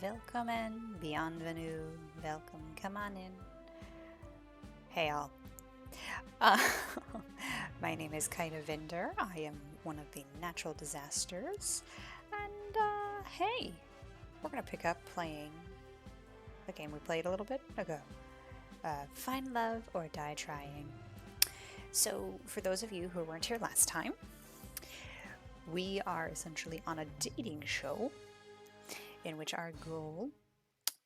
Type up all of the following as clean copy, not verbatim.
Willkommen, bienvenue, welcome, come on in. Hey all. Uh, my name is Kaina Vinder. I am one of the natural disasters. And hey, we're going to pick up playing the game we played a little bit ago. Find love or die trying. So for those of you who weren't here last time, we are essentially on a dating show in which our goal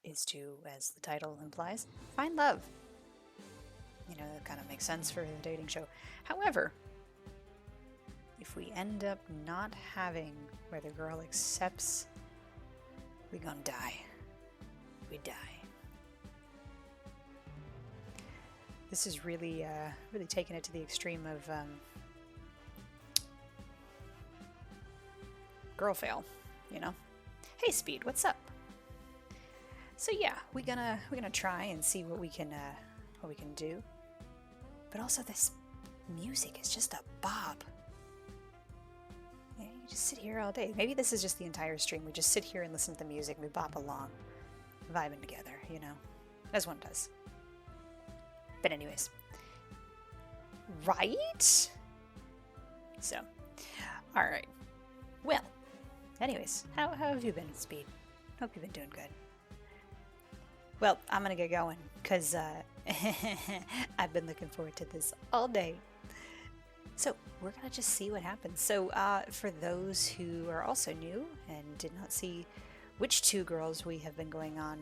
is to, as the title implies, find love. You know, that kind of makes sense for a dating show. However, if we end up not having where the girl accepts, we gonna die. We die. This is really taking it to the extreme of girl fail, you know. Hey Speed, what's up? So yeah, we're gonna try and see what we can do. But also this music is just a bop. Yeah, you just sit here all day. Maybe this is just the entire stream. We just sit here and listen to the music. We bop along, vibing together, you know, as one does. But anyways, right? So, all right. Well, anyways, how have you been, Speed? Hope you've been doing good. Well, I'm gonna get going because I've been looking forward to this all day. So we're gonna just see what happens. So for those who are also new and did not see which two girls we have been going on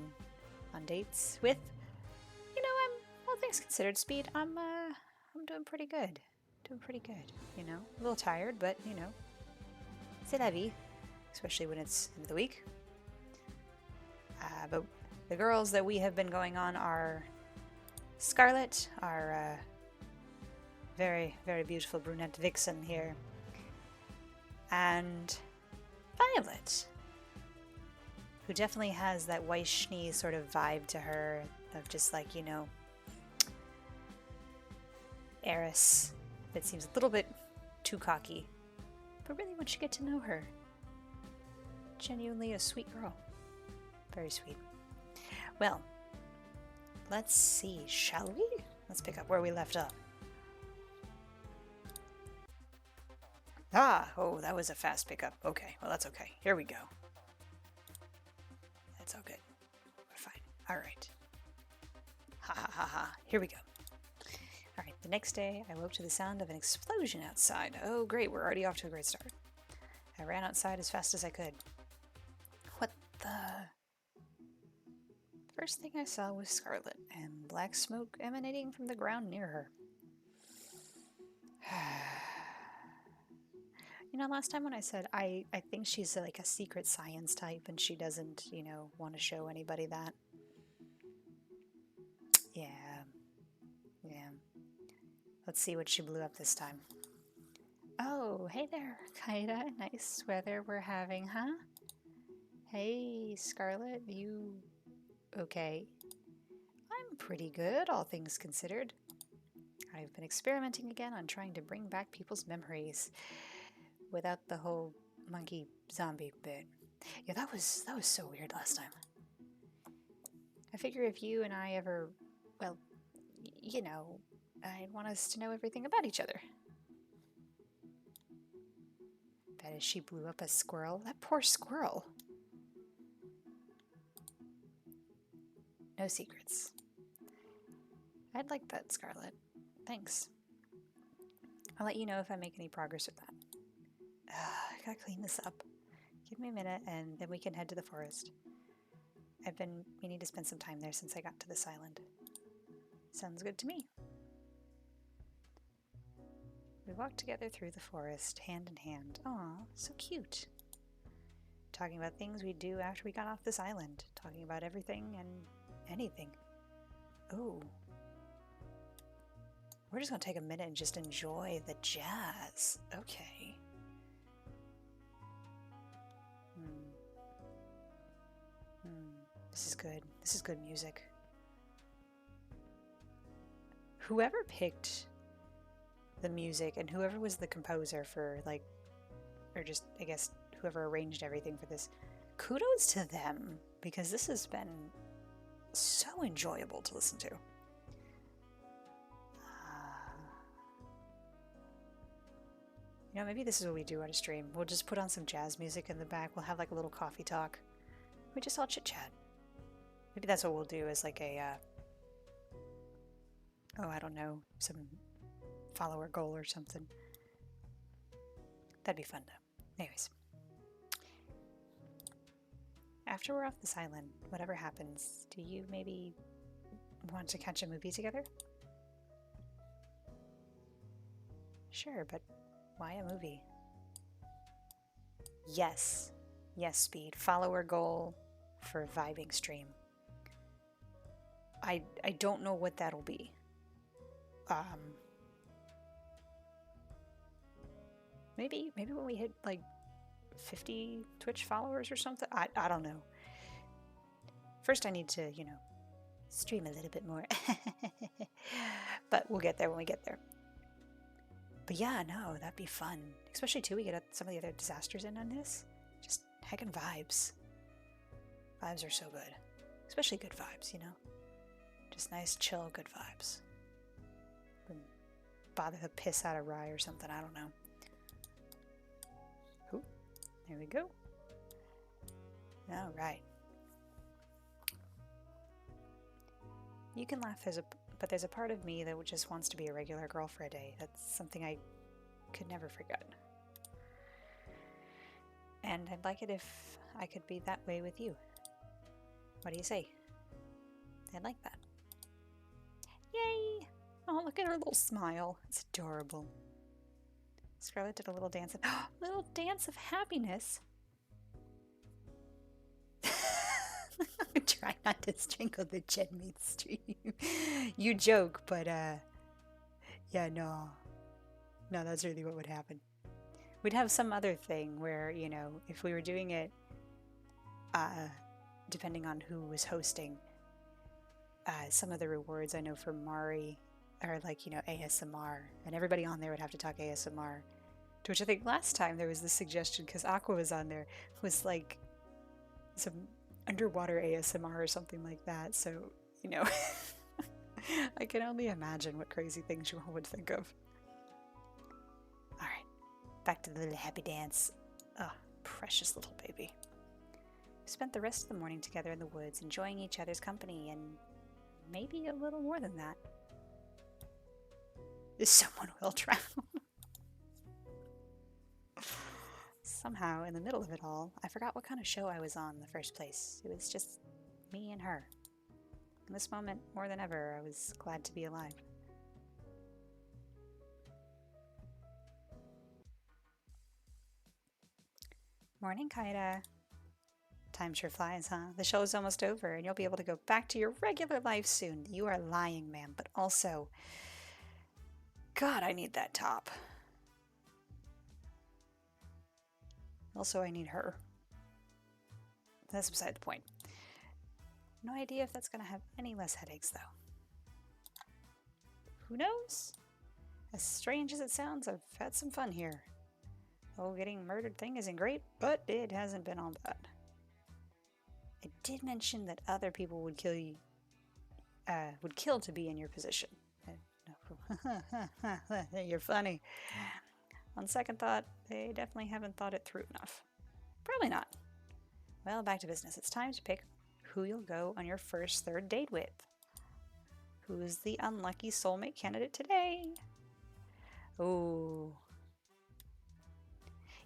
dates with, you know, all things considered, Speed, I'm doing pretty good. Doing pretty good. You know, a little tired, but you know, c'est la vie, especially when it's the end of the week. But the girls that we have been going on are Scarlet, our very, very beautiful brunette vixen here, and Violet, who definitely has that Weiss-Schnee sort of vibe to her, of just like, you know, heiress that seems a little bit too cocky. But really, once you get to know her, genuinely a sweet girl. Very sweet. Well, let's see, shall we? Let's pick up where we left off. Oh, that was a fast pickup. Okay, well, that's okay. Here we go. That's all good. We're fine. All right. Ha ha ha ha. Here we go. All right, the next day, I woke to the sound of an explosion outside. Oh, great, we're already off to a great start. I ran outside as fast as I could. What the... First thing I saw was Scarlet, and black smoke emanating from the ground near her. You know, last time when I said I think she's like a secret science type and she doesn't, you know, want to show anybody that. Yeah. Let's see what she blew up this time. Oh, hey there, Kaida. Nice weather we're having, huh? Hey, Scarlet, you okay? I'm pretty good, all things considered. I've been experimenting again on trying to bring back people's memories without the whole monkey zombie bit. Yeah, that was so weird last time. I figure if you and I ever, well, you know, I'd want us to know everything about each other. Bet as she blew up a squirrel. That poor squirrel. No secrets. I'd like that, Scarlet. Thanks. I'll let you know if I make any progress with that. I gotta clean this up. Give me a minute and then we can head to the forest. I've been meaning to spend some time there since I got to this island. Sounds good to me. We walked together through the forest, hand in hand. Aw, so cute. Talking about things we'd do after we got off this island. Talking about everything and anything. Oh. We're just gonna take a minute and just enjoy the jazz. Okay. This is good. This is good music. Whoever picked the music and whoever was the composer for, or just, I guess, whoever arranged everything for this, kudos to them. because this has been so enjoyable to listen to. Maybe this is what we do on a stream. We'll just put on some jazz music in the back. We'll have like a little coffee talk. We just all chit chat. Maybe that's what we'll do as like a, I don't know, some follower goal or something. That'd be fun though. Anyways. After we're off this island, whatever happens, do you maybe want to catch a movie together? Sure, but why a movie? Yes. Yes, Speed. Follower goal for vibing stream. I don't know what that'll be. Maybe when we hit like 50 Twitch followers or something? I don't know. First I need to, stream a little bit more. But we'll get there when we get there. But yeah, no, that'd be fun. Especially too, we get some of the other disasters in on this. Just heckin' vibes. Vibes are so good. Especially good vibes, Just nice, chill, good vibes. Wouldn't bother the piss out of Rye or something, I don't know. Ooh, there we go. Alright. You can laugh, but there's a part of me that just wants to be a regular girl for a day. That's something I could never forget. And I'd like it if I could be that way with you. What do you say? I'd like that. Yay! Oh, look at her little smile. It's adorable. Scarlett did a little dance. Little dance of happiness. I'm trying not to strangle the Gen Meat stream. You joke, but yeah, no, that's really what would happen. We'd have some other thing where, if we were doing it, depending on who was hosting, some of the rewards I know for Mari are like, ASMR, and everybody on there would have to talk ASMR. To which I think last time there was this suggestion, because Aqua was on there, was like some underwater ASMR or something like that. So, I can only imagine what crazy things you all would think of. Alright, back to the little happy dance. Oh, precious little baby. We spent the rest of the morning together in the woods, enjoying each other's company, and maybe a little more than that. Someone will drown. Somehow, in the middle of it all, I forgot what kind of show I was on in the first place. It was just me and her. In this moment, more than ever, I was glad to be alive. Morning, Kaida. Time sure flies, huh? The show is almost over, and you'll be able to go back to your regular life soon. You are lying, ma'am, but also... God, I need that top. Also, I need her. That's beside the point. No idea if that's going to have any less headaches, though. Who knows? As strange as it sounds, I've had some fun here. The whole getting murdered thing isn't great, but it hasn't been all bad. I did mention that other people would kill you, would kill to be in your position. You're funny. On second thought, they definitely haven't thought it through enough. Probably not. Well, back to business. It's time to pick who you'll go on your first third date with. Who's the unlucky soulmate candidate today? Oh.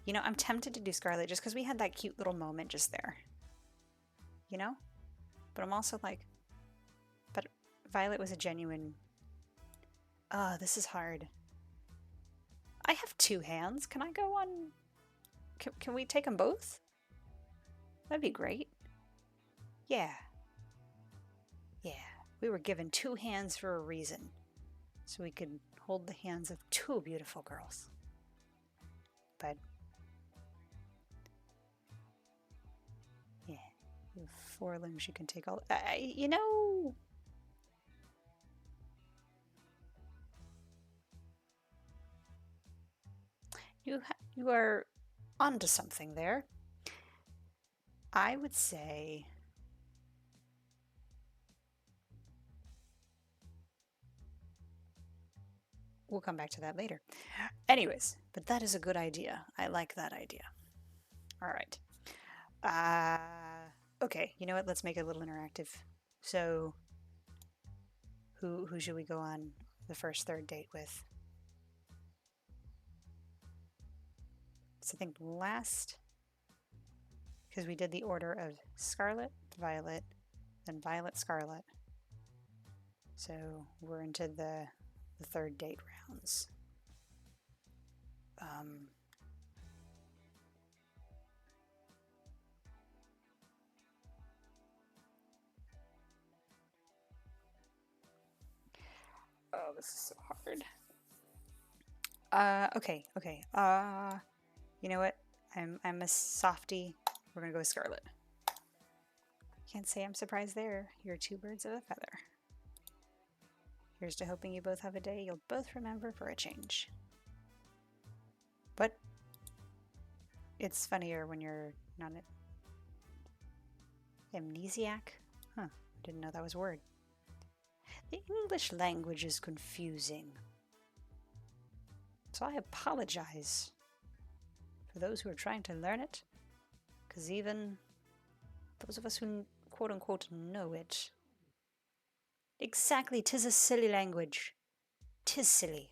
I'm tempted to do Scarlett just because we had that cute little moment just there. But I'm also like, but Violet was a genuine... this is hard. I have two hands. Can I go on... Can we take them both? That'd be great. Yeah. Yeah. We were given two hands for a reason. So we could hold the hands of two beautiful girls. But... yeah. You have four limbs you can take all... You are onto something there. I would say we'll come back to that later. Anyways, but that is a good idea. I like that idea. All right. Okay, you know what? Let's make it a little interactive. So, who should we go on the first third date with? So I think last, because we did the order of Scarlet, Violet, then Violet, Scarlet. So we're into the third date rounds. Oh, this is so hard. Okay. You know what? I'm a softie. We're gonna go with Scarlet. Can't say I'm surprised there. You're two birds of a feather. Here's to hoping you both have a day you'll both remember for a change. But it's funnier when you're not an amnesiac. Huh, didn't know that was a word. The English language is confusing. So I apologize for those who are trying to learn it, because even those of us who quote unquote know it. Exactly, 'tis a silly language. 'Tis silly.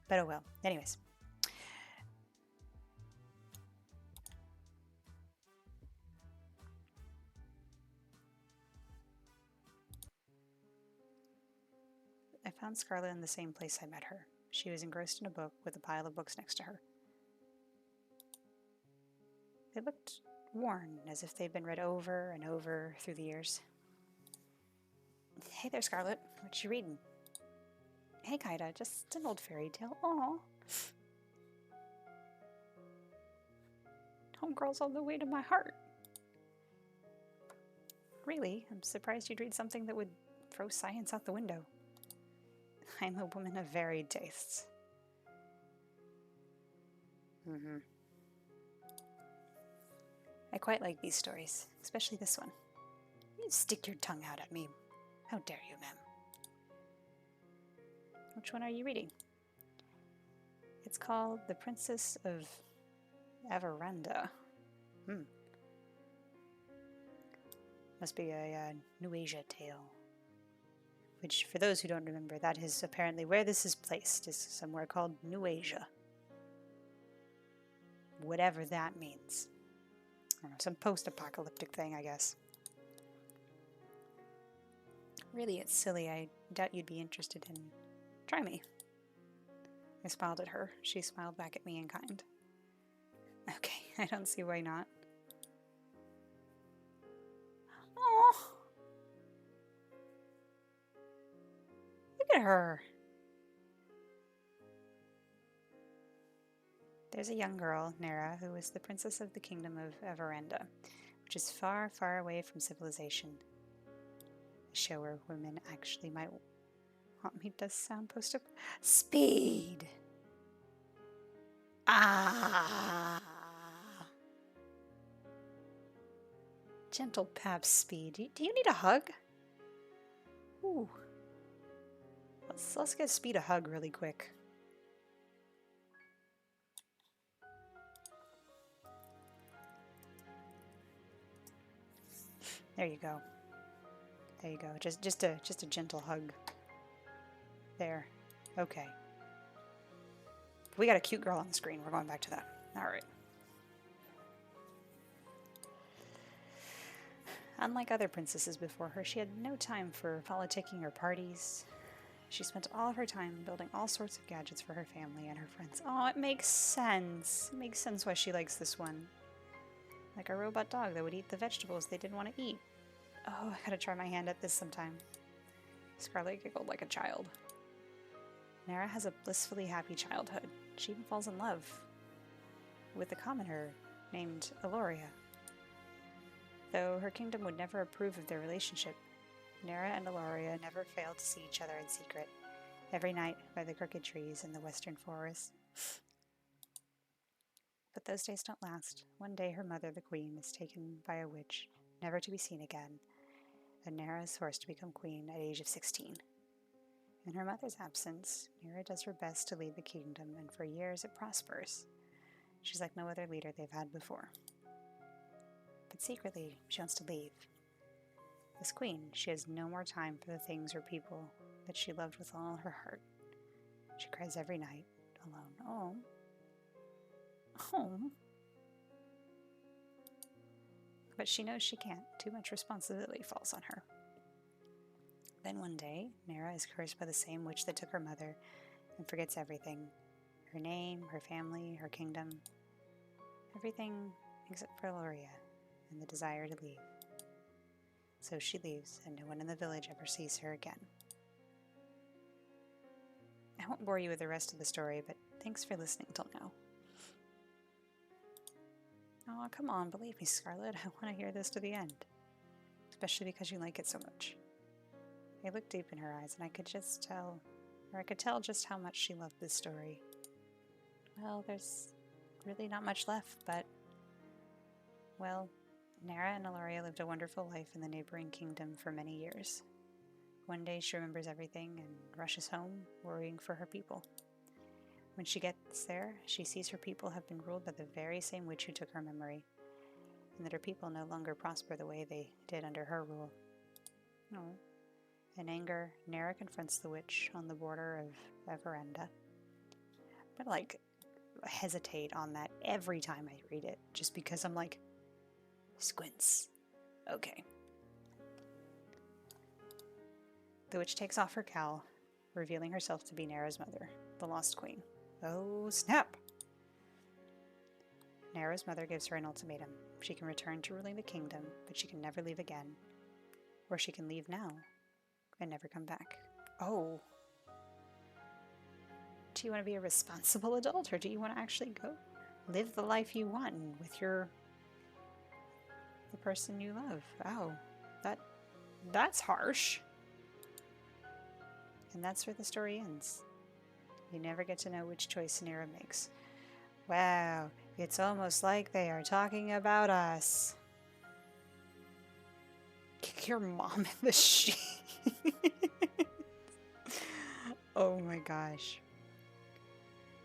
But oh well. Anyways. I found Scarlet in the same place I met her. She was engrossed in a book with a pile of books next to her. They looked worn, as if they'd been read over and over through the years. Hey there, Scarlet. What you reading? Hey, Kaida. Just an old fairy tale. Aw. Homegirl's all the way to my heart. Really? I'm surprised you'd read something that would throw science out the window. I'm a woman of varied tastes. I quite like these stories, especially this one. You stick your tongue out at me. How dare you, ma'am? Which one are you reading? It's called The Princess of Averanda. Must be a New Asia tale. Which, for those who don't remember, that is apparently where this is placed, is somewhere called New Asia. Whatever that means. I don't know, some post-apocalyptic thing, I guess. Really, it's silly. I doubt you'd be interested in... Try me. I smiled at her. She smiled back at me in kind. Okay, I don't see why not. Oh, look at her. There's a young girl, Nera, who is the princess of the kingdom of Averanda, which is far, far away from civilization. A show where women actually might want me to sound post-up. Speed! Ah! Gentle pap Speed. Do you need a hug? Ooh. Let's get Speed a hug really quick. There you go. There you go. Just a gentle hug. There. Okay. We got a cute girl on the screen. We're going back to that. Alright. Unlike other princesses before her, she had no time for politicking or parties. She spent all of her time building all sorts of gadgets for her family and her friends. Oh, it makes sense. It makes sense why she likes this one. Like a robot dog that would eat the vegetables they didn't want to eat. Oh, I gotta try my hand at this sometime. Scarlet giggled like a child. Nera has a blissfully happy childhood. She even falls in love with a commoner named Eloria. Though her kingdom would never approve of their relationship, Nera and Eloria never failed to see each other in secret, every night by the crooked trees in the western forest. But those days don't last. One day her mother, the queen, is taken by a witch, never to be seen again. that Nera is forced to become queen at age of 16. In her mother's absence, Nera does her best to lead the kingdom, and for years it prospers. She's like no other leader they've had before. But secretly, she wants to leave. As queen, she has no more time for the things or people that she loved with all her heart. She cries every night, alone. Oh. But she knows she can't. Too much responsibility falls on her. Then one day, Nera is cursed by the same witch that took her mother and forgets everything. Her name, her family, her kingdom. Everything except for Loria and the desire to leave. So she leaves, and no one in the village ever sees her again. I won't bore you with the rest of the story, but thanks for listening till now. Oh, come on, believe me, Scarlet. I want to hear this to the end. Especially because you like it so much. I looked deep in her eyes, and I could tell just how much she loved this story. Well, there's really not much left, but, well, Nera and Aloria lived a wonderful life in the neighboring kingdom for many years. One day she remembers everything and rushes home, worrying for her people. When she gets there, she sees her people have been ruled by the very same witch who took her memory, and that her people no longer prosper the way they did under her rule. Oh. In anger, Nera confronts the witch on the border of Everenda. I'm gonna, hesitate on that every time I read it, just because I'm like, squints. Okay. The witch takes off her cowl, revealing herself to be Nera's mother, the Lost Queen. Oh, snap! Nera's mother gives her an ultimatum. She can return to ruling the kingdom, but she can never leave again. Or she can leave now and never come back. Oh. Do you want to be a responsible adult, or do you want to actually go live the life you want with the person you love? Oh, that's harsh. And that's where the story ends. You never get to know which choice Nera makes. Wow, it's almost like they are talking about us. Kick your mom in the sheet. Oh my gosh.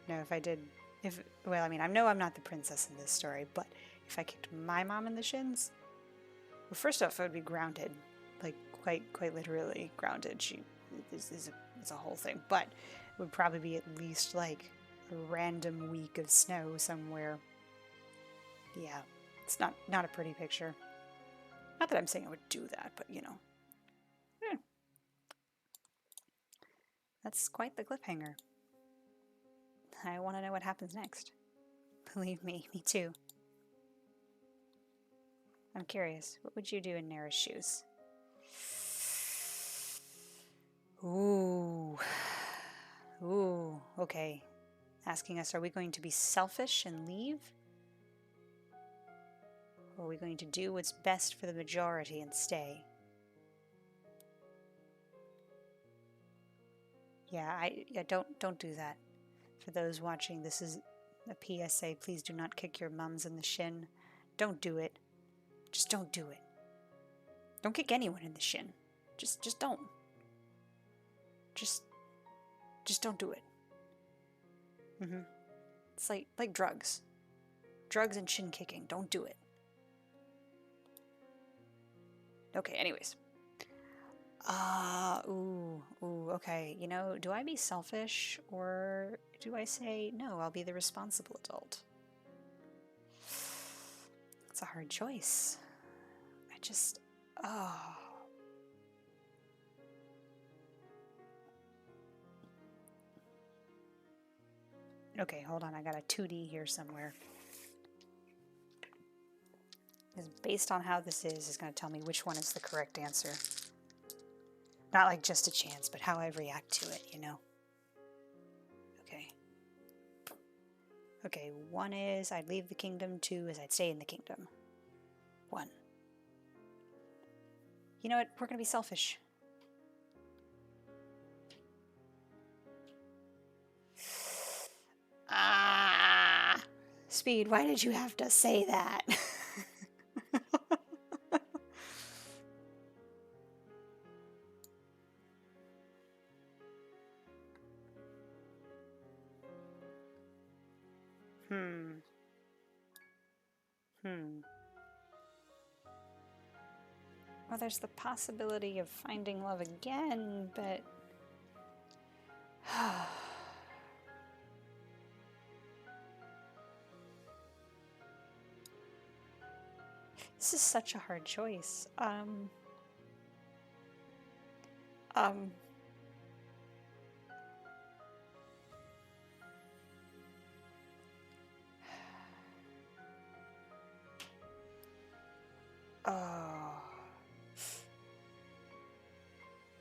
No, I know I'm not the princess in this story, but if I kicked my mom in the shins, well, first off, I would be grounded, like quite literally grounded. It's a whole thing, but it would probably be at least like a random week of snow somewhere. Yeah, it's not a pretty picture. Not that I'm saying I would do that, but you know. That's quite the cliffhanger. I want to know what happens next. Believe me too. I'm curious, what would you do in Nera's shoes? Ooh, okay. Asking us, are we going to be selfish and leave? Or are we going to do what's best for the majority and stay? Yeah, don't do that. For those watching, this is a PSA. Please do not kick your mums in the shin. Don't do it. Just don't do it. Don't kick anyone in the shin. Just don't. Just don't do it. It's like drugs. Drugs and shin kicking. Don't do it. Okay, anyways. Okay. You know, do I be selfish, or do I say, no, I'll be the responsible adult? It's a hard choice. Okay, hold on, I got a 2D here somewhere. Because based on how this is going to tell me which one is the correct answer. Not like just a chance, but how I react to it, you know? Okay. Okay, 1 is I'd leave the kingdom, 2 is I'd stay in the kingdom. 1. You know what? We're going to be selfish. Speed, why did you have to say that? Well, there's the possibility of finding love again, but... This is such a hard choice. Um... Oh...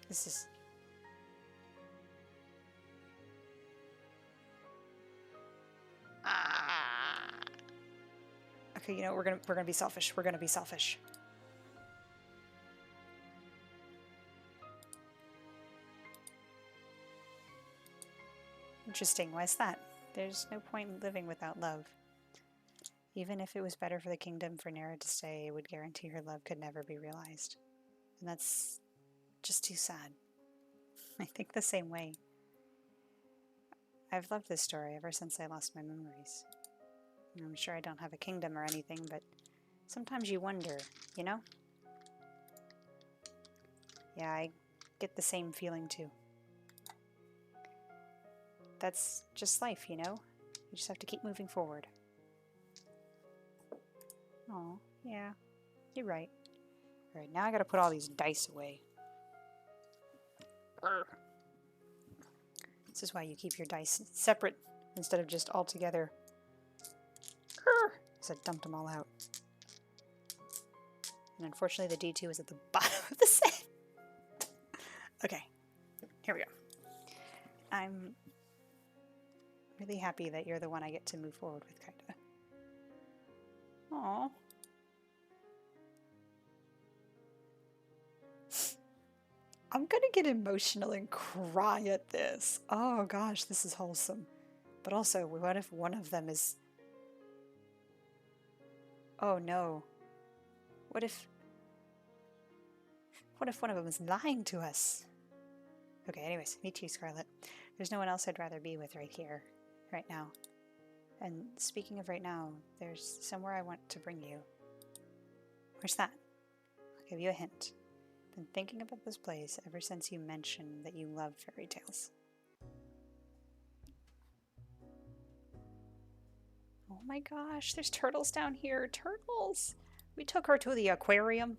This is... Okay, you know, we're gonna be selfish. We're gonna be selfish. Interesting. Why is that? There's no point in living without love. Even if it was better for the kingdom for Nera to stay, it would guarantee her love could never be realized. And that's just too sad. I think the same way. I've loved this story ever since I lost my memories. I'm sure I don't have a kingdom or anything, but sometimes you wonder, you know? Yeah, I get the same feeling too. That's just life, you know? You just have to keep moving forward. Oh, yeah, you're right. Alright, now I gotta put all these dice away. Urgh. This is why you keep your dice separate instead of just all together. Because I dumped them all out. And unfortunately the D2 is at the bottom of the set. Okay, here we go. I'm really happy that you're the one I get to move forward with, kinda. Aww. I'm gonna get emotional and cry at this. Oh gosh, this is wholesome. But also, what if one of them is... Oh no. What if one of them is lying to us? Okay, anyways, me too, Scarlet. There's no one else I'd rather be with right here, right now. And speaking of right now, there's somewhere I want to bring you. Where's that? I'll give you a hint. Been thinking about this place ever since you mentioned that you love fairy tales. Oh my gosh, there's turtles down here. Turtles! We took her to the aquarium.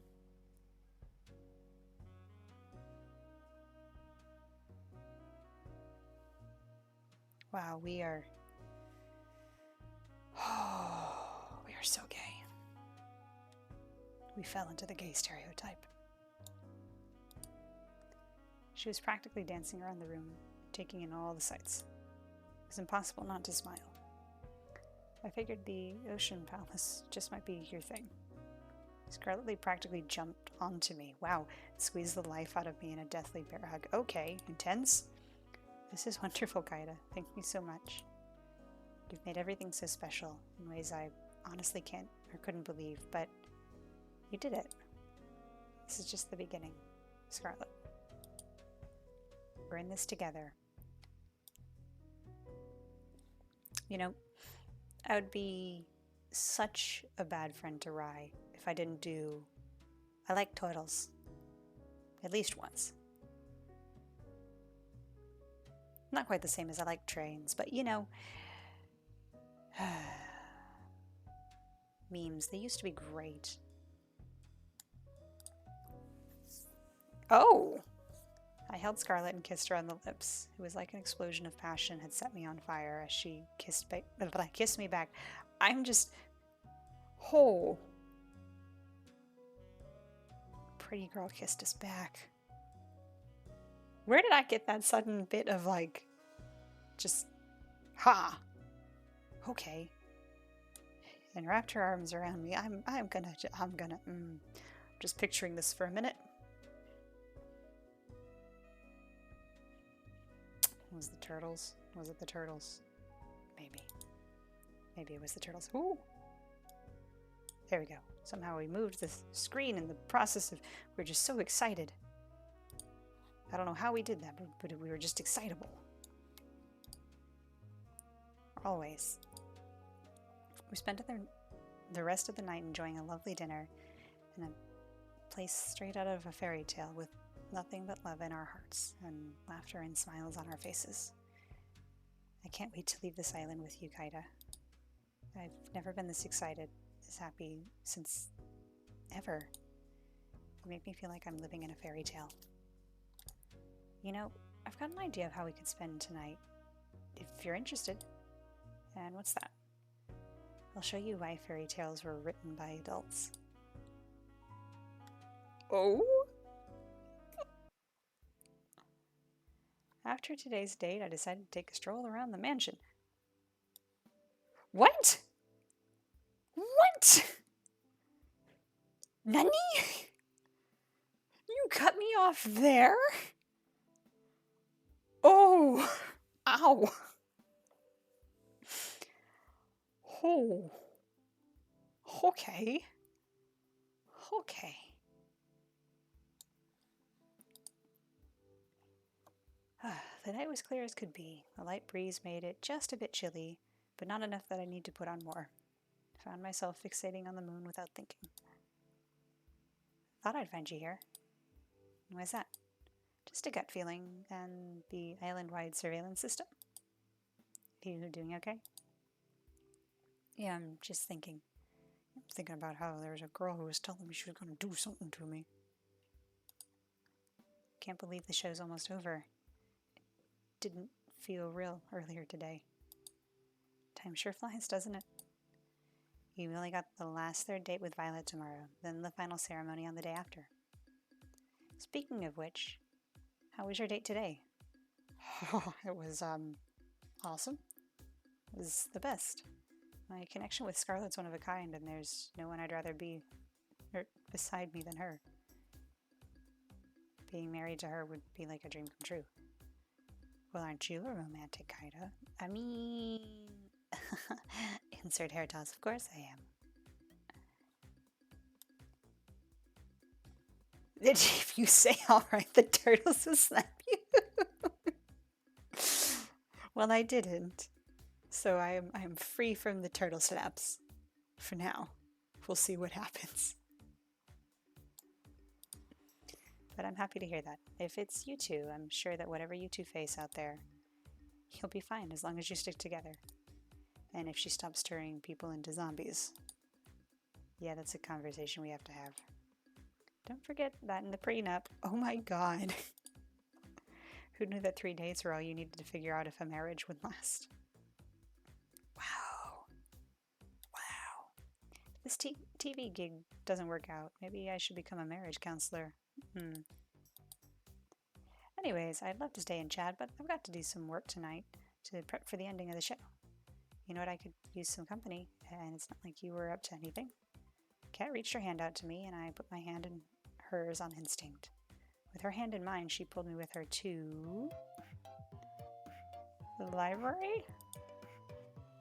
Wow, we are... Oh, we are so gay. We fell into the gay stereotype. She was practically dancing around the room, taking in all the sights. It was impossible not to smile. I figured the ocean palace just might be your thing. Scarlet Lee practically jumped onto me. Wow, squeezed the life out of me in a deathly bear hug. Okay, intense? This is wonderful, Kaida. Thank you so much. You've made everything so special in ways I honestly can't or couldn't believe, but you did it. This is just the beginning, Scarlet. We're in this together. You know, I would be such a bad friend to Rai if I didn't do... I like turtles. At least once. Not quite the same as I like trains, but you know... Memes, they used to be great. Oh! I held Scarlet and kissed her on the lips. It was like an explosion of passion had set me on fire as she kissed me back. I'm just... Oh! Pretty girl kissed us back. Where did I get that sudden bit of like... Just... Ha! Okay. And wrapped her arms around me. I'm gonna... Just picturing this for a minute. Was the turtles? Was it the turtles? Maybe. Maybe it was the turtles. Ooh! There we go. Somehow we moved the screen in the process of... We were just so excited. I don't know how we did that, but we were just excitable. Always. We spent the rest of the night enjoying a lovely dinner and a place straight out of a fairy tale with nothing but love in our hearts and laughter and smiles on our faces. I can't wait to leave this island with you, Kaida. I've never been this excited, this happy since ever. You make me feel like I'm living in a fairy tale. You know, I've got an idea of how we could spend tonight, if you're interested. And what's that? I'll show you why fairy tales were written by adults. Oh? After today's date, I decided to take a stroll around the mansion. What? What? Nani? You cut me off there? Oh! Ow! Oh. Okay. Okay. The night was clear as could be. A light breeze made it just a bit chilly, but not enough that I need to put on more. I found myself fixating on the moon without thinking. Thought I'd find you here. Why's that? Just a gut feeling and the island-wide surveillance system. You doing okay? Yeah, I'm just thinking. I'm thinking about how there was a girl who was telling me she was going to do something to me. Can't believe the show's almost over. It didn't feel real earlier today. Time sure flies, doesn't it? You only got the last third date with Violet tomorrow, then the final ceremony on the day after. Speaking of which, how was your date today? It was, awesome. It was the best. My connection with Scarlett's one of a kind, and there's no one I'd rather be beside me than her. Being married to her would be like a dream come true. Well, aren't you a romantic, Kaida? I mean... Insert hair toss, of course I am. If you say alright, the turtles will slap you. Well, I didn't. So I am free from the turtle slaps. For now. We'll see what happens. But I'm happy to hear that. If it's you two, I'm sure that whatever you two face out there, you'll be fine as long as you stick together. And if she stops turning people into zombies. Yeah, that's a conversation we have to have. Don't forget that in the prenup. Oh my god. Who knew that 3 dates were all you needed to figure out if a marriage would last? Wow. Wow. If this TV gig doesn't work out, maybe I should become a marriage counselor. Anyways, I'd love to stay and chat, but I've got to do some work tonight to prep for the ending of the show. You know what? I could use some company, and it's not like you were up to anything. Kat reached her hand out to me, and I put my hand in hers on instinct. With her hand in mine, she pulled me with her to the library.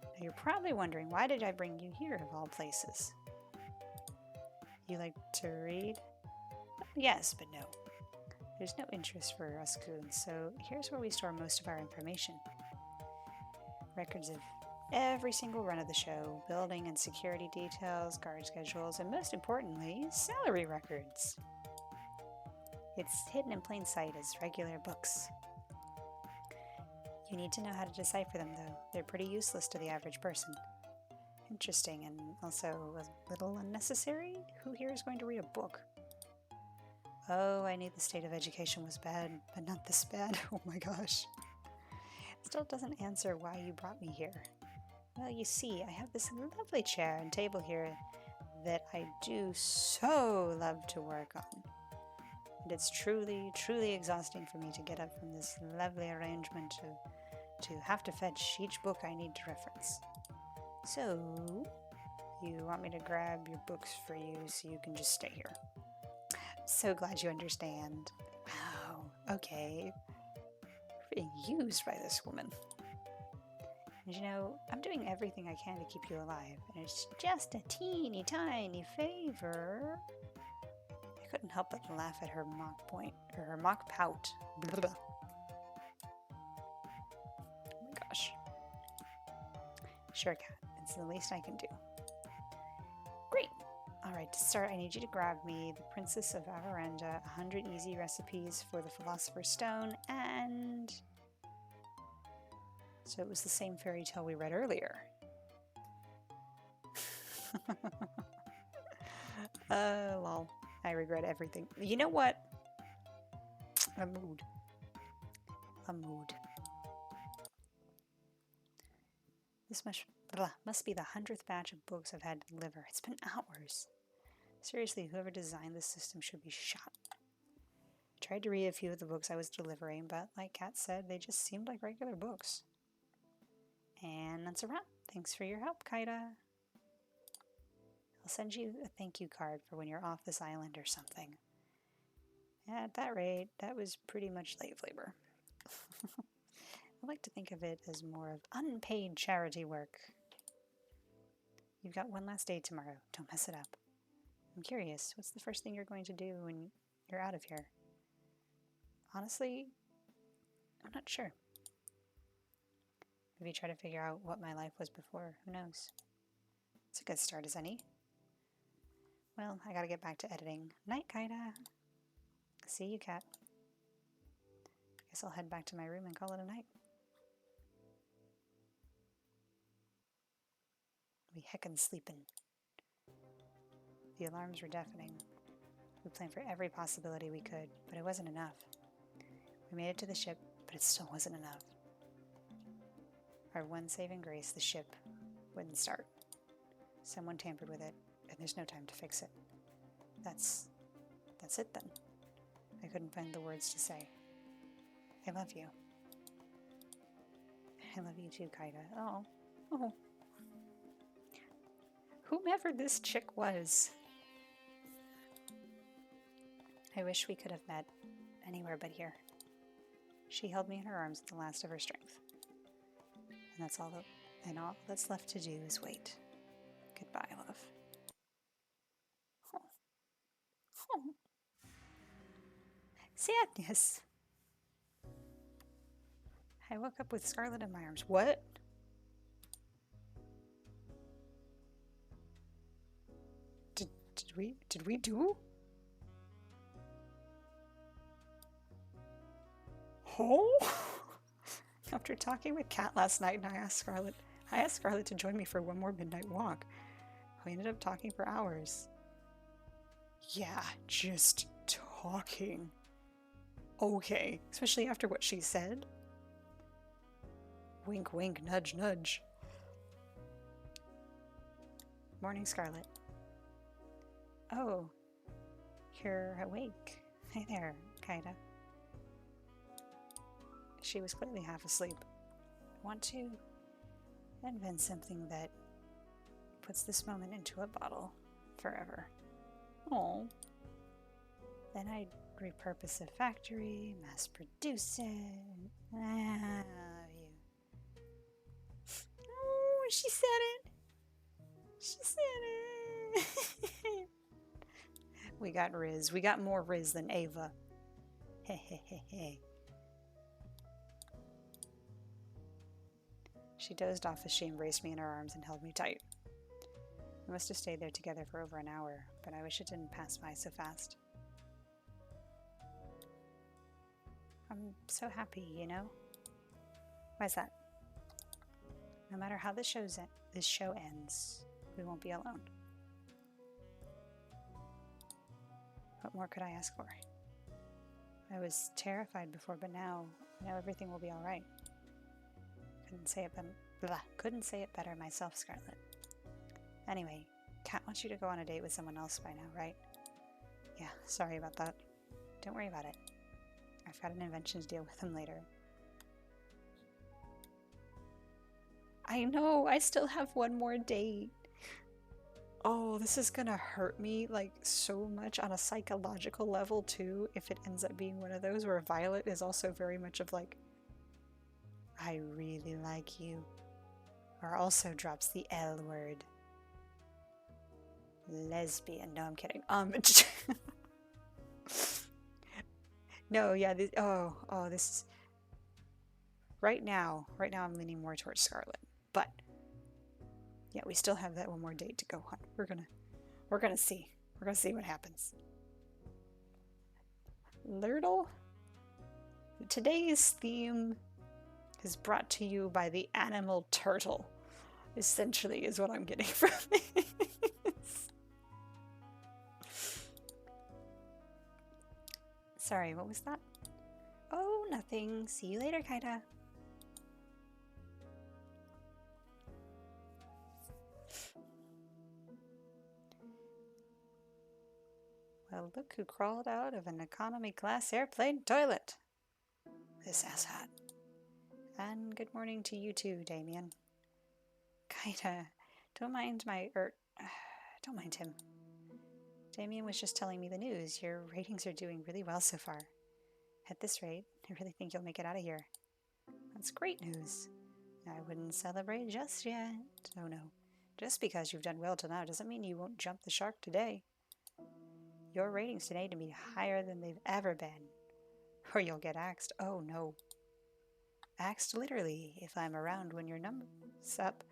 Now you're probably wondering, why did I bring you here of all places? You like to read? Yes, but no. There's no interest for us coons, so here's where we store most of our information. Records of every single run of the show, building and security details, guard schedules, and most importantly, salary records. It's hidden in plain sight as regular books. You need to know how to decipher them, though. They're pretty useless to the average person. Interesting, and also a little unnecessary? Who here is going to read a book? Oh, I knew the state of education was bad, but not this bad. Oh my gosh. It still doesn't answer why you brought me here. Well, you see, I have this lovely chair and table here that I do so love to work on. And it's truly, truly exhausting for me to get up from this lovely arrangement to have to fetch each book I need to reference. So, you want me to grab your books for you so you can just stay here? I'm so glad you understand. Wow, okay. We're being used by this woman. And you know, I'm doing everything I can to keep you alive, and it's just a teeny tiny favor. I couldn't help but laugh at her mock point, or her mock pout. Blah, blah. Oh my gosh. Sure, Kat, it's the least I can do. Great. Alright, to start, I need you to grab me The Princess of Avarenda, 100 Easy Recipes for the Philosopher's Stone, and... So it was the same fairy tale we read earlier. Lol. I regret everything. You know what? A mood. A mood. This must be the 100th batch of books I've had to deliver. It's been hours. Seriously, whoever designed this system should be shot. I tried to read a few of the books I was delivering, but like Kat said, they just seemed like regular books. And that's a wrap. Thanks for your help, Kaida. I'll send you a thank you card for when you're off this island or something. At that rate, that was pretty much slave labor. I like to think of it as more of unpaid charity work. You've got one last day tomorrow. Don't mess it up. I'm curious, what's the first thing you're going to do when you're out of here? Honestly, I'm not sure. Maybe try to figure out what my life was before. Who knows? It's a good start as any. Well, I gotta get back to editing. Night, Kaida. See you, Cat. Guess I'll head back to my room and call it a night. We heckin' sleepin'. The alarms were deafening. We planned for every possibility we could, but it wasn't enough. We made it to the ship, but it still wasn't enough. Our one saving grace, the ship, wouldn't start. Someone tampered with it, and there's no time to fix it. That's it then. I couldn't find the words to say. I love you. I love you too, Kaida. Oh. Whomever this chick was. I wish we could have met anywhere but here. She held me in her arms with the last of her strength. And all that's left to do is wait. Goodbye, love. Oh. Sadness. I woke up with Scarlet in my arms. What? Did we do? Oh? After talking with Kat last night, and I asked Scarlet to join me for one more midnight walk. We ended up talking for hours. Yeah, just talking. Okay, especially after what she said. Wink, wink, nudge, nudge. Morning, Scarlet. Oh, you're awake. Hi there, Kaida. She was clearly half asleep. I want to invent something that puts this moment into a bottle forever. Oh. Then I'd repurpose a factory, mass produce it. You. Oh, she said it. She said it. We got Riz. We got more Riz than Ava. Hey. She dozed off as she embraced me in her arms and held me tight. We must have stayed there together for over an hour, but I wish it didn't pass by so fast. I'm so happy, you know? Why's that? No matter how this show ends, we won't be alone. What more could I ask for? I was terrified before, but now I know everything will be alright. Couldn't say it better myself, Scarlet. Anyway, Kat wants you to go on a date with someone else by now, right? Yeah, sorry about that. Don't worry about it. I've got an invention to deal with him later. I know, I still have one more date. Oh, this is gonna hurt me like so much on a psychological level too if it ends up being one of those where Violet is also very much of like, I really like you. Or also drops the L word. Lesbian. No, I'm kidding. No, yeah, this is... Right now I'm leaning more towards Scarlet. But, yeah, we still have that one more date to go on. We're We're gonna see. We're gonna see what happens. Lurtle? Today's theme is brought to you by the animal turtle. Essentially is what I'm getting from this. Sorry, what was that? Oh, nothing. See you later, Kaida. Well, look who crawled out of an economy class airplane toilet. This asshat. And good morning to you too, Damien. Kaida, don't mind don't mind him. Damien was just telling me the news. Your ratings are doing really well so far. At this rate, I really think you'll make it out of here. That's great news. I wouldn't celebrate just yet. Oh no. Just because you've done well till now doesn't mean you won't jump the shark today. Your ratings today to be higher than they've ever been. Or you'll get axed. Oh no. Axed literally if I'm around when your number's up.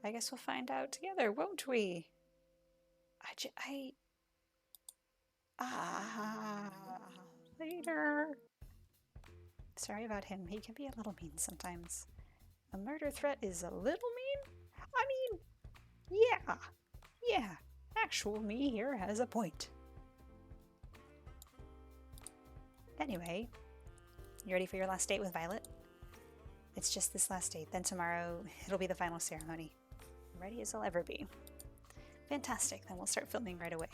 I guess we'll find out together, won't we? Later. Sorry about him. He can be a little mean sometimes. A murder threat is a little mean? I mean, yeah. Actual me here has a point. Anyway, you ready for your last date with Violet? It's just this last date, then tomorrow it'll be the final ceremony. Ready as I'll ever be. Fantastic, then we'll start filming right away.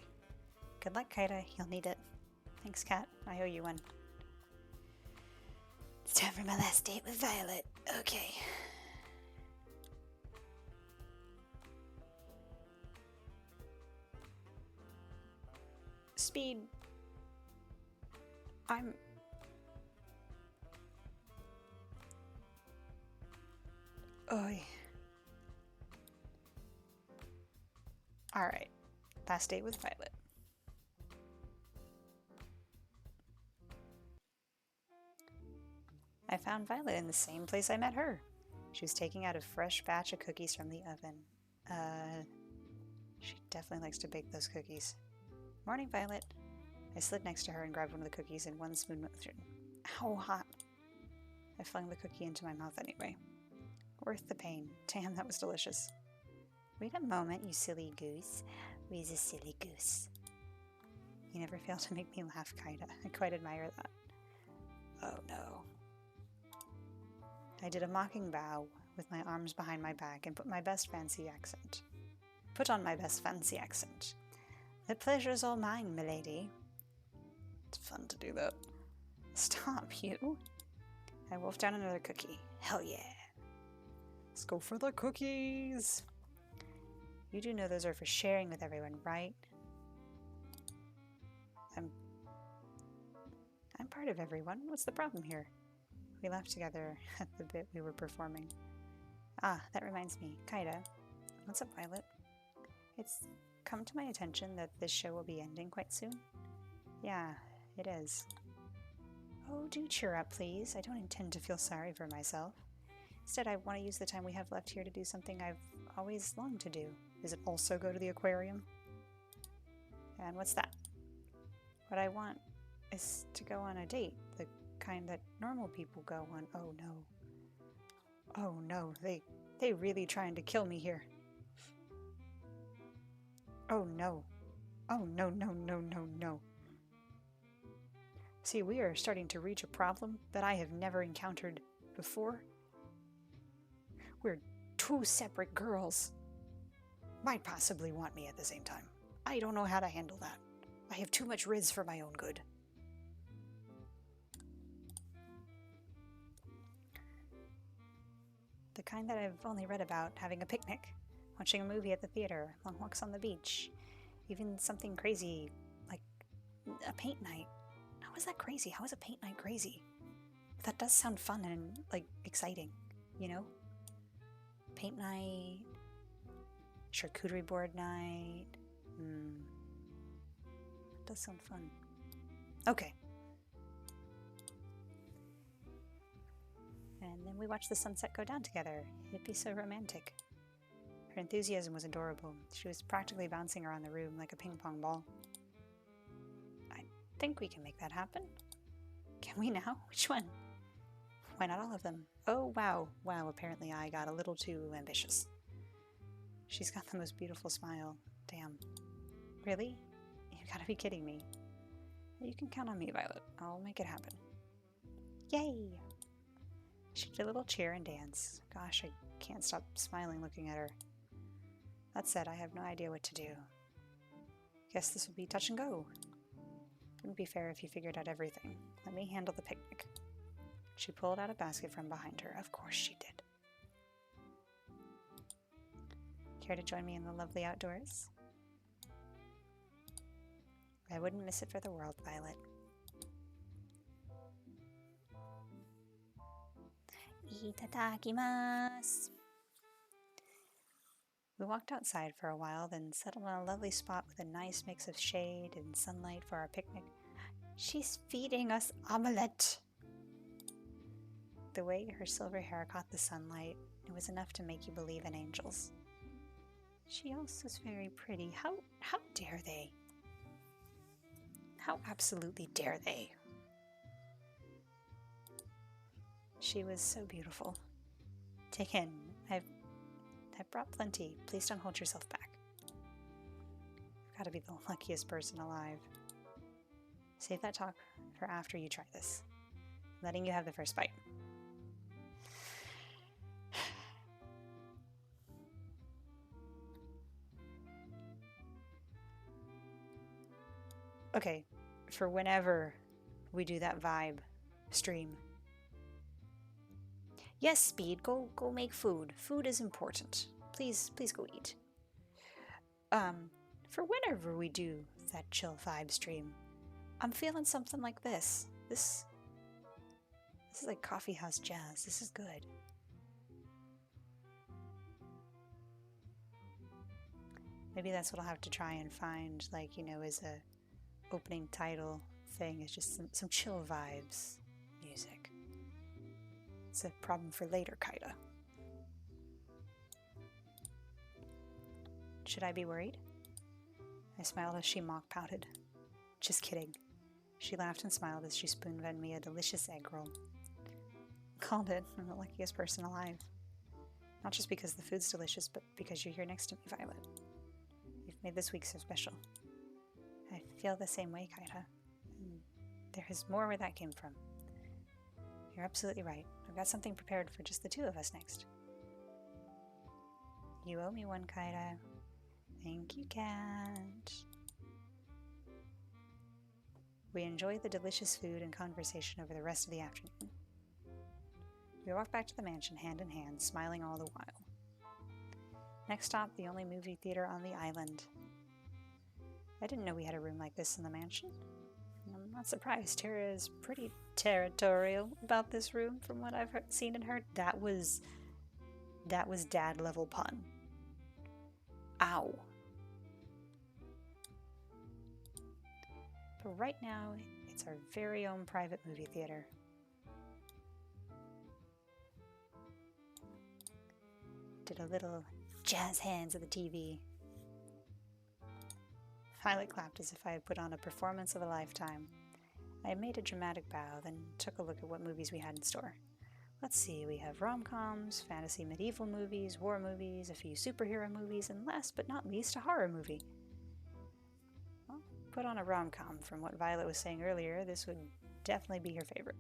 Good luck, Kaida, you'll need it. Thanks, Kat, I owe you one. It's time for my last date with Violet. Okay. Speed. Oy. Alright. Last date with Violet. I found Violet in the same place I met her. She was taking out a fresh batch of cookies from the oven. She definitely likes to bake those cookies. Morning, Violet. I slid next to her and grabbed one of the cookies in one smooth motion. Ow, hot. I flung the cookie into my mouth anyway. Worth the pain. Damn, that was delicious. Wait a moment, you silly goose. We's a silly goose. You never fail to make me laugh, Kaida. I quite admire that. Oh no. I did a mocking bow with my arms behind my back and put on my best fancy accent. The pleasure's all mine, milady. It's fun to do that. Stop, you. I wolfed down another cookie. Hell yeah. Let's go for the cookies. You do know those are for sharing with everyone, right? I'm part of everyone. What's the problem here? We laughed together at the bit we were performing. Ah, that reminds me. Kaida. What's up, Violet? It's come to my attention that this show will be ending quite soon. Yeah, it is. Oh, do cheer up, please. I don't intend to feel sorry for myself. Instead, I want to use the time we have left here to do something I've always longed to do. Is it also go to the aquarium? And what's that? What I want is to go on a date, the kind that normal people go on. Oh no. Oh no, they really trying to kill me here. Oh no. Oh no, no, no, no, no. See, we are starting to reach a problem that I have never encountered before. We're two separate girls. Might possibly want me at the same time. I don't know how to handle that. I have too much riz for my own good. The kind that I've only read about, having a picnic, watching a movie at the theater, long walks on the beach, even something crazy like a paint night. How is that crazy? How is a paint night crazy? That does sound fun and like exciting, you know? Paint night, charcuterie board night. That does sound fun. Okay. And then we watch the sunset go down together. It'd be so romantic. Her enthusiasm was adorable. She was practically bouncing around the room like a ping pong ball. I think we can make that happen. Can we now? Which one? Why not all of them? Oh, wow. Wow, apparently I got a little too ambitious. She's got the most beautiful smile. Damn. Really? You gotta be kidding me. You can count on me, Violet. I'll make it happen. Yay! She did a little cheer and dance. Gosh, I can't stop smiling looking at her. That said, I have no idea what to do. Guess this will be touch and go. Wouldn't be fair if you figured out everything. Let me handle the picnic. She pulled out a basket from behind her. Of course she did. Care to join me in the lovely outdoors? I wouldn't miss it for the world, Violet. Itadakimasu. We walked outside for a while, then settled on a lovely spot with a nice mix of shade and sunlight for our picnic. She's feeding us omelette! The way her silver hair caught the sunlight, it was enough to make you believe in angels. She also is very pretty. How dare they? How absolutely dare they? She was so beautiful. Take in. I've brought plenty. Please don't hold yourself back. I've got to be the luckiest person alive. Save that talk for after you try this. I'm letting you have the first bite. Okay, for whenever we do that vibe stream. Yes, Speed, go make food. Food is important. Please go eat. For whenever we do that chill vibe stream, I'm feeling something like this. This is like coffee house jazz. This is good. Maybe that's what I'll have to try and find, like, you know, as a opening title thing. Is just some chill vibes music. It's a problem for later, Kaida. Should I be worried? I smiled as she mock pouted. Just kidding. She laughed and smiled as she spoon-fed me a delicious egg roll. Called it. I'm the luckiest person alive. Not just because the food's delicious, but because you're here next to me, Violet. You've made this week so special. I feel the same way, Kaida. And there is more where that came from. You're absolutely right. I've got something prepared for just the two of us next. You owe me one, Kaida. Thank you, cat. We enjoyed the delicious food and conversation over the rest of the afternoon. We walked back to the mansion hand in hand, smiling all the while. Next stop, the only movie theater on the island. I didn't know we had a room like this in the mansion. I'm not surprised. Tara is pretty territorial about this room from what I've seen and heard. That was dad level pun. Ow. But right now, it's our very own private movie theater. Did a little jazz hands at the TV. Violet clapped as if I had put on a performance of a lifetime. I made a dramatic bow, then took a look at what movies we had in store. Let's see, we have rom-coms, fantasy medieval movies, war movies, a few superhero movies, and last but not least, a horror movie. Well, put on a rom-com. From what Violet was saying earlier, this would definitely be her favorite.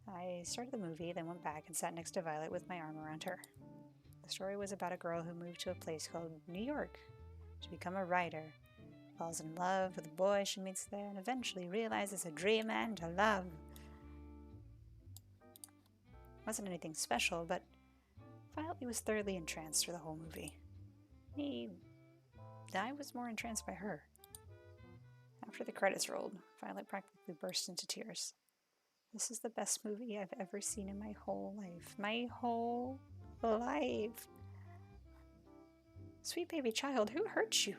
I started the movie, then went back and sat next to Violet with my arm around her. The story was about a girl who moved to a place called New York to become a writer, falls in love with a boy she meets there, and eventually realizes a dream and a love. Wasn't anything special, but Violet was thoroughly entranced for the whole movie. I was more entranced by her. After the credits rolled, Violet practically burst into tears. This is the best movie I've ever seen in my whole life. My whole life. Sweet baby child, who hurt you?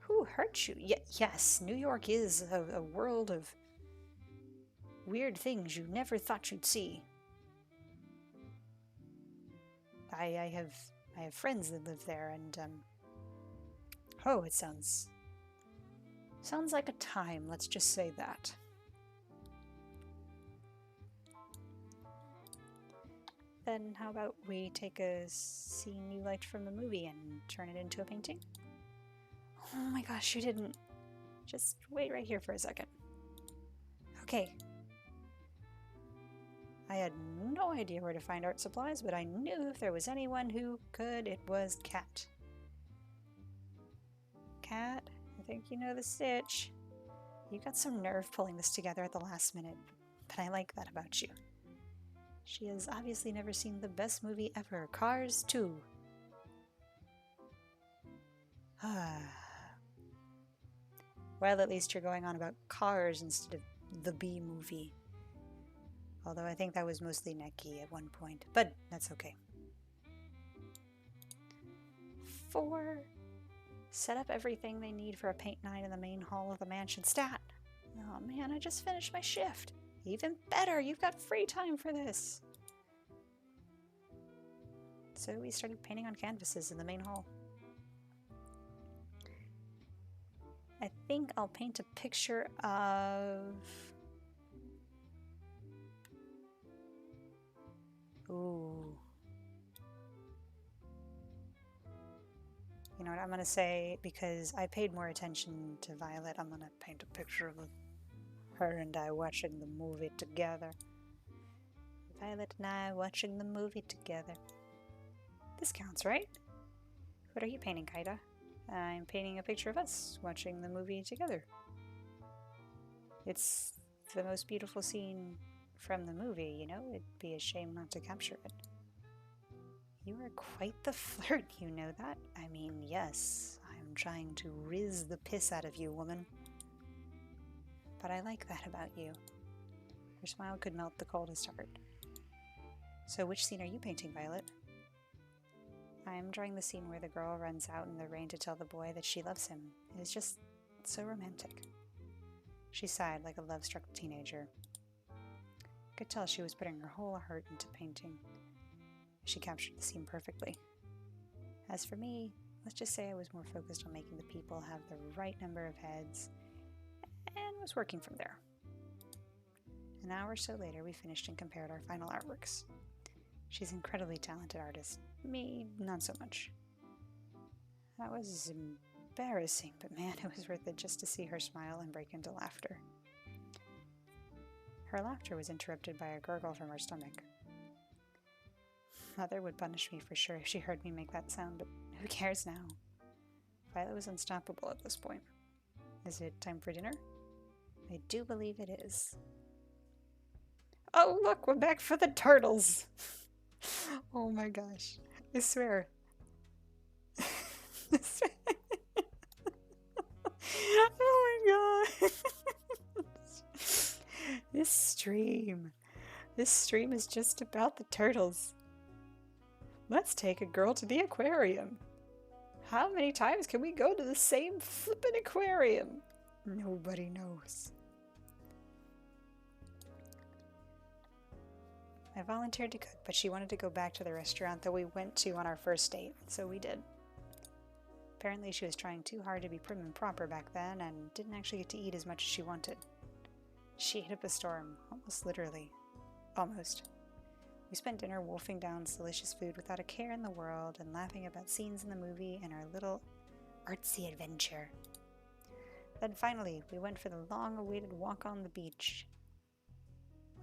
Who hurt you? Yes, New York is a world of weird things you never thought you'd see. I have friends that live there, and oh, it sounds like a time. Let's just say that. Then how about we take a scene you liked from the movie and turn it into a painting? Oh my gosh, you didn't. Just wait right here for a second. Okay. I had no idea where to find art supplies, but I knew if there was anyone who could, it was Cat. Cat, I think you know the stitch. You got some nerve pulling this together at the last minute, but I like that about you. She has obviously never seen the best movie ever, Cars 2. Well, at least you're going on about cars instead of the B movie. Although I think that was mostly Neki at one point, but that's okay. 4. Set up everything they need for a paint night in the main hall of the mansion. Stat! Oh man, I just finished my shift. Even better, you've got free time for this. So we started painting on canvases in the main hall. I think I'll paint a picture of... Ooh. You know what I'm gonna say? Because I paid more attention to Violet, I'm gonna paint a picture of her and I watching the movie together. Violet and I watching the movie together. This counts, right? What are you painting, Kaida? I'm painting a picture of us watching the movie together. It's the most beautiful scene from the movie, you know? It'd be a shame not to capture it. You are quite the flirt, you know that? I mean, yes, I'm trying to riz the piss out of you, woman. But I like that about you. Your smile could melt the coldest heart. So which scene are you painting, Violet? I'm drawing the scene where the girl runs out in the rain to tell the boy that she loves him. It is just so romantic. She sighed like a love-struck teenager. I could tell she was putting her whole heart into painting. She captured the scene perfectly. As for me, let's just say I was more focused on making the people have the right number of heads, and was working from there. An hour or so later, we finished and compared our final artworks. She's an incredibly talented artist. Me, not so much. That was embarrassing, but man, it was worth it just to see her smile and break into laughter. Her laughter was interrupted by a gurgle from her stomach. Mother would punish me for sure if she heard me make that sound, but who cares now? Violet was unstoppable at this point. Is it time for dinner? I do believe it is. Oh look, we're back for the turtles! Oh my gosh. I swear. Oh my god. This stream is just about the turtles. Let's take a girl to the aquarium. How many times can we go to the same flippin' aquarium? Nobody knows. I volunteered to cook, but she wanted to go back to the restaurant that we went to on our first date, so we did. Apparently she was trying too hard to be prim and proper back then and didn't actually get to eat as much as she wanted. She ate up a storm, almost literally. Almost. We spent dinner wolfing down delicious food without a care in the world and laughing about scenes in the movie and our little artsy adventure. Then finally, we went for the long-awaited walk on the beach.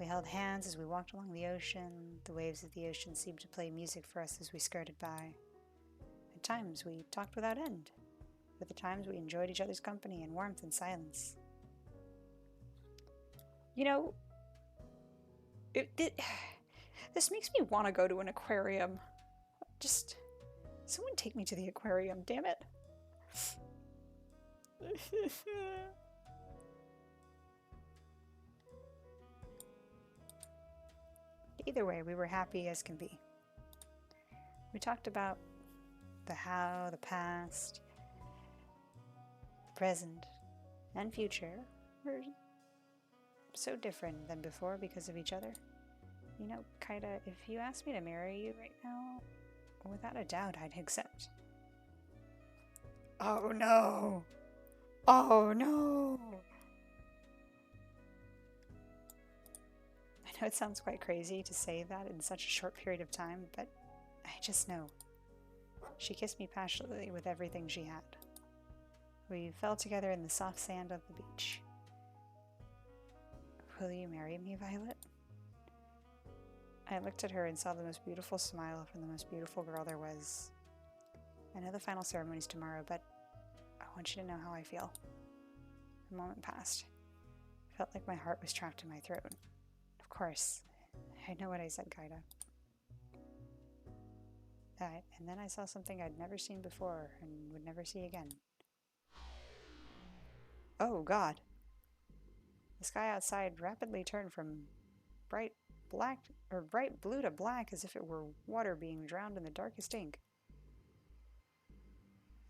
We held hands as we walked along the ocean. The waves of the ocean seemed to play music for us as we skirted by. At times, we talked without end. But at times, we enjoyed each other's company in warmth and silence. You know, this makes me want to go to an aquarium. Just, someone take me to the aquarium, damn it. Either way, we were happy as can be. We talked about the how, the past, the present, and future were so different than before because of each other. You know, Kaida, if you asked me to marry you right now, Without a doubt, I'd accept. Oh no! Oh no! I know it sounds quite crazy to say that in such a short period of time, but I just know. She kissed me passionately with everything she had. We fell together in the soft sand of the beach. Will you marry me, Violet? I looked at her and saw the most beautiful smile from the most beautiful girl there was. I know the final ceremony's tomorrow, but I want you to know how I feel. A moment passed. I felt like my heart was trapped in my throat. Of course, I know what I said, Kaida. And then I saw something I'd never seen before and would never see again. Oh, God. The sky outside rapidly turned from bright blue to black as if it were water being drowned in the darkest ink.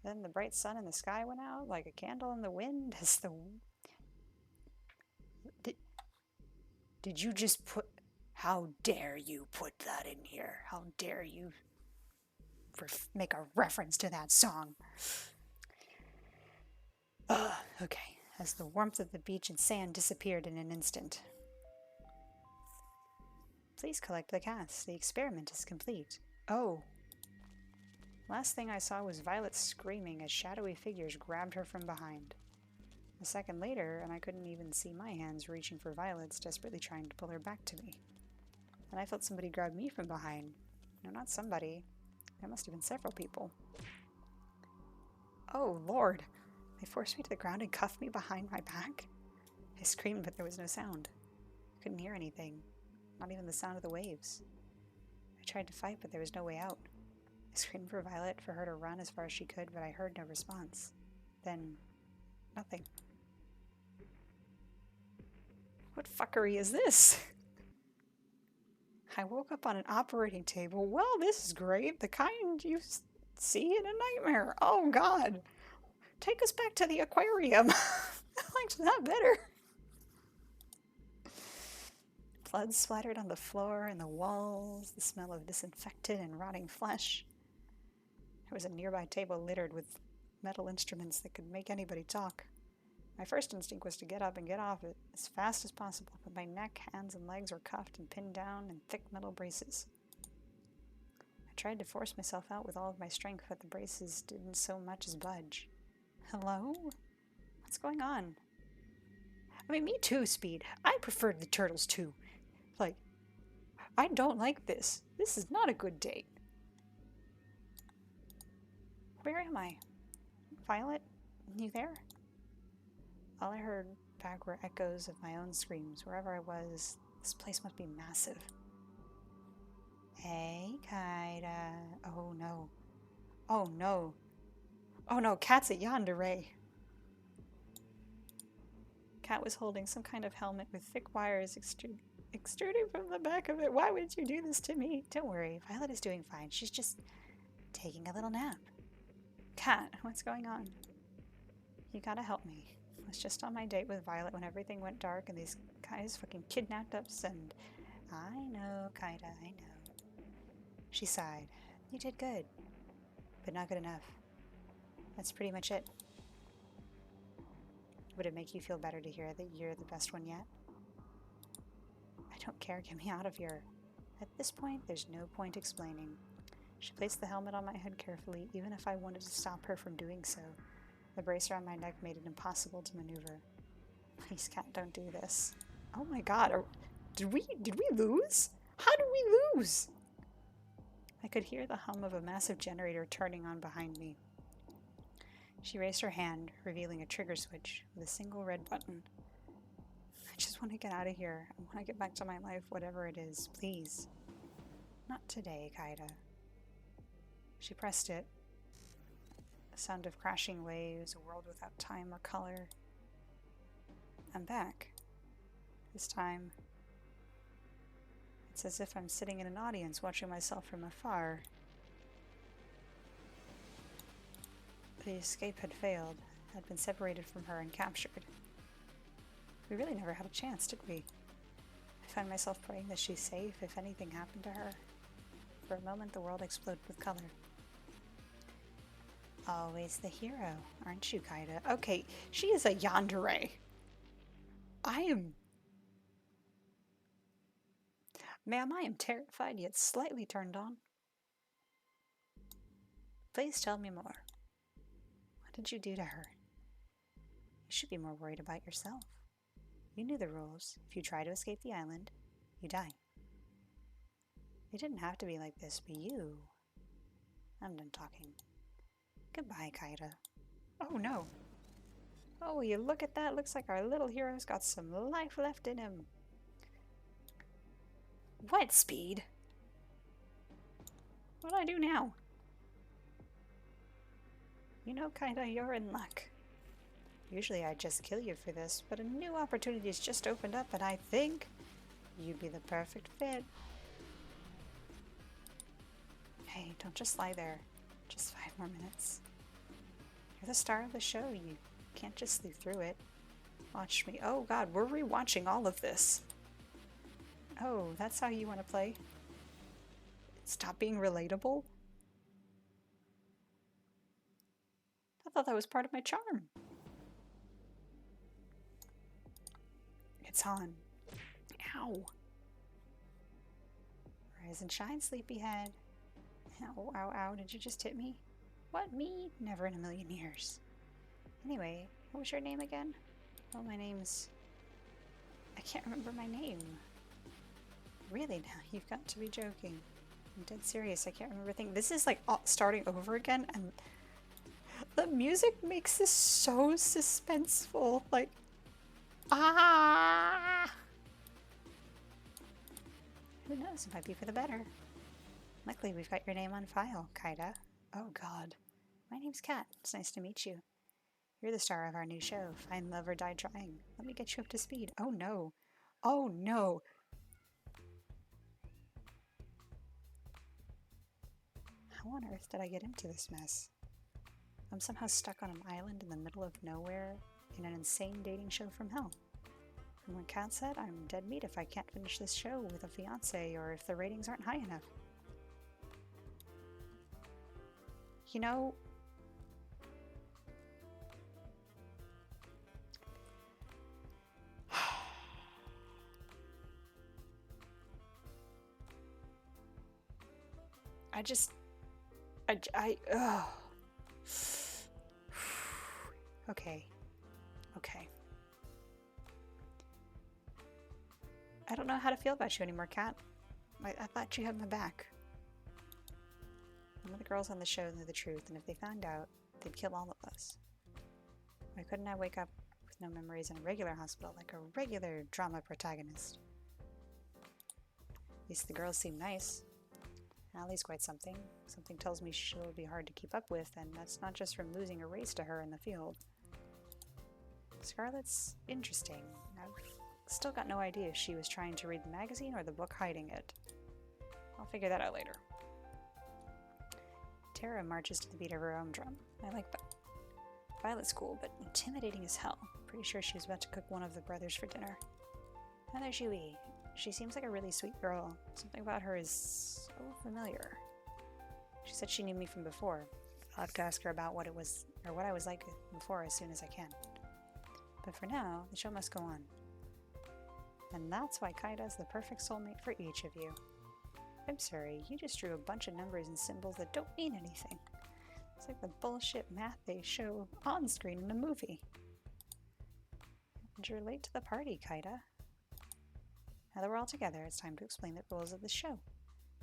Then the bright sun in the sky went out like a candle in the wind as the... Did you just put... How dare you put that in here? How dare you make a reference to that song? Okay, as the warmth of the beach and sand disappeared in an instant. Please collect the cast. The experiment is complete. Oh. Last thing I saw was Violet screaming as shadowy figures grabbed her from behind. A second later, and I couldn't even see my hands reaching for Violet's, desperately trying to pull her back to me. And I felt somebody grab me from behind. No, not somebody. There must have been several people. Oh, Lord! They forced me to the ground and cuffed me behind my back? I screamed, but there was no sound. I couldn't hear anything. Not even the sound of the waves. I tried to fight, but there was no way out. I screamed for Violet, for her to run as far as she could, but I heard no response. Then, nothing. What fuckery is this? I woke up on an operating table. Well, this is great. The kind you see in a nightmare. Oh, God. Take us back to the aquarium. I liked that better. Blood splattered on the floor and the walls, the smell of disinfected and rotting flesh. There was a nearby table littered with metal instruments that could make anybody talk. My first instinct was to get up and get off it as fast as possible, but my neck, hands, and legs were cuffed and pinned down in thick metal braces. I tried to force myself out with all of my strength, but the braces didn't so much as budge. Hello? What's going on? I mean, me too, Speed. I preferred the turtles too. Like, I don't like this. This is not a good date. Where am I? Violet? You there? All I heard back were echoes of my own screams. Wherever I was, this place must be massive. Hey, Kaida. Oh no. Oh no. Oh no, Cat's at yandere. Cat was holding some kind of helmet with thick wires extruding from the back of it. Why would you do this to me? Don't worry, Violet is doing fine. She's just taking a little nap. Cat, what's going on? You gotta help me. I was just on my date with Violet when everything went dark and these guys fucking kidnapped us and... I know, Kaida, I know. She sighed. You did good, but not good enough. That's pretty much it. Would it make you feel better to hear that you're the best one yet? I don't care, get me out of here. At this point, there's no point explaining. She placed the helmet on my head carefully, even if I wanted to stop her from doing so. The brace around my neck made it impossible to maneuver. Please, Cat, don't do this. Oh my God, did we lose? How did we lose? I could hear the hum of a massive generator turning on behind me. She raised her hand, revealing a trigger switch with a single red button. I just want to get out of here. I want to get back to my life, whatever it is, please. Not today, Kaida. She pressed it. The sound of crashing waves, a world without time or color. I'm back. This time, it's as if I'm sitting in an audience watching myself from afar. The escape had failed. I'd been separated from her and captured. We really never had a chance, did we? I find myself praying that she's safe if anything happened to her. for a moment the world exploded with color. Always the hero, aren't you, Kaida? Okay, she is a yandere. Ma'am, I am terrified yet slightly turned on. Please tell me more. What did you do to her? You should be more worried about yourself. You knew the rules. If you try to escape the island, you die. It didn't have to be like this, but you... I'm done talking. Goodbye, Kaida. Oh no. Oh, will you look at that? Looks like our little hero's got some life left in him. What, Speed? What do I do now? You know, Kaida, you're in luck. Usually I'd just kill you for this, but a new opportunity's just opened up and I think you'd be the perfect fit. Hey, don't just lie there. Just 5 more minutes. You're the star of the show. You can't just sleep through it. Watch me. Oh god, we're rewatching all of this. Oh, that's how you want to play? Stop being relatable? I thought that was part of my charm. It's on. Ow. Rise and shine, sleepyhead. Ow, ow, ow. Did you just hit me? What, me? Never in a million years. Anyway, what was your name again? Oh, my name's... I can't remember my name. Really now? You've got to be joking. I'm dead serious. I can't remember things. This is like starting over again, and the music makes this so suspenseful. Like, ah! Who knows? It might be for the better. Luckily, we've got your name on file, Kaida. Oh god. My name's Kat. It's nice to meet you. You're the star of our new show, Find Love or Die Trying. Let me get you up to speed. Oh no. Oh no. How on earth did I get into this mess? I'm somehow stuck on an island in the middle of nowhere in an insane dating show from hell. And when Kat said, I'm dead meat if I can't finish this show with a fiancé or if the ratings aren't high enough. You know, ugh. Okay. Okay. I don't know how to feel about you anymore, Kat. I thought you had my back. Some of the girls on the show knew the truth, and if they found out, they'd kill all of us. Why couldn't I wake up with no memories in a regular hospital like a regular drama protagonist? At least the girls seem nice. Allie's quite something. Something tells me she'll be hard to keep up with, and that's not just from losing a race to her in the field. Scarlett's interesting. I've still got no idea if she was trying to read the magazine or the book hiding it. I'll figure that out later. Tara marches to the beat of her own drum. I like Violet's cool, but intimidating as hell. Pretty sure she was about to cook one of the brothers for dinner. And there's Yui. She seems like a really sweet girl. Something about her is so familiar. She said she knew me from before. I'll have to ask her about what it was, or what I was like before as soon as I can. But for now, the show must go on. And that's why Kaida's the perfect soulmate for each of you. I'm sorry, you just drew a bunch of numbers and symbols that don't mean anything. It's like the bullshit math they show on screen in a movie. And you're late to the party, Kaida. Now that we're all together, it's time to explain the rules of the show.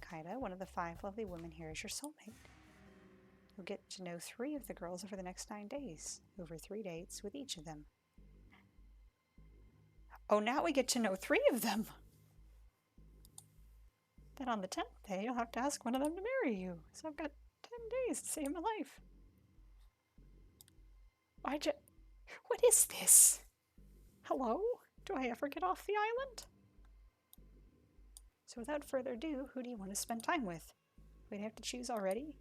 Kaida, one of the 5 lovely women here, is your soulmate. You'll get to know 3 of the girls over the next 9 days, over 3 dates with each of them. Oh, now we get to know 3 of them! Then on the 10th day, you'll have to ask one of them to marry you. So I've got 10 days to save my life. What is this? Hello? Do I ever get off the island? So without further ado, who do you want to spend time with? We'd have to choose already?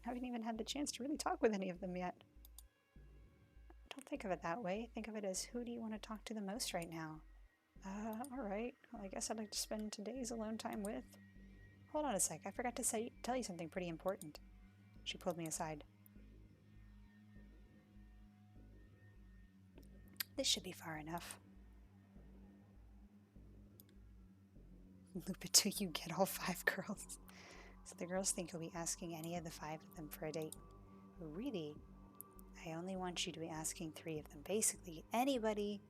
I haven't even had the chance to really talk with any of them yet. Don't think of it that way. Think of it as, who do you want to talk to the most right now? Alright. Well, I guess I'd like to spend today's alone time with Hold on a sec. I forgot to tell you something pretty important. She pulled me aside. This should be far enough. Loop it till you get all 5 girls. So the girls think you'll be asking any of the 5 of them for a date. Really, I only want you to be asking 3 of them. Basically, anybody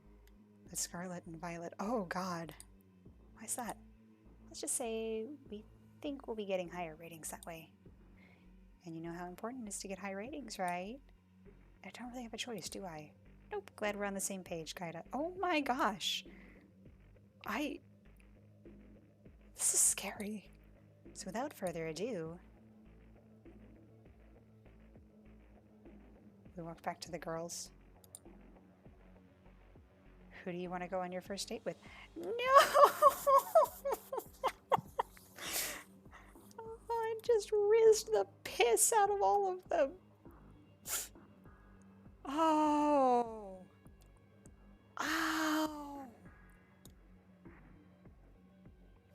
but Scarlet and Violet. Oh, God. Why's that? Let's just say we think we'll be getting higher ratings that way. And you know how important it is to get high ratings, right? I don't really have a choice, do I? Nope. Glad we're on the same page, Kaida. Oh my gosh. This is scary. So without further ado, we walk back to the girls. Who do you want to go on your first date with? No! I just rizzed the piss out of all of them. Oh. Ow.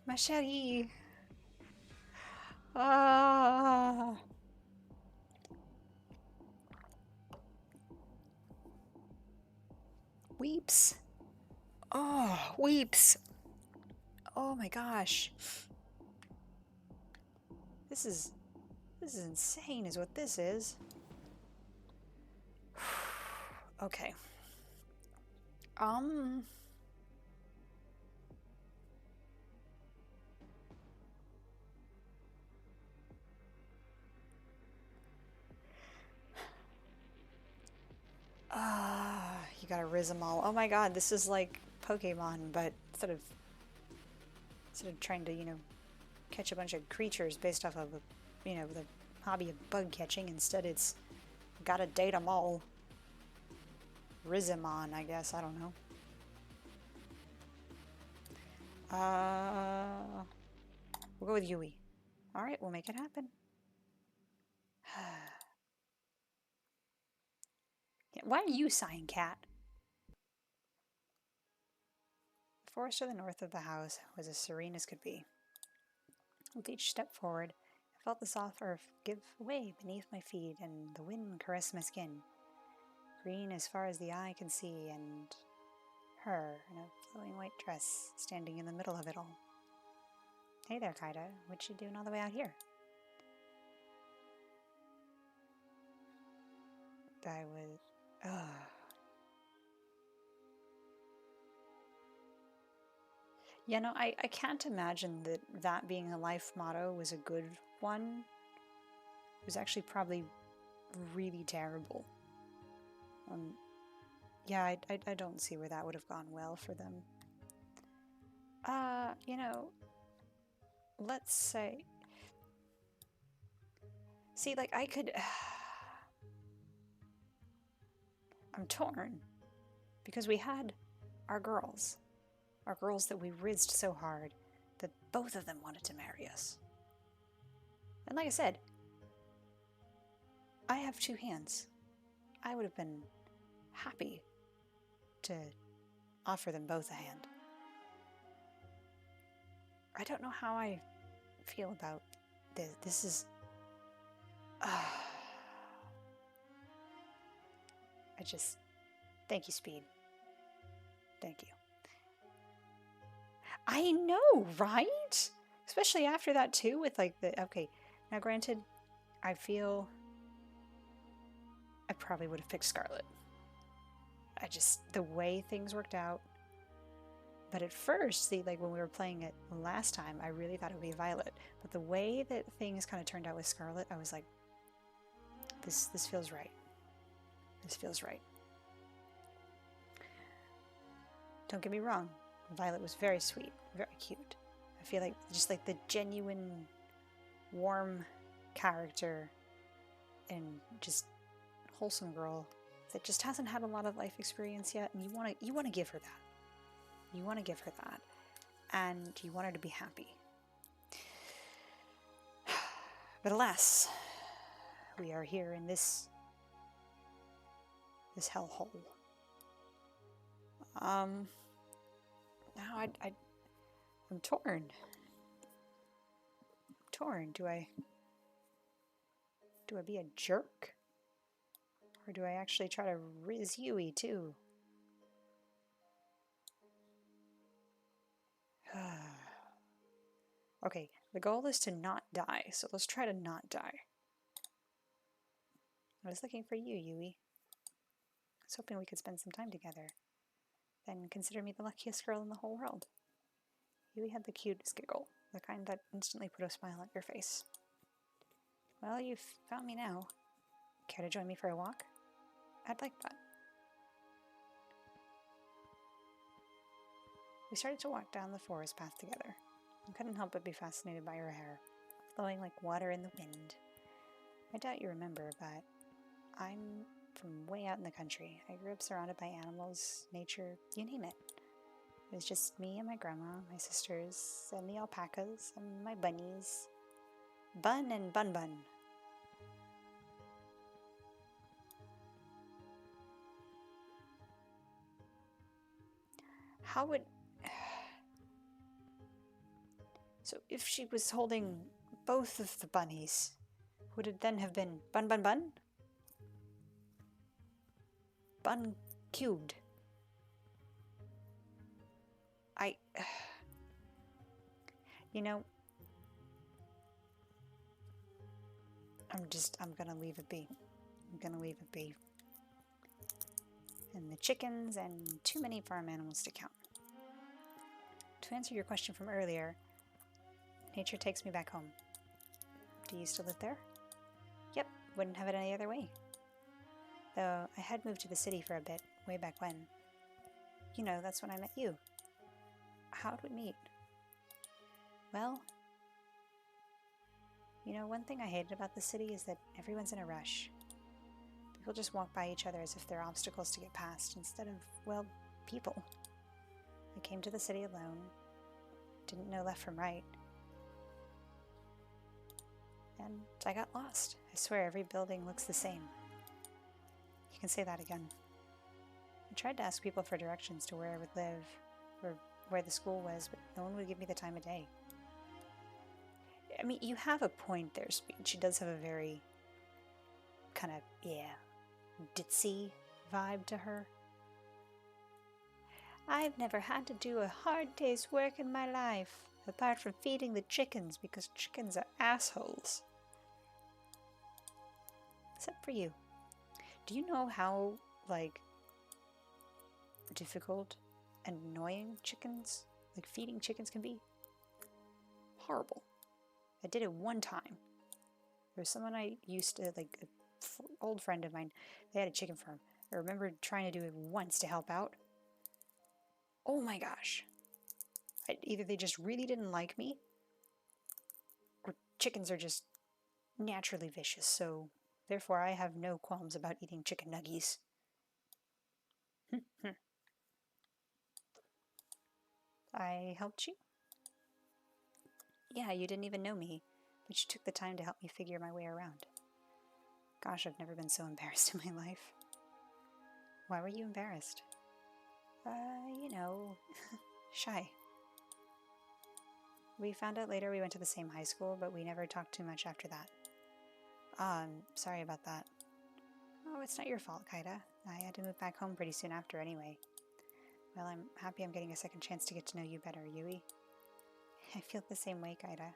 Ma chérie. Ah. Weeps. Oh, weeps. Oh my gosh. This is insane is what this is. Okay. You gotta rizz them all. Oh my god, this is like Pokemon, but instead of trying to, catch a bunch of creatures based off of, the hobby of bug catching, instead it's gotta date them all. Rizamon, I guess, I don't know. We'll go with Yui. Alright, we'll make it happen. Why are you sighing, cat? The forest to the north of the house was as serene as could be. With each step forward, I felt the soft earth give way beneath my feet and the wind caress my skin. Green as far as the eye can see, and her in a flowing white dress standing in the middle of it all. Hey there, Kaida. What you doing all the way out here? I was... I can't imagine that being a life motto was a good one. It was actually probably really terrible. Yeah, I don't see where that would have gone well for them. Let's say... See, like, I could... I'm torn. Because we had our girls that we rizzed so hard that both of them wanted to marry us. And like I said, I have 2 hands. I would have been happy to offer them both a hand. I don't know how I feel about this. This is... Thank you, Speed. Thank you. I know, right? Especially after that, too, with, like, okay, now granted, I feel I probably would have picked Scarlet. The way things worked out. But at first, see, like, when we were playing it last time, I really thought it would be Violet. But the way that things kind of turned out with Scarlet, I was like, this feels right. This feels right. Don't get me wrong, Violet was very sweet, very cute. I feel like just like the genuine, warm character and just wholesome girl that just hasn't had a lot of life experience yet, and you want to give her that. You want to give her that, and you want her to be happy. But alas, we are here in this hellhole. Now I'm torn. torn. Do I be a jerk? Or do I actually try to riz Yui too? Okay, the goal is to not die, so let's try to not die. I was looking for you, Yui. I was hoping we could spend some time together. Then consider me the luckiest girl in the whole world. Yui had the cutest giggle, the kind that instantly put a smile on your face. Well, you've found me now. Care to join me for a walk? I'd like that. We started to walk down the forest path together. I couldn't help but be fascinated by her hair, flowing like water in the wind. I doubt you remember, but I'm from way out in the country. I grew up surrounded by animals, nature, you name it. It was just me and my grandma, my sisters, and the alpacas, and my bunnies. Bun and Bun Bun. How would... So if she was holding both of the bunnies, would it then have been Bun Bun Bun? Bun cubed. You know, I'm gonna leave it be. I'm gonna leave it be. And the chickens and too many farm animals to count. To answer your question from earlier, nature takes me back home. Do you still live there? Yep, wouldn't have it any other way. Though I had moved to the city for a bit, way back when. You know, that's when I met you. How'd we meet? Well, you know, one thing I hated about the city is that everyone's in a rush. People just walk by each other as if they're obstacles to get past, instead of, well, people. I came to the city alone, didn't know left from right, and I got lost. I swear every building looks the same. You can say that again. I tried to ask people for directions to where I would live, or where the school was, but no one would give me the time of day. I mean, you have a point there, Speed. She does have a very kind of, ditzy vibe to her. I've never had to do a hard day's work in my life, apart from feeding the chickens, because chickens are assholes. Except for you. Do you know how, difficult and annoying feeding chickens can be? Horrible. I did it one time. There was someone I used to, an old friend of mine, they had a chicken farm. I remember trying to do it once to help out. Oh my gosh. Either they just really didn't like me, or chickens are just naturally vicious, so therefore I have no qualms about eating chicken nuggies. I helped you? Yeah, you didn't even know me, but you took the time to help me figure my way around. Gosh, I've never been so embarrassed in my life. Why were you embarrassed? Shy. We found out later we went to the same high school, but we never talked too much after that. I'm sorry about that. Oh, it's not your fault, Kaida. I had to move back home pretty soon after anyway. Well, I'm happy I'm getting a second chance to get to know you better, Yui. I feel the same way, Kaida.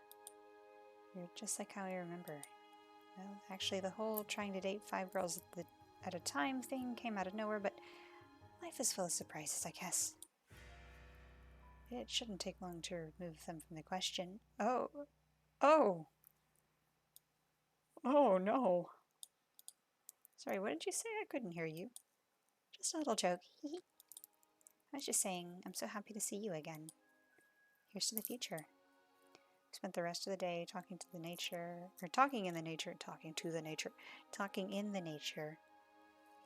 You're just like how I remember. Well, actually, the whole trying to date 5 girls at a time thing came out of nowhere, but life is full of surprises, I guess. It shouldn't take long to remove them from the question. Oh no. Sorry, what did you say? I couldn't hear you. Just a little joke. I was just saying, I'm so happy to see you again. Here's to the future. We spent the rest of the day talking in the nature,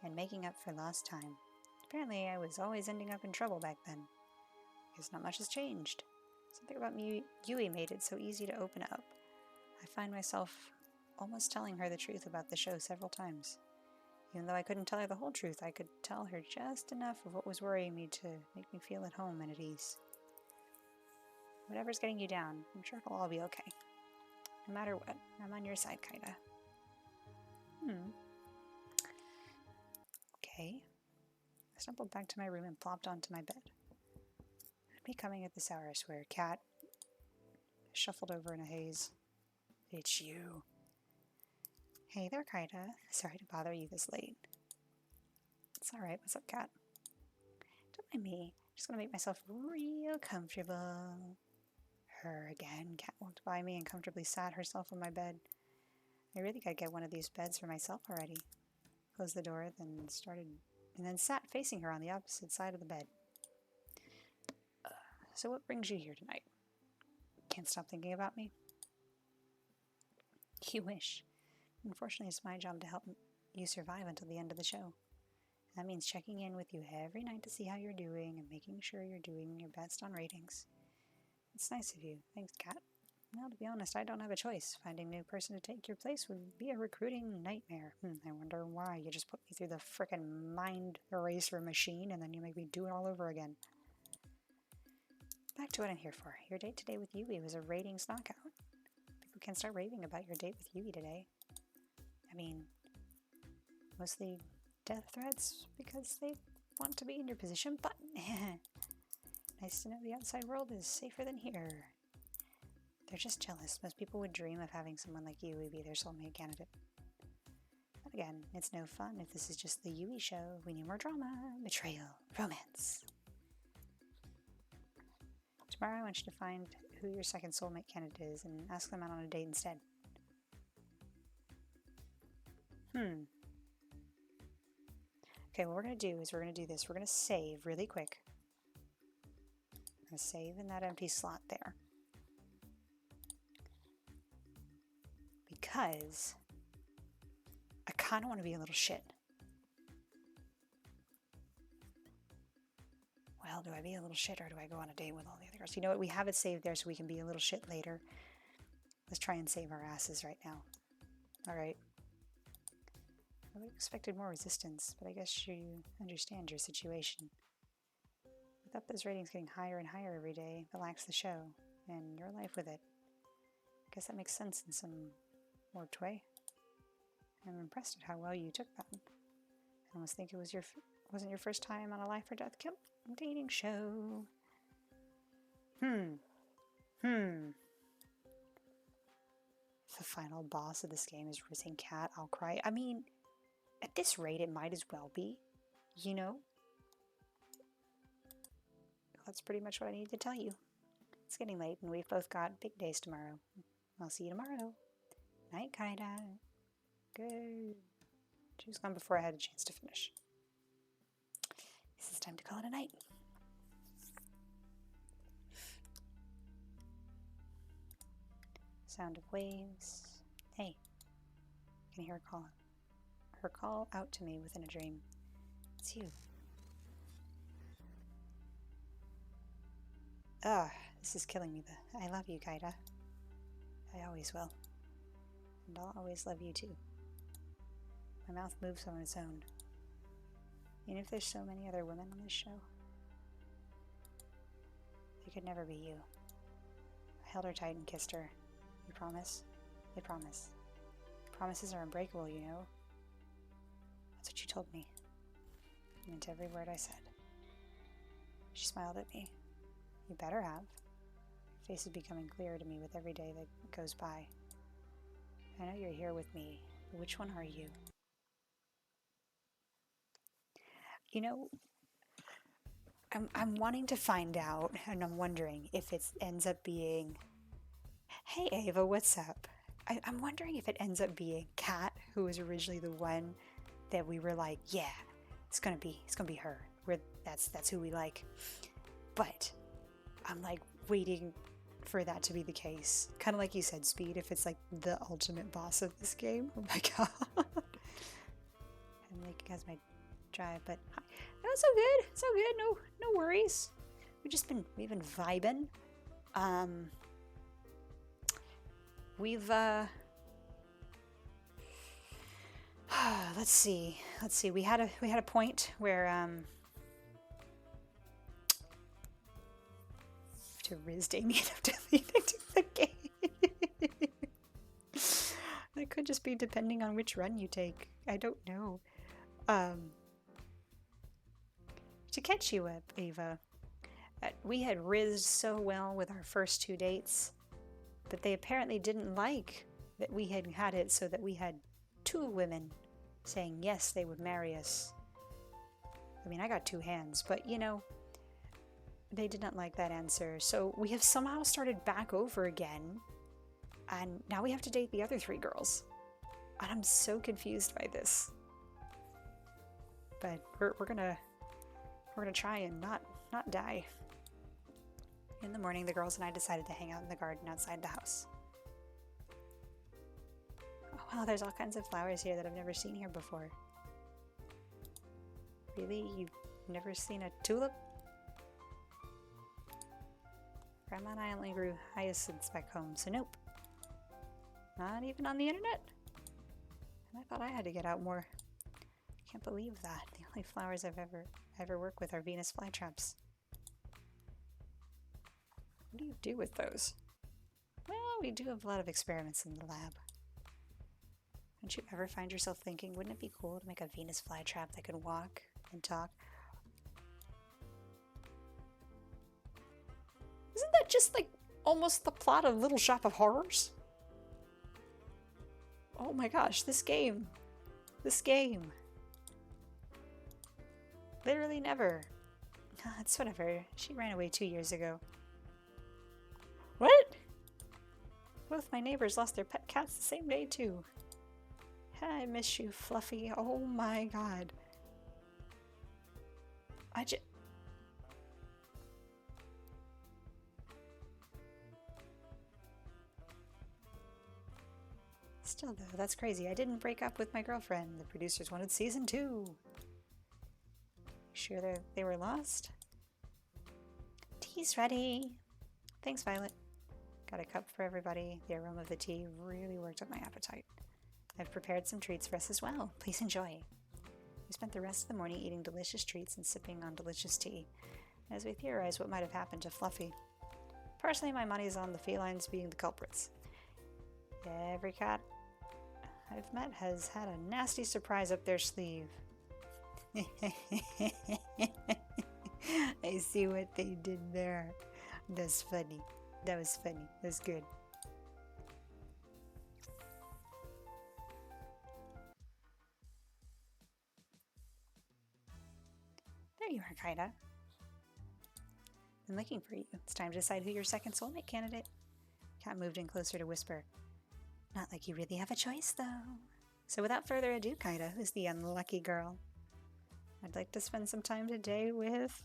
and making up for lost time. Apparently, I was always ending up in trouble back then. Because not much has changed. Something about Yui made it so easy to open up. I find myself almost telling her the truth about the show several times. Even though I couldn't tell her the whole truth, I could tell her just enough of what was worrying me to make me feel at home and at ease. Whatever's getting you down, I'm sure it'll all be okay. No matter what, I'm on your side, kinda. Okay. I stumbled back to my room and plopped onto my bed. I'd be coming at this hour, I swear. Cat shuffled over in a haze. It's you. Hey there, Kaida. Sorry to bother you this late. It's alright. What's up, Cat? Don't mind me. Just gonna make myself real comfortable. Her again. Cat walked by me and comfortably sat herself on my bed. I really gotta get one of these beds for myself already. Closed the door, then sat facing her on the opposite side of the bed. So what brings you here tonight? Can't stop thinking about me? You wish. Unfortunately, it's my job to help you survive until the end of the show. That means checking in with you every night to see how you're doing and making sure you're doing your best on ratings. It's nice of you. Thanks, Kat. Well, to be honest, I don't have a choice. Finding a new person to take your place would be a recruiting nightmare. I wonder why. You just put me through the frickin' mind eraser machine and then you make me do it all over again. Back to what I'm here for. Your date today with Yui was a ratings knockout. People can start raving about your date with Yui today. I mean, mostly death threats because they want to be in your position, but nice to know the outside world is safer than here. They're just jealous. Most people would dream of having someone like Yui be their soulmate candidate. But again, it's no fun if this is just the Yui show. We need more drama, betrayal, romance. Tomorrow I want you to find who your second soulmate candidate is and ask them out on a date instead. Okay, what we're going to do is we're going to do this. We're going to save really quick. We're going to save in that empty slot there. Because I kind of want to be a little shit. Well, do I be a little shit or do I go on a date with all the other girls? You know what? We have it saved there so we can be a little shit later. Let's try and save our asses right now. All right. I would have expected more resistance, but I guess you understand your situation. Without those ratings getting higher and higher every day, relax the show, and your life with it. I guess that makes sense in some warped way. I'm impressed at how well you took that. I almost think it was wasn't your first time on a life or death dating show. If the final boss of this game is Risen Cat, I'll cry. I mean, at this rate, it might as well be, you know? That's pretty much what I need to tell you. It's getting late, and we've both got big days tomorrow. I'll see you tomorrow. Night, Kaida. Good. She was gone before I had a chance to finish. This is time to call it a night. Sound of waves. Hey, I can hear her call. Her call out to me within a dream. It's you. This is killing me. I love you, Kaida. I always will. And I'll always love you too. My mouth moves on its own. Even if there's so many other women on this show, they could never be you. I held her tight and kissed her. You promise? I promise. Promises are unbreakable, you know. That's what you told me. I meant every word I said. She smiled at me. You better have. Your face is becoming clearer to me with every day that goes by. I know you're here with me, but which one are you? You know, I'm wanting to find out, and I'm wondering if it ends up being, hey Ava, what's up? I'm wondering if it ends up being Kat, who was originally the one that we were like, yeah, it's gonna be her. That's who we like. But I'm like waiting for that to be the case. Kind of like you said, Speed, if it's like the ultimate boss of this game. Oh my god. I'm like, as my drive, but that's so good. So good. No worries. We've been vibing. We've let's see. We had a point where to Riz Damien of deleting the game. It could just be depending on which run you take. I don't know. To catch you up, Ava, we had rizzed so well with our first 2 dates that they apparently didn't like that we had had it so that we had 2 women saying yes, they would marry us. I mean, I got 2 hands, but you know, they did not like that answer. So we have somehow started back over again, and now we have to date the other 3 girls. And I'm so confused by this. But we're gonna try and not die. In the morning, the girls and I decided to hang out in the garden outside the house. Oh wow, there's all kinds of flowers here that I've never seen here before. Really? You've never seen a tulip? Grandma and I only grew hyacinths back home, so nope. Not even on the internet? And I thought I had to get out more. Can't believe that. The only flowers I've ever worked with are Venus flytraps. What do you do with those? Well, we do have a lot of experiments in the lab. Don't you ever find yourself thinking, wouldn't it be cool to make a Venus flytrap that could walk and talk? Isn't that just like almost the plot of Little Shop of Horrors? Oh my gosh, this game. This game. Literally never. It's whatever. She ran away 2 years ago. What? Both my neighbors lost their pet cats the same day too. I miss you, Fluffy. Oh my god. Still though, that's crazy. I didn't break up with my girlfriend. The producers wanted season 2. Sure they were lost? Tea's ready. Thanks, Violet. Got a cup for everybody. The aroma of the tea really worked up my appetite. I've prepared some treats for us as well. Please enjoy. We spent the rest of the morning eating delicious treats and sipping on delicious tea, as we theorized what might have happened to Fluffy. Personally, my money is on the felines being the culprits. Every cat I've met has had a nasty surprise up their sleeve. I see what they did there. That's funny. That was funny. That's good. There you are, Kaida. Been looking for you. It's time to decide who your second soulmate candidate. Cat moved in closer to whisper. Not like you really have a choice, though. So without further ado, Kaida, who's the unlucky girl? I'd like to spend some time today with...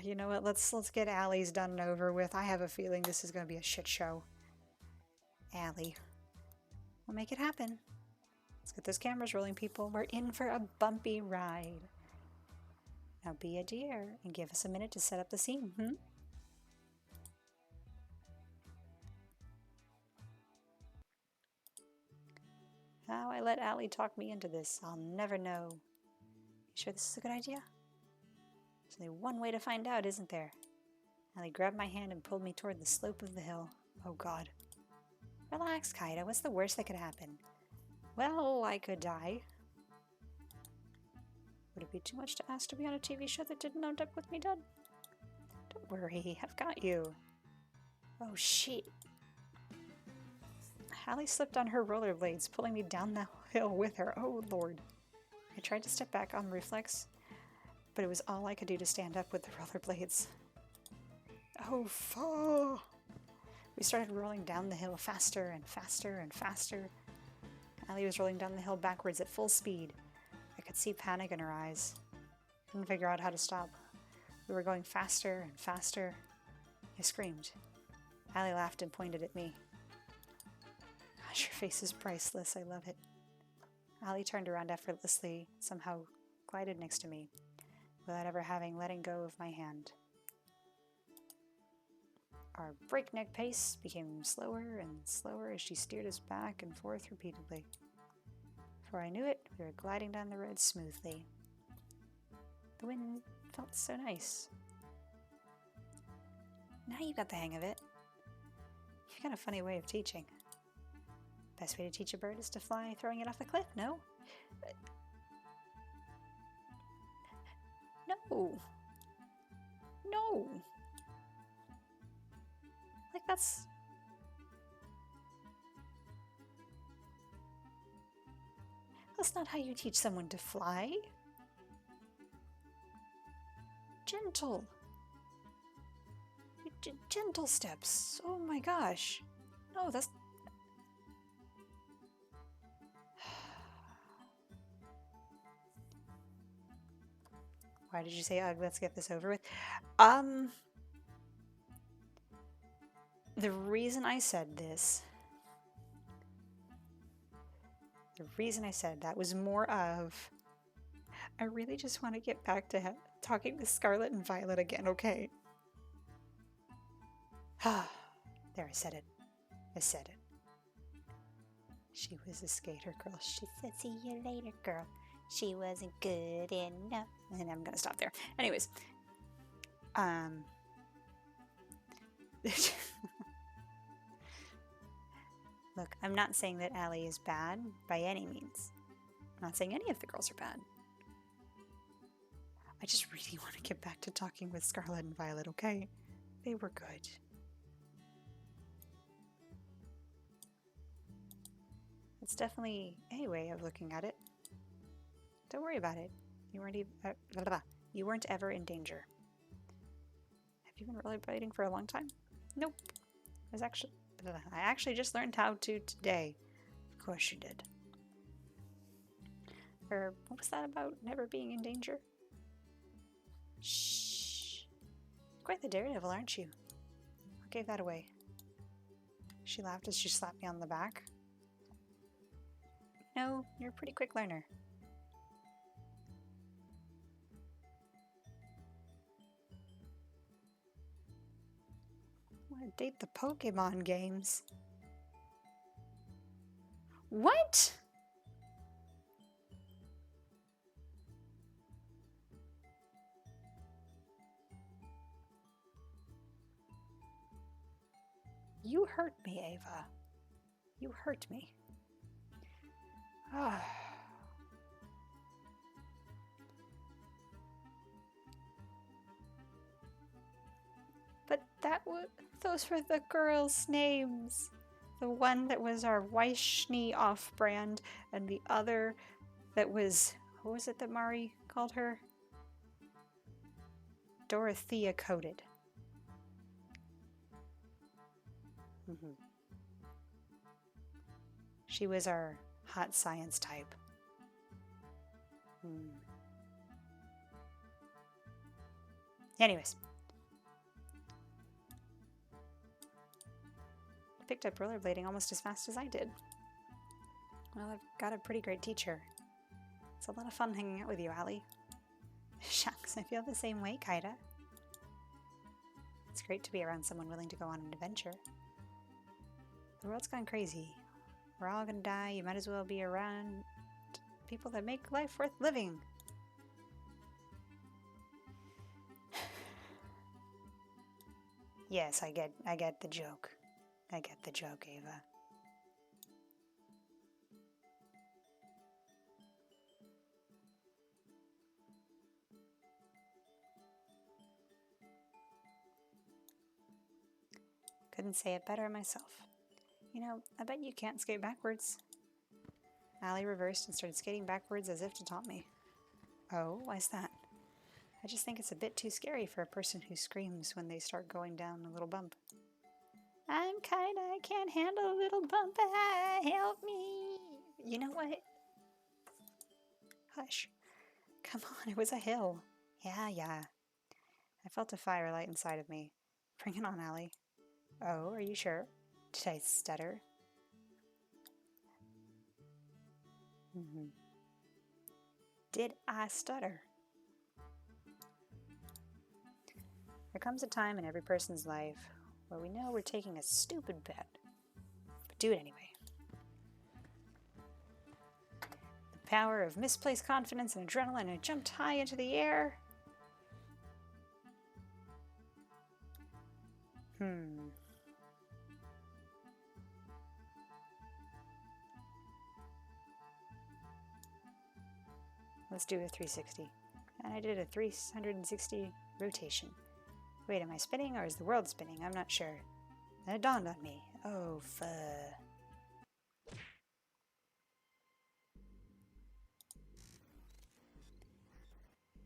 you know what? Let's get Allie's done and over with. I have a feeling this is going to be a shit show. Allie. We'll make it happen. Let's get those cameras rolling, people. We're in for a bumpy ride. Now be a dear and give us a minute to set up the scene, How I let Allie talk me into this, I'll never know. You sure this is a good idea? There's only one way to find out, isn't there? Allie grabbed my hand and pulled me toward the slope of the hill. Oh god. Relax, Kaida. What's the worst that could happen? Well, I could die. Would it be too much to ask to be on a TV show that didn't end up with me dead? Don't worry, I've got you. Oh shit. Allie slipped on her rollerblades, pulling me down the hill with her. Oh lord. I tried to step back on reflex, but it was all I could do to stand up with the rollerblades. Oh fuck. We started rolling down the hill faster and faster and faster. Allie was rolling down the hill backwards at full speed. I could see panic in her eyes. Couldn't figure out how to stop. We were going faster and faster. I screamed. Allie laughed and pointed at me. Gosh, your face is priceless. I love it. Allie turned around effortlessly, somehow glided next to me, without ever having letting go of my hand. Our breakneck pace became slower and slower as she steered us back and forth repeatedly. Before I knew it, we were gliding down the road smoothly. The wind felt so nice. Now you got the hang of it. got a funny way of teaching. Best way to teach a bird is to fly throwing it off the cliff, no? No! No! Like, that's... That's not how you teach someone to fly. Gentle. Gentle steps. Oh my gosh. No, that's... Why did you say, ugh, let's get this over with? The reason I said this... The reason I said that was more of... I really just want to get back to talking with Scarlet and Violet again, okay? Ah, there, I said it. I said it. She was a skater girl. She said, see you later, girl. She wasn't good enough. And I'm gonna stop there. Anyways. Look, I'm not saying that Allie is bad by any means. I'm not saying any of the girls are bad. I just really want to get back to talking with Scarlet and Violet, okay? They were good. It's definitely a way of looking at it. Don't worry about it. You weren't ever in danger. Have you been rollerblading for a long time? Nope. I actually just learned how to today. Of course you did. Or what was that about never being in danger? Shh. Quite the daredevil, aren't you? What gave that away? She laughed as she slapped me on the back. No, you're a pretty quick learner. I want to date the Pokemon games. What? You hurt me, Ava. You hurt me. Ah. But those were the girls' names. The one that was our Weishni off-brand, and the other that was, what was it that Mari called her? Dorothea Coded. She was our hot science type. Anyways. I picked up rollerblading almost as fast as I did. Well, I've got a pretty great teacher. It's a lot of fun hanging out with you, Allie. Shucks, I feel the same way, Kaida. It's great to be around someone willing to go on an adventure. The world's gone crazy. We're all gonna die. You might as well be around people that make life worth living. Yes, I get the joke. I get the joke, Ava. Couldn't say it better myself. You know, I bet you can't skate backwards. Allie reversed and started skating backwards as if to taunt me. Oh, why's that? I just think it's a bit too scary for a person who screams when they start going down a little bump. I can't handle a little bump. Help me. You know what? Hush. Come on, it was a hill. Yeah. I felt a fire light inside of me. Bring it on, Allie. Oh, are you sure? Did I stutter? Did I stutter? There comes a time in every person's life where we know we're taking a stupid bet, but do it anyway. The power of misplaced confidence and adrenaline, and jumped high into the air. Let's do a 360. And I did a 360 rotation. Wait, am I spinning or is the world spinning? I'm not sure. Then it dawned on me. Oh, fuh.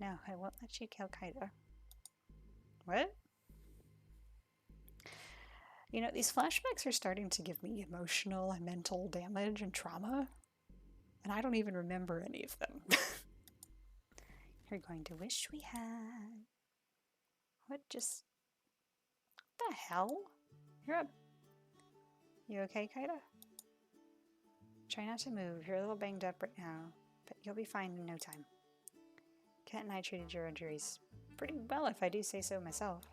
No, I won't let you kill Kaido. What? You know, these flashbacks are starting to give me emotional and mental damage and trauma. And I don't even remember any of them. You're going to wish we had. What just... What the hell? You're up. You okay, Kaido? Try not to move. You're a little banged up right now, but you'll be fine in no time. Cat and I treated your injuries pretty well, if I do say so myself.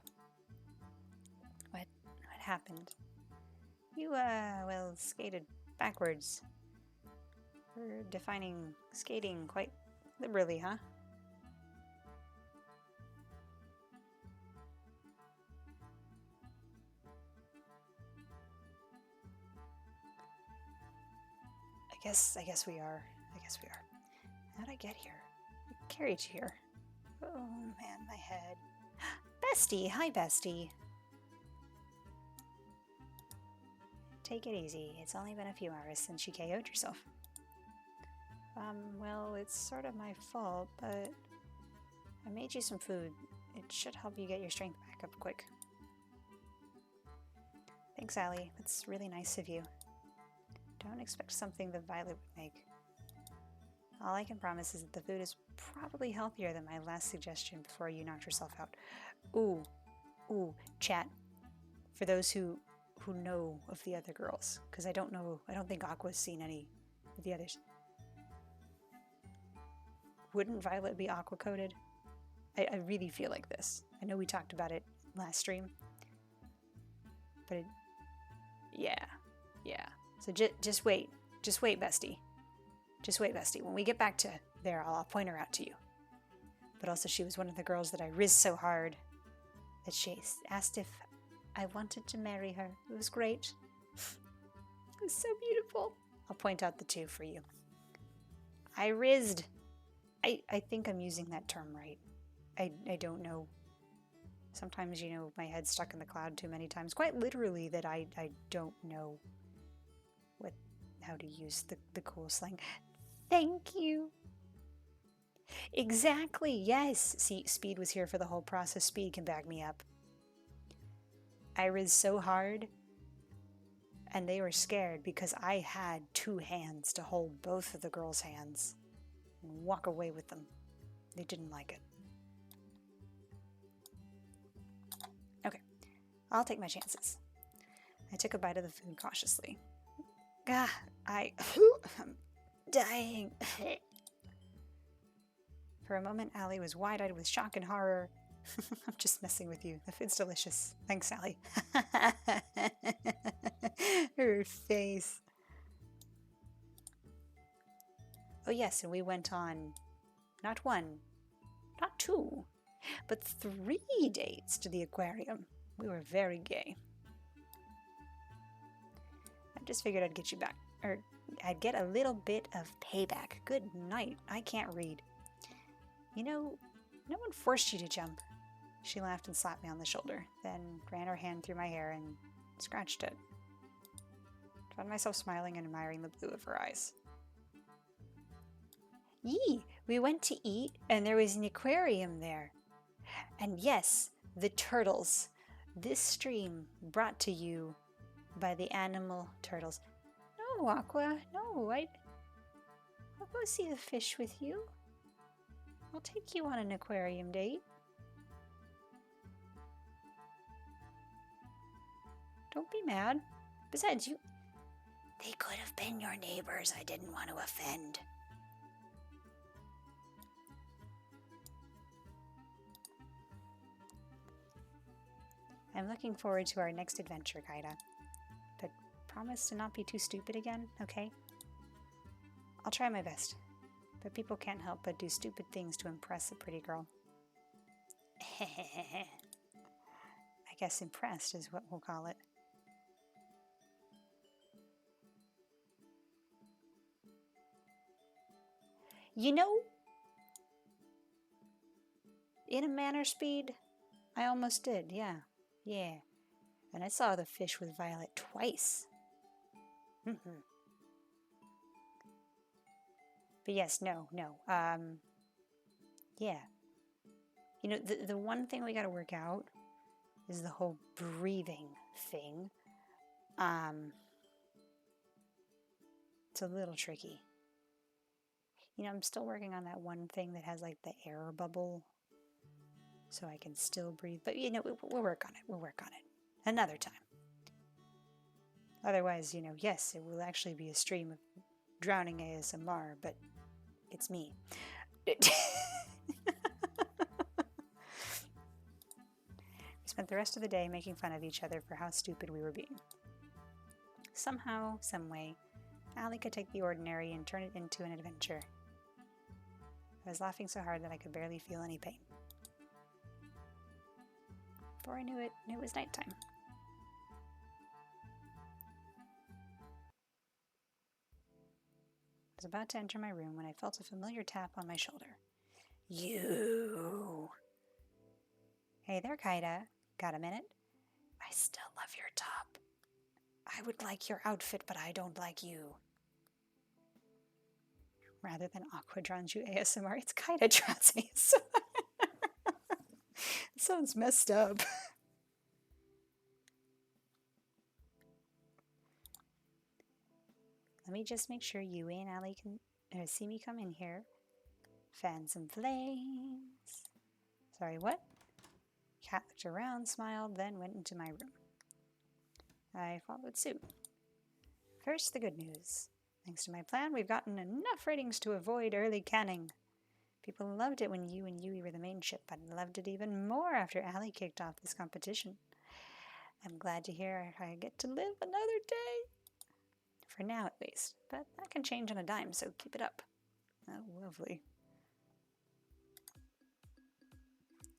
What happened? You, well, skated backwards. We're defining skating quite liberally, huh? I guess we are. How'd I get here? I carried you here. Oh man, my head. Bestie! Hi, Bestie! Take it easy. It's only been a few hours since you KO'd yourself. Well, it's sort of my fault, but I made you some food. It should help you get your strength back up quick. Thanks, Allie. That's really nice of you. Don't expect something the Violet would make. All I can promise is that the food is probably healthier than my last suggestion before you knocked yourself out. Ooh, chat. For those who know of the other girls, because I don't think Aqua's seen any of the others. Wouldn't Violet be aqua-coated? I really feel like this. I know we talked about it last stream, but yeah. So just wait, bestie. Just wait, bestie. When we get back to there, I'll point her out to you. But also, she was one of the girls that I rizzed so hard that she asked if I wanted to marry her. It was great. It was so beautiful. I'll point out the two for you. I rizzed. I think I'm using that term right. I don't know. Sometimes, you know, my head's stuck in the cloud too many times. Quite literally that I don't know how to use the cool slang. Thank you. Exactly, yes. See, Speed was here for the whole process. Speed can back me up. I rizzed so hard, and they were scared because I had two hands to hold both of the girls' hands and walk away with them. They didn't like it. Okay, I'll take my chances. I took a bite of the food cautiously. I'm dying. For a moment, Allie was wide-eyed with shock and horror. I'm just messing with you. The food's delicious. Thanks, Allie. Her face. Oh yes, and we went on not one, not two, but 3 dates to the aquarium. We were very gay. I just figured I'd get you back, or I'd get a little bit of payback. Good night. I can't read. You know, no one forced you to jump. She laughed and slapped me on the shoulder, then ran her hand through my hair and scratched it. I found myself smiling and admiring the blue of her eyes. Yee! We went to eat, and there was an aquarium there. And yes, the turtles. This stream brought to you by the animal turtles. No, Aqua, no, I'll go see the fish with you. I'll take you on an aquarium date. Don't be mad. Besides, they could have been your neighbors. I didn't want to offend. I'm looking forward to our next adventure, Kaida. But promise to not be too stupid again, okay? I'll try my best. But people can't help but do stupid things to impress a pretty girl. I guess impressed is what we'll call it. You know, In a manner speed? I almost did, yeah. Yeah. And I saw the fish with Violet twice. Mm-hmm. But yes, no. Yeah. You know, the one thing we got to work out is the whole breathing thing. It's a little tricky. You know, I'm still working on that one thing that has like the air bubble so I can still breathe. But, you know, we'll work on it. We'll work on it. Another time. Otherwise, you know, yes, it will actually be a stream of drowning ASMR, but it's me. We spent the rest of the day making fun of each other for how stupid we were being. Somehow, someway, Allie could take the ordinary and turn it into an adventure. I was laughing so hard that I could barely feel any pain. Before I knew it, it was nighttime. I was about to enter my room when I felt a familiar tap on my shoulder. You! Hey there, Kaida. Got a minute? I still love your top. I would like your outfit, but I don't like you. Rather than Aqua Drowns You ASMR, it's Kaida Drowns ASMR. It sounds messed up. Let me just make sure Yui and Allie can see me come in here. Fan some flames. Sorry, what? Cat looked around, smiled, then went into my room. I followed suit. First, the good news. Thanks to my plan, we've gotten enough ratings to avoid early canning. People loved it when you and Yui were the main ship, but loved it even more after Allie kicked off this competition. I'm glad to hear I get to live another day. For now, at least. But that can change on a dime, so keep it up. Oh, lovely.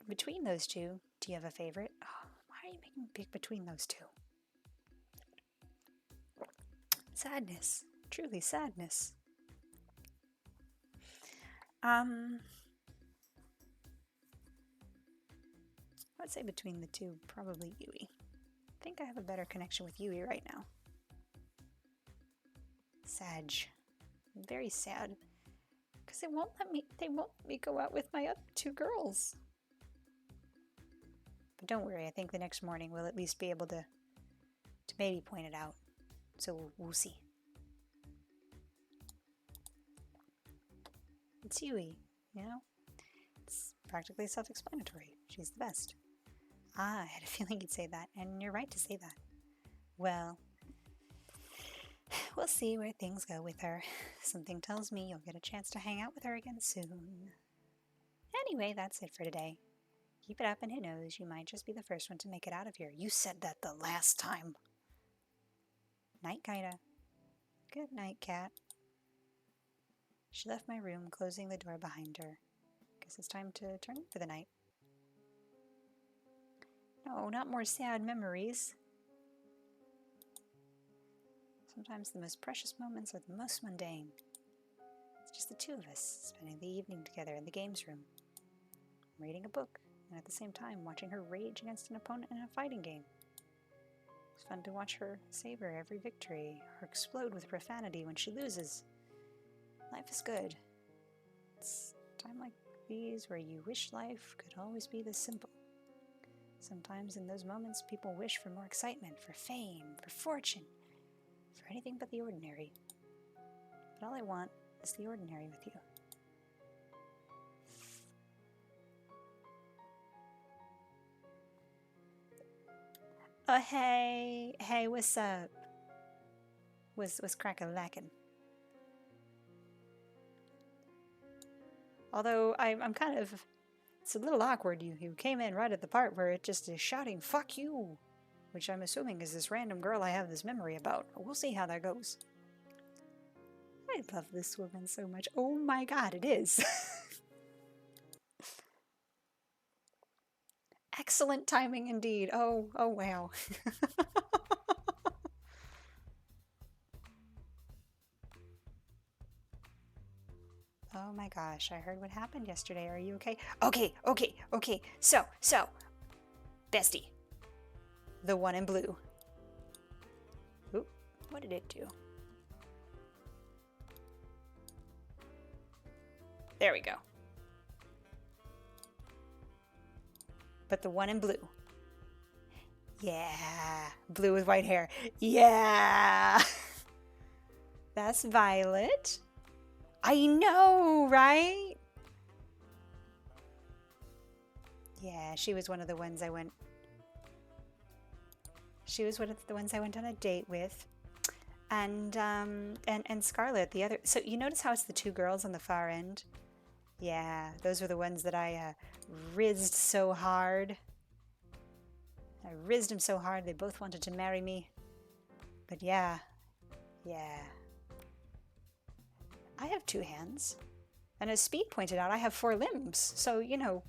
Between those two, do you have a favorite? Oh, why are you making me pick between those two? Sadness. Truly sadness. I'd say between the two, probably Yui. I think I have a better connection with Yui right now. Sag. Very sad. Because they won't let me go out with my other two girls. But don't worry, I think the next morning we'll at least be able to maybe point it out. So we'll see. It's Yui, you know? It's practically self-explanatory. She's the best. Ah, I had a feeling you'd say that, and you're right to say that. Well, we'll see where things go with her. Something tells me you'll get a chance to hang out with her again soon. Anyway, that's it for today. Keep it up, and who knows, you might just be the first one to make it out of here. You said that the last time. Night, Kaida. Good night, cat. She left my room, closing the door behind her. Guess it's time to turn in for the night. No, not more sad memories. Sometimes the most precious moments are the most mundane. It's just the two of us, spending the evening together in the games room. I'm reading a book, and at the same time watching her rage against an opponent in a fighting game. It's fun to watch her savor every victory, or explode with profanity when she loses. Life is good. It's time like these where you wish life could always be this simple. Sometimes in those moments, people wish for more excitement, for fame, for fortune, for anything but the ordinary. But all I want is the ordinary with you. Oh, hey, what's up? What's crack-a-lackin'? Although I'm kind of, it's a little awkward. You came in right at the part where it just is shouting, "Fuck you!" Which I'm assuming is this random girl I have this memory about. We'll see how that goes. I love this woman so much. Oh my god, it is. Excellent timing indeed. Oh wow. Oh my my gosh, I heard what happened yesterday. Are you okay? Okay. So, bestie. The one in blue. Oop, what did it do? There we go. But the one in blue. Yeah, blue with white hair. Yeah. That's Violet. I know, right? Yeah, she was one of the ones I went. She was one of the ones I went on a date with. And Scarlett, the other. So you notice how it's the two girls on the far end? Yeah, those were the ones that I rizzed so hard. I rizzed them so hard they both wanted to marry me. But yeah. I have 2 hands. And as Speed pointed out, I have 4 limbs. So, you know,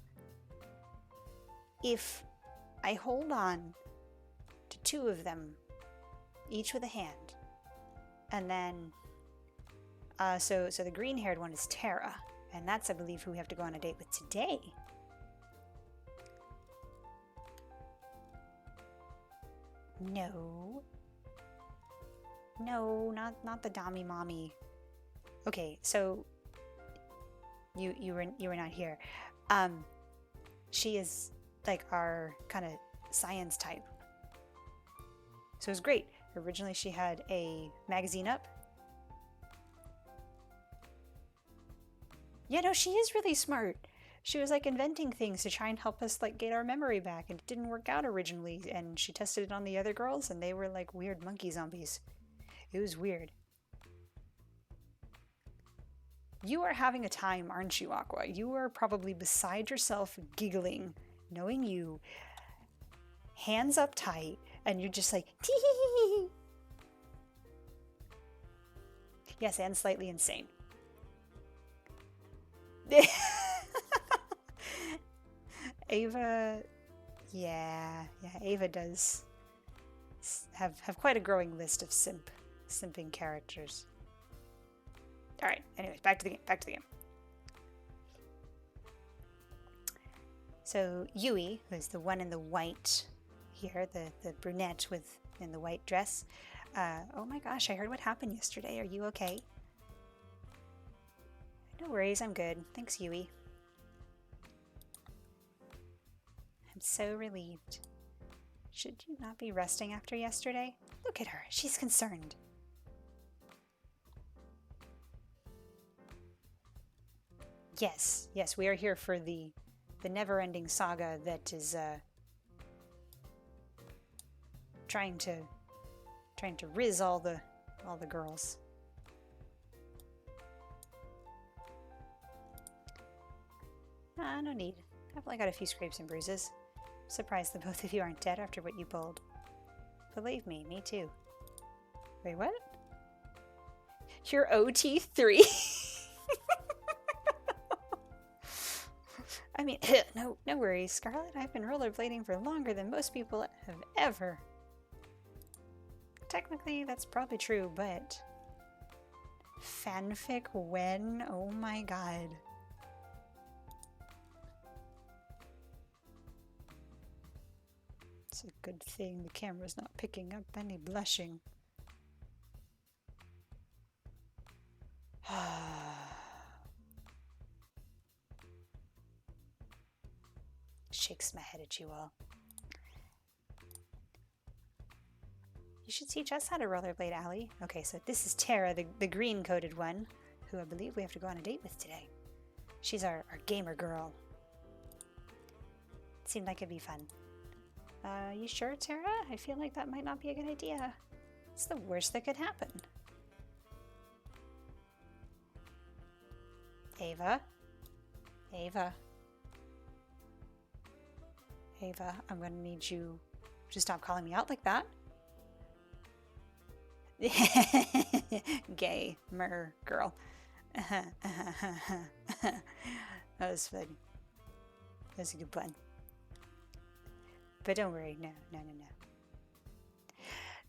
if I hold on to 2 of them, each with a hand, and then, so the green-haired one is Tara, and that's, I believe, who we have to go on a date with today. No, not the Dommy Mommy. Okay, so you were not here. She is like our kind of science type. So it was great. Originally she had a magazine up. Yeah, no, she is really smart. She was like inventing things to try and help us like get our memory back, and it didn't work out originally, and she tested it on the other girls and they were like weird monkey zombies. It was weird. You are having a time, aren't you, Aqua? You are probably beside yourself giggling, knowing you, hands up tight, and you're just like, tee. Yes, and slightly insane. Ava, yeah, Ava does have quite a growing list of simping characters. All right, anyways, back to the game. So Yui, who's the one in the white here, the brunette in the white dress. Oh my gosh, I heard what happened yesterday. Are you okay? No worries, I'm good. Thanks, Yui. I'm so relieved. Should you not be resting after yesterday? Look at her, she's concerned. Yes, we are here for the never-ending saga that is trying to rizz all the girls. No need. I've only got a few scrapes and bruises. Surprised the both of you aren't dead after what you pulled. Believe me too. Wait, what? You're OT3? I mean, no worries, Scarlett. I've been rollerblading for longer than most people have ever. Technically, that's probably true, but fanfic when? Oh my god. It's a good thing the camera's not picking up any blushing. Shakes my head at you all. You should teach us how to rollerblade, Allie. Okay, so this is Tara, the green-coated one, who I believe we have to go on a date with today. She's our gamer girl. Seemed like it'd be fun. You sure, Tara? I feel like that might not be a good idea. It's the worst that could happen. Ava, I'm gonna need you to stop calling me out like that. Gamer girl. That was funny. That was a good pun. But don't worry, no.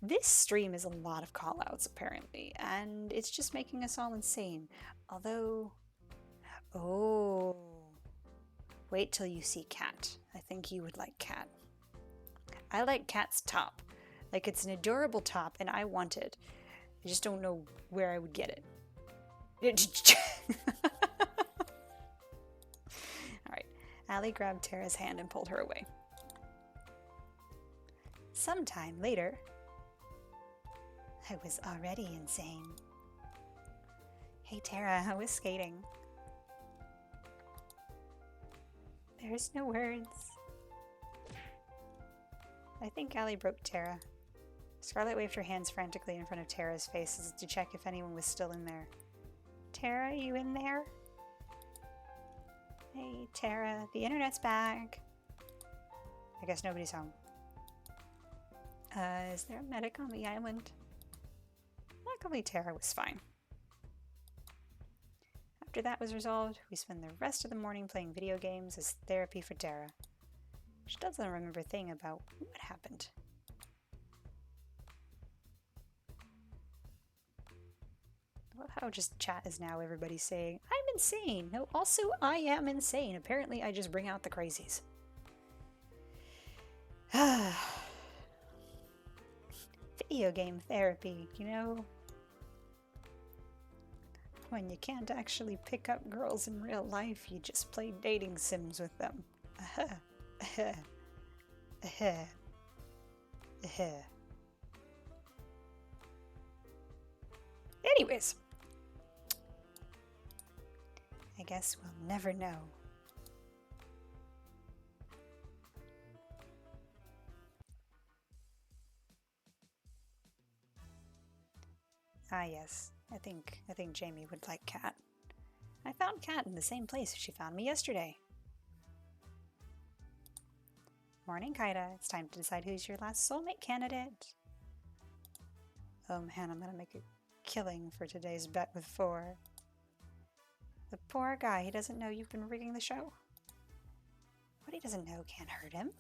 This stream is a lot of callouts apparently, and it's just making us all insane. Although, Oh. Wait till you see Cat. I think you would like Cat. I like Cat's top. Like, it's an adorable top, and I want it. I just don't know where I would get it. Alright. Allie grabbed Tara's hand and pulled her away. Sometime later, I was already insane. Hey Tara, how was skating? There's no words. I think Allie broke Tara. Scarlet waved her hands frantically in front of Tara's face as to check if anyone was still in there. Tara, you in there? Hey, Tara, the internet's back. I guess nobody's home. Is there a medic on the island? Luckily, Tara was fine. After that was resolved, we spent the rest of the morning playing video games as therapy for Tara. She doesn't remember a thing about what happened. I love how just chat is now everybody saying, I'm insane! No, also, I am insane. Apparently, I just bring out the crazies. Video game therapy, you know? When you can't actually pick up girls in real life, you just play dating sims with them. Anyways, I guess we'll never know. Ah yes, I think Jamie would like Cat. I found Cat in the same place she found me yesterday. Morning, Kaida. It's time to decide who's your last soulmate candidate. Oh man, I'm gonna make a killing for today's bet with 4. The poor guy, he doesn't know you've been rigging the show. What he doesn't know can't hurt him.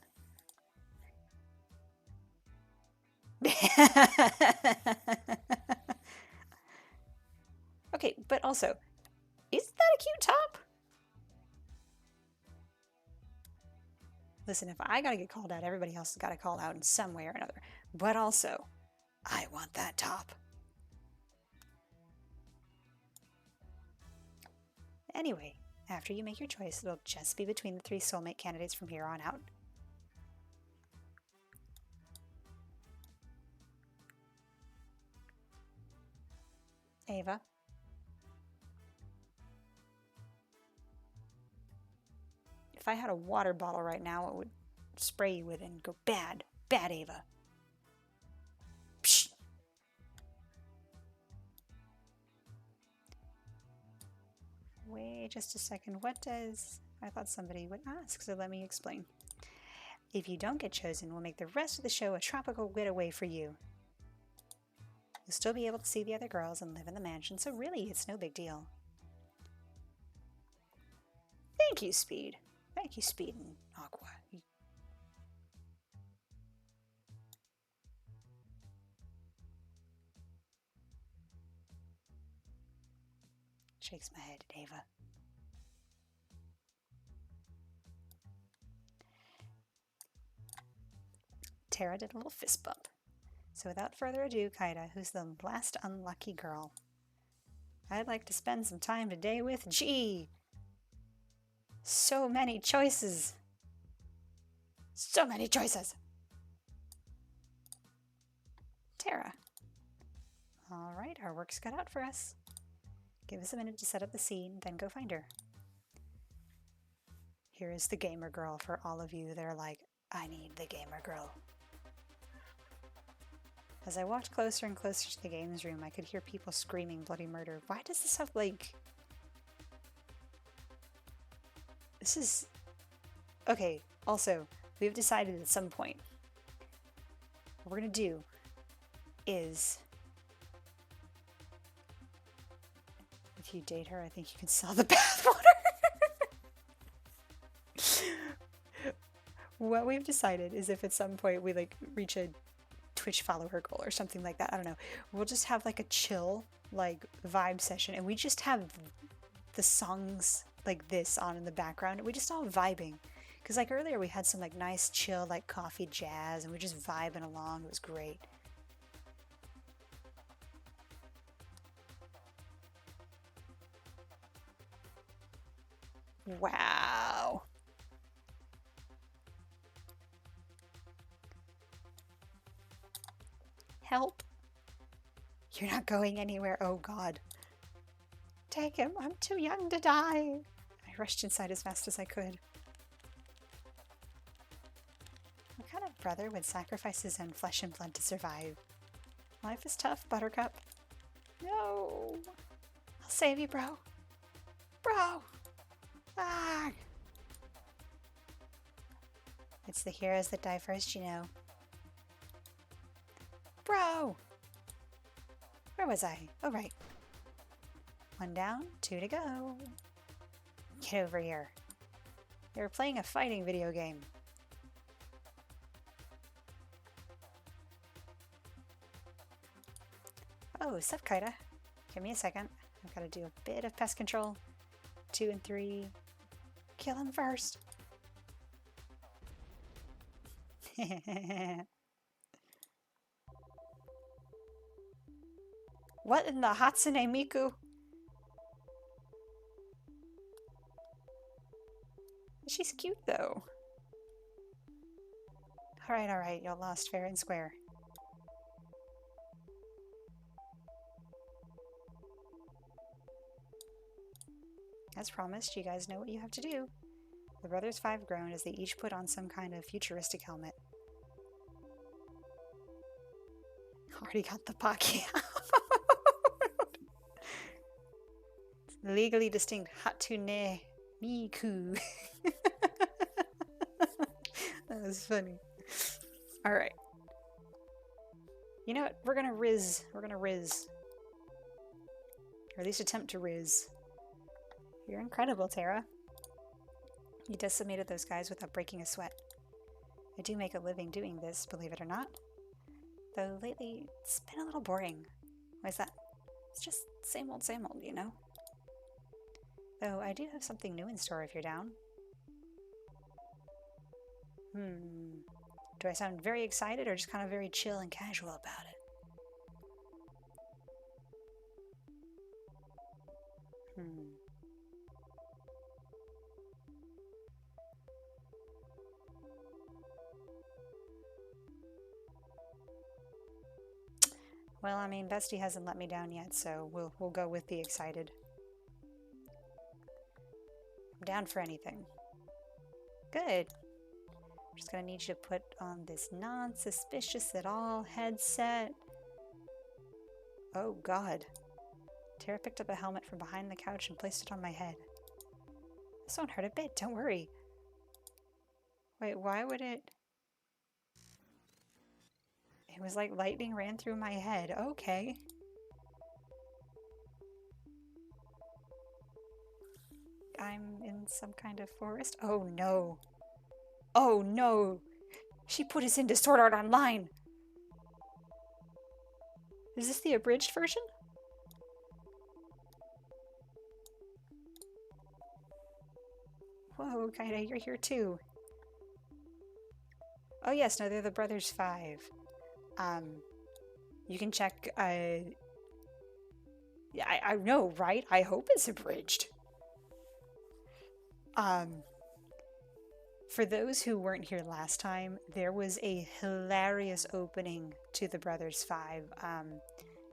Okay, but also, isn't that a cute top? Listen, if I gotta get called out, everybody else has gotta call out in some way or another. But also, I want that top. Anyway, after you make your choice, it'll just be between the 3 soulmate candidates from here on out. Ava. If I had a water bottle right now, it would spray you with it and go, bad, bad Ava. Psh. Wait just a second, what does... I thought somebody would ask, so let me explain. If you don't get chosen, we'll make the rest of the show a tropical getaway for you. You'll still be able to see the other girls and live in the mansion, so really, it's no big deal. Thank you, Speed. Thank you, Speed and Aqua. Shakes my head at Ava. Tara did a little fist bump. So without further ado, Kaida, who's the last unlucky girl? I'd like to spend some time today with G. So many choices. So many choices. Tara. All right, our work's cut out for us. Give us a minute to set up the scene, then go find her. Here is the gamer girl for all of you that are like, I need the gamer girl. As I walked closer and closer to the games room, I could hear people screaming bloody murder. Why does this have, like... This is... Okay, also, we've decided at some point what we're gonna do is... If you date her, I think you can sell the bathwater. What we've decided is if at some point we, like, reach a Twitch follower goal or something like that, I don't know, we'll just have like a chill like vibe session and we just have the songs like this on in the background. We just all vibing. Because like earlier we had some like nice chill like coffee jazz and we're just vibing along. It was great. Wow. Help. You're not going anywhere. Oh God. Take him. I'm too young to die. I rushed inside as fast as I could. What kind of brother would sacrifice his own flesh and blood to survive? Life is tough, Buttercup. No. I'll save you, bro. Bro. Ah. It's the heroes that die first, you know. Bro. Where was I? Oh, right. 1 down, 2 to go. Get over here. You're playing a fighting video game. Oh, sup, Kaida. Give me a second. I've got to do a bit of pest control. 2 and 3. Kill him first. What in the Hatsune Miku? She's cute though. Alright, you're lost fair and square. As promised, you guys know what you have to do. The brothers 5 groaned as they each put on some kind of futuristic helmet. Already got the Pocky out. Legally distinct Hatsune Miku. That was funny. Alright. You know what? We're gonna riz. We're gonna riz. Or at least attempt to riz. You're incredible, Terra. You decimated those guys without breaking a sweat. I do make a living doing this, believe it or not. Though lately, it's been a little boring. Why is that? It's just same old, you know? Though I do have something new in store if you're down. Do I sound very excited or just kind of very chill and casual about it? Well, I mean, Bestie hasn't let me down yet, so we'll go with the excited. I'm down for anything. Good. I'm just gonna need you to put on this non-suspicious at all headset. Oh God. Tara picked up a helmet from behind the couch and placed it on my head. This won't hurt a bit, don't worry. Wait, why would it... It was like lightning ran through my head. Okay. I'm in some kind of forest. Oh no. Oh no. She put us into Sword Art Online. Is this the abridged version? Whoa, Kaida, you're here too. Oh yes, no, they're the Brothers 5. You can check, yeah, I know, right? I hope it's abridged. For those who weren't here last time, there was a hilarious opening to the Brothers 5.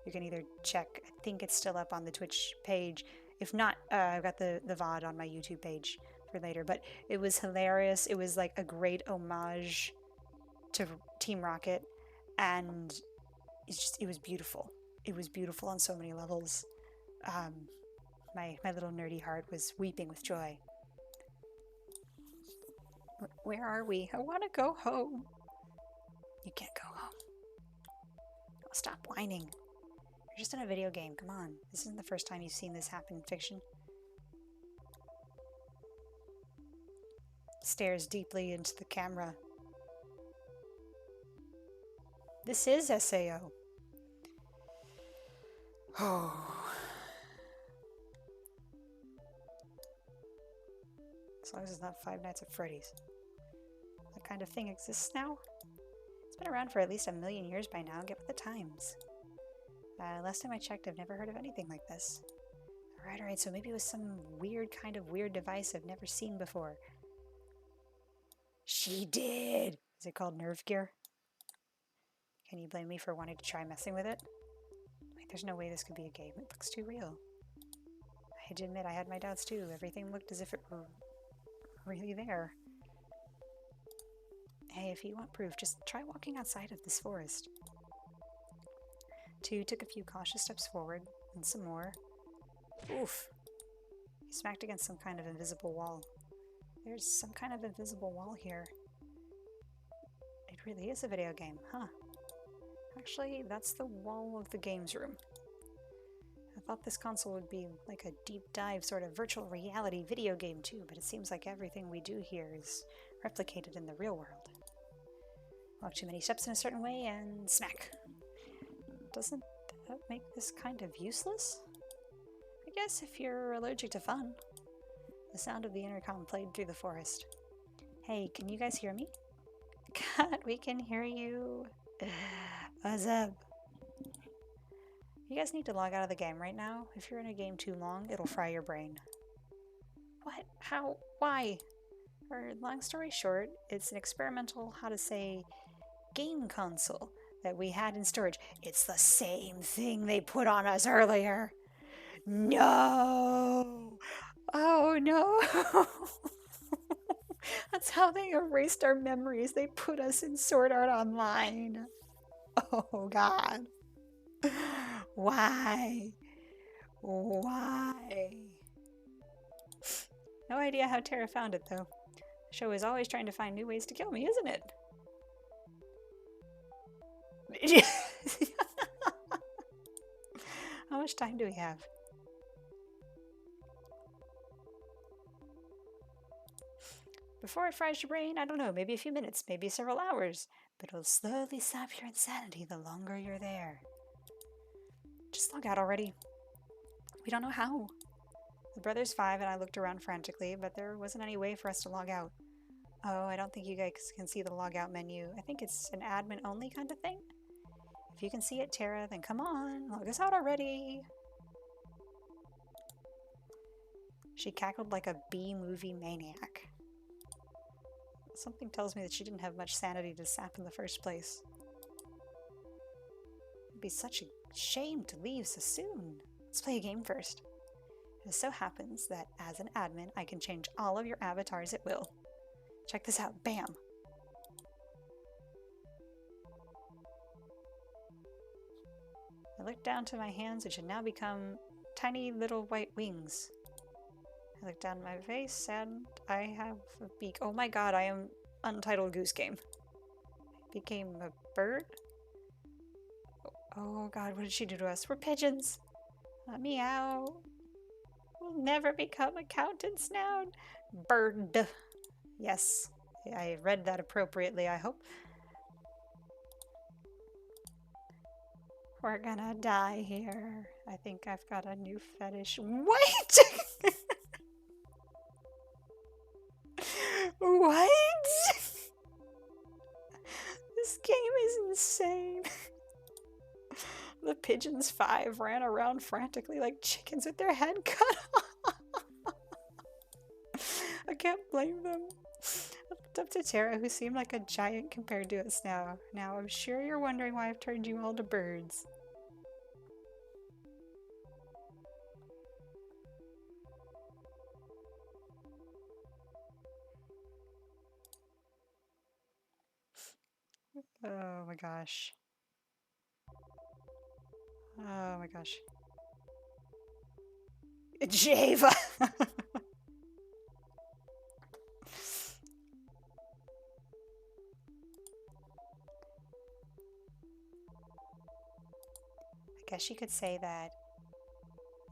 You can either check, I think it's still up on the Twitch page. If not, I've got the VOD on my YouTube page for later. But it was hilarious. It was like a great homage to Team Rocket. And it was beautiful. It was beautiful on so many levels. My little nerdy heart was weeping with joy. Where are we? I want to go home. You can't go home. Oh, stop whining. You're just in a video game. Come on. This isn't the first time you've seen this happen in fiction. Stares deeply into the camera. This is SAO. Oh. long as it's not Five Nights at Freddy's. That kind of thing exists now? It's been around for at least 1,000,000 years by now. Get with the times. Last time I checked, I've never heard of anything like this. Alright, so maybe it was some weird kind of weird device I've never seen before. She did! Is it called nerve gear? Can you blame me for wanting to try messing with it? Wait, there's no way this could be a game. It looks too real. I had to admit, I had my doubts too. Everything looked as if it were really there. Hey, if you want proof, just try walking outside of this forest. 2 took a few cautious steps forward, and some more. Oof! He smacked against some kind of invisible wall. There's some kind of invisible wall here. It really is a video game, huh? Actually, that's the wall of the games room. I thought this console would be like a deep dive sort of virtual reality video game too, but it seems like everything we do here is replicated in the real world. Walk too many steps in a certain way and smack. Doesn't that make this kind of useless? I guess if you're allergic to fun. The sound of the intercom played through the forest. Hey, can you guys hear me? God, we can hear you. What's up? You guys need to log out of the game right now. If you're in a game too long, it'll fry your brain. What? How? Why? Or, long story short, it's an experimental, how to say, game console that we had in storage. It's the same thing they put on us earlier. No! Oh no! That's how they erased our memories. They put us in Sword Art Online. Oh god. Why? Why? No idea how Tara found it, though. The show is always trying to find new ways to kill me, isn't it? How much time do we have? Before it fries your brain, I don't know, maybe a few minutes, maybe several hours. But it'll slowly sap your insanity the longer you're there. Just log out already. We don't know how. The brother's 5 and I looked around frantically, but there wasn't any way for us to log out. Oh, I don't think you guys can see the log out menu. I think it's an admin only kind of thing. If you can see it, Tara, then come on, log us out already. She cackled like a B-movie maniac. Something tells me that she didn't have much sanity to sap in the first place. It'd be such a shame to leave so soon. Let's play a game first. It so happens that as an admin, I can change all of your avatars at will. Check this out. Bam! I look down to my hands, which have now become tiny little white wings. I look down at my face, and I have a beak. Oh my god, I am Untitled Goose Game. I became a bird? Oh god, what did she do to us? We're pigeons! Let me out. We'll never become accountants now. Bird. Yes, I read that appropriately, I hope. We're gonna die here. I think I've got a new fetish. Wait! What? This game is insane. The pigeons 5 ran around frantically like chickens with their head cut off. I can't blame them. I looked up to Tara, who seemed like a giant compared to us now. Now, I'm sure you're wondering why I've turned you all to birds. Oh my gosh. Oh my gosh. Java! I guess you could say that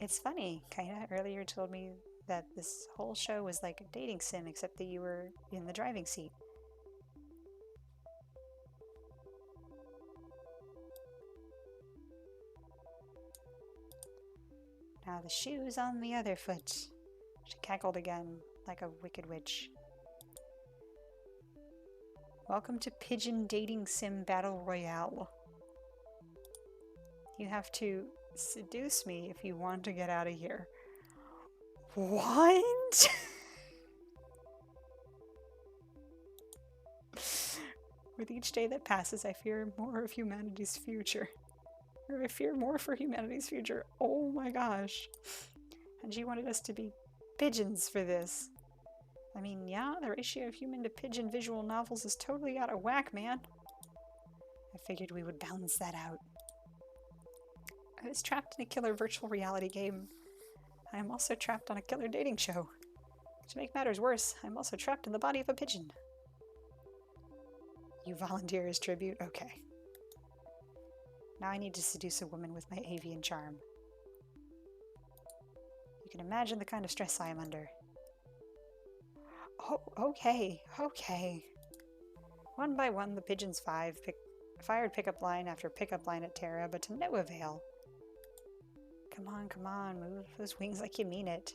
it's funny. Kinda earlier told me that this whole show was like a dating sim, except that you were in the driving seat. Now the shoe's on the other foot. She cackled again. like a wicked witch. Welcome to Pigeon Dating Sim Battle Royale. You have to seduce me if you want to get out of here. What? With each day that passes, I fear more of humanity's future. Or I fear more for humanity's future. Oh my gosh. And she wanted us to be pigeons for this. I mean, yeah, the ratio of human to pigeon visual novels is totally out of whack, man. I figured we would balance that out. I was trapped in a killer virtual reality game. I am also trapped on a killer dating show. To make matters worse, I'm also trapped in the body of a pigeon. You volunteer as tribute? Okay. Now I need to seduce a woman with my avian charm. You can imagine the kind of stress I am under. Oh, okay. One by one, the pigeons fired pickup line after pickup line at Terra, but to no avail. Come on, move those wings like you mean it.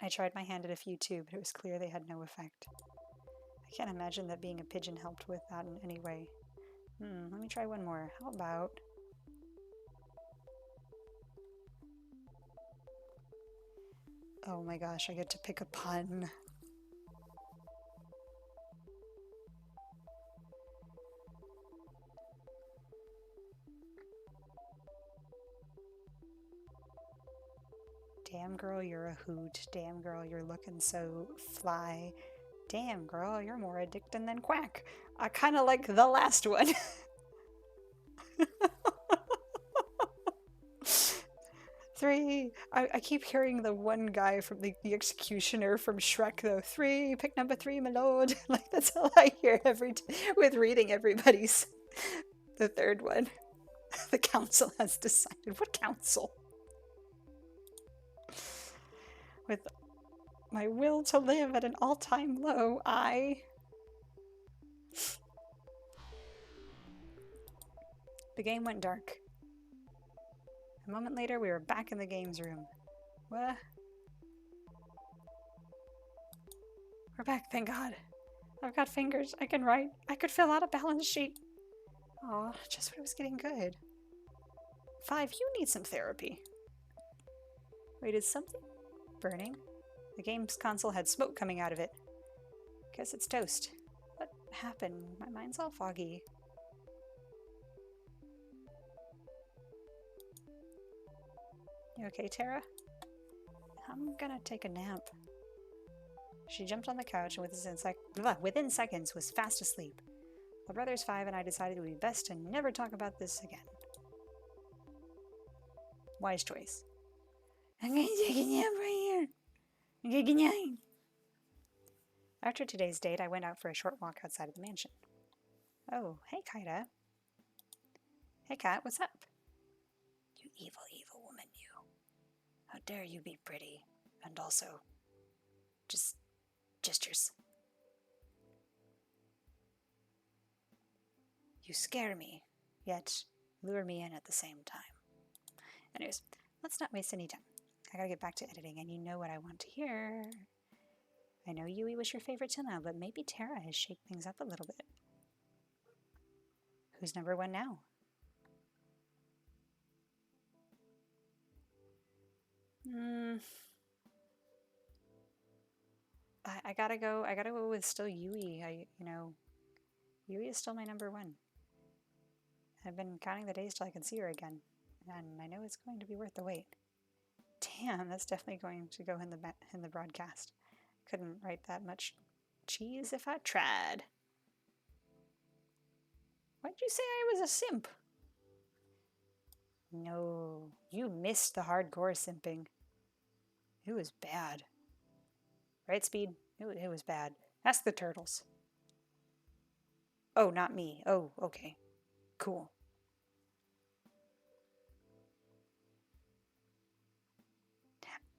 I tried my hand at a few too, but it was clear they had no effect. I can't imagine that being a pigeon helped with that in any way. Let me try one more. How about... Oh my gosh, I get to pick a pun. Damn girl, you're a hoot. Damn girl, you're looking so fly. Damn girl, you're more addicting than quack. I kind of like the last one. Three. I keep hearing the one guy from the executioner from Shrek though. Three, pick number three, my lord. Like that's all I hear with reading everybody's. The third one. The council has decided. What council? With my will to live at an all-time low, The game went dark. A moment later, we were back in the games room. What? We're back, thank God. I've got fingers. I can write. I could fill out a balance sheet. Oh, just when it was getting good. 5, you need some therapy. Wait, is something burning? The game's console had smoke coming out of it. Guess it's toast. What happened? My mind's all foggy. You okay, Tara? I'm gonna take a nap. She jumped on the couch and within seconds was fast asleep. My brother's 5 and I decided it would be best to never talk about this again. Wise choice. I'm gonna take a nap right here. Good night. After today's date, I went out for a short walk outside of the mansion. Oh, hey, Kaida. Hey, Kat, what's up? You evil, evil woman, you. How dare you be pretty, and also just gestures. You scare me, yet lure me in at the same time. Anyways, let's not waste any time. I gotta get back to editing, and you know what I want to hear. I know Yui was your favorite till now, but maybe Tara has shaked things up a little bit. Who's number 1 now? I gotta go with still Yui. Yui is still my number 1. I've been counting the days till I can see her again, and I know it's going to be worth the wait. Damn, that's definitely going to go in the broadcast. Couldn't write that much cheese if I tried. Why'd you say I was a simp? No, you missed the hardcore simping. It was bad. Right, Speed? It was bad. Ask the turtles. Oh, not me. Oh, okay. Cool.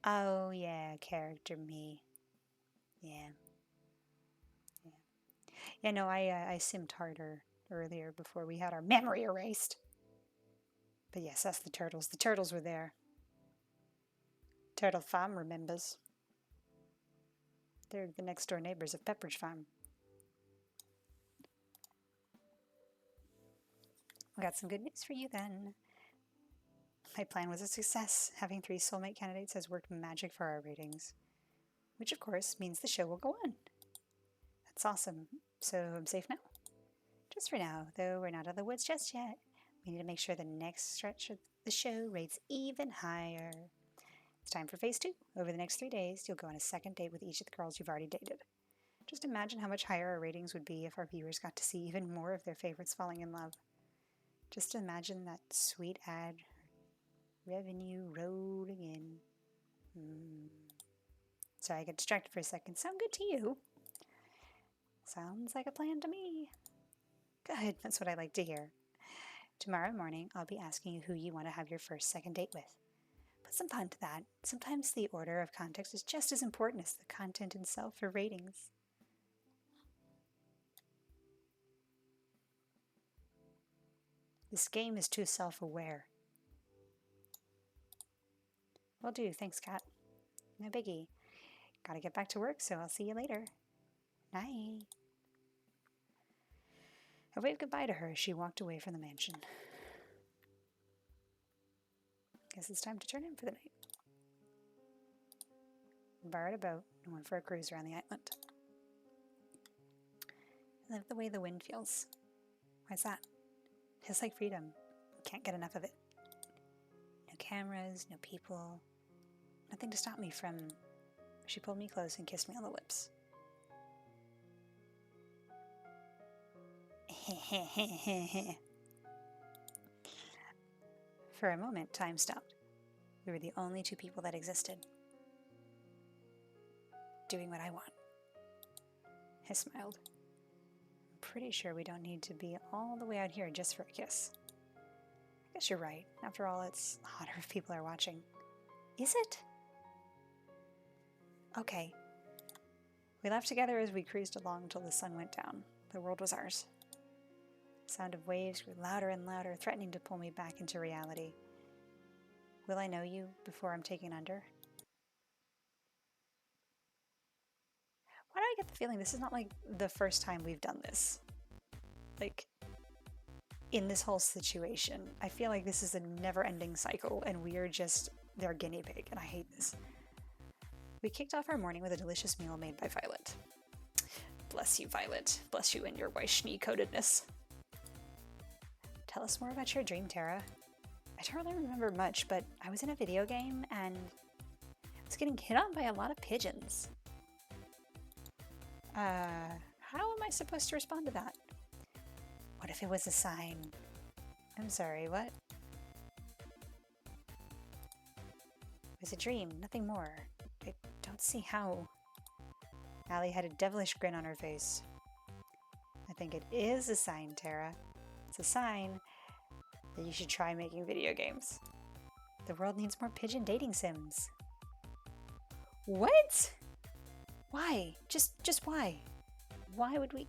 Oh, yeah, character me. Yeah. Yeah, no, I simped harder earlier before we had our memory erased. But yes, that's the turtles. The turtles were there. Turtle Farm remembers. They're the next door neighbors of Pepperidge Farm. I got some good news for you then. My plan was a success. Having 3 soulmate candidates has worked magic for our ratings. Which of course means the show will go on. That's awesome. So I'm safe now? Just for now, though we're not out of the woods just yet. We need to make sure the next stretch of the show rates even higher. It's time for phase 2. Over the next 3 days, you'll go on a second date with each of the girls you've already dated. Just imagine how much higher our ratings would be if our viewers got to see even more of their favorites falling in love. Just imagine that sweet ad revenue rolling in. Sorry, I got distracted for a second. Sound good to you? Sounds like a plan to me. Good, that's what I like to hear. Tomorrow morning, I'll be asking you who you want to have your first second date with. Put some thought into that. Sometimes the order of context is just as important as the content itself for ratings. This game is too self-aware. Will do, thanks, Kat. No biggie. Gotta get back to work, so I'll see you later. Night. I waved goodbye to her as she walked away from the mansion. Guess it's time to turn in for the night. Borrowed a boat and went for a cruise around the island. I love the way the wind feels. Why's that? Feels like freedom. Can't get enough of it. No cameras, no people. Nothing to stop me from... She pulled me close and kissed me on the lips. For a moment, time stopped. We were the only 2 people that existed. Doing what I want. I smiled. I'm pretty sure we don't need to be all the way out here just for a kiss. I guess you're right. After all, it's hotter if people are watching. Is it? Okay. We left together as we cruised along till the sun went down. The world was ours. The sound of waves grew louder and louder, threatening to pull me back into reality. Will I know you before I'm taken under? Why do I get the feeling this is not like the first time we've done this? Like, in this whole situation, I feel like this is a never-ending cycle and we are just their guinea pig, and I hate this. We kicked off our morning with a delicious meal made by Violet. Bless you, Violet. Bless you and your Weiss-Schnee-codedness. Tell us more about your dream, Tara. I don't really remember much, but I was in a video game and I was getting hit on by a lot of pigeons. How am I supposed to respond to that? What if it was a sign? I'm sorry, what? It was a dream, nothing more. I don't see how. Allie had a devilish grin on her face. I think it is a sign, Tara. It's a sign that you should try making video games. The world needs more pigeon dating sims. What? Why? Just why? Why would we...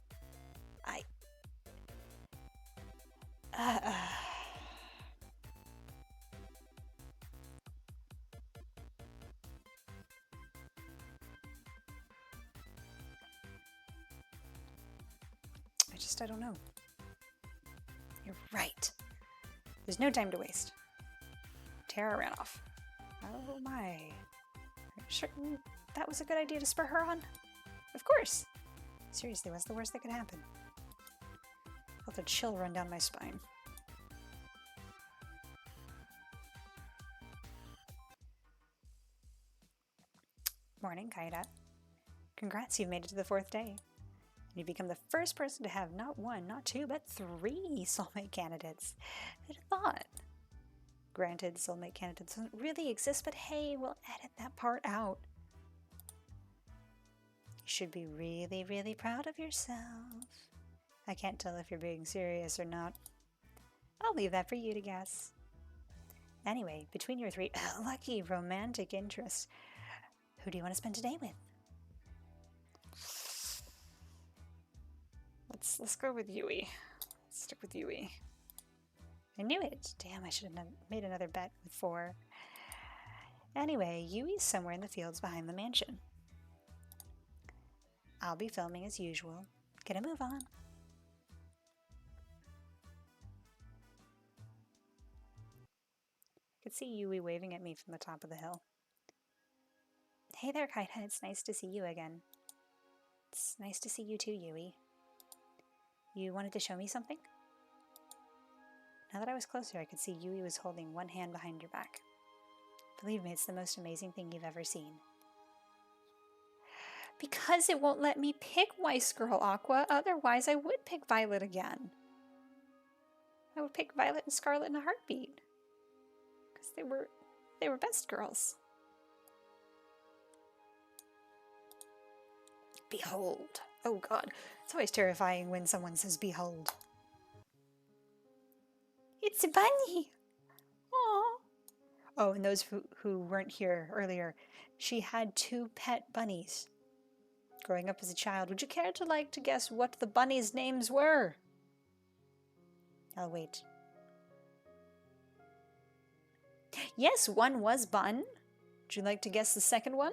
I don't know. You're right. There's no time to waste. Tara ran off. Oh my. Are you certain that was a good idea to spur her on? Of course. Seriously, what's the worst that could happen? I felt a chill run down my spine. Morning, Kaida. Congrats, you've made it to the 4th day. You've become the first person to have not 1, not 2, but 3 soulmate candidates. Who'd have thought? Granted, soulmate candidates don't really exist, but hey, we'll edit that part out. You should be really, really proud of yourself. I can't tell if you're being serious or not. I'll leave that for you to guess. Anyway, between your 3 lucky romantic interests, who do you want to spend today with? Let's go with Yui. Let's stick with Yui. I knew it. Damn, I should have made another bet with 4. Anyway, Yui's somewhere in the fields behind the mansion. I'll be filming as usual. Gonna move on. I could see Yui waving at me from the top of the hill. Hey there, Kaita. It's nice to see you again. It's nice to see you too, Yui. You wanted to show me something? Now that I was closer, I could see Yui was holding one hand behind your back. Believe me, it's the most amazing thing you've ever seen. Because it won't let me pick Weiss Girl, Aqua. Otherwise, I would pick Violet again. I would pick Violet and Scarlet in a heartbeat. Because they were best girls. Behold. Oh god. It's always terrifying when someone says behold. It's a bunny! Aww. Oh, and those who weren't here earlier, she had 2 pet bunnies. Growing up as a child, would you care to guess what the bunnies' names were? I'll wait. Yes, one was Bun. Would you like to guess the second one?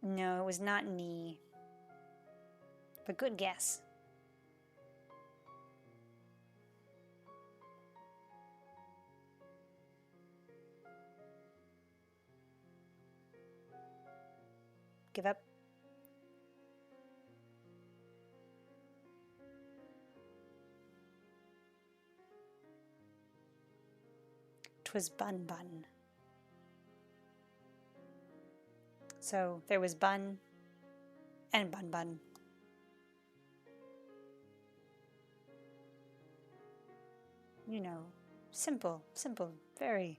No, it was not Knee. But good guess. Give up. 'Twas Bun Bun. So there was Bun and Bun Bun. You know, simple, very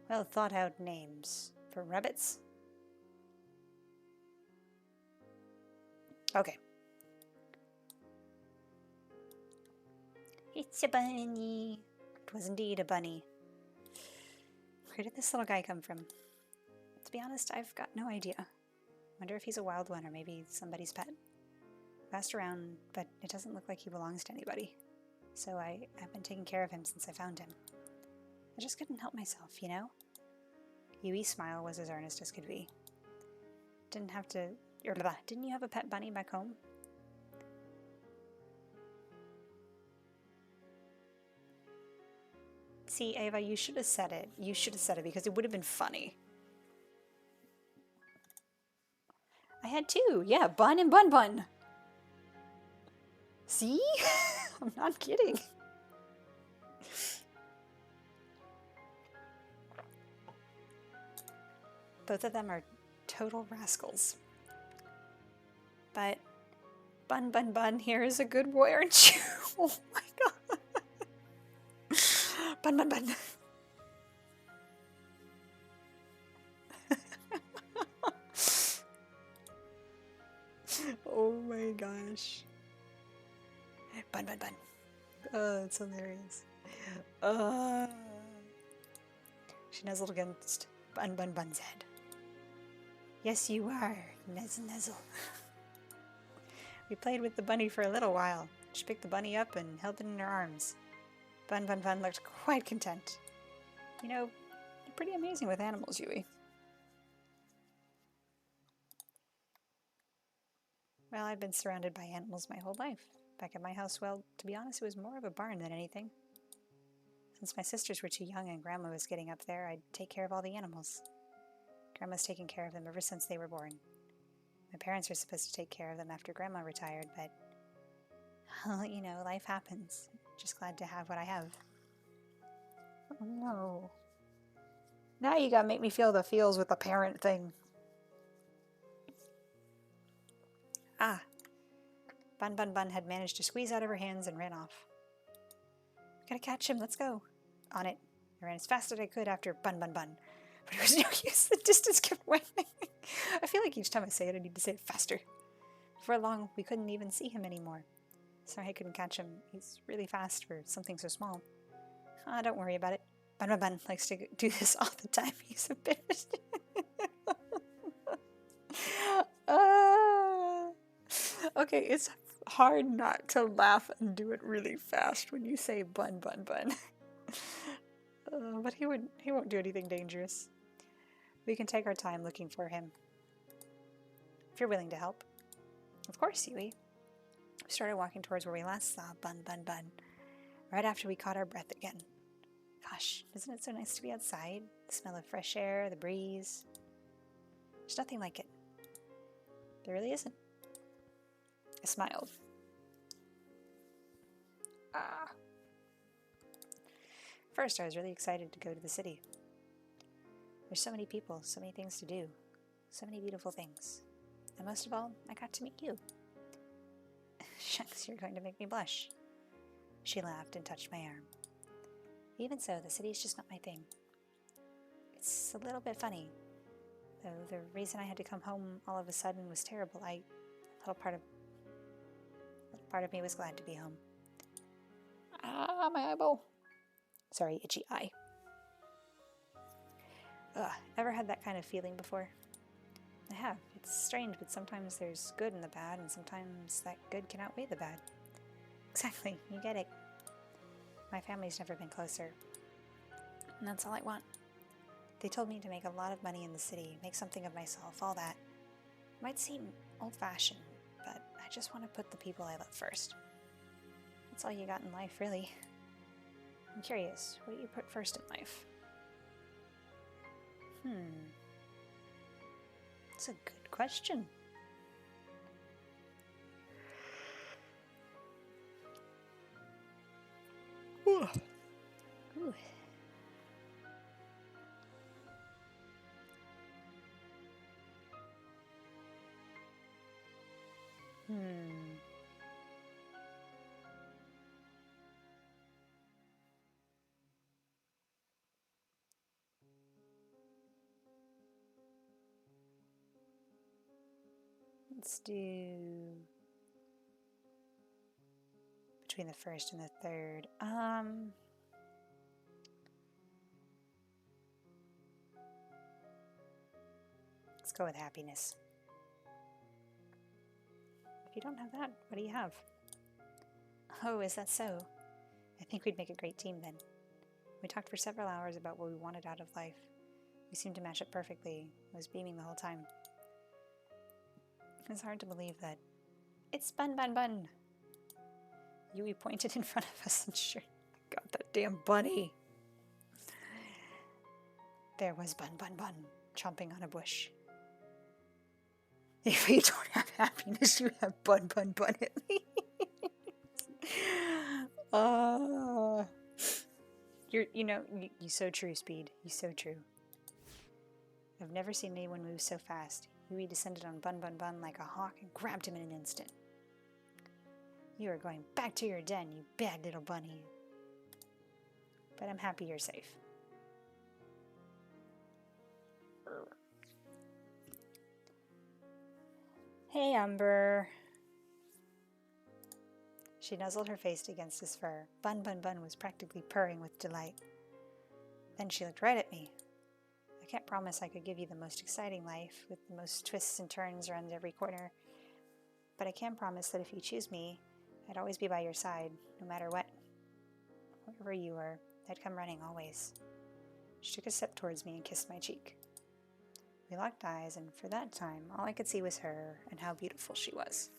well thought out names for rabbits. Okay. It's a bunny. It was indeed a bunny. Where did this little guy come from? To be honest, I've got no idea. Wonder if he's a wild one or maybe somebody's pet. I've asked around, but it doesn't look like he belongs to anybody. So I've been taking care of him since I found him. I just couldn't help myself, you know? Yui's smile was as earnest as could be. Didn't you have a pet bunny back home? See, Ava, you should have said it. You should have said it because it would have been funny. I had 2. Yeah, Bun and Bun Bun. See? I'm not kidding. Both of them are total rascals. But Bun Bun Bun here is a good boy, aren't you? Oh my god. Bun Bun Bun. Oh my gosh. Bun Bun Bun. Oh, that's hilarious. She nuzzled against Bun Bun Bun's head. Yes, you are. Nuzzle nuzzle. We played with the bunny for a little while. She picked the bunny up and held it in her arms. Bun Bun Bun looked quite content. You know, you're pretty amazing with animals, Yui. Well, I've been surrounded by animals my whole life. Back at my house, well, to be honest, it was more of a barn than anything. Since my sisters were too young and Grandma was getting up there, I'd take care of all the animals. Grandma's taken care of them ever since they were born. My parents were supposed to take care of them after Grandma retired, but, well, you know, life happens. Just glad to have what I have. Oh no. Now you gotta make me feel the feels with the parent thing. Ah. Bun Bun Bun had managed to squeeze out of her hands and ran off. Gotta catch him, let's go. On it. I ran as fast as I could after Bun Bun Bun. But it was no use, the distance kept widening. I feel like each time I say it, I need to say it faster. Before long, we couldn't even see him anymore. Sorry I couldn't catch him. He's really fast for something so small. Ah, don't worry about it. Bun Bun Bun likes to do this all the time. He's a bit. uh, okay, it's hard not to laugh and do it really fast when you say Bun Bun Bun. But he won't do anything dangerous. We can take our time looking for him. If you're willing to help. Of course, Yui. We started walking towards where we last saw Bun Bun Bun, right after we caught our breath again. Gosh, isn't it so nice to be outside? The smell of fresh air, the breeze. There's nothing like it. There really isn't. I smiled. First, I was really excited to go to the city. There's so many people, so many things to do, so many beautiful things. And most of all, I got to meet you. Shucks, you're going to make me blush. She laughed and touched my arm. Even so, the city's just not my thing. It's a little bit funny. Though the reason I had to come home all of a sudden was terrible. A little part of me was glad to be home. Ah, my eyeball. Sorry, itchy eye. Ugh, ever had that kind of feeling before? I have. It's strange, but sometimes there's good in the bad, and sometimes that good can outweigh the bad. Exactly, you get it. My family's never been closer. And that's all I want. They told me to make a lot of money in the city, make something of myself, all that. It might seem old-fashioned, but I just want to put the people I love first. That's all you got in life, really. I'm curious, what do you put first in life? That's a good question. Ooh. Ooh. Let's do between the first and the third. Let's go with happiness. If you don't have that, what do you have? Oh, is that so? I think we'd make a great team then. We talked for several hours about what we wanted out of life. We seemed to match it perfectly. I was beaming the whole time. It was hard to believe that it's Bun Bun Bun. Yui pointed in front of us and sure, God, that damn bunny. There was Bun Bun Bun, chomping on a bush. If you don't have happiness, you have Bun Bun Bun at least. You're so true, Speed. You're so true. I've never seen anyone move so fast. Yui descended on Bun Bun Bun like a hawk and grabbed him in an instant. You are going back to your den, you bad little bunny. But I'm happy you're safe. Hey, Umber. She nuzzled her face against his fur. Bun Bun Bun was practically purring with delight. Then she looked right at me. I can't promise I could give you the most exciting life, with the most twists and turns around every corner. But I can promise that if you choose me, I'd always be by your side, no matter what. Wherever you were, I'd come running always. She took a step towards me and kissed my cheek. We locked eyes, and for that time, all I could see was her and how beautiful she was.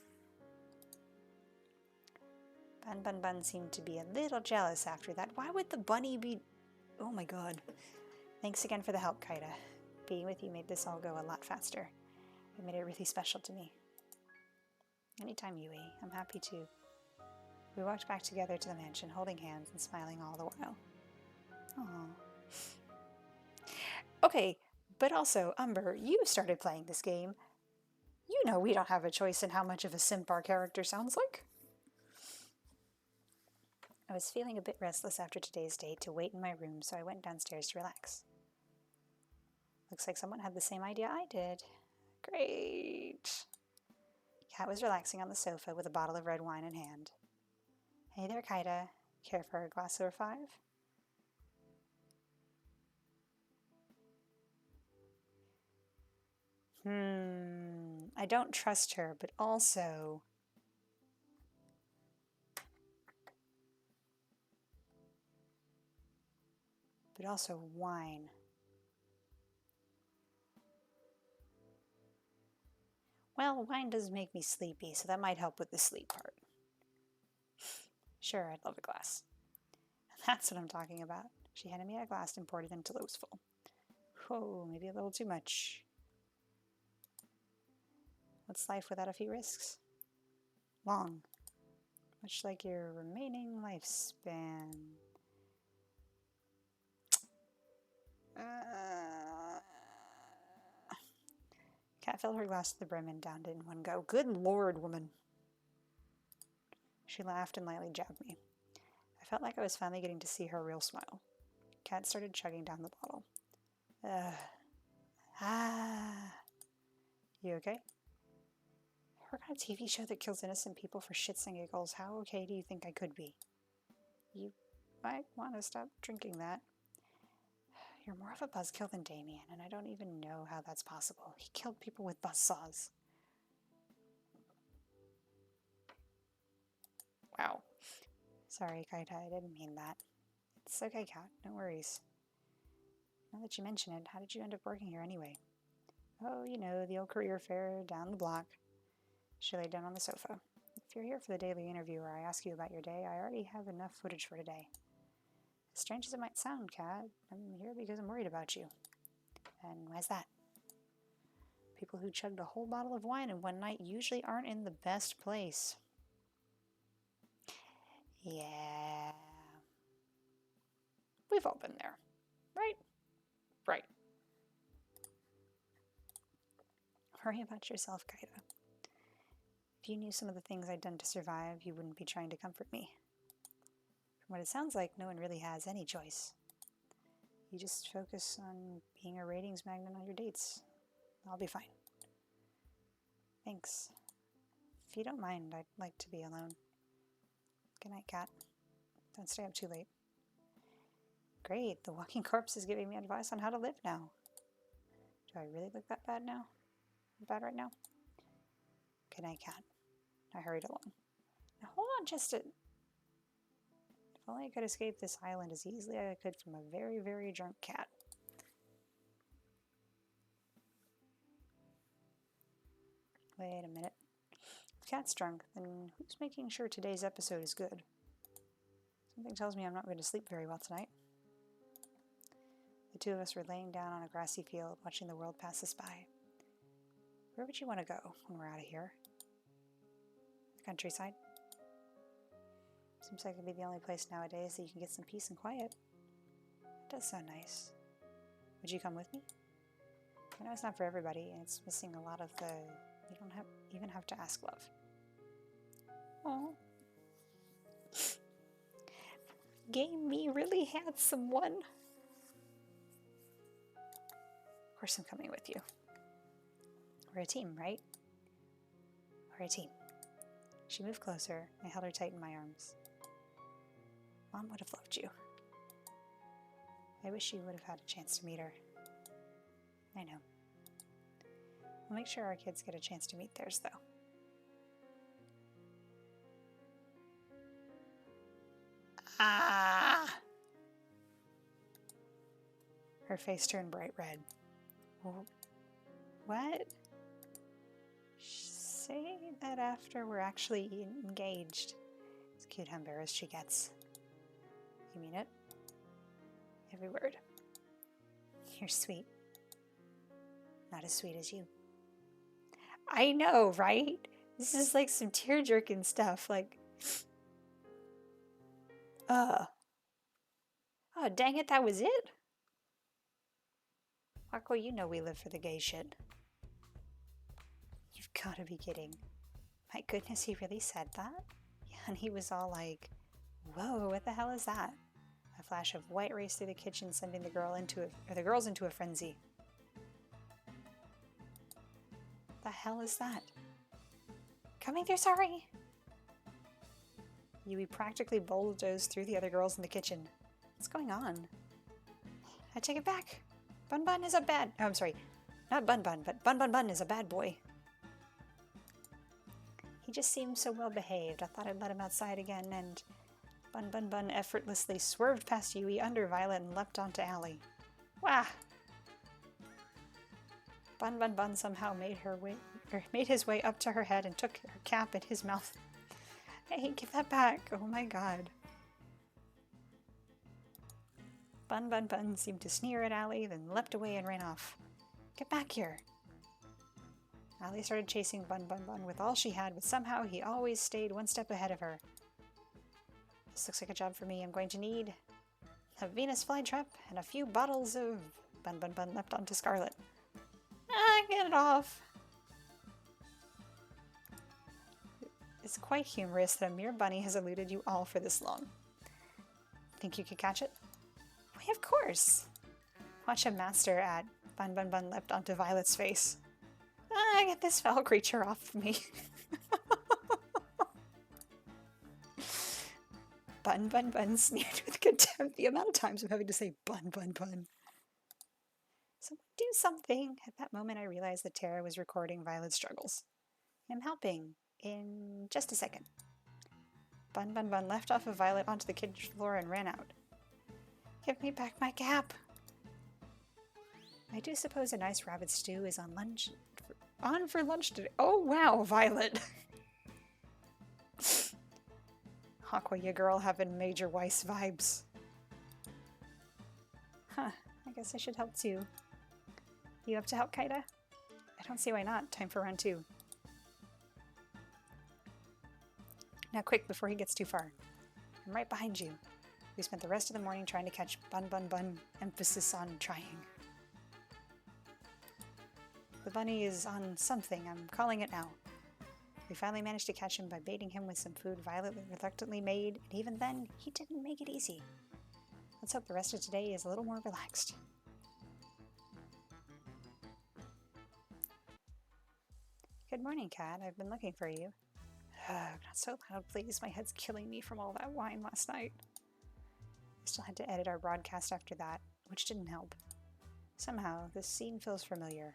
Bun Bun Bun seemed to be a little jealous after that. Why would the bunny be... Oh my god. Thanks again for the help, Kaida. Being with you made this all go a lot faster. It made it really special to me. Anytime, Yui. I'm happy to. We walked back together to the mansion, holding hands and smiling all the while. Aww. Okay, but also, Umber, you started playing this game. You know we don't have a choice in how much of a simp our character sounds like. I was feeling a bit restless after today's day to wait in my room, so I went downstairs to relax. Looks like someone had the same idea I did. Great. Kat was relaxing on the sofa with a bottle of red wine in hand. Hey there, Kaida. Care for a glass or five? I don't trust her, but also... wine. Well, wine does make me sleepy, so that might help with the sleep part. Sure, I'd love a glass. That's what I'm talking about. She handed me a glass and poured it until it was full. Whoa, maybe a little too much. What's life without a few risks? Long. Much like your remaining lifespan. Kat filled her glass to the brim and downed it in one go. Good Lord, woman. She laughed and lightly jabbed me. I felt like I was finally getting to see her real smile. Kat started chugging down the bottle. You okay? I work on a TV show that kills innocent people for shits and giggles. How okay do you think I could be? You might want to stop drinking that. You're more of a buzzkill than Damien, and I don't even know how that's possible. He killed people with buzzsaws. Wow. Sorry, Kaita, I didn't mean that. It's okay, Kat. No worries. Now that you mention it, how did you end up working here anyway? Oh, you know, the old career fair down the block. She laid down on the sofa. If you're here for the daily interview where I ask you about your day, I already have enough footage for today. As strange as it might sound, Kat, I'm here because I'm worried about you. And why's that? People who chugged a whole bottle of wine in one night usually aren't in the best place. Yeah. We've all been there, right? Right. Worry about yourself, Kaita. If you knew some of the things I'd done to survive, you wouldn't be trying to comfort me. From what it sounds like, no one really has any choice. You just focus on being a ratings magnet on your dates. I'll be fine. Thanks. If you don't mind, I'd like to be alone. Good night, Kat. Don't stay up too late. Great, the walking corpse is giving me advice on how to live now. Do I really look that bad now? Bad right now? Good night, Kat. I hurried along. Now hold on just a... If only I could escape this island as easily as I could from a very, very drunk cat. Wait a minute. If Kat's drunk, then who's making sure today's episode is good? Something tells me I'm not going to sleep very well tonight. The two of us were laying down on a grassy field, watching the world pass us by. Where would you want to go when we're out of here? The countryside? Seems like it'd be the only place nowadays that you can get some peace and quiet. It does sound nice. Would you come with me? I know it's not for everybody, and it's missing a lot of the... You don't even have to ask love. Oh. Gay me really had someone. Of course I'm coming with you. We're a team, right? We're a team. She moved closer. I held her tight in my arms. Mom would have loved you. I wish you would have had a chance to meet her. I know. We'll make sure our kids get a chance to meet theirs, though. Ah! Her face turned bright red. What? Say that after we're actually engaged. It's cute how embarrassed she gets. You mean it? Every word. You're sweet. Not as sweet as you. I know, right? This is like some tear-jerking stuff, like... Oh, dang it, that was it? Marco, you know we live for the gay shit. You've got to be kidding. My goodness, he really said that? Yeah, and he was all like, whoa, what the hell is that? A flash of white raced through the kitchen, sending the girls into a frenzy. The hell is that? Coming through, sorry. Yui practically bulldozed through the other girls in the kitchen. What's going on? I take it back. Bun Bun is a bad... Oh, I'm sorry. Not Bun Bun, but Bun Bun Bun is a bad boy. He just seemed so well behaved. I thought I'd let him outside again, and Bun Bun Bun effortlessly swerved past Yui under Violet and leapt onto Allie. Wah! Bun Bun Bun somehow made his way up to her head and took her cap in his mouth. Hey, give that back! Oh my god. Bun Bun Bun seemed to sneer at Allie, then leapt away and ran off. Get back here! Allie started chasing Bun Bun Bun with all she had, but somehow he always stayed one step ahead of her. This looks like a job for me. I'm going to need a Venus flytrap and a few bottles of... Bun Bun Bun leapt onto Scarlet. Ah, get it off! It's quite humorous that a mere bunny has eluded you all for this long. Think you could catch it? Why, of course! Watch him master at... Bun Bun Bun leapt onto Violet's face. Ah, get this foul creature off of me. Bun Bun Bun sneered with contempt. The amount of times I'm having to say Bun Bun Bun. Someone do something. At that moment I realized that Tara was recording Violet's struggles. I'm helping. In just a second. Bun Bun Bun left off of Violet onto the kitchen floor and ran out. Give me back my cap. I do suppose a nice rabbit stew is on for lunch today. Oh wow, Violet. Aqua, you girl having Major Weiss vibes. Huh, I guess I should help too. You up to help, Kaida? I don't see why not. Time for round 2. Now quick, before he gets too far. I'm right behind you. We spent the rest of the morning trying to catch Bun Bun Bun, emphasis on trying. The bunny is on something, I'm calling it now. We finally managed to catch him by baiting him with some food Violet reluctantly made, and even then, he didn't make it easy. Let's hope the rest of today is a little more relaxed. Good morning, Cat. I've been looking for you. Not so loud, please. My head's killing me from all that wine last night. I still had to edit our broadcast after that, which didn't help. Somehow, this scene feels familiar.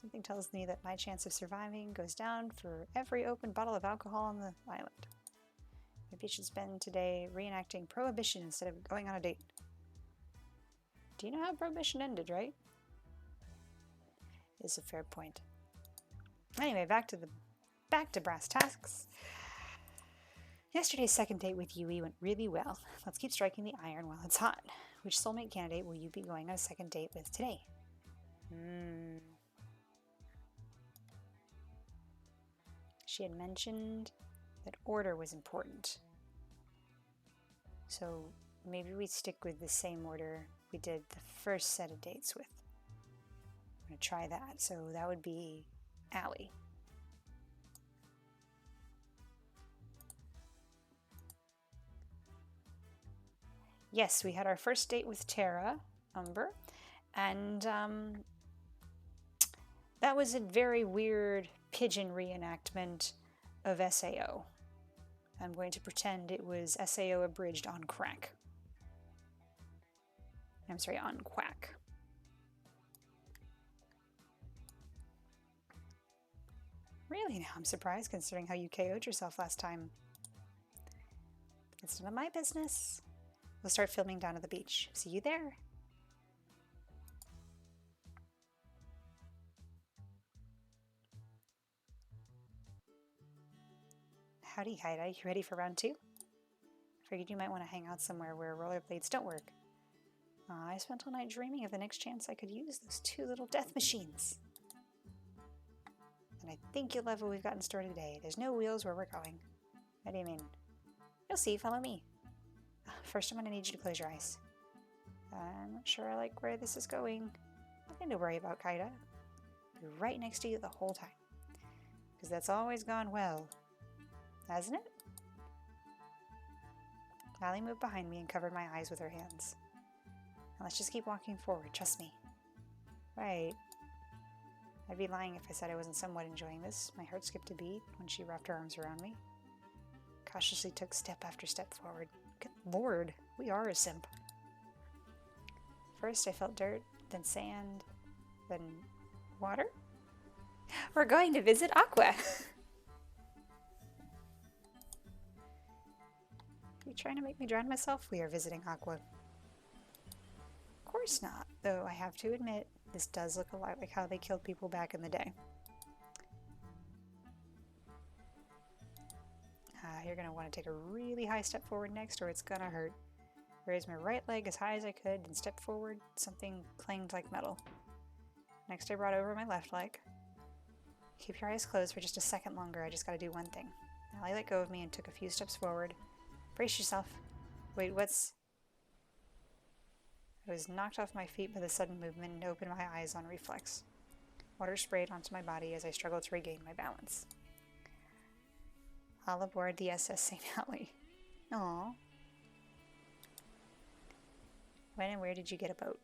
Something tells me that my chance of surviving goes down for every open bottle of alcohol on the island. Maybe I should spend today reenacting Prohibition instead of going on a date. Do you know how Prohibition ended, right? Is a fair point. Anyway, back to brass tacks. Yesterday's second date with Yui went really well. Let's keep striking the iron while it's hot. Which soulmate candidate will you be going on a second date with today? She had mentioned that order was important. So maybe we stick with the same order we did the first set of dates with. I'm going to try that. So that would be Allie. Yes, we had our first date with Tara, Umber, and that was a very weird pigeon reenactment of SAO. I'm going to pretend it was SAO abridged on crack. I'm sorry, on quack. Really now, I'm surprised considering how you KO'd yourself last time. It's none of my business. We'll start filming down at the beach. See you there. Howdy, Haida. You ready for round 2? Figured you might want to hang out somewhere where rollerblades don't work. I spent all night dreaming of the next chance I could use those 2 little death machines. And I think you'll love what we've gotten started today. There's no wheels where we're going. What do you mean? You'll see. Follow me. First, I'm going to need you to close your eyes. I'm not sure I like where this is going. Nothing to worry about, Kaida. I'll be right next to you the whole time. Because that's always gone well. Hasn't it? Allie moved behind me and covered my eyes with her hands. Now let's just keep walking forward, trust me. Right. I'd be lying if I said I wasn't somewhat enjoying this. My heart skipped a beat when she wrapped her arms around me. Cautiously took step after step forward. Good lord, we are a simp. First I felt dirt, then sand, then Water? We're going to visit Aqua. Are you trying to make me drown myself? We are visiting Aqua. Of course not, though I have to admit, this does look a lot like how they killed people back in the day. You're going to want to take a really high step forward next, or it's going to hurt. Raise my right leg as high as I could and step forward. Something clanged like metal. Next I brought over my left leg. Keep your eyes closed for just a second longer. I just got to do one thing. Allie let go of me and took a few steps forward. Brace yourself. Wait, what's... I was knocked off my feet by the sudden movement and opened my eyes on reflex. Water sprayed onto my body as I struggled to regain my balance. All aboard the SS St. Allie. Aww. When and where did you get a boat?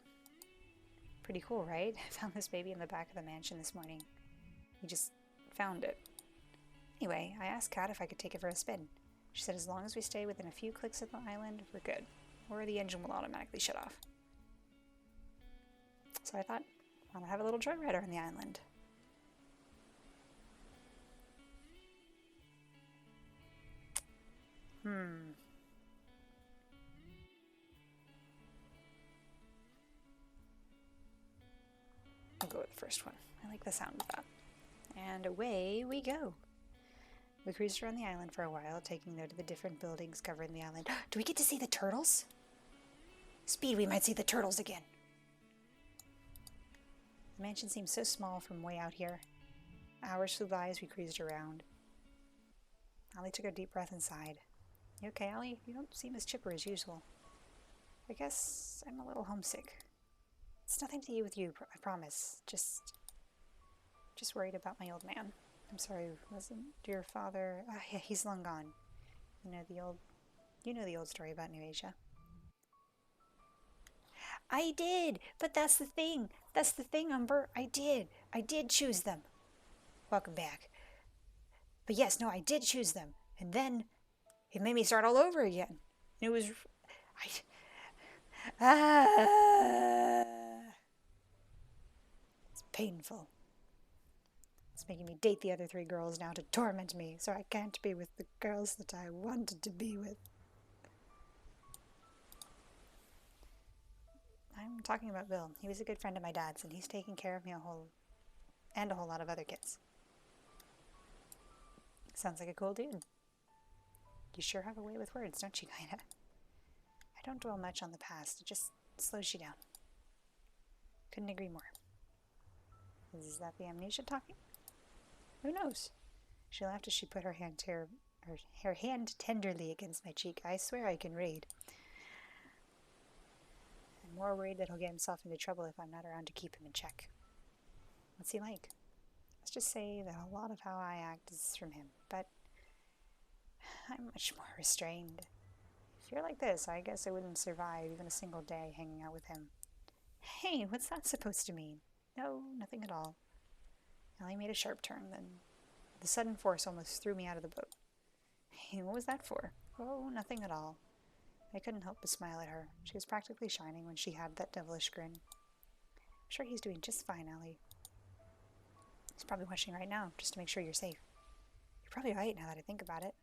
Pretty cool, right? I found this baby in the back of the mansion this morning. We just found it. Anyway, I asked Kat if I could take it for a spin. She said as long as we stay within a few clicks of the island, we're good. Or the engine will automatically shut off. So I thought, why not have a little joyride on the island? I'll go with the first one. I like the sound of that. And away we go. We cruised around the island for a while, taking note of the different buildings covering the island. Do we get to see the turtles? Speed, we might see the turtles again. The mansion seems so small from way out here. Hours flew by as we cruised around. Allie took a deep breath and sighed. You okay, Allie? You don't seem as chipper as usual. I guess I'm a little homesick. It's nothing to do with you, I promise. Just worried about my old man. I'm sorry, wasn't your father... yeah, he's long gone. You know the old story about New Asia. I did, but that's the thing. That's the thing, Umber. I did choose them. Welcome back. But yes, no, I did choose them. And then it made me start all over again. And it was... It's painful. It's making me date the other 3 girls now to torment me, so I can't be with the girls that I wanted to be with. I'm talking about Bill. He was a good friend of my dad's, and he's taking care of me a whole lot of other kids. Sounds like a cool dude. You sure have a way with words, don't you, kinda? I don't dwell much on the past. It just slows you down. Couldn't agree more. Is that the amnesia talking? Who knows? She laughed as she put her hand tenderly against my cheek. I swear I can read. I'm more worried that he'll get himself into trouble if I'm not around to keep him in check. What's he like? Let's just say that a lot of how I act is from him, but I'm much more restrained. If you're like this, I guess I wouldn't survive even a single day hanging out with him. Hey, what's that supposed to mean? No, nothing at all. Allie made a sharp turn, then the sudden force almost threw me out of the boat. Hey, what was that for? Oh, nothing at all. I couldn't help but smile at her. She was practically shining when she had that devilish grin. I'm sure he's doing just fine, Allie. He's probably watching right now, just to make sure you're safe. You're probably right now that I think about it.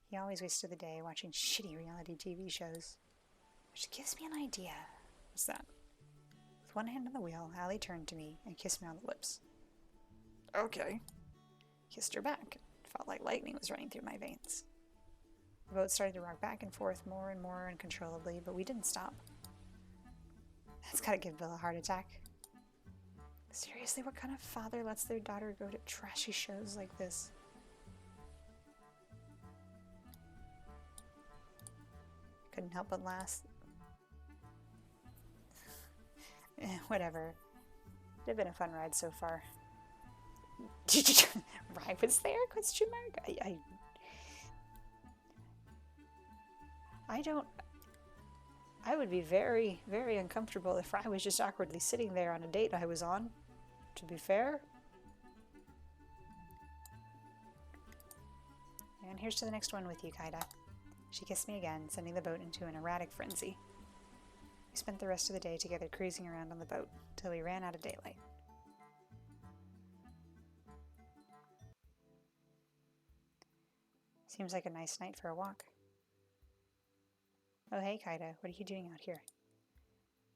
He always wasted the day watching shitty reality TV shows. Which gives me an idea. What's that? With one hand on the wheel, Allie turned to me and kissed me on the lips. Okay. Kissed her back. It felt like lightning was running through my veins. The boat started to rock back and forth more and more uncontrollably, but we didn't stop. That's gotta give Bill a heart attack. Seriously, what kind of father lets their daughter go to trashy shows like this? Couldn't help but laugh. Whatever. It'd have been a fun ride so far. Ride was there? Question mark? I would be very, very uncomfortable if I was just awkwardly sitting there on a date I was on, to be fair. And here's to the next one with you, Kaida. She kissed me again, sending the boat into an erratic frenzy. We spent the rest of the day together cruising around on the boat, till we ran out of daylight. Seems like a nice night for a walk. Oh hey, Kaida, what are you doing out here?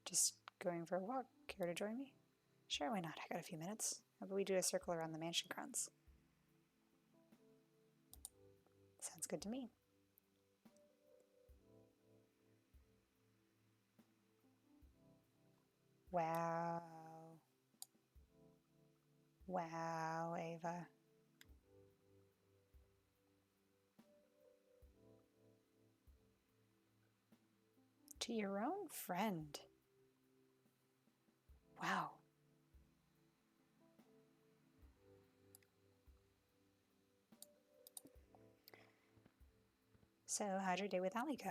Just going for a walk. Care to join me? Sure, why not? I got a few minutes. How about we do a circle around the mansion grounds? Sounds good to me. Wow. Wow, Ava. To your own friend. Wow. So, how'd your day with Allie go?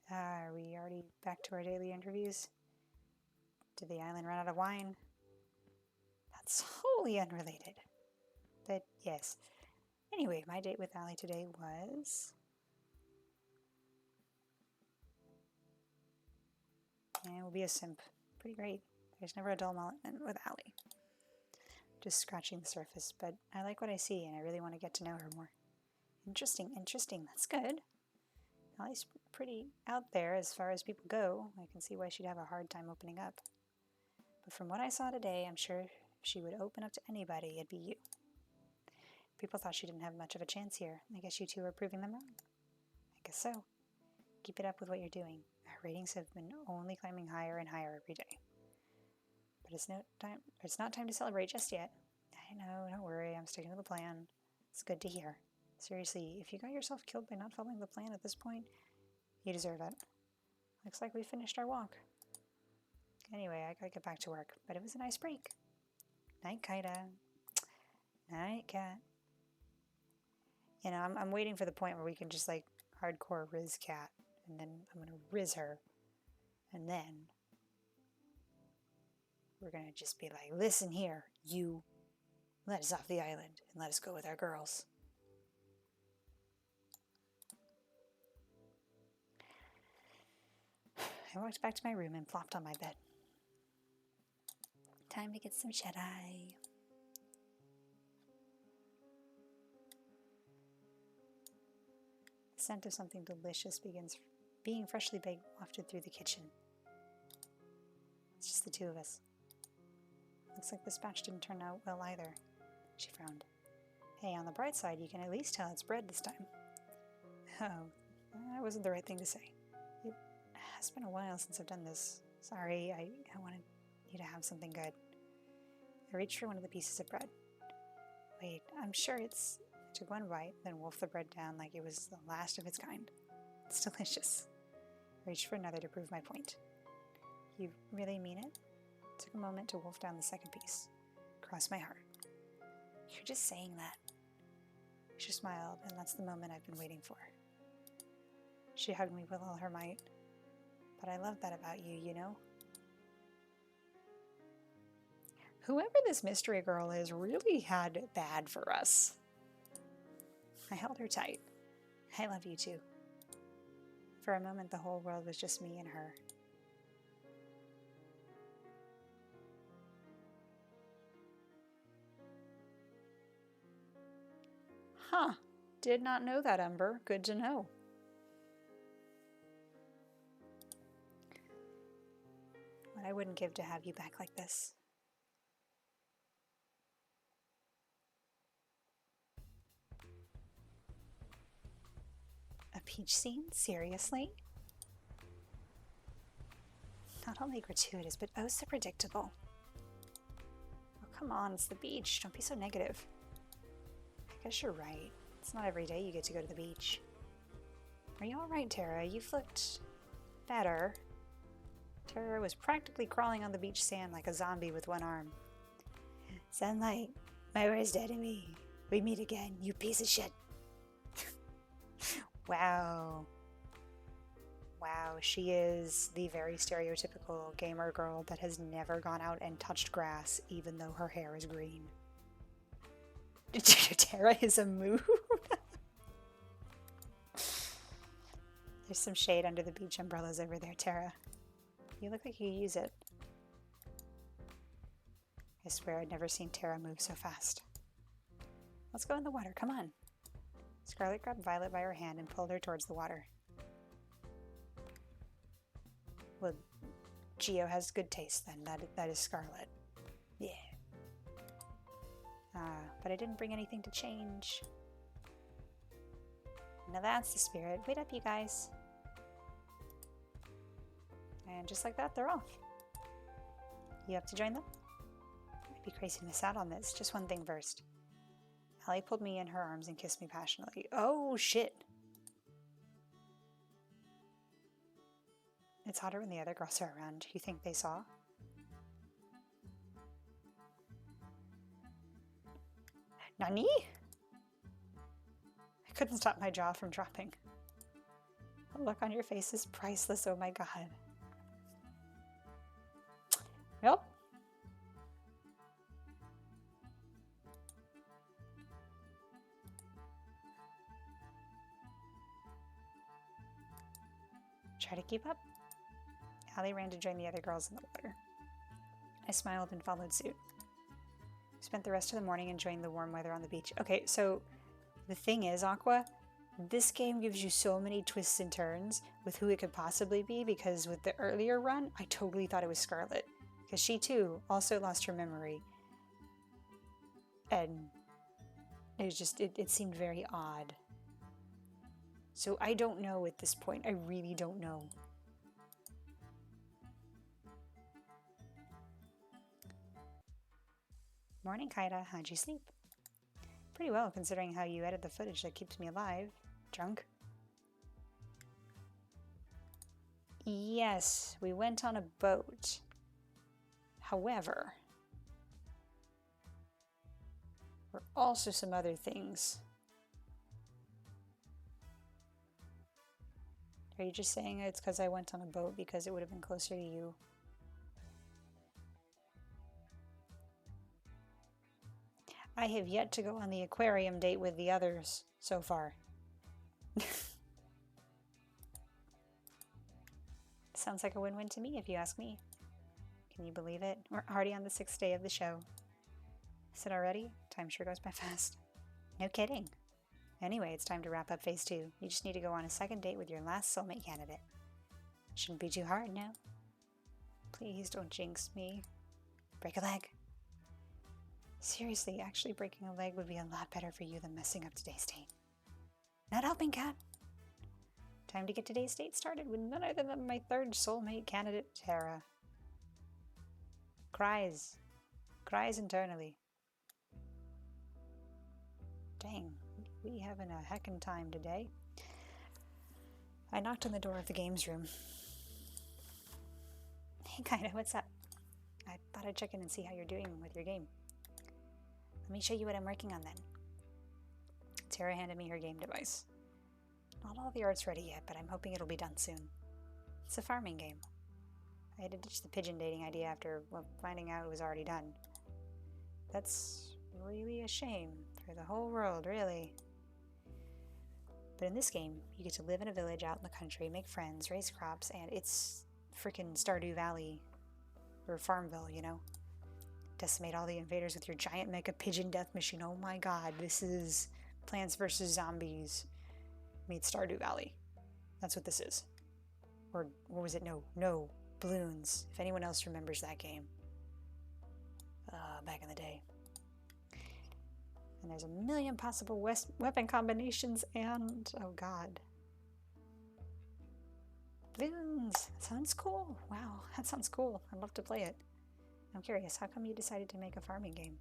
Are we already back to our daily interviews? Did the island run out of wine? That's wholly unrelated. But yes. Anyway, my date with Allie today was... And we'll be a simp. Pretty great. There's never a dull moment with Allie. Just scratching the surface, but I like what I see and I really want to get to know her more. Interesting, that's good. Allie's pretty out there as far as people go. I can see why she'd have a hard time opening up. But from what I saw today, I'm sure if she would open up to anybody, it'd be you. People thought she didn't have much of a chance here. I guess you two are proving them wrong. I guess so. Keep it up with what you're doing. Our ratings have been only climbing higher and higher every day. But it's not time to celebrate just yet. I know, don't worry, I'm sticking to the plan. It's good to hear. Seriously, if you got yourself killed by not following the plan at this point, you deserve it. Looks like we finished our walk. Anyway, I gotta get back to work, but it was a nice break. Night, Kaida. Night, cat. You know, I'm waiting for the point where we can just like hardcore Riz cat, and then I'm gonna Riz her, and then we're gonna just be like, listen here, you, let us off the island and let us go with our girls. I walked back to my room and plopped on my bed. Time to get some shut-eye. The scent of something delicious begins being freshly baked wafted through the kitchen. It's just the two of us. Looks like this batch didn't turn out well either. She frowned. Hey, on the bright side, you can at least tell it's bread this time. Oh, that wasn't the right thing to say. It has been a while since I've done this. Sorry, I wanted you to have something good. I reached for one of the pieces of bread. Wait, I'm sure it's... I took one bite, then wolfed the bread down like it was the last of its kind. It's delicious. I reached for another to prove my point. You really mean it? Took a moment to wolf down the second piece. Crossed my heart. You're just saying that. She smiled, and that's the moment I've been waiting for. She hugged me with all her might. But I love that about you, you know? Whoever this mystery girl is really had it bad for us. I held her tight. I love you too. For a moment, the whole world was just me and her. Huh. Did not know that, Umber. Good to know. What I wouldn't give to have you back like this. A peach scene? Seriously? Not only gratuitous, but oh so predictable. Oh, come on, it's the beach. Don't be so negative. I guess you're right. It's not every day you get to go to the beach. Are you alright, Tara? You've looked better. Tara was practically crawling on the beach sand like a zombie with one arm. Sunlight, my worst enemy. We meet again, you piece of shit. Wow. Wow, she is the very stereotypical gamer girl that has never gone out and touched grass, even though her hair is green. Tara is a mood. There's some shade under the beach umbrellas over there, Tara. You look like you use it. I swear I'd never seen Tara move so fast. Let's go in the water, come on. Scarlet grabbed Violet by her hand and pulled her towards the water. Well, Geo has good taste then. That is Scarlet. Yeah. But I didn't bring anything to change. Now that's the spirit. Wait up, you guys. And just like that, they're off. You have to join them? I'd be crazy to miss out on this. Just one thing first. Allie pulled me in her arms and kissed me passionately. Oh, shit. It's hotter when the other girls are around. You think they saw? Nani? I couldn't stop my jaw from dropping. The look on your face is priceless, oh my god. Nope. Try to keep up. Allie ran to join the other girls in the water. I smiled and followed suit. We spent the rest of the morning enjoying the warm weather on the beach. Okay, so the thing is, Aqua, this game gives you so many twists and turns with who it could possibly be, because with the earlier run, I totally thought it was Scarlet. Because she too also lost her memory. And it was just, it seemed very odd. So I don't know at this point. I really don't know. Morning, Kaida. How'd you sleep? Pretty well, considering how you edit the footage that keeps me alive. Drunk? Yes, we went on a boat. However, there were also some other things. Are you just saying it's because I went on a boat because it would have been closer to you? I have yet to go on the aquarium date with the others so far. Sounds like a win-win to me, if you ask me. Can you believe it? We're already on the 6th day of the show. Is it already? Time sure goes by fast. No kidding. Anyway, it's time to wrap up phase 2. You just need to go on a second date with your last soulmate candidate. Shouldn't be too hard, no? Please don't jinx me. Break a leg. Seriously, actually breaking a leg would be a lot better for you than messing up today's date. Not helping, Cat. Time to get today's date started with none other than my third soulmate candidate, Tara. Cries. Cries internally. Dang, we having a heckin' time today. I knocked on the door of the games room. Hey, Kaida, what's up? I thought I'd check in and see how you're doing with your game. Let me show you what I'm working on then. Tara handed me her game device. Not all the art's ready yet, but I'm hoping it'll be done soon. It's a farming game. I had to ditch the pigeon dating idea after, well, finding out it was already done. That's really a shame for the whole world, really. But in this game, you get to live in a village out in the country, make friends, raise crops, and it's frickin' Stardew Valley. Or Farmville, you know? Decimate all the invaders with your giant mecha pigeon death machine. Oh my god, this is Plants vs. Zombies meets Stardew Valley. That's what this is. Or was it? No, Balloons. If anyone else remembers that game. Back in the day. And there's a million possible weapon combinations and... oh god. Balloons! Sounds cool. Wow, that sounds cool. I'd love to play it. I'm curious, how come you decided to make a farming game?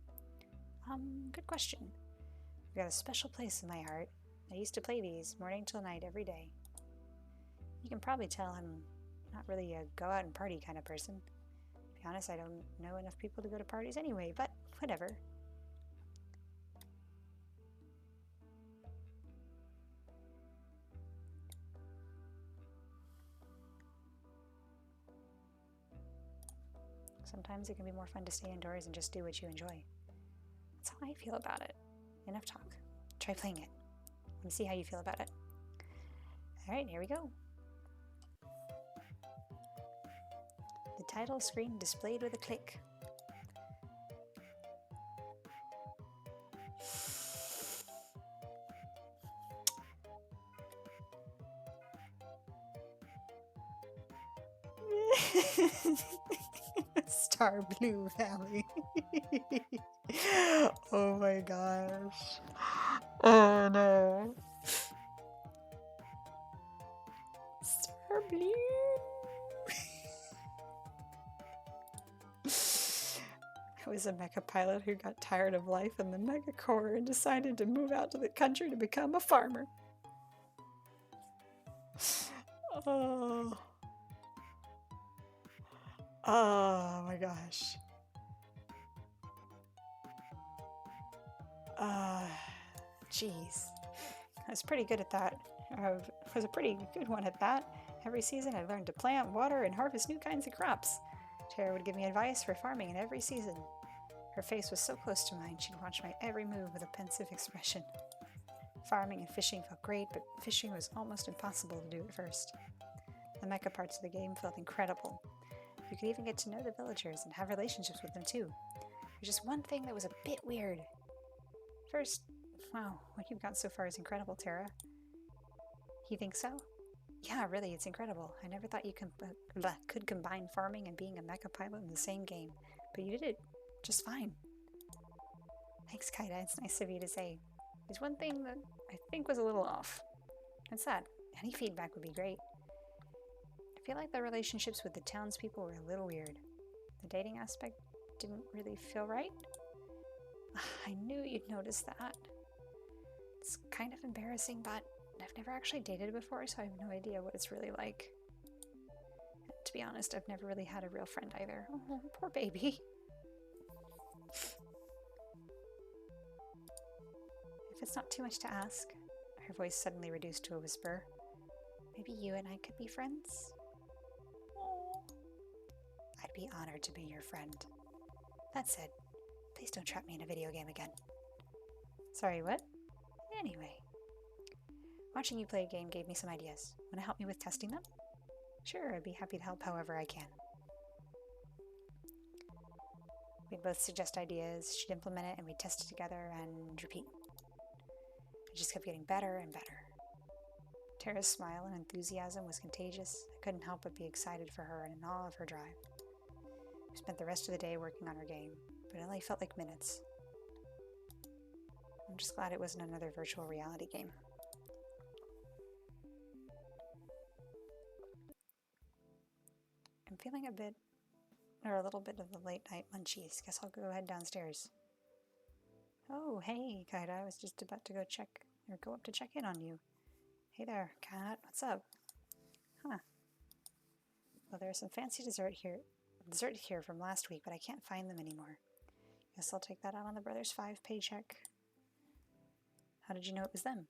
Good question. I've got a special place in my heart. I used to play these morning till night every day. You can probably tell I'm not really a go out and party kind of person. To be honest, I don't know enough people to go to parties anyway, but whatever. Sometimes it can be more fun to stay indoors and just do what you enjoy. That's how I feel about it. Enough talk. Try playing it. Let me see how you feel about it. Alright, here we go. The title screen displayed with a click. Star Blue Valley. Oh my gosh. Oh no. Star Blue. I was a mecha pilot who got tired of life in the mega core and decided to move out to the country to become a farmer. Oh. Oh my gosh. Jeez. I was pretty good at that. I was a pretty good one at that. Every season I learned to plant, water, and harvest new kinds of crops. Tara would give me advice for farming in every season. Her face was so close to mine, she'd watch my every move with a pensive expression. Farming and fishing felt great, but fishing was almost impossible to do at first. The mecha parts of the game felt incredible. You could even get to know the villagers and have relationships with them too. There's just one thing that was a bit weird. First, wow, what you've got so far is incredible, Tara. You think so? Yeah, really, it's incredible. I never thought you could combine farming and being a mecha pilot in the same game, but you did it just fine. Thanks, Kaida. It's nice of you to say. There's one thing that I think was a little off. What's that? Any feedback would be great. I feel like the relationships with the townspeople were a little weird. The dating aspect didn't really feel right. I knew you'd notice that. It's kind of embarrassing, but I've never actually dated before, so I have no idea what it's really like. And to be honest, I've never really had a real friend either. Oh, poor baby. If it's not too much to ask, her voice suddenly reduced to a whisper, maybe you and I could be friends? I'd be honored to be your friend. That said, please don't trap me in a video game again. Sorry, what? Anyway. Watching you play a game gave me some ideas. Want to help me with testing them? Sure, I'd be happy to help however I can. We'd both suggest ideas, she'd implement it, and we'd test it together and repeat. It just kept getting better and better. Tara's smile and enthusiasm was contagious. I couldn't help but be excited for her and in awe of her drive. We spent the rest of the day working on our game, but it only felt like minutes. I'm just glad it wasn't another virtual reality game. I'm feeling a little bit of the late night munchies. Guess I'll go head downstairs. Oh, hey, Kaida. I was just about to go up to check in on you. Hey there, cat. What's up? Huh. Well, there's some fancy dessert here from last week, but I can't find them anymore. Guess I'll take that out on the Brothers 5 paycheck. How did you know it was them?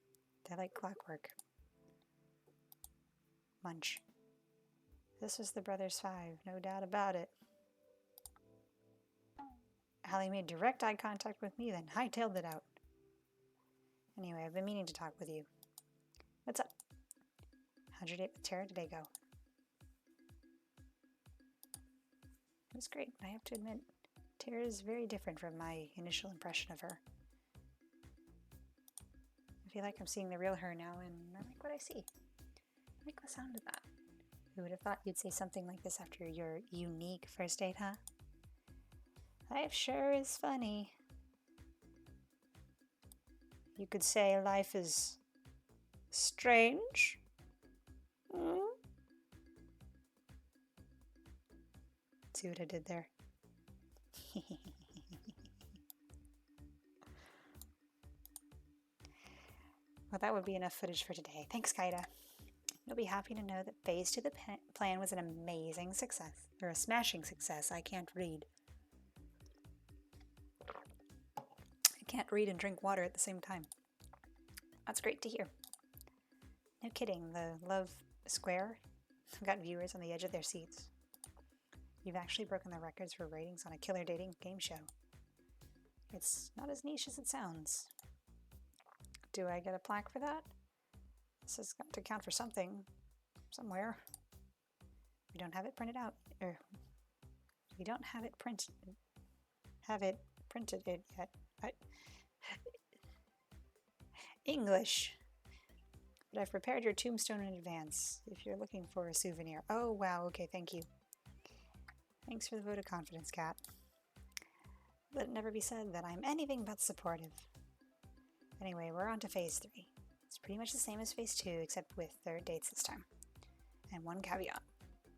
They like clockwork. Munch. This was the Brothers 5, no doubt about it. Allie made direct eye contact with me, then hightailed it out. Anyway, I've been meaning to talk with you. What's up? How'd your date with Tara today go? It was great. I have to admit, Tara is very different from my initial impression of her. I feel like I'm seeing the real her now, and I like what I see. I like the sound of that. Who would have thought you'd say something like this after your unique first date, huh? Life sure is funny. You could say life is strange. See what I did there? Well, that would be enough footage for today. Thanks, Kaida. You'll be happy to know that phase 2 of the plan was an amazing success. Or a smashing success. I can't read. I can't read and drink water at the same time. That's great to hear. No kidding, the Love Square got viewers on the edge of their seats. You've actually broken the records for ratings on a killer dating game show. It's not as niche as it sounds. Do I get a plaque for that? This has got to count for something. Somewhere. We don't have it printed out. We don't have it printed. Printed it yet. English. But I've prepared your tombstone in advance if you're looking for a souvenir. Oh, wow. Okay, thank you. Thanks for the vote of confidence, Kat. Let it never be said that I'm anything but supportive. Anyway, we're on to phase 3. It's pretty much the same as phase 2, except with third dates this time. And one caveat.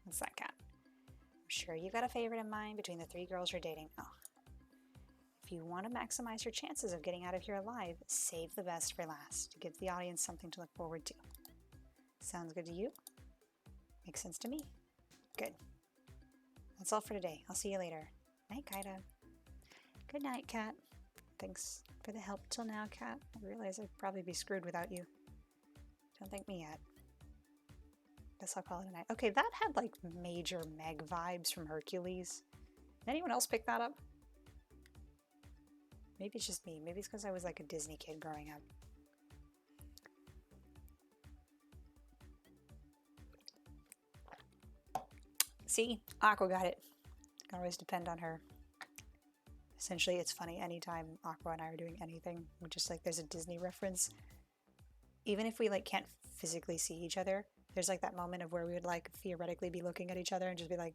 What's that, Kat? I'm sure you've got a favorite in mind between the 3 girls you're dating. Oh. If you want to maximize your chances of getting out of here alive, save the best for last to give the audience something to look forward to. Sounds good to you? Makes sense to me. Good. That's all for today. I'll see you later. Night, Kaida. Good night, Kat. Thanks for the help till now, Kat. I realize I'd probably be screwed without you. Don't thank me yet. Guess I'll call it a night. Okay, that had like major Meg vibes from Hercules. Did anyone else pick that up? Maybe it's just me. Maybe it's because I was like a Disney kid growing up. See? Aqua got it. Can always depend on her. Essentially, it's funny anytime Aqua and I are doing anything, we're just like there's a Disney reference. Even if we like can't physically see each other, there's like that moment of where we would like theoretically be looking at each other and just be like,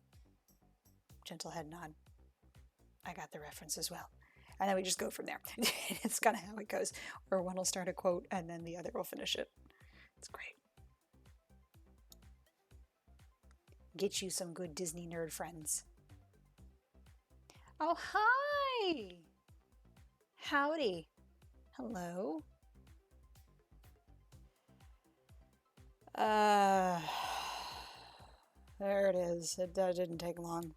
gentle head nod. I got the reference as well. And then we just go from there. It's kind of how it goes. Or one will start a quote and then the other will finish it. It's great. Get you some good Disney nerd friends. Oh, hi! Howdy. Hello. There it is. It didn't take long.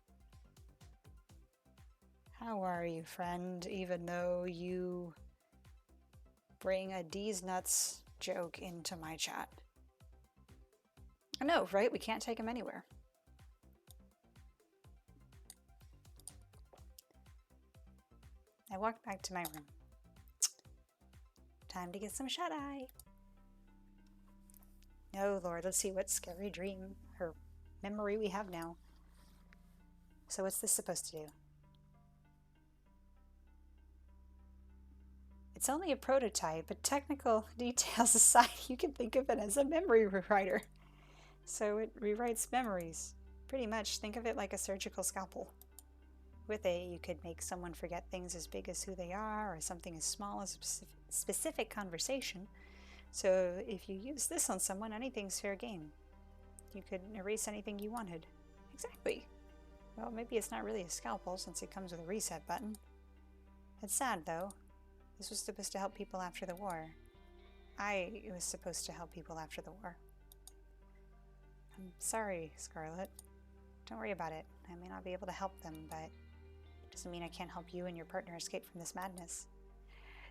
How are you, friend? Even though you bring a D's nuts joke into my chat. I know, right? We can't take him anywhere. I walked back to my room. Time to get some shut-eye. No, Lord, let's see what scary dream or memory we have now. So what's this supposed to do? It's only a prototype, but technical details aside, you can think of it as a memory rewriter. So it rewrites memories. Pretty much, think of it like a surgical scalpel. With it, you could make someone forget things as big as who they are, or something as small as a specific conversation. So if you use this on someone, anything's fair game. You could erase anything you wanted. Exactly. Well, maybe it's not really a scalpel since it comes with a reset button. It's sad, though. This was supposed to help people after the war. I was supposed to help people after the war. I'm sorry, Scarlet. Don't worry about it. I may not be able to help them, but it doesn't mean I can't help you and your partner escape from this madness.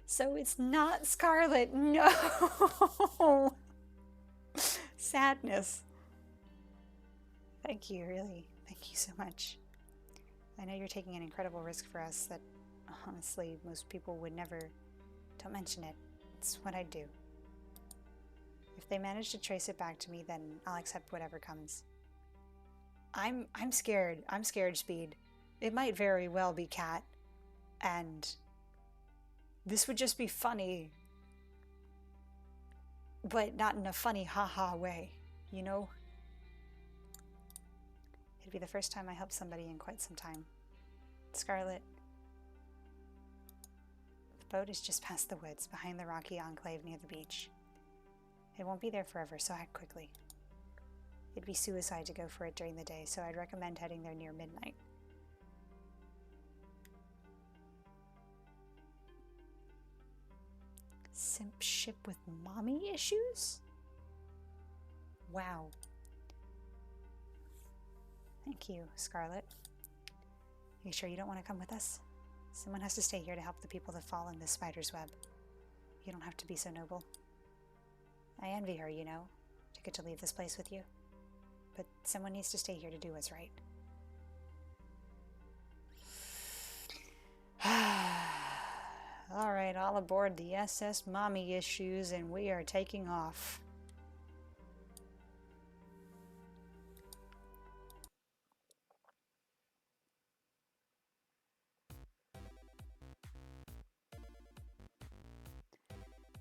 So it's not Scarlet. No! Sadness. Thank you, really. Thank you so much. I know you're taking an incredible risk for us that, honestly, most people would never. Don't mention it. It's what I do. If they manage to trace it back to me, then I'll accept whatever comes. I'm scared. I'm scared, Speed. It might very well be Cat. And this would just be funny. But not in a funny haha way, you know? It'd be the first time I helped somebody in quite some time. Scarlet. The boat is just past the woods, behind the rocky enclave near the beach. It won't be there forever, so act quickly. It'd be suicide to go for it during the day, so I'd recommend heading there near midnight. Simp ship with mommy issues? Wow. Thank you, Scarlet. You sure you don't want to come with us? Someone has to stay here to help the people that fall in this spider's web. You don't have to be so noble. I envy her, you know, to get to leave this place with you. But someone needs to stay here to do what's right. All right, all aboard the SS Mommy Issues, and we are taking off.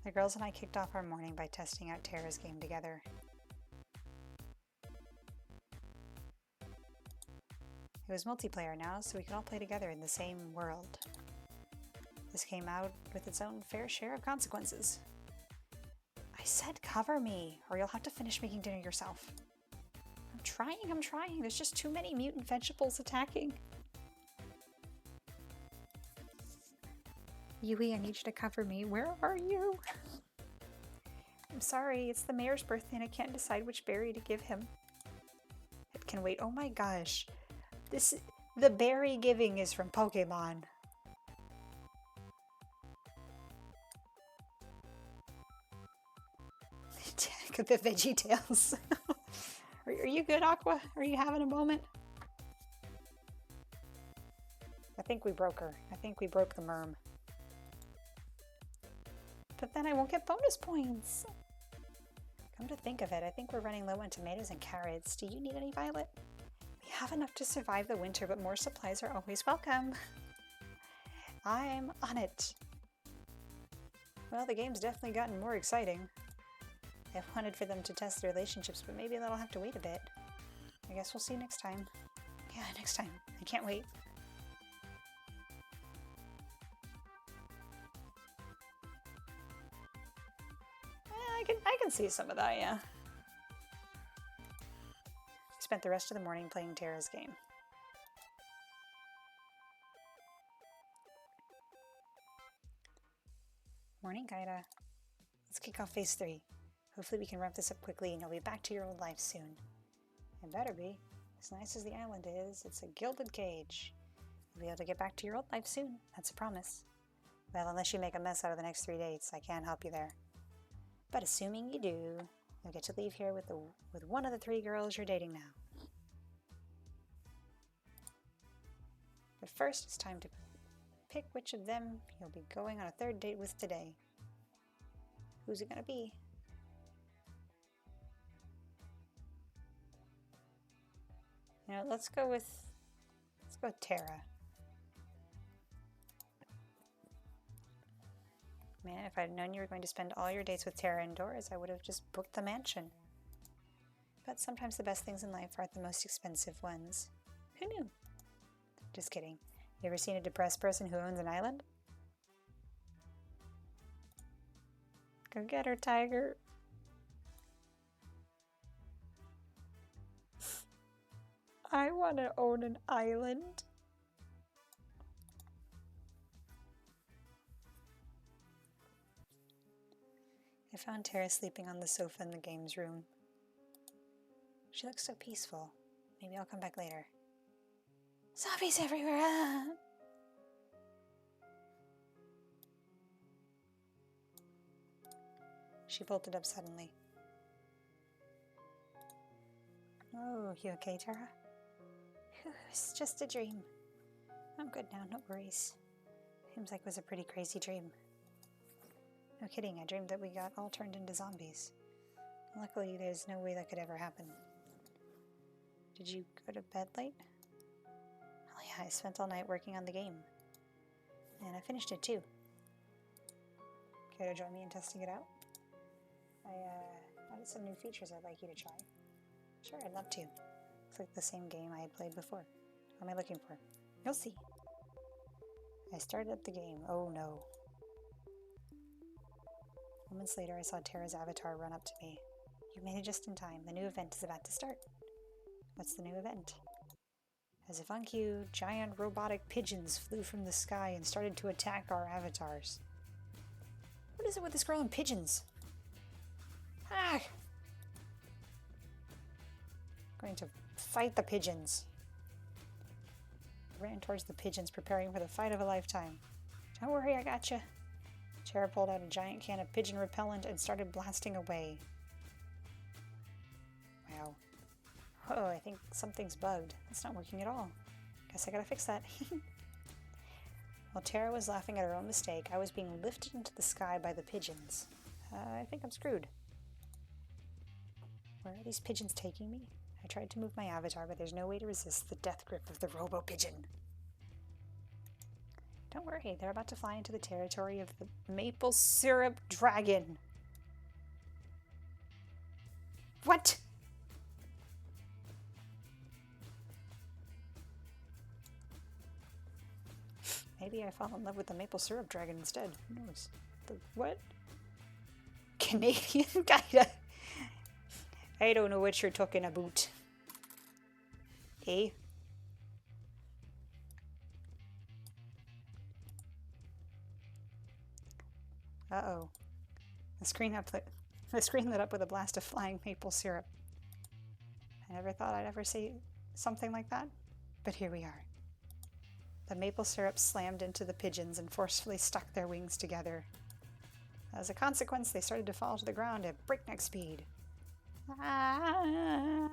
The girls and I kicked off our morning by testing out Tara's game together. It was multiplayer now, so we could all play together in the same world. This came out with its own fair share of consequences. I said cover me, or you'll have to finish making dinner yourself. I'm trying. There's just too many mutant vegetables attacking. Yui, I need you to cover me. Where are you? I'm sorry, it's the mayor's birthday and I can't decide which berry to give him. It can wait. Oh my gosh. The berry giving is from Pokemon. Attack of the VeggieTales. Are you good, Aqua? Are you having a moment? I think we broke her. I think we broke the merm. But then I won't get bonus points. Come to think of it, I think we're running low on tomatoes and carrots. Do you need any, Violet? We have enough to survive the winter, but more supplies are always welcome. I'm on it. Well, the game's definitely gotten more exciting. I wanted for them to test their relationships, but maybe that'll have to wait a bit. I guess we'll see next time. Yeah, next time. I can't wait. I can see some of that, yeah. I spent the rest of the morning playing Terra's game. Morning, Kaida. Let's kick off phase 3. Hopefully we can wrap this up quickly and you'll be back to your old life soon. It better be. As nice as the island is, it's a gilded cage. You'll be able to get back to your old life soon. That's a promise. Well, unless you make a mess out of the next 3 dates, I can't help you there. But assuming you do, you'll get to leave here with one of the 3 girls you're dating now. But first, it's time to pick which of them you'll be going on a 3rd date with today. Who's it gonna be? You know, let's go with Tara. Man, if I'd known you were going to spend all your dates with Tara indoors, I would have just booked the mansion. But sometimes the best things in life aren't the most expensive ones. Who knew? Just kidding. You ever seen a depressed person who owns an island? Go get her, tiger. I want to own an island. I found Tara sleeping on the sofa in the games room. She looks so peaceful. Maybe I'll come back later. Zombies everywhere! Ah! She bolted up suddenly. Oh, you okay, Tara? Whew, it's just a dream. I'm good now, no worries. Seems like it was a pretty crazy dream. No kidding, I dreamed that we got all turned into zombies. Luckily, there's no way that could ever happen. Did you go to bed late? Oh yeah, I spent all night working on the game. And I finished it too. Care to join me in testing it out? I added some new features I'd like you to try. Sure, I'd love to. Looks like the same game I had played before. What am I looking for? You'll see. I started up the game. Oh no. Moments later, I saw Tara's avatar run up to me. You made it just in time. The new event is about to start. What's the new event? As if on cue, giant robotic pigeons flew from the sky and started to attack our avatars. What is it with this girl and pigeons? Ah! Going to fight the pigeons. I ran towards the pigeons, preparing for the fight of a lifetime. Don't worry, I gotcha. Tara pulled out a giant can of pigeon repellent and started blasting away. Wow. Oh, I think something's bugged. It's not working at all. Guess I gotta fix that. While Tara was laughing at her own mistake, I was being lifted into the sky by the pigeons. I think I'm screwed. Where are these pigeons taking me? I tried to move my avatar, but there's no way to resist the death grip of the robo-pigeon. Don't worry, they're about to fly into the territory of the maple syrup dragon. What? Maybe I fall in love with the maple syrup dragon instead. Who knows? The what? Canadian guy. I don't know what you're talking about. Eh? Uh-oh. The screen lit up with a blast of flying maple syrup. I never thought I'd ever say something like that, but here we are. The maple syrup slammed into the pigeons and forcefully stuck their wings together. As a consequence, they started to fall to the ground at breakneck speed. Ah.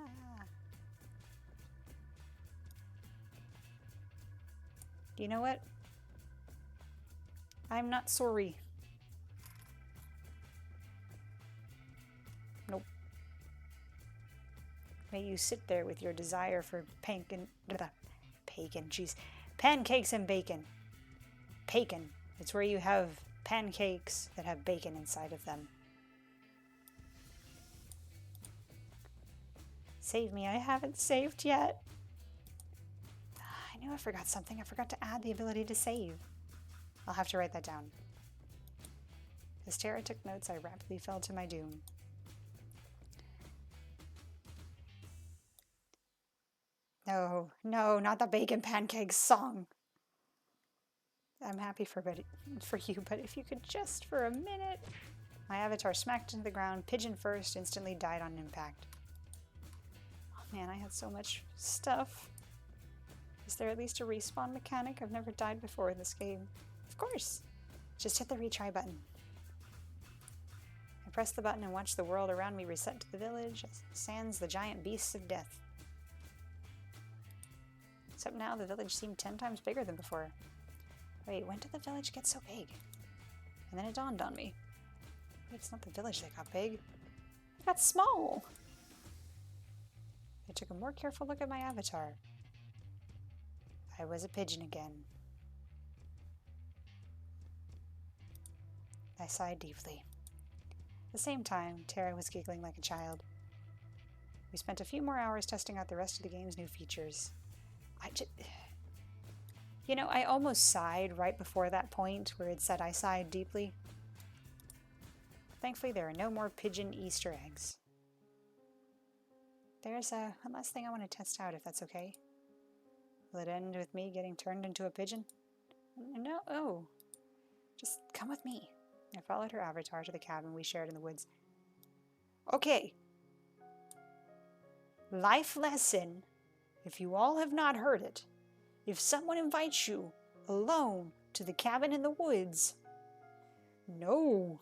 You know what? I'm not sorry. Nope. May you sit there with your desire for pancakes and bacon. Bacon. It's where you have pancakes that have bacon inside of them. Save me, I haven't saved yet. I knew I forgot something. I forgot to add the ability to save. I'll have to write that down. As Tara took notes, I rapidly fell to my doom. No, no, not the bacon pancakes song. I'm happy for you, but if you could just for a minute. My avatar smacked into the ground, pigeon first, instantly died on impact. Oh man, I had so much stuff. Is there at least a respawn mechanic? I've never died before in this game. Of course! Just hit the retry button. I pressed the button and watched the world around me reset to the village, sans the giant beasts of death. Except now the village seemed 10 times bigger than before. Wait, when did the village get so big? And then it dawned on me. Wait, it's not the village that got big. It got small! I took a more careful look at my avatar. I was a pigeon again. I sighed deeply. At the same time, Tara was giggling like a child. We spent a few more hours testing out the rest of the game's new features. I almost sighed right before that point where it said I sighed deeply. Thankfully, there are no more pigeon Easter eggs. There's one last thing I want to test out, if that's okay. Will it end with me getting turned into a pigeon? No, oh. Just come with me. I followed her avatar to the cabin we shared in the woods. Okay. Life lesson, if you all have not heard it. If someone invites you alone to the cabin in the woods, no.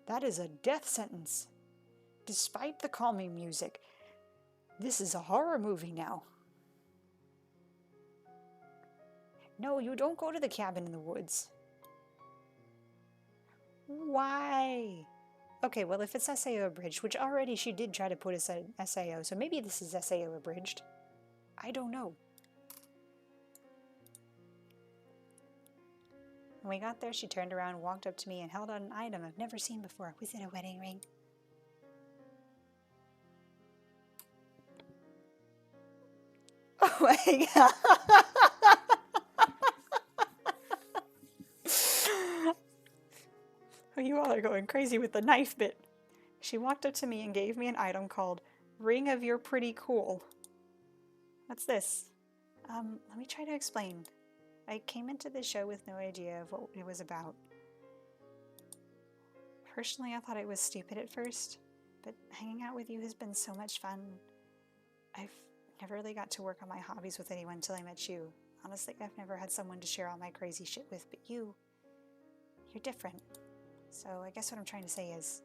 That is a death sentence. Despite the calming music, this is a horror movie now. No, you don't go to the cabin in the woods. Why? Okay, well, if it's SAO abridged, which already she did try to put us at SAO, so maybe this is SAO abridged. I don't know. When we got there, she turned around, walked up to me, and held out an item I've never seen before. Was it a wedding ring? Oh my god! Oh, you all are going crazy with the knife bit. She walked up to me and gave me an item called Ring of You're Pretty Cool. What's this? Let me try to explain. I came into this show with no idea of what it was about. Personally, I thought it was stupid at first, but hanging out with you has been so much fun. I've never really got to work on my hobbies with anyone until I met you. Honestly, I've never had someone to share all my crazy shit with, but you're different. So I guess what I'm trying to say is,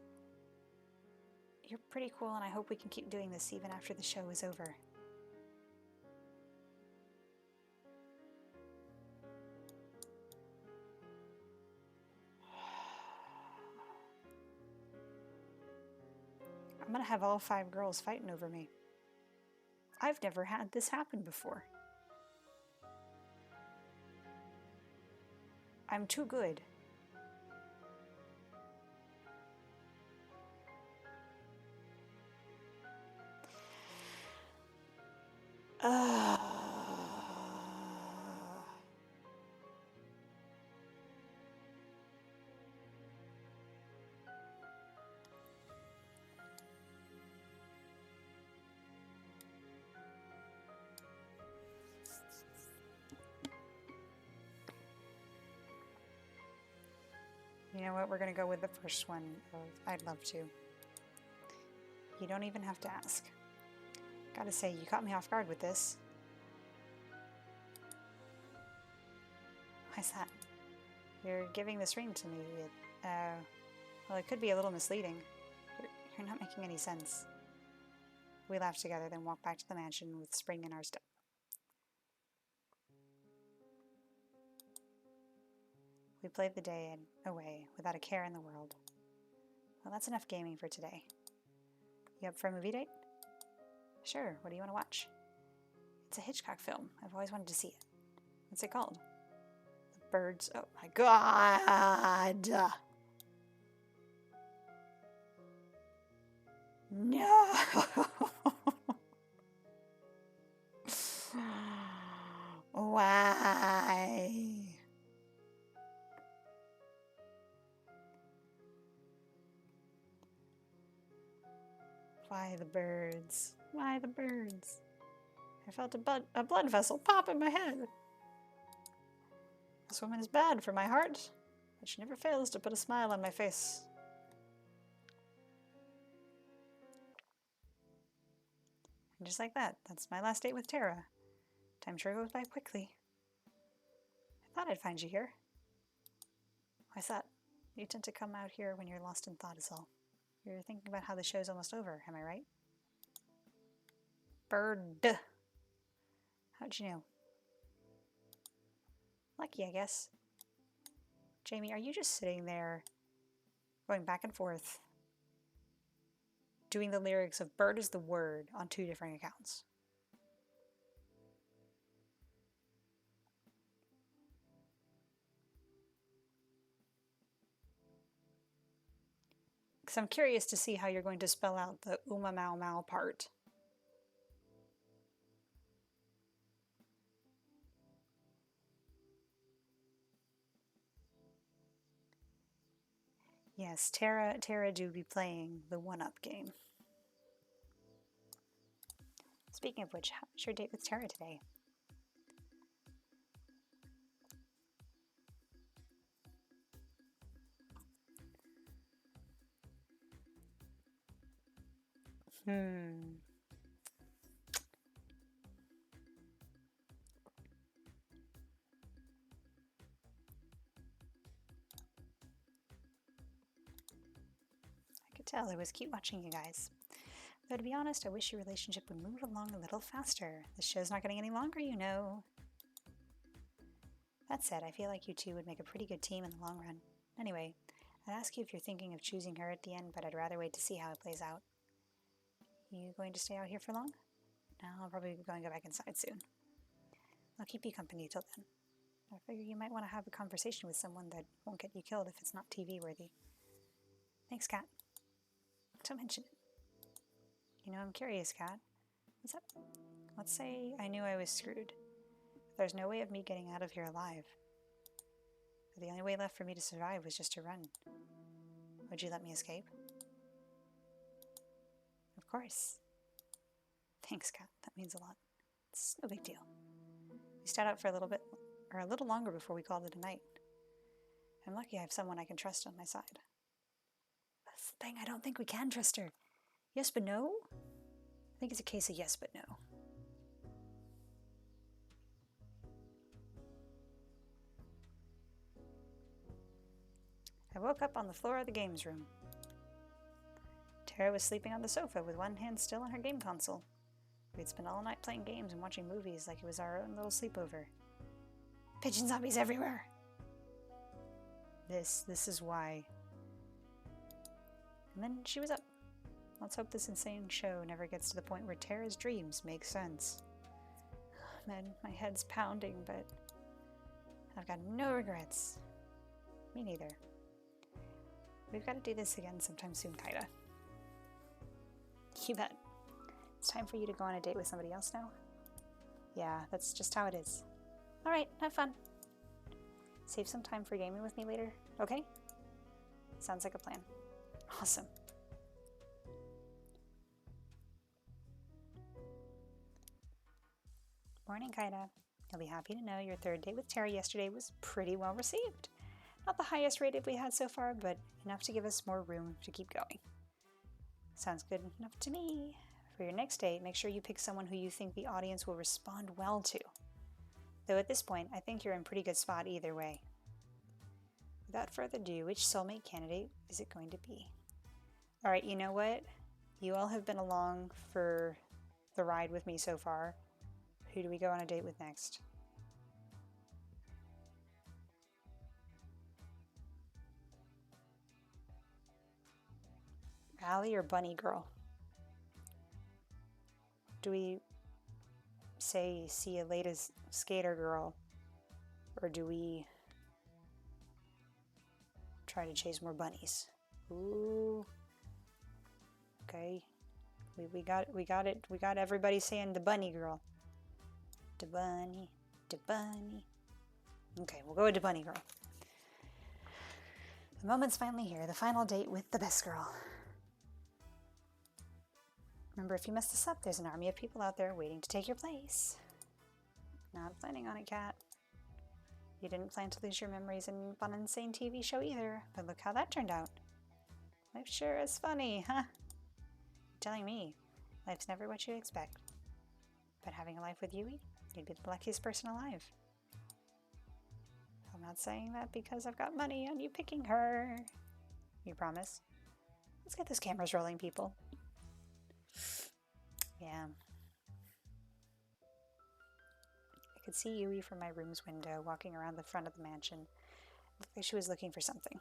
you're pretty cool and I hope we can keep doing this even after the show is over. I'm gonna have all 5 girls fighting over me. I've never had this happen before. I'm too good. what? We're gonna go with the first one of I'd love to. You don't even have to ask. Gotta say, you caught me off guard with this. Why's that? You're giving this ring to me. Well, it could be a little misleading. You're not making any sense. We laughed together, then walked back to the mansion with spring in our step. We played the day away without a care in the world. Well, that's enough gaming for today. You up for a movie date? Sure, what do you want to watch? It's a Hitchcock film. I've always wanted to see it. What's it called? The Birds. Oh my god! No! Why? Why the birds? Why the birds? I felt a blood vessel pop in my head. This woman is bad for my heart, but she never fails to put a smile on my face. And just like that, that's my last date with Tara. Time sure goes by quickly. I thought I'd find you here. Why's that? You tend to come out here when you're lost in thought is all. You're thinking about how the show's almost over, am I right? Bird. How'd you know? Lucky, I guess. Jamie, are you just sitting there, going back and forth, doing the lyrics of Bird is the word on 2 different accounts? Because I'm curious to see how you're going to spell out the Uma Mau Mau part. Yes, Tara do be playing the 1-up game. Speaking of which, how was your date with Tara today? I could tell. It was cute watching you guys. Though to be honest, I wish your relationship would move along a little faster. The show's not getting any longer, you know. That said, I feel like you two would make a pretty good team in the long run. Anyway, I'd ask you if you're thinking of choosing her at the end, but I'd rather wait to see how it plays out. You going to stay out here for long? No, I'll probably be going back inside soon. I'll keep you company till then. I figure you might want to have a conversation with someone that won't get you killed if it's not TV worthy. Thanks, Kat. Don't mention it. You know, I'm curious, Kat. What's up? Let's say I knew I was screwed. There's no way of me getting out of here alive. But the only way left for me to survive was just to run. Would you let me escape? Of course. Thanks, Kat. That means a lot. It's no big deal. We stayed out for a little longer before we called it a night. I'm lucky I have someone I can trust on my side. That's the thing, I don't think we can trust her. Yes, but no? I think it's a case of yes, but no. I woke up on the floor of the games room. Tara was sleeping on the sofa with one hand still on her game console. We'd spent all night playing games and watching movies like it was our own little sleepover. Pigeon zombies everywhere! This is why. And then she was up. Let's hope this insane show never gets to the point where Tara's dreams make sense. Man, my head's pounding, but I've got no regrets. Me neither. We've got to do this again sometime soon, Kaida. You bet. It's time for you to go on a date with somebody else now? Yeah, that's just how it is. Alright, have fun. Save some time for gaming with me later, okay? Sounds like a plan. Awesome. Morning, Kaida. You'll be happy to know your third date with Tara yesterday was pretty well received. Not the highest rated we had so far, but enough to give us more room to keep going. Sounds good enough to me. For your next date, make sure you pick someone who you think the audience will respond well to. Though at this point, I think you're in pretty good spot either way. Without further ado, which soulmate candidate is it going to be? Alright, you know what? You all have been along for the ride with me so far. Who do we go on a date with next? Allie or Bunny Girl? Do we say see you later, Skater Girl? Or do we try to chase more bunnies? Ooh. Okay. We got it. We got everybody saying the Bunny Girl. The bunny, the bunny. Okay, we'll go with the Bunny Girl. The moment's finally here, the final date with the best girl. Remember, if you mess this up, there's an army of people out there waiting to take your place. Not planning on it, Cat. You didn't plan to lose your memories in an insane TV show either, but look how that turned out. Life sure is funny, huh? You're telling me, life's never what you expect. But having a life with Yui, you'd be the luckiest person alive. I'm not saying that because I've got money on you picking her. You promise? Let's get those cameras rolling, people. Yeah. I could see Yui from my room's window walking around the front of the mansion. It looked like she was looking for something.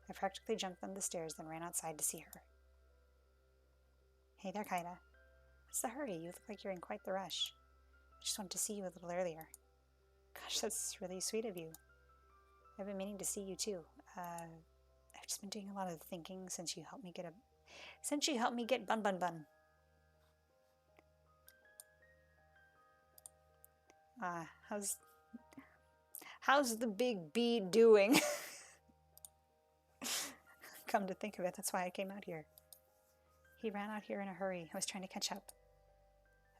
I practically jumped down the stairs, then ran outside to see her. Hey there, Kaida. What's the hurry? You look like you're in quite the rush. I just wanted to see you a little earlier. Gosh, that's really sweet of you. I've been meaning to see you too. I've just been doing a lot of thinking since you helped me get Bun Bun Bun. How's the big bee doing? Come to think of it, that's why I came out here. He ran out here in a hurry. I was trying to catch up.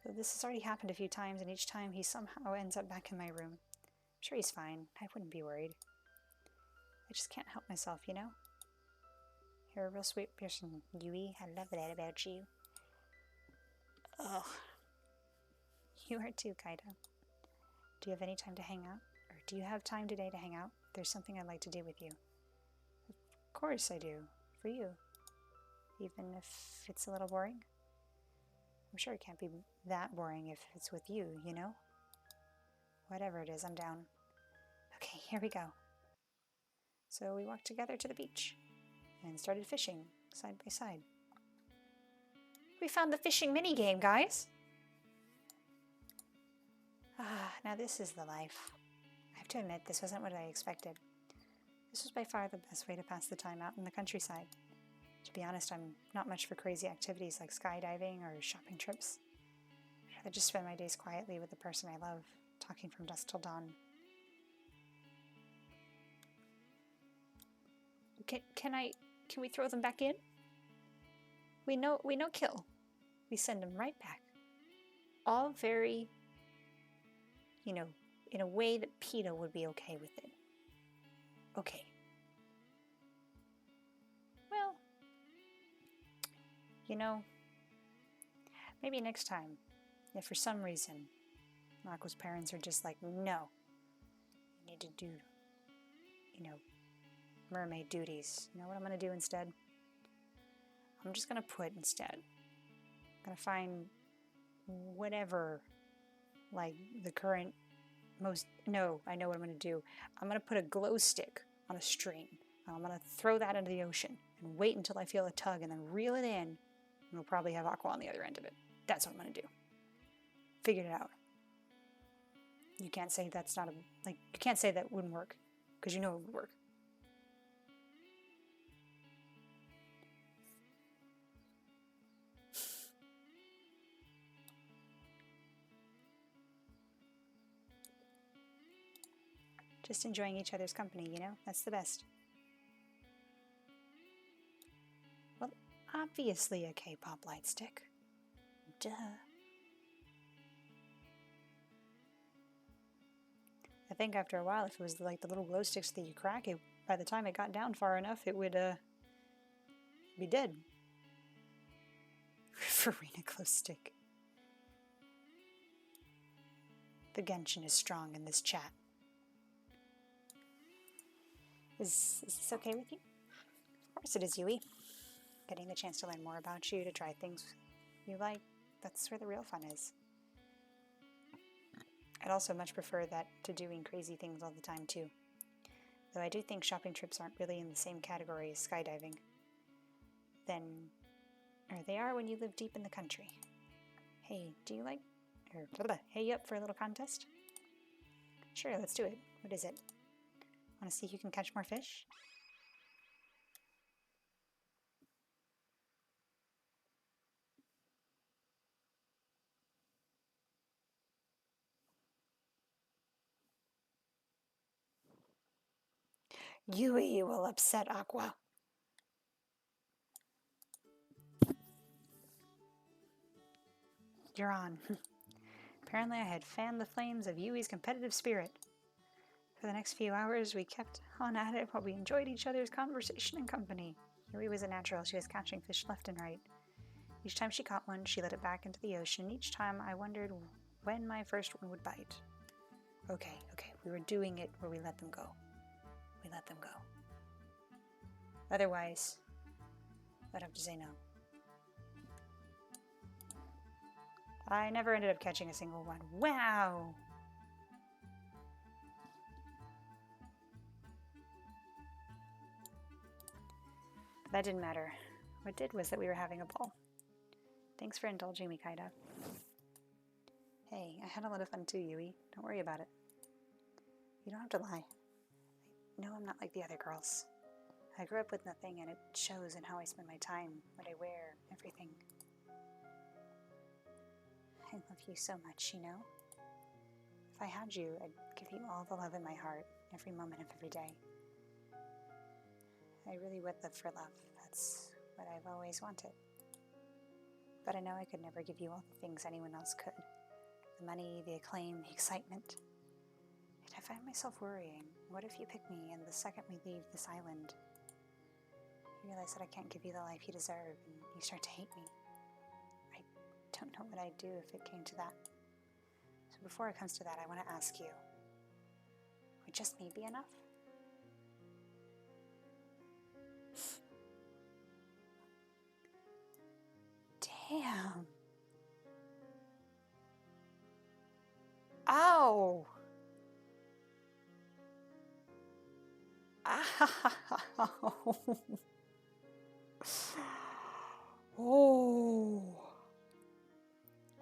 This has already happened a few times, and each time he somehow ends up back in my room. I'm sure he's fine. I wouldn't be worried. I just can't help myself, you know? You're a real sweet person, Yui. I love that about you. Oh. You are too, Kaida. Do you have any time to hang out? Or do you have time today to hang out? There's something I'd like to do with you. Of course I do. For you. Even if it's a little boring. I'm sure it can't be that boring if it's with you, you know? Whatever it is, I'm down. Okay, here we go. So we walked together to the beach and started fishing side by side. We found the fishing minigame, guys! Now this is the life. I have to admit, this wasn't what I expected. This was by far the best way to pass the time out in the countryside. To be honest, I'm not much for crazy activities like skydiving or shopping trips. I'd rather just spend my days quietly with the person I love, talking from dusk till dawn. Can we throw them back in? We no kill. We send them right back. All very, you know, in a way that PETA would be okay with it. Okay. Well, you know, maybe next time, if for some reason Marco's parents are just like, no, you need to do, you know, mermaid duties. You know what I'm going to do instead? I'm just going to put instead. I'm going to find whatever, like the current most, no, I know what I'm going to do. I'm going to put a glow stick on a string. I'm going to throw that into the ocean and wait until I feel a tug and then reel it in. And we'll probably have Aqua on the other end of it. That's what I'm going to do. Figured it out. You can't say that's not you can't say that wouldn't work, because you know it would work. Just enjoying each other's company, you know? That's the best. Well, obviously a K-pop light stick. Duh. I think after a while, if it was like the little glow sticks that you crack, by the time it got down far enough, it would be dead. Farina glow stick. The Genshin is strong in this chat. Is this okay with you? Of course it is, Yui. Getting the chance to learn more about you, to try things you like, that's where the real fun is. I'd also much prefer that to doing crazy things all the time too. Though I do think shopping trips aren't really in the same category as skydiving. Or they are when you live deep in the country. Hey, do you like... hey, you up for a little contest? Sure, let's do it. What is it? Want to see who can catch more fish? Yui will upset Aqua. You're on. Apparently I had fanned the flames of Yui's competitive spirit. For the next few hours, we kept on at it while we enjoyed each other's conversation and company. Yui was a natural. She was catching fish left and right. Each time she caught one, she let it back into the ocean. Each time I wondered when my first one would bite. Okay, we were doing it where we let them go. We let them go. Otherwise, I'd have to say no. I never ended up catching a single one. Wow! That didn't matter. What did was that we were having a ball. Thanks for indulging me, Kaida. Hey, I had a lot of fun too, Yui. Don't worry about it. You don't have to lie. No, I'm not like the other girls. I grew up with nothing, and it shows in how I spend my time, what I wear, everything. I love you so much, you know? If I had you, I'd give you all the love in my heart, every moment of every day. I really would live for love. That's what I've always wanted. But I know I could never give you all the things anyone else could. The money, the acclaim, the excitement. And I find myself worrying. What if you pick me and the second we leave this island, you realize that I can't give you the life you deserve and you start to hate me? I don't know what I'd do if it came to that. So before it comes to that, I want to ask you, would just me be enough? Damn. Ow. Ow. Oh.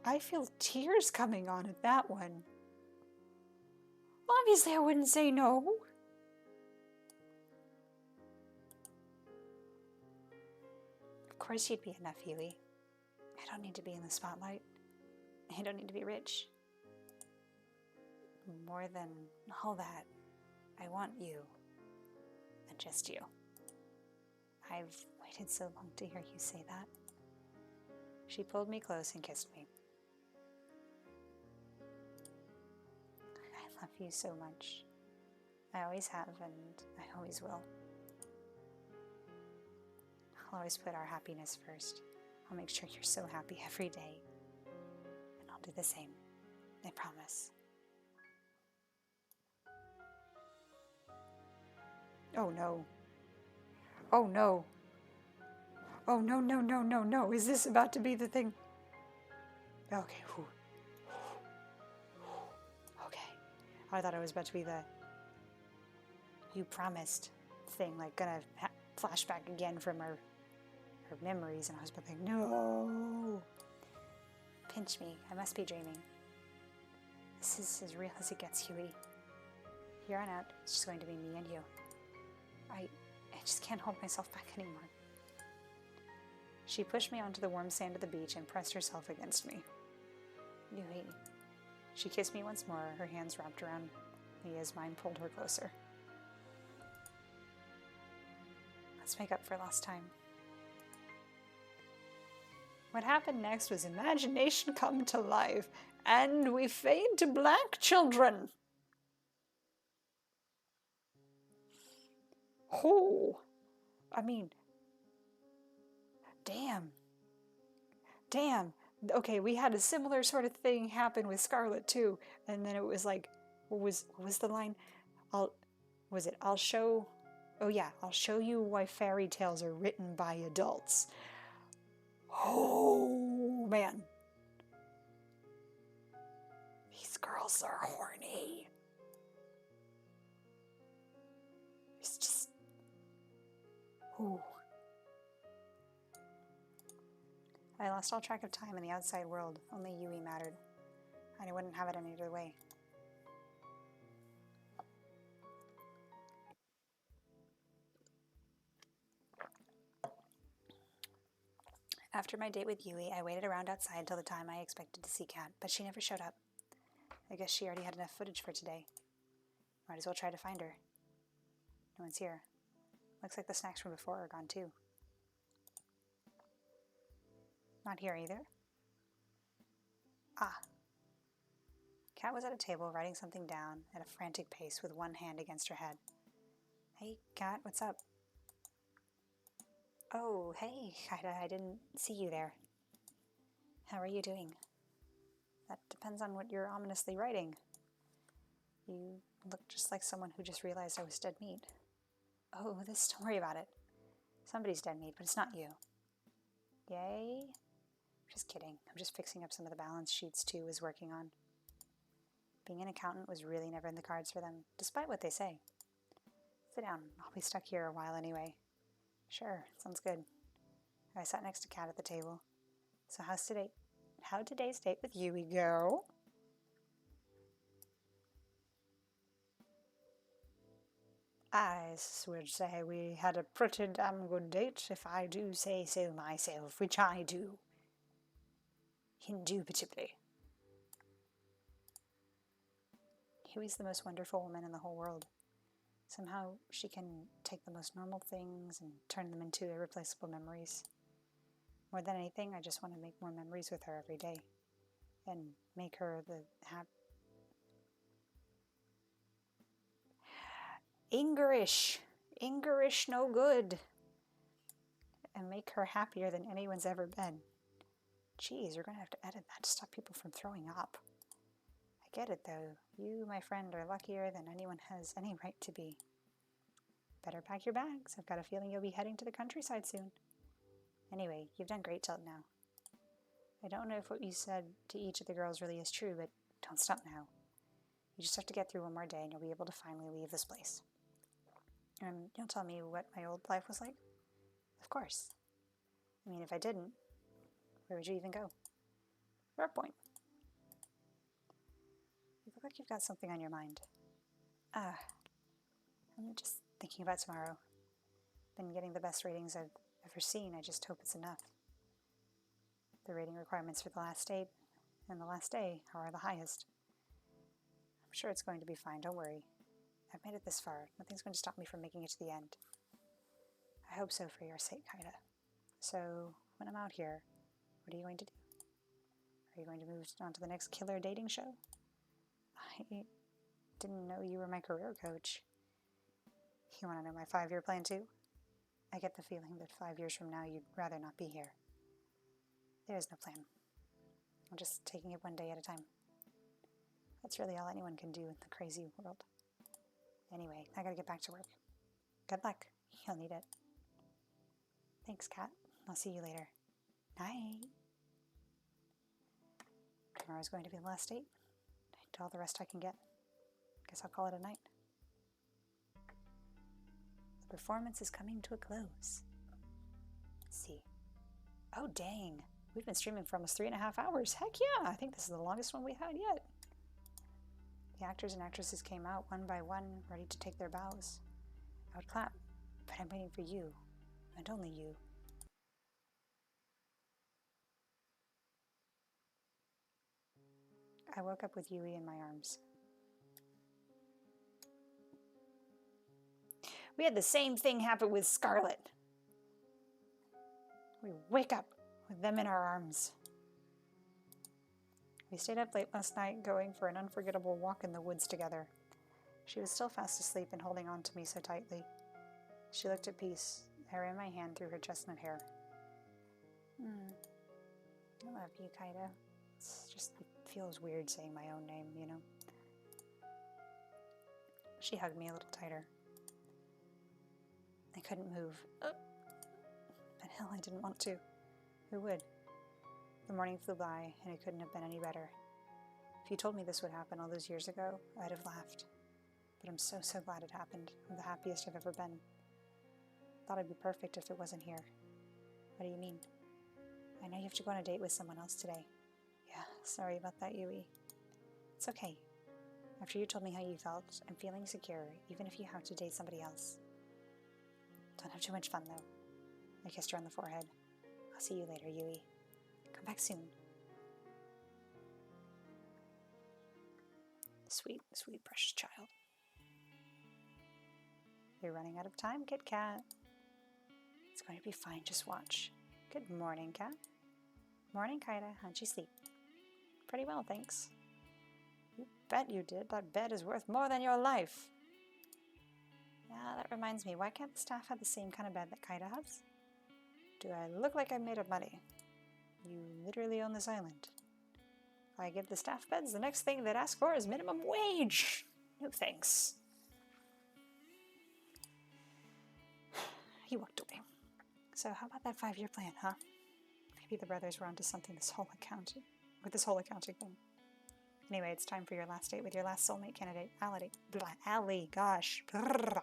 I feel tears coming on at that one. Obviously, I wouldn't say no. Of course you'd be enough, Yui. I don't need to be in the spotlight. I don't need to be rich. More than all that, I want you. And just you. I've waited so long to hear you say that. She pulled me close and kissed me. I love you so much. I always have, and I always will. I'll always put our happiness first. I'll make sure you're so happy every day. And I'll do the same. I promise. Oh no. Oh no. Oh no, no, no, no, no. Is this about to be the thing? Okay. Whew. Okay. I thought it was about to be the you promised thing, like gonna flashback again from her memories, and I was about to think, no. Pinch me. I must be dreaming. This is as real as it gets, Huey. Here on out, it's just going to be me and you. I just can't hold myself back anymore. She pushed me onto the warm sand of the beach and pressed herself against me. Yui. She kissed me once more, her hands wrapped around me as mine pulled her closer. Let's make up for lost time. What happened next was imagination come to life, and we fade to black, children. Oh, I mean, damn. Damn. Okay, we had a similar sort of thing happen with Scarlet too. And then it was like, what was the line? I'll was it I'll show Oh yeah, I'll show you why fairy tales are written by adults. Oh man. These girls are horny. It's just ooh. I lost all track of time in the outside world. Only Yui mattered. And I wouldn't have it any other way. After my date with Yui, I waited around outside until the time I expected to see Kat, but she never showed up. I guess she already had enough footage for today. Might as well try to find her. No one's here. Looks like the snacks from before are gone too. Not here either. Ah. Kat was at a table writing something down at a frantic pace with one hand against her head. Hey, Kat, what's up? Oh, hey, I didn't see you there. How are you doing? That depends on what you're ominously writing. You look just like someone who just realized I was dead meat. Oh, don't worry about it. Somebody's dead meat, but it's not you. Yay? Just kidding. I'm just fixing up some of the balance sheets Tu was working on. Being an accountant was really never in the cards for them, despite what they say. Sit down. I'll be stuck here a while anyway. Sure, sounds good. I sat next to Kat at the table. So how'd today's date with Yui go? I would say we had a pretty damn good date, if I do say so myself, which I do. Indubitably. Yui's the most wonderful woman in the whole world. Somehow she can take the most normal things and turn them into irreplaceable memories. More than anything, I just want to make more memories with her every day. And make her the Ingerish no good. And make her happier than anyone's ever been. Geez, you're going to have to edit that to stop people from throwing up. I get it though. You, my friend, are luckier than anyone has any right to be. Better pack your bags. I've got a feeling you'll be heading to the countryside soon. Anyway, you've done great till now. I don't know if what you said to each of the girls really is true, but don't stop now. You just have to get through one more day and you'll be able to finally leave this place. You'll tell me what my old life was like? Of course. I mean, if I didn't, where would you even go? Fair point. You look like you've got something on your mind. I'm just thinking about tomorrow. Been getting the best ratings I've ever seen. I just hope it's enough. The rating requirements for the last date and the last day are the highest. I'm sure it's going to be fine, don't worry. I've made it this far. Nothing's going to stop me from making it to the end. I hope so for your sake, Kaida. So, when I'm out here, what are you going to do? Are you going to move on to the next killer dating show? I didn't know you were my career coach. You want to know my 5-year plan too? I get the feeling that 5 years from now you'd rather not be here. There is no plan. I'm just taking it one day at a time. That's really all anyone can do in the crazy world. Anyway, I gotta get back to work. Good luck. You'll need it. Thanks, Kat. I'll see you later. Night. Tomorrow's going to be the last date. I do all the rest I can get. Guess I'll call it a night. The performance is coming to a close. Let's see. Oh, dang. We've been streaming for almost 3.5 hours. Heck yeah, I think this is the longest one we've had yet. The actors and actresses came out one by one, ready to take their bows. I would clap, but I'm waiting for you, and only you. I woke up with Yui in my arms. We had the same thing happen with Scarlet. We wake up with them in our arms. We stayed up late last night going for an unforgettable walk in the woods together. She was still fast asleep and holding on to me so tightly. She looked at peace. I ran my hand through her chestnut hair. I love you, Kaida. It feels weird saying my own name, you know? She hugged me a little tighter. I couldn't move. But hell, I didn't want to. Who would? The morning flew by, and it couldn't have been any better. If you told me this would happen all those years ago, I'd have laughed. But I'm so glad it happened. I'm the happiest I've ever been. Thought I'd be perfect if it wasn't here. What do you mean? I know you have to go on a date with someone else today. Yeah, sorry about that, Yui. It's okay. After you told me how you felt, I'm feeling secure, even if you have to date somebody else. Don't have too much fun, though. I kissed her on the forehead. I'll see you later, Yui. Come back soon. Sweet, sweet, precious child. You're running out of time, Kit Kat. It's going to be fine, just watch. Good morning, Kat. Morning, Kaida. How'd you sleep? Pretty well, thanks. You bet you did. That bed is worth more than your life. Yeah, that reminds me. Why can't the staff have the same kind of bed that Kaida has? Do I look like I'm made of money? You literally own this island. If I give the staff beds, the next thing they'd ask for is minimum wage. No thanks. He walked away. So how about that 5-year plan, huh? Maybe the brothers were onto something with this whole accounting thing. Anyway, it's time for your last date with your last soulmate candidate, Allie. Gosh. Brrr.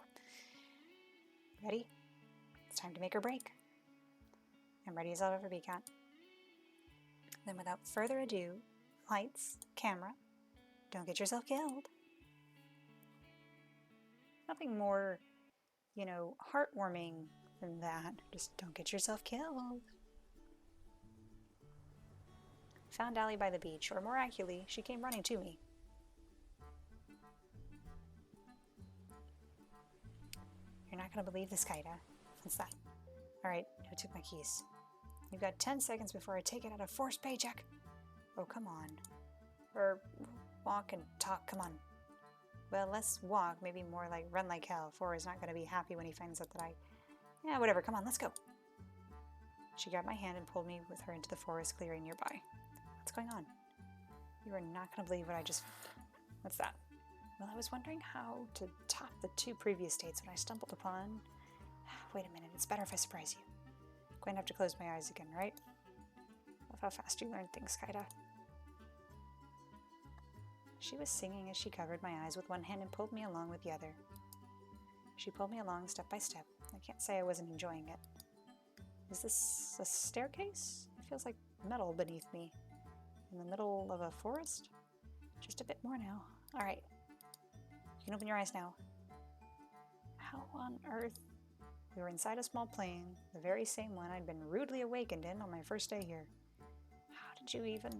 Ready? It's time to make or break. I'm ready as I'll ever be, Kat. Then without further ado, lights, camera, don't get yourself killed. Nothing more, heartwarming than that. Just don't get yourself killed. Found Allie by the beach, or more accurately, she came running to me. You're not going to believe this, Kaida. What's that? Alright, who took my keys? You've got 10 seconds before I take it out of forced paycheck. Oh, come on. Or walk and talk, come on. Well, less walk, maybe more like run like hell. Is not going to be happy when he finds out that Yeah, whatever, come on, let's go. She grabbed my hand and pulled me with her into the forest clearing nearby. What's going on? You are not going to believe what I just... What's that? Well, I was wondering how to top the 2 previous dates when I stumbled upon... Wait a minute, it's better if I surprise you. Going to have to close my eyes again, right? Love how fast you learn things, Kaida. She was singing as she covered my eyes with one hand and pulled me along with the other. She pulled me along step by step. I can't say I wasn't enjoying it. Is this a staircase? It feels like metal beneath me. In the middle of a forest? Just a bit more now. Alright. You can open your eyes now. How on earth? We were inside a small plane, the very same one I'd been rudely awakened in on my first day here. How did you even...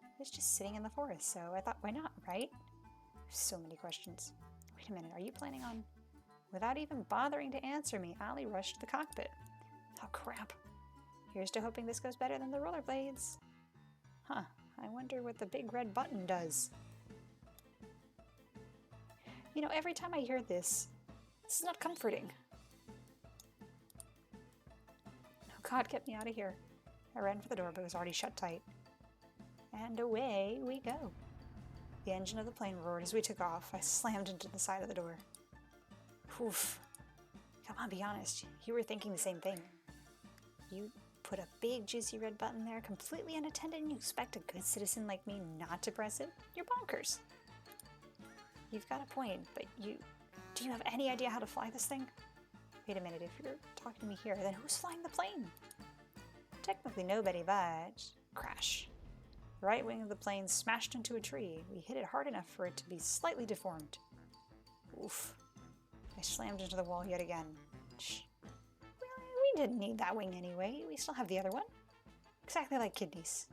I was just sitting in the forest, so I thought, why not, right? So many questions. Wait a minute, are you planning on... Without even bothering to answer me, Allie rushed to the cockpit. Oh, crap. Here's to hoping this goes better than the rollerblades. Huh, I wonder what the big red button does. Every time I hear this is not comforting. Oh, God, get me out of here. I ran for the door, but it was already shut tight. And away we go. The engine of the plane roared as we took off. I slammed into the side of the door. Oof. Come on, be honest. You were thinking the same thing. You put a big, juicy red button there completely unattended and you expect a good citizen like me not to press it? You're bonkers. You've got a point, but do you have any idea how to fly this thing? Wait a minute, if you're talking to me here, then who's flying the plane? Technically nobody, but... Crash. The right wing of the plane smashed into a tree. We hit it hard enough for it to be slightly deformed. Oof. I slammed into the wall yet again. Shh. Well, we didn't need that wing anyway. We still have the other one. Exactly like kidneys.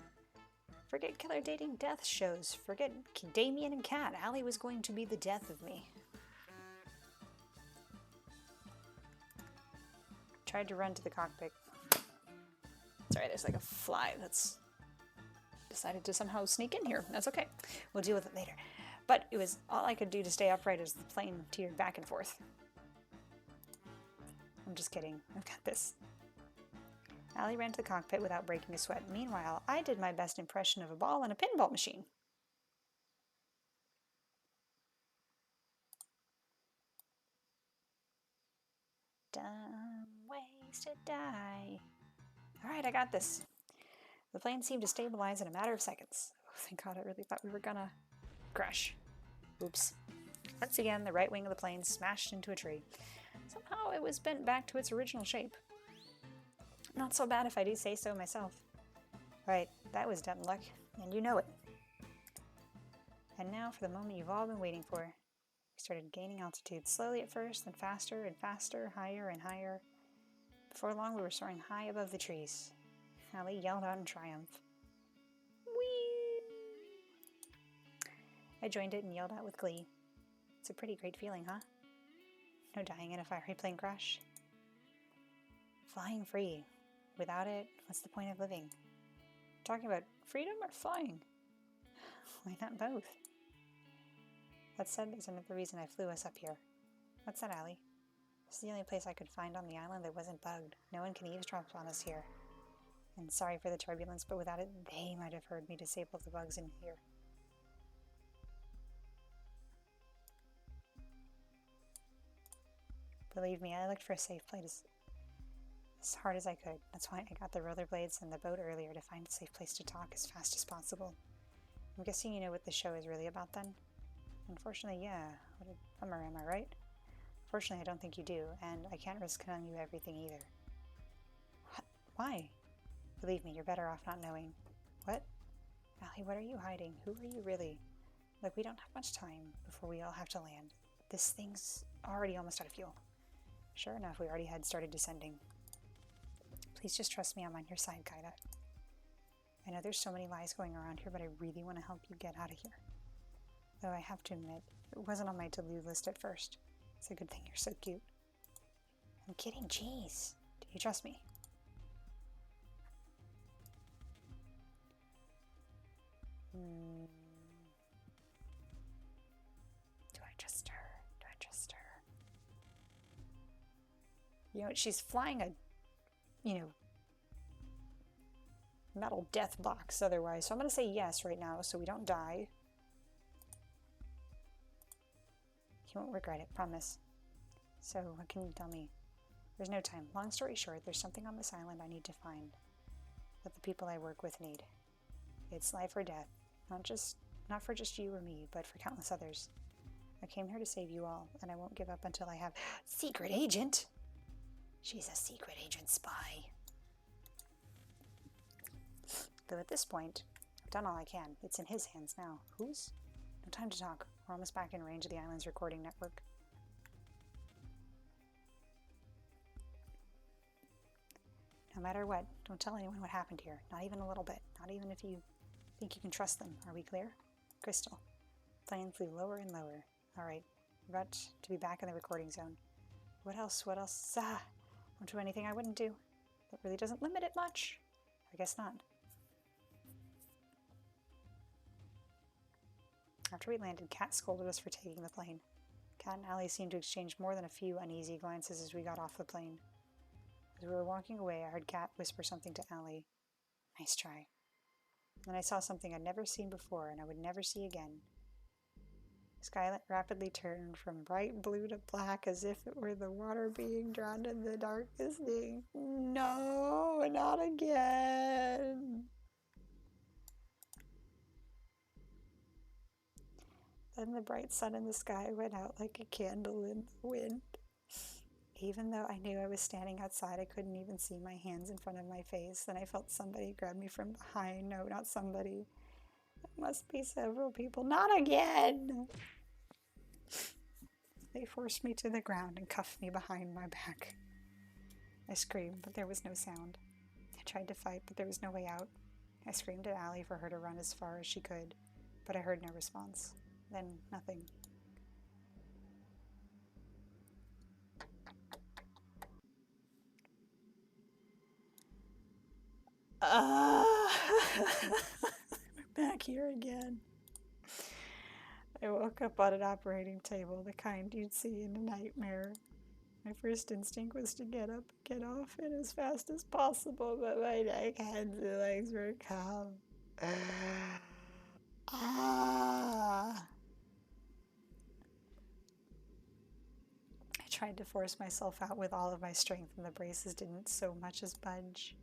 Forget killer dating death shows. Forget Damien and Kat. Allie was going to be the death of me. Tried to run to the cockpit. Sorry, there's like a fly that's decided to somehow sneak in here. That's okay. We'll deal with it later. But it was all I could do to stay upright as the plane teetered back and forth. I'm just kidding. I've got this. Allie ran to the cockpit without breaking a sweat. Meanwhile, I did my best impression of a ball in a pinball machine. Dumb ways to die. Alright, I got this. The plane seemed to stabilize in a matter of seconds. Oh, thank God, I really thought we were gonna crash. Oops. Once again, the right wing of the plane smashed into a tree. Somehow it was bent back to its original shape. Not so bad if I do say so myself. Right, that was dumb luck, and you know it. And now for the moment you've all been waiting for. We started gaining altitude, slowly at first, then faster and faster, higher and higher. Before long we were soaring high above the trees. Allie yelled out in triumph. Whee! I joined it and yelled out with glee. It's a pretty great feeling, huh? No dying in a fiery plane crash. Flying free. Without it, what's the point of living? Talking about freedom or flying? Why not both? That said, there's another reason I flew us up here. What's that, Allie? This is the only place I could find on the island that wasn't bugged. No one can eavesdrop on us here. And sorry for the turbulence, but without it, they might have heard me disable the bugs in here. Believe me, I looked for a safe place as hard as I could. That's why I got the rollerblades and the boat earlier, to find a safe place to talk as fast as possible. I'm guessing you know what the show is really about then? Unfortunately, yeah. What a bummer, am I right? Fortunately, I don't think you do, and I can't risk telling you everything either. What? Why? Believe me, you're better off not knowing. What? Allie, what are you hiding? Who are you really? Look, we don't have much time before we all have to land. This thing's already almost out of fuel. Sure enough, we already had started descending. Please just trust me, I'm on your side, Kaida. I know there's so many lies going around here, but I really want to help you get out of here. Though I have to admit, it wasn't on my to-do list at first. It's a good thing you're so cute. I'm kidding, jeez. Do you trust me? Do I trust her? Do I trust her? You know, she's flying a, metal death box otherwise. So I'm going to say yes right now so we don't die. You won't regret it, promise. So what can you tell me? There's no time. Long story short, there's something on this island I need to find that the people I work with need. It's life or death. Not for just you or me, but for countless others. I came here to save you all, and I won't give up until I have... Secret agent! She's a secret agent spy. Though at this point, I've done all I can. It's in his hands now. Whose? No time to talk. We're almost back in range of the island's recording network. No matter what, don't tell anyone what happened here. Not even a little bit. Not even if you think you can trust them. Are we clear? Crystal. Plane flew lower and lower. Alright, we're about to be back in the recording zone. What else? What else? Won't do anything I wouldn't do. That really doesn't limit it much. I guess not. After we landed, Kat scolded us for taking the plane. Kat and Allie seemed to exchange more than a few uneasy glances as we got off the plane. As we were walking away, I heard Kat whisper something to Allie. Nice try. Then I saw something I'd never seen before and I would never see again. The sky rapidly turned from bright blue to black as if it were the water being drowned in the darkest thing. No, not again. Then the bright sun in the sky went out like a candle in the wind. Even though I knew I was standing outside, I couldn't even see my hands in front of my face. Then I felt somebody grab me from behind. No, not somebody. It must be several people. Not again! They forced me to the ground and cuffed me behind my back. I screamed, but there was no sound. I tried to fight, but there was no way out. I screamed at Allie for her to run as far as she could, but I heard no response. Then nothing. We're back here again. I woke up on an operating table, the kind you'd see in a nightmare. My first instinct was to get up, get off it as fast as possible, but my neck, hands, and legs were calm. Ah! I tried to force myself out with all of my strength, and the braces didn't so much as budge.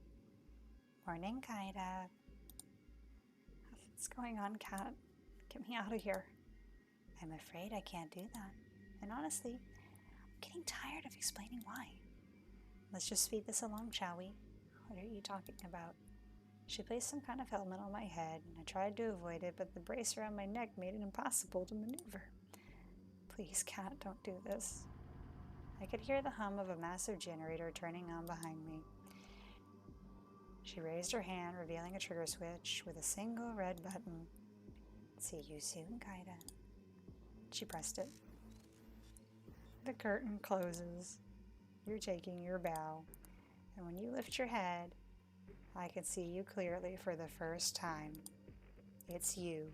Morning, Kaida. What's going on, Cat? Get me out of here. I'm afraid I can't do that. And honestly, I'm getting tired of explaining why. Let's just speed this along, shall we? What are you talking about? She placed some kind of helmet on my head, and I tried to avoid it, but the brace around my neck made it impossible to maneuver. Please, Cat, don't do this. I could hear the hum of a massive generator turning on behind me. She raised her hand, revealing a trigger switch with a single red button. See you soon, Kaida. She pressed it. The curtain closes. You're taking your bow, and when you lift your head, I can see you clearly for the first time. It's you,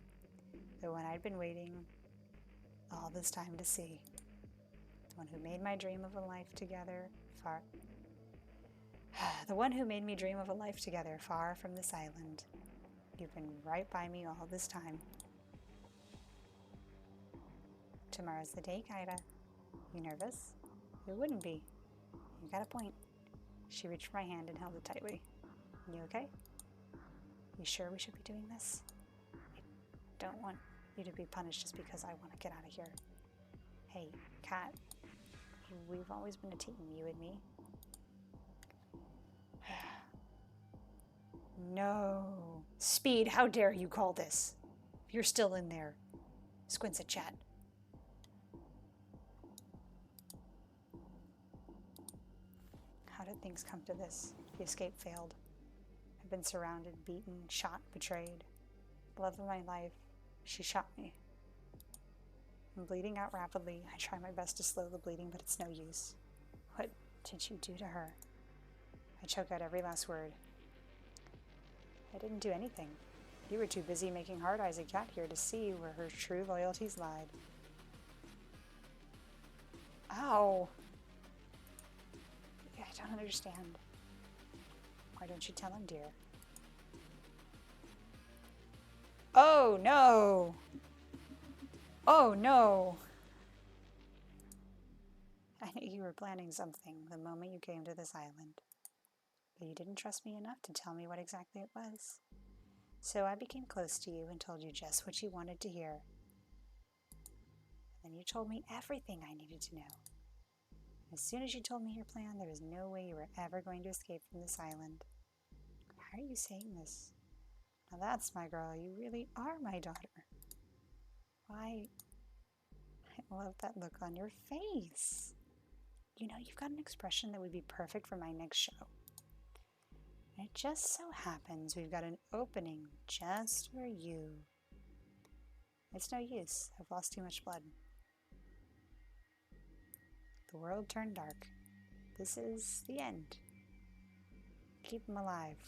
the one I'd been waiting all this time to see. The one who made my dream of a life together far. The one who made me dream of a life together far from this island. You've been right by me all this time. Tomorrow's the day, Kaida. You nervous? Who wouldn't be? You got a point. She reached for my hand and held it tightly. You okay? You sure we should be doing this? I don't want you to be punished just because I want to get out of here. Hey, Cat. We've always been a team, you and me. No. Speed, how dare you call this? You're still in there. Squints at Chat. How did things come to this? The escape failed. I've been surrounded, beaten, shot, betrayed. The love of my life, she shot me. I'm bleeding out rapidly. I try my best to slow the bleeding, but it's no use. What did you do to her? I choke out every last word. I didn't do anything. You were too busy making hard eyes at Cat here to see where her true loyalties lied. Ow! I don't understand. Why don't you tell him, dear? Oh, no! Oh, no! I knew you were planning something the moment you came to this island. But you didn't trust me enough to tell me what exactly it was. So I became close to you and told you just what you wanted to hear. And then you told me everything I needed to know. As soon as you told me your plan, there was no way you were ever going to escape from this island. How are you saying this? Now that's my girl. You really are my daughter. Why? I love that look on your face. You know, you've got an expression that would be perfect for my next show. And it just so happens we've got an opening just for you. It's no use. I've lost too much blood. The world turned dark. This is the end. Keep him alive.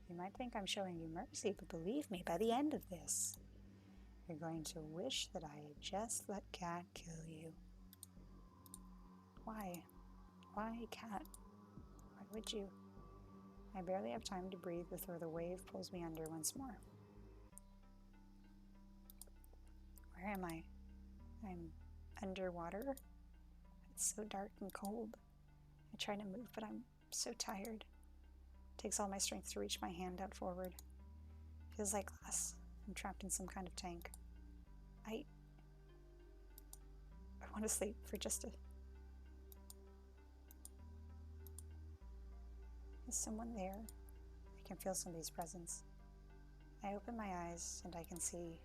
You might think I'm showing you mercy, but believe me, by the end of this, you're going to wish that I had just let Cat kill you. Why? Why, Cat? Why would you? I barely have time to breathe before the wave pulls me under once more. Where am I? I'm underwater. It's so dark and cold. I try to move, but I'm so tired. It takes all my strength to reach my hand out forward. Feels like glass. I'm trapped in some kind of tank. I want to sleep for just a... Is someone there? I can feel somebody's presence. I open my eyes and I can see...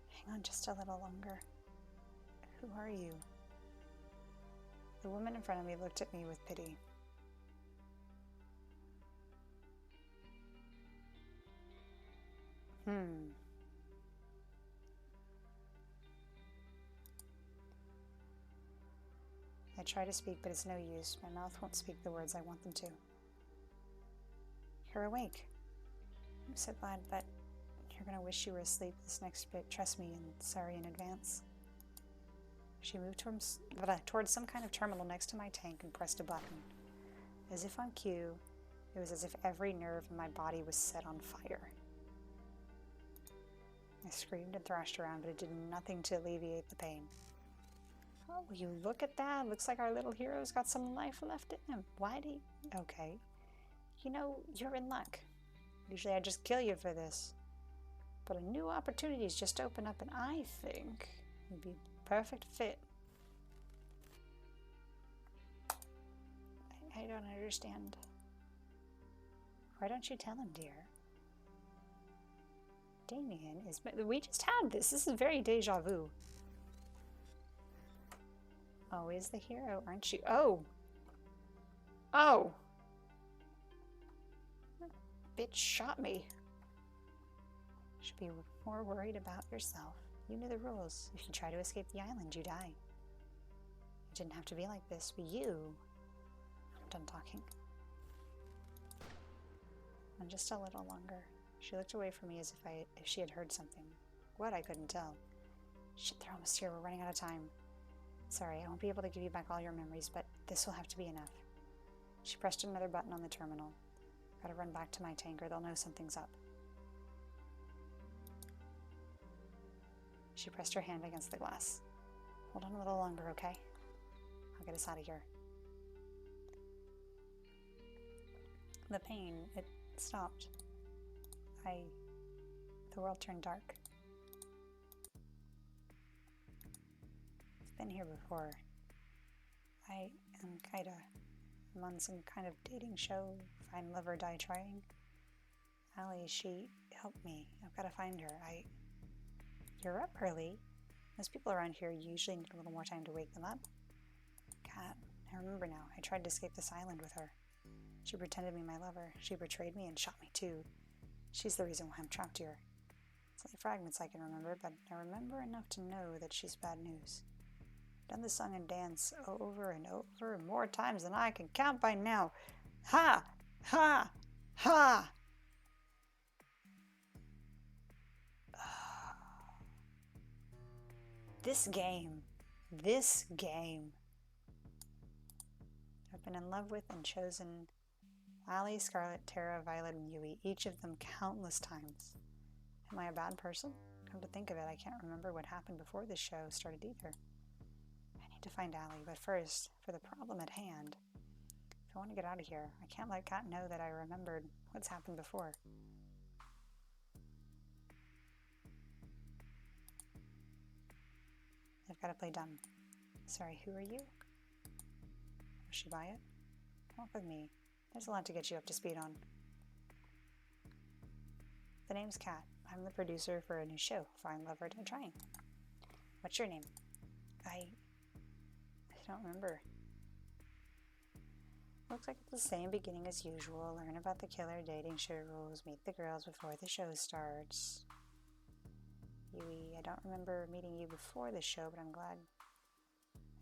Hang on just a little longer. Who are you? The woman in front of me looked at me with pity. I try to speak, but it's no use. My mouth won't speak the words I want them to. You're awake. I'm so glad, but you're gonna wish you were asleep this next bit. Trust me, and sorry in advance. She moved towards some kind of terminal next to my tank and pressed a button. As if on cue, it was as if every nerve in my body was set on fire. I screamed and thrashed around, but it did nothing to alleviate the pain. Oh, will you look at that? Looks like our little hero's got some life left in him. Why do you... Okay. You know, you're in luck. Usually I just kill you for this. But a new opportunity's just opened up, and I think it'd be a perfect fit. I don't understand. Why don't you tell him, dear? Damien is... We just had this. This is very deja vu. Always the hero, aren't you? Oh! Oh! Bitch shot me. Should be more worried about yourself. You knew the rules. If you try to escape the island, you die. It didn't have to be like this, but you... I'm done talking. And just a little longer. She looked away from me as if she had heard something. What? I couldn't tell. Shit, they're almost here. We're running out of time. Sorry, I won't be able to give you back all your memories, but this will have to be enough. She pressed another button on the terminal. Gotta run back to my tank or they'll know something's up. She pressed her hand against the glass. Hold on a little longer, okay? I'll get us out of here. The pain, it stopped. The world turned dark. I've been here before. I am I'm on some kind of dating show, Find Love or Die Trying. Allie, she helped me. I've got to find her. You're up early. Most people around here usually need a little more time to wake them up. God, I remember now. I tried to escape this island with her. She pretended to be my lover. She betrayed me and shot me too. She's the reason why I'm trapped here. It's only fragments I can remember, but I remember enough to know that she's bad news. I've done the song and dance over and over more times than I can count by now. Ha! Ha! Ha! This game. I've been in love with and chosen Allie, Scarlet, Tara, Violet, and Yui, each of them countless times. Am I a bad person? Come to think of it, I can't remember what happened before this show started either. I need to find Allie, but first, for the problem at hand. If I want to get out of here, I can't let Kat know that I remembered what's happened before. I've got to play dumb. Sorry, who are you? Will she buy it? Walk with me. There's a lot to get you up to speed on. The name's Kat. I'm the producer for a new show, Find Love or Die Trying. What's your name? I don't remember. Looks like it's the same beginning as usual. Learn about the killer, dating show rules, meet the girls before the show starts. Yui, I don't remember meeting you before the show, but I'm glad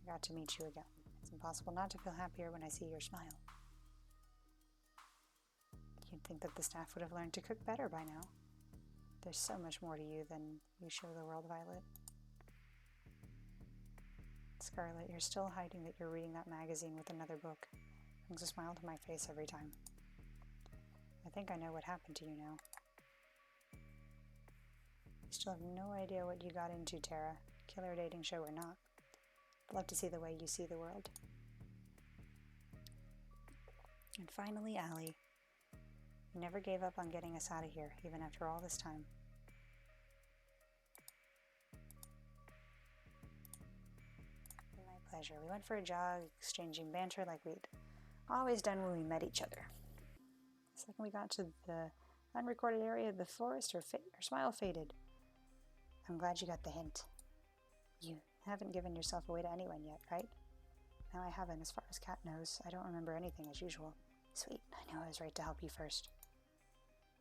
I got to meet you again. It's impossible not to feel happier when I see your smile. You'd think that the staff would have learned to cook better by now. There's so much more to you than you show the world, Violet. Scarlet, you're still hiding that you're reading that magazine with another book. Brings a smile to my face every time. I think I know what happened to you now. You still have no idea what you got into, Tara. Killer dating show or not. I'd love to see the way you see the world. And finally, Allie. You never gave up on getting us out of here, even after all this time. My pleasure. We went for a jog, exchanging banter like we'd always done when we met each other. The second we got to the unrecorded area of the forest, her smile faded. I'm glad you got the hint. You haven't given yourself away to anyone yet, right? No, I haven't. As far as Kat knows, I don't remember anything as usual. Sweet. I knew I was right to help you first.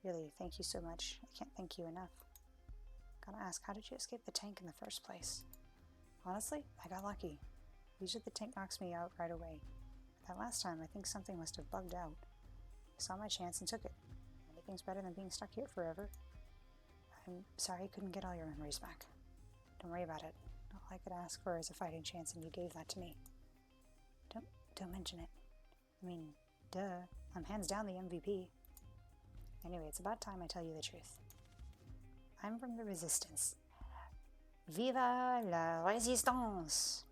Really, thank you so much. I can't thank you enough. Gotta ask, how did you escape the tank in the first place? Honestly, I got lucky. Usually the tank knocks me out right away. But that last time, I think something must have bugged out. I saw my chance and took it. Anything's better than being stuck here forever. I'm sorry I couldn't get all your memories back. Don't worry about it. All I could ask for is a fighting chance, and you gave that to me. Don't mention it. I mean, duh. I'm hands down the MVP. Anyway, it's about time I tell you the truth. I'm from the Resistance. Viva la Résistance!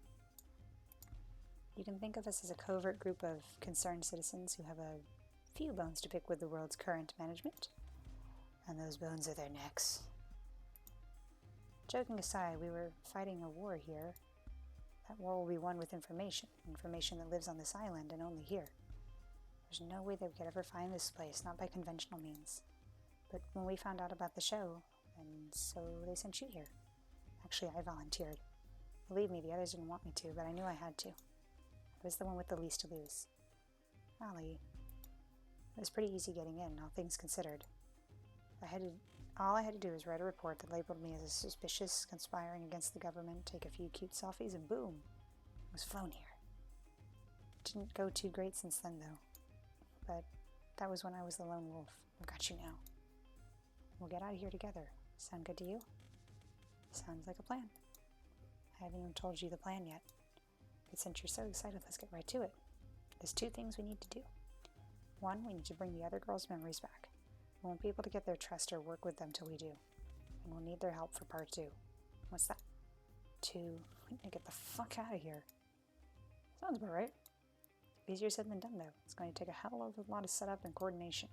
You can think of us as a covert group of concerned citizens who have a few bones to pick with the world's current management. And those bones are their necks. Joking aside, we were fighting a war here. That war will be won with information that lives on this island and only here. There's no way that we could ever find this place, not by conventional means. But when we found out about the show, and so they sent you here. Actually, I volunteered. Believe me, the others didn't want me to, but I knew I had to. I was the one with the least to lose. Golly, it was pretty easy getting in, all things considered. All I had to do was write a report that labeled me as a suspicious, conspiring against the government, take a few cute selfies, and boom, I was flown here. Didn't go too great since then, though. But that was when I was the lone wolf. I've got you now. We'll get out of here together. Sound good to you? Sounds like a plan. I haven't even told you the plan yet. But since you're so excited, let's get right to it. There's 2 things we need to do. 1, we need to bring the other girls' memories back. We won't be able to get their trust or work with them till we do. And we'll need their help for part 2. What's that? 2, we need to get the fuck out of here. Sounds about right. Easier said than done, though. It's going to take a hell of a lot of setup and coordination.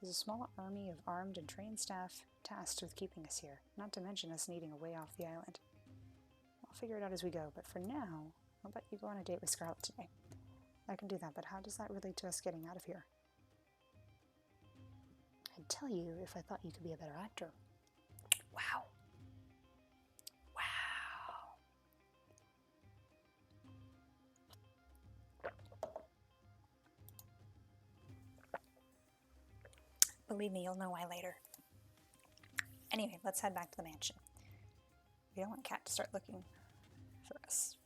There's a small army of armed and trained staff tasked with keeping us here, not to mention us needing a way off the island. I'll figure it out as we go, but for now, I'll bet you go on a date with Scarlett today. I can do that, but how does that relate to us getting out of here? I'd tell you if I thought you could be a better actor. Wow. Wow. Believe me, you'll know why later. Anyway, let's head back to the mansion. We don't want Kat to start looking for us.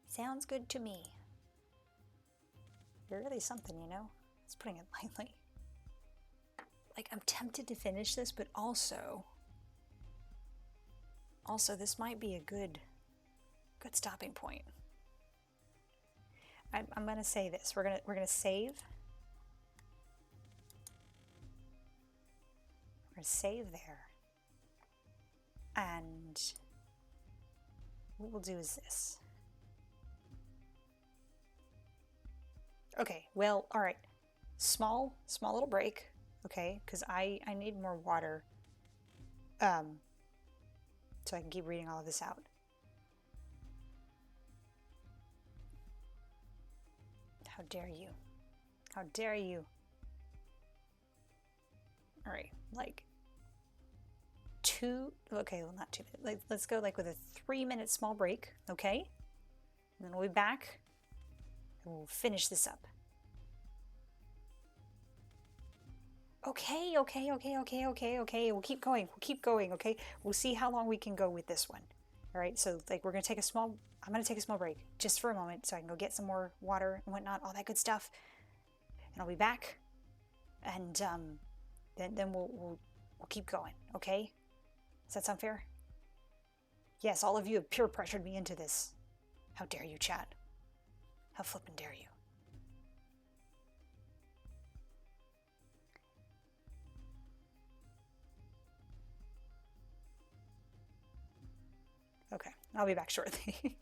Sounds good to me. You're really something, you know? It's putting it lightly. Like, I'm tempted to finish this, but also this might be a good stopping point. I'm gonna say this. We're gonna save. We're gonna save there. And what we'll do is this. Okay, well, all right. Small little break, okay? Because I need more water, so I can keep reading all of this out. How dare you? How dare you? All right, like 2. Okay, well, not 2 minutes. Like, let's go like with a 3-minute small break, okay? And then we'll be back. We'll finish this up. Okay. We'll keep going, okay? We'll see how long we can go with this one. All right, so like I'm gonna take a small break just for a moment so I can go get some more water and whatnot, all that good stuff. And I'll be back. And then we'll keep going, okay? Does that sound fair? Yes, all of you have peer pressured me into this. How dare you, chat? How flippin' dare you? Okay, I'll be back shortly.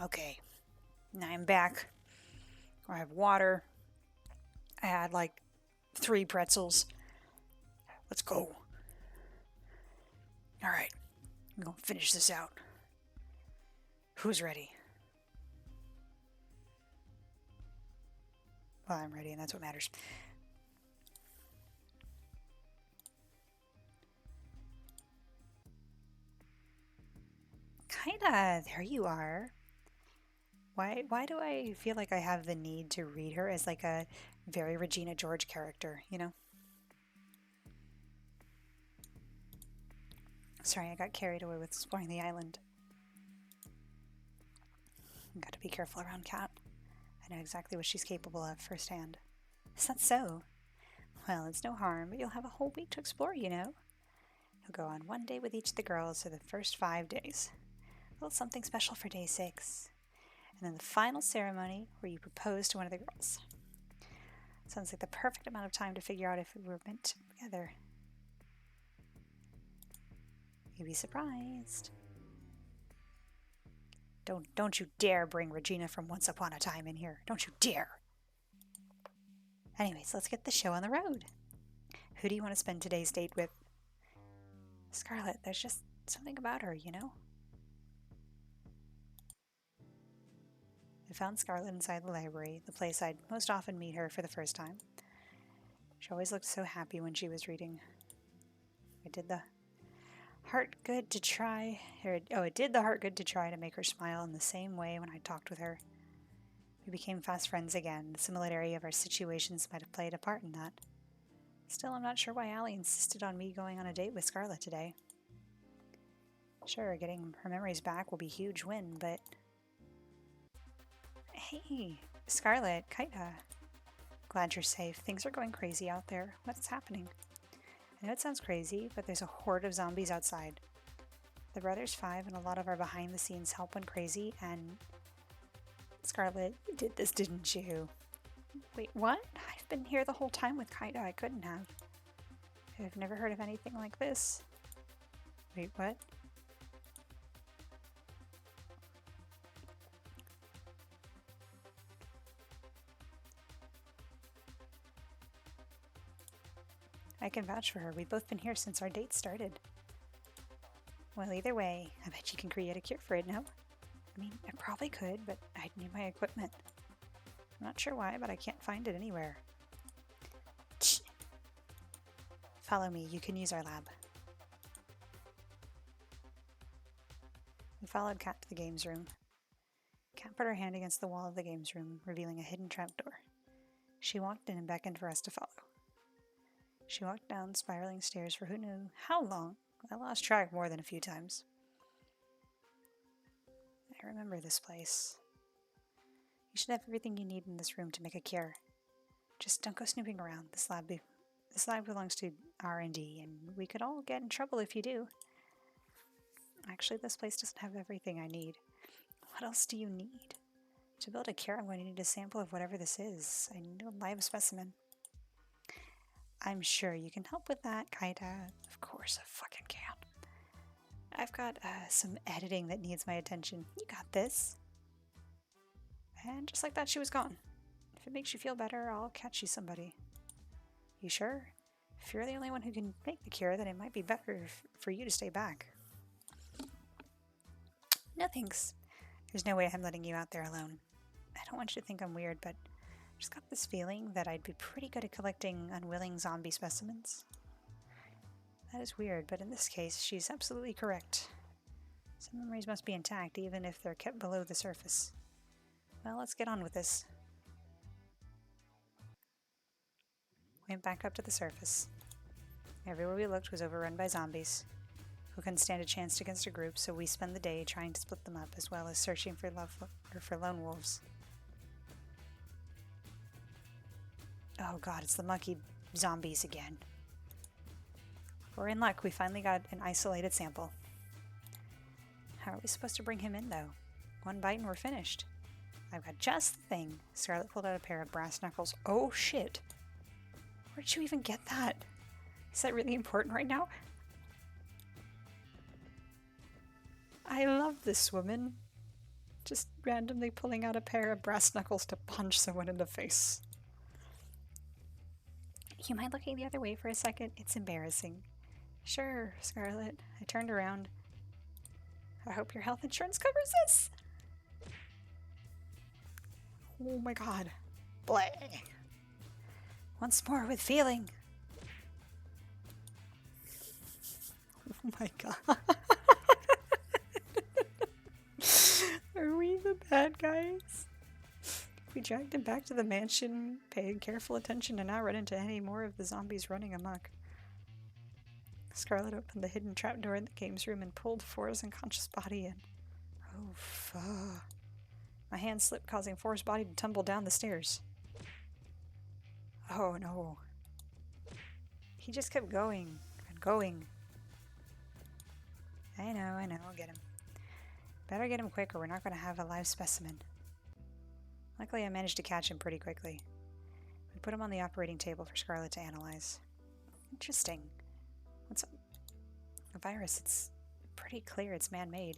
Okay, now I'm back. I have water. I had like 3 pretzels. Let's go. All right, I'm gonna finish this out. Who's ready? Well, I'm ready, and that's what matters. Kinda, there you are. Why do I feel like I have the need to read her as like a very Regina George character, you know? Sorry, I got carried away with exploring the island. Got to be careful around Cat. I know exactly what she's capable of firsthand. Is that so? Well, it's no harm, but you'll have a whole week to explore, you know. You'll go on one day with each of the girls for the first 5 days. A little something special for day 6. And then the final ceremony where you propose to one of the girls. Sounds like the perfect amount of time to figure out if we were meant to be together. You'd be surprised. Don't you dare bring Regina from Once Upon a Time in here. Don't you dare. Anyways, let's get the show on the road. Who do you want to spend today's date with? Scarlet, there's just something about her, you know? I found Scarlet inside the library, the place I'd most often meet her for the first time. She always looked so happy when she was reading. It did the heart good to try to make her smile in the same way when I talked with her. We became fast friends again. The similarity of our situations might have played a part in that. Still, I'm not sure why Allie insisted on me going on a date with Scarlet today. Sure, getting her memories back will be a huge win, but... Hey, Scarlet, Kaita. Glad you're safe. Things are going crazy out there. What's happening? I know it sounds crazy, but there's a horde of zombies outside. The Brothers 5 and a lot of our behind-the-scenes help went crazy, and... Scarlet, you did this, didn't you? Wait, what? I've been here the whole time with Kaita. I couldn't have. I've never heard of anything like this. Wait, what? I can vouch for her. We've both been here since our date started. Well, either way, I bet you can create a cure for it, no? I mean, I probably could, but I'd need my equipment. I'm not sure why, but I can't find it anywhere. Shh. Follow me. You can use our lab. We followed Kat to the games room. Kat put her hand against the wall of the games room, revealing a hidden trapdoor. She walked in and beckoned for us to follow. She walked down spiraling stairs for who knew how long. I lost track more than a few times. I remember this place. You should have everything you need in this room to make a cure. Just don't go snooping around. This lab belongs to R&D, and we could all get in trouble if you do. Actually, this place doesn't have everything I need. What else do you need? To build a cure, I'm going to need a sample of whatever this is. I need a live specimen. I'm sure you can help with that, Kaita. Of course I fucking can. I've got some editing that needs my attention. You got this. And just like that, she was gone. If it makes you feel better, I'll catch you somebody. You sure? If you're the only one who can make the cure, then it might be better for you to stay back. No thanks. There's no way I'm letting you out there alone. I don't want you to think I'm weird, but I just got this feeling that I'd be pretty good at collecting unwilling zombie specimens. That is weird, but in this case, she's absolutely correct. Some memories must be intact, even if they're kept below the surface. Well, let's get on with this. Went back up to the surface. Everywhere we looked was overrun by zombies, who couldn't stand a chance against a group, so we spent the day trying to split them up, as well as searching for lone wolves. Oh god, it's the monkey zombies again. We're in luck, we finally got an isolated sample. How are we supposed to bring him in, though? One bite and we're finished. I've got just the thing. Scarlet pulled out a pair of brass knuckles. Oh shit! Where'd you even get that? Is that really important right now? I love this woman. just randomly pulling out a pair of brass knuckles to punch someone in the face. You mind looking the other way for a second? It's embarrassing. Sure, Scarlet. I turned around. I hope your health insurance covers this. Oh my god. Bleh. Once more with feeling. Oh my god. Are we the bad guys? We dragged him back to the mansion, paying careful attention to not run into any more of the zombies running amok. Scarlet opened the hidden trapdoor in the games room and pulled Fora's unconscious body in. Oh, fuck. My hand slipped, causing Fora's body to tumble down the stairs. Oh, no. He just kept going and going. I know, I'll get him. Better get him quick or we're not going to have a live specimen. Luckily, I managed to catch him pretty quickly. We put him on the operating table for Scarlet to analyze. Interesting. What's a virus? It's pretty clear it's man-made.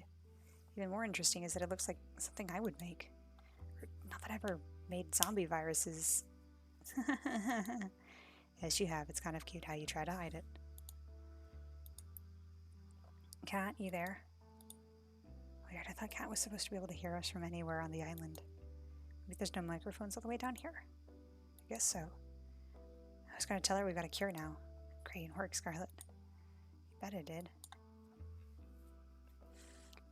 Even more interesting is that it looks like something I would make. Not that I ever made zombie viruses. Yes, you have. It's kind of cute how you try to hide it. Cat, you there? Weird, I thought Cat was supposed to be able to hear us from anywhere on the island. Maybe there's no microphones all the way down here? I guess so. I was going to tell her we've got a cure now. Great work, Scarlet. You bet it did.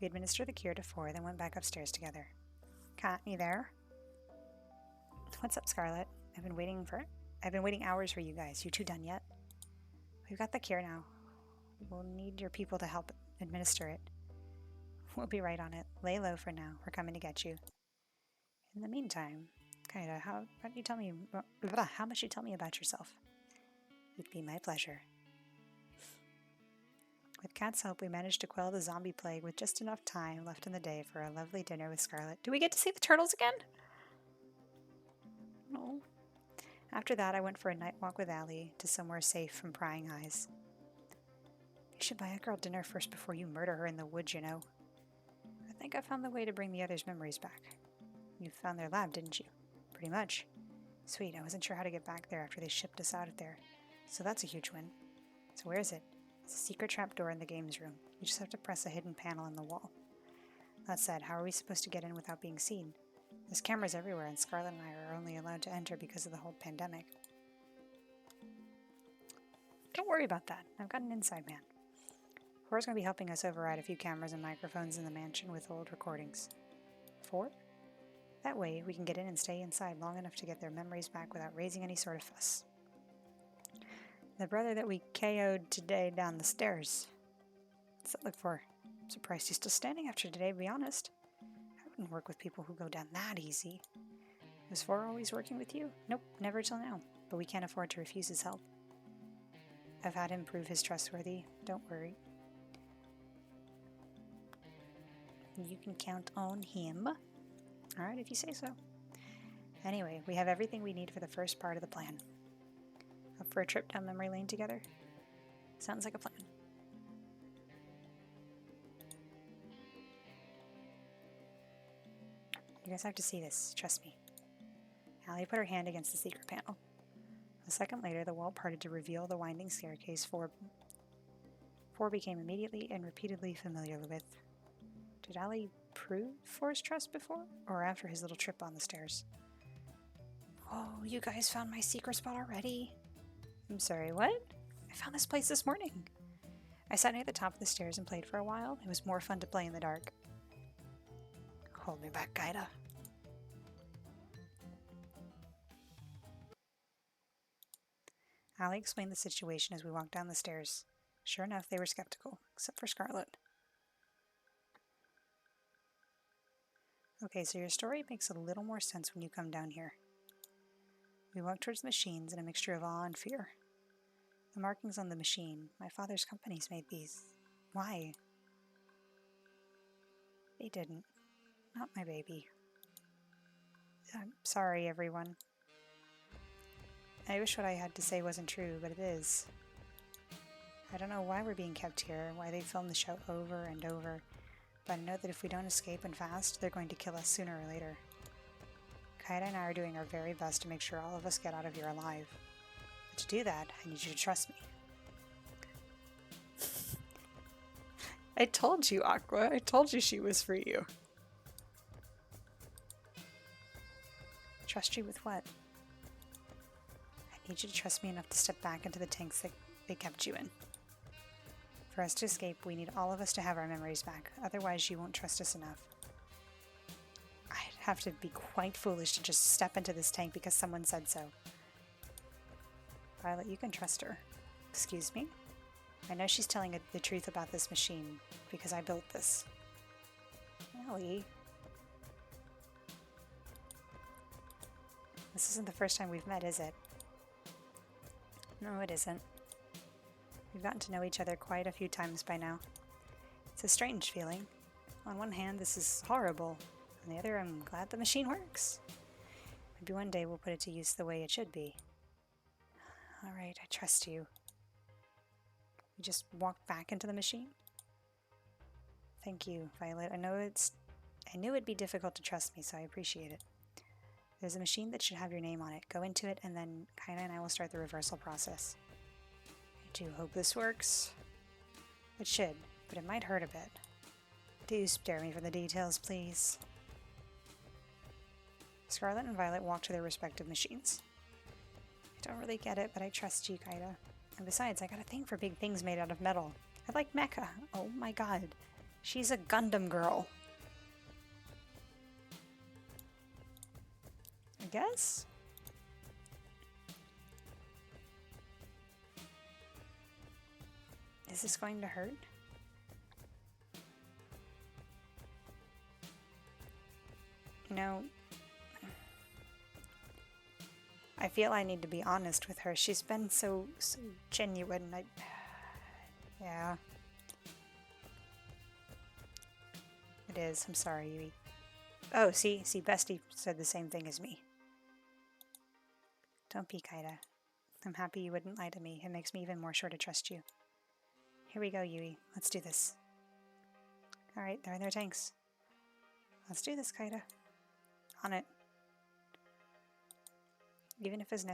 We administered the cure to Fora, then went back upstairs together. Cat, you there? What's up, Scarlet? I've been waiting hours for you guys. You two done yet? We've got the cure now. We'll need your people to help administer it. We'll be right on it. Lay low for now. We're coming to get you. In the meantime, Kaida, how much you tell me about yourself? It'd be my pleasure. With Cat's help, we managed to quell the zombie plague with just enough time left in the day for a lovely dinner with Scarlet. Do we get to see the turtles again? No. After that, I went for a night walk with Allie to somewhere safe from prying eyes. You should buy a girl dinner first before you murder her in the woods, you know. I think I found the way to bring the others' memories back. You found their lab, didn't you? Pretty much. Sweet, I wasn't sure how to get back there after they shipped us out of there. So that's a huge win. So where is it? It's a secret trapdoor in the games room. You just have to press a hidden panel in the wall. That said, how are we supposed to get in without being seen? There's cameras everywhere, and Scarlet and I are only allowed to enter because of the whole pandemic. Don't worry about that. I've got an inside man. Fora's going to be helping us override a few cameras and microphones in the mansion with old recordings. Fora? That way, we can get in and stay inside long enough to get their memories back without raising any sort of fuss. The brother that we KO'd today down the stairs. What's that look for? I'm surprised he's still standing after today, to be honest. I wouldn't work with people who go down that easy. Was Fora always working with you? Nope, never till now. But we can't afford to refuse his help. I've had him prove his trustworthy. Don't worry. You can count on him. Alright, if you say so. Anyway, we have everything we need for the first part of the plan. Up for a trip down memory lane together? Sounds like a plan. You guys have to see this, trust me. Allie put her hand against the secret panel. A second later, the wall parted to reveal the winding staircase Four became immediately and repeatedly familiar with. Did Allie prove Fora's trust before, or after his little trip on the stairs? Oh, you guys found my secret spot already? I'm sorry, what? I found this place this morning. I sat near the top of the stairs and played for a while. It was more fun to play in the dark. Hold me back, Gaida. Allie explained the situation as we walked down the stairs. Sure enough, they were skeptical, except for Scarlet. Okay, so your story makes a little more sense when you come down here. We walked towards the machines in a mixture of awe and fear. The markings on the machine, my father's companies made these. Why? They didn't. Not my baby. I'm sorry, everyone. I wish what I had to say wasn't true, but it is. I don't know why we're being kept here, why they filmed the show over and over, but I know that if we don't escape and fast, they're going to kill us sooner or later. Kaida and I are doing our very best to make sure all of us get out of here alive. But to do that, I need you to trust me. I told you, Aqua. I told you she was for you. Trust you with what? I need you to trust me enough to step back into the tanks that they kept you in. For us to escape, we need all of us to have our memories back. Otherwise, you won't trust us enough. I'd have to be quite foolish to just step into this tank because someone said so. Violet, you can trust her. Excuse me? I know she's telling the truth about this machine because I built this. Ellie. This isn't the first time we've met, is it? No, it isn't. We've gotten to know each other quite a few times by now. It's a strange feeling. On one hand, this is horrible. On the other, I'm glad the machine works. Maybe one day we'll put it to use the way it should be. Alright, I trust you. You just walk back into the machine? Thank you, Violet. I knew it'd be difficult to trust me, so I appreciate it. There's a machine that should have your name on it. Go into it, and then Kaida and I will start the reversal process. I do hope this works. It should, but it might hurt a bit. Do spare me for the details, please. Scarlet and Violet walk to their respective machines. I don't really get it, but I trust you, Kaida. And besides, I got a thing for big things made out of metal. I like mecha. Oh my god. She's a Gundam girl. I guess? Is this going to hurt? You know, I feel I need to be honest with her. She's been so genuine. Yeah. It is. I'm sorry, Yui. Oh, see, Bestie said the same thing as me. Don't be, Kaida. I'm happy you wouldn't lie to me. It makes me even more sure to trust you. Here we go, Yui. Let's do this. Alright, there are their tanks. Let's do this, Kaida. On it. Even if it was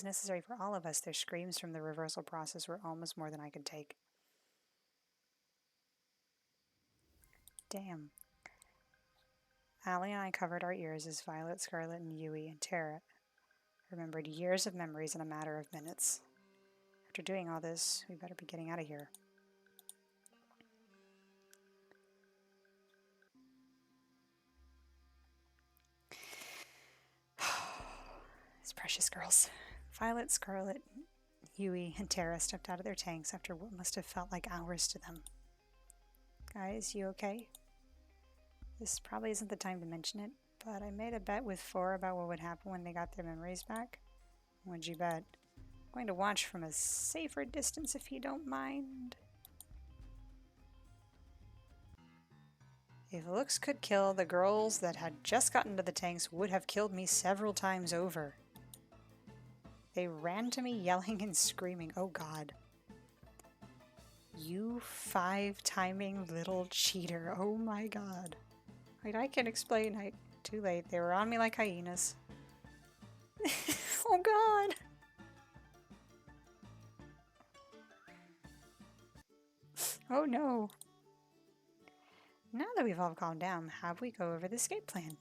necessary for all of us, their screams from the reversal process were almost more than I could take. Damn. Allie and I covered our ears as Violet, Scarlet, and Yui and Terra remembered years of memories in a matter of minutes. After doing all this, we better be getting out of here. These precious girls. Violet, Scarlet, Yui, and Terra stepped out of their tanks after what must have felt like hours to them. Guys, you okay? This probably isn't the time to mention it, but I made a bet with 4 about what would happen when they got their memories back. What'd you bet? I'm going to watch from a safer distance if you don't mind. If looks could kill, the girls that had just gotten to the tanks would have killed me several times over. They ran to me yelling and screaming, oh god. You 5-timing little cheater, oh my god. Wait, I can explain, too late, they were on me like hyenas. Oh god! Oh no. Now that we've all calmed down, have we go over the escape plan?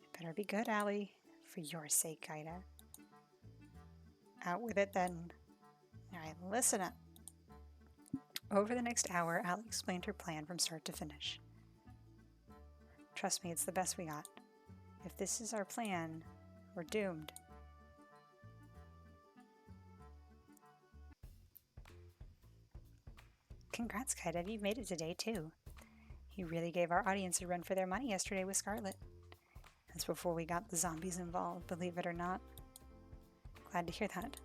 It better be good, Allie. For your sake, Kaida. Out with it then. Alright, listen up. Over the next hour, Allie explained her plan from start to finish. Trust me, it's the best we got. If this is our plan, we're doomed. Congrats, Kaida, you made it today too. You really gave our audience a run for their money yesterday with Scarlet. That's before we got the zombies involved, believe it or not. Glad to hear that.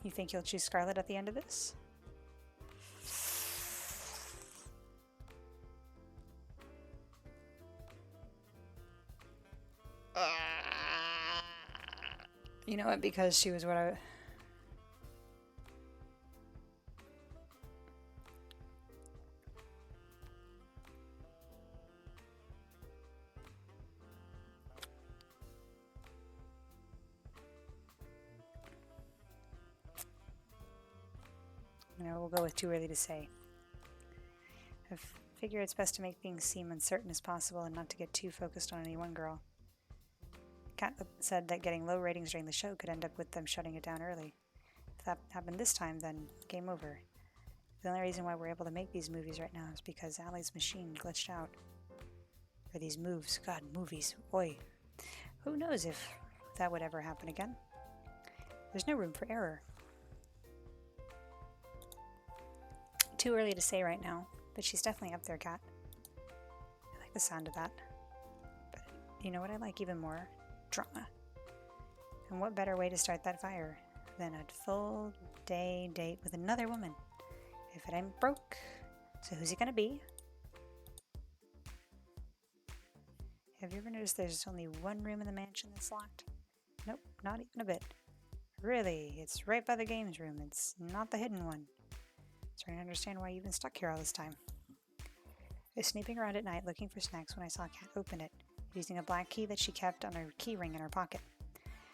You think you'll choose Scarlet at the end of this? You know what, because she was what I... we'll go with too early to say. I figure it's best to make things seem uncertain as possible and not to get too focused on any one girl. Kat said that getting low ratings during the show could end up with them shutting it down early. If that happened this time, then game over. The only reason why we're able to make these movies right now is because Allie's machine glitched out. Or these moves. God, movies. Oi. Who knows if that would ever happen again? There's no room for error. Too early to say right now, but she's definitely up there, Kat. I like the sound of that. But you know what I like even more? Drama. And what better way to start that fire than a full day date with another woman? If it ain't broke, so who's it gonna be? Have you ever noticed there's only one room in the mansion that's locked? Nope, not even a bit. Really, it's right by the games room. It's not the hidden one. Starting to understand why you've been stuck here all this time. I was snooping around at night looking for snacks when I saw Kat open it, using a black key that she kept on her key ring in her pocket.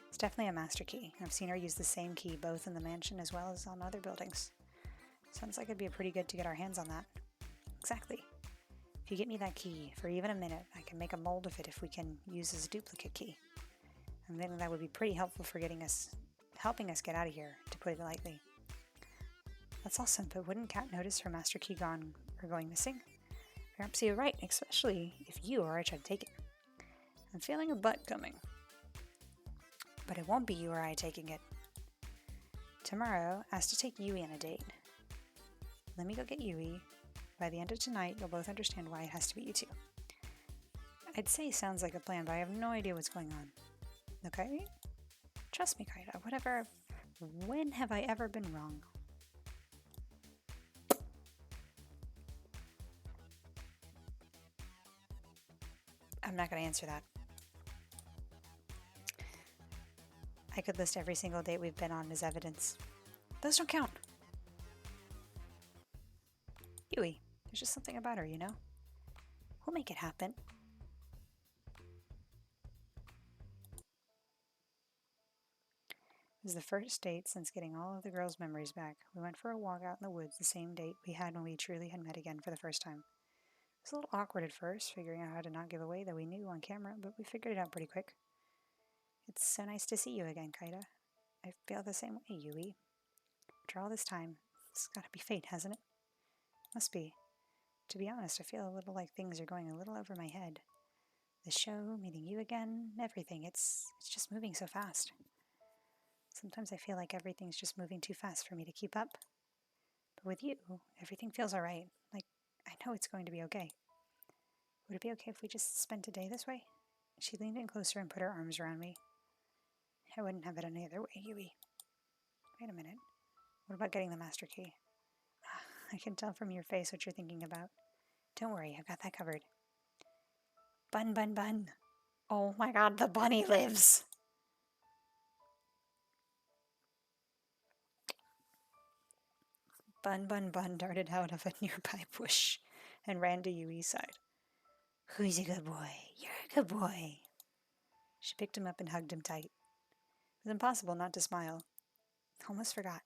It's definitely a master key. I've seen her use the same key both in the mansion as well as on other buildings. Sounds like it'd be pretty good to get our hands on that. Exactly. If you get me that key for even a minute, I can make a mold of it if we can use as a duplicate key. And then that would be pretty helpful for helping us get out of here, to put it lightly. That's awesome, but wouldn't Kat notice her master key gone or going missing? Perhaps you're right, especially if you or I try to take it. I'm feeling a butt coming. But it won't be you or I taking it. Tomorrow, asked to take Yui on a date. Let me go get Yui. By the end of tonight, you'll both understand why it has to be you two. I'd say sounds like a plan, but I have no idea what's going on. Okay? Trust me, Kaida. When have I ever been wrong? I'm not going to answer that. I could list every single date we've been on as evidence. Those don't count. Yui, there's just something about her, you know? We'll make it happen. It was the first date since getting all of the girls' memories back. We went for a walk out in the woods the same date we had when we truly had met again for the first time. It was a little awkward at first, figuring out how to not give away that we knew on camera, but we figured it out pretty quick. It's so nice to see you again, Kaida. I feel the same way, Yui. After all this time, it's gotta be fate, hasn't it? Must be. To be honest, I feel a little like things are going a little over my head. The show, meeting you again, everything, it's just moving so fast. Sometimes I feel like everything's just moving too fast for me to keep up. But with you, everything feels alright. Like, I know it's going to be okay. Would it be okay if we just spent a day this way? She leaned in closer and put her arms around me. I wouldn't have it any other way, Yui. Wait a minute. What about getting the master key? I can tell from your face what you're thinking about. Don't worry, I've got that covered. Bun, bun, bun. Oh my god, the bunny lives! Bun, bun, bun darted out of a nearby bush and ran to Yui's side. Who's a good boy? You're a good boy. She picked him up and hugged him tight. It was impossible not to smile. Almost forgot.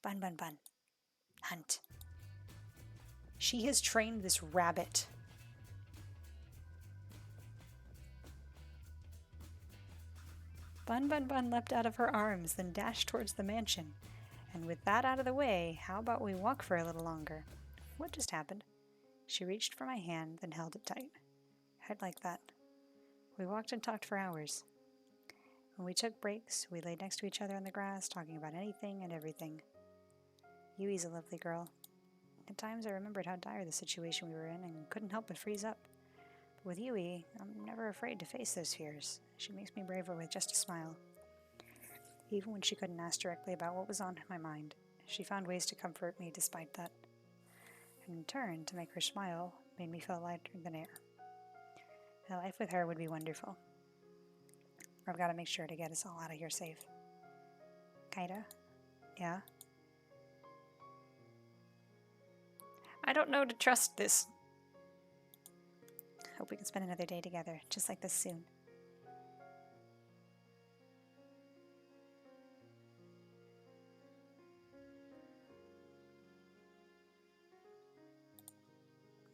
Bun, bun, bun. Hunt. She has trained this rabbit. Bun Bun Bun leapt out of her arms, then dashed towards the mansion. And with that out of the way, how about we walk for a little longer? What just happened? She reached for my hand, then held it tight. I'd like that. We walked and talked for hours. When we took breaks, we lay next to each other on the grass, talking about anything and everything. Yui's a lovely girl. At times I remembered how dire the situation we were in and couldn't help but freeze up. But with Yui, I'm never afraid to face those fears. She makes me braver with just a smile. Even when she couldn't ask directly about what was on my mind, she found ways to comfort me despite that. And in turn, to make her smile, made me feel lighter than air. A life with her would be wonderful. I've got to make sure to get us all out of here safe. Kaida? Yeah? I don't know to trust this. Hope we can spend another day together, just like this soon.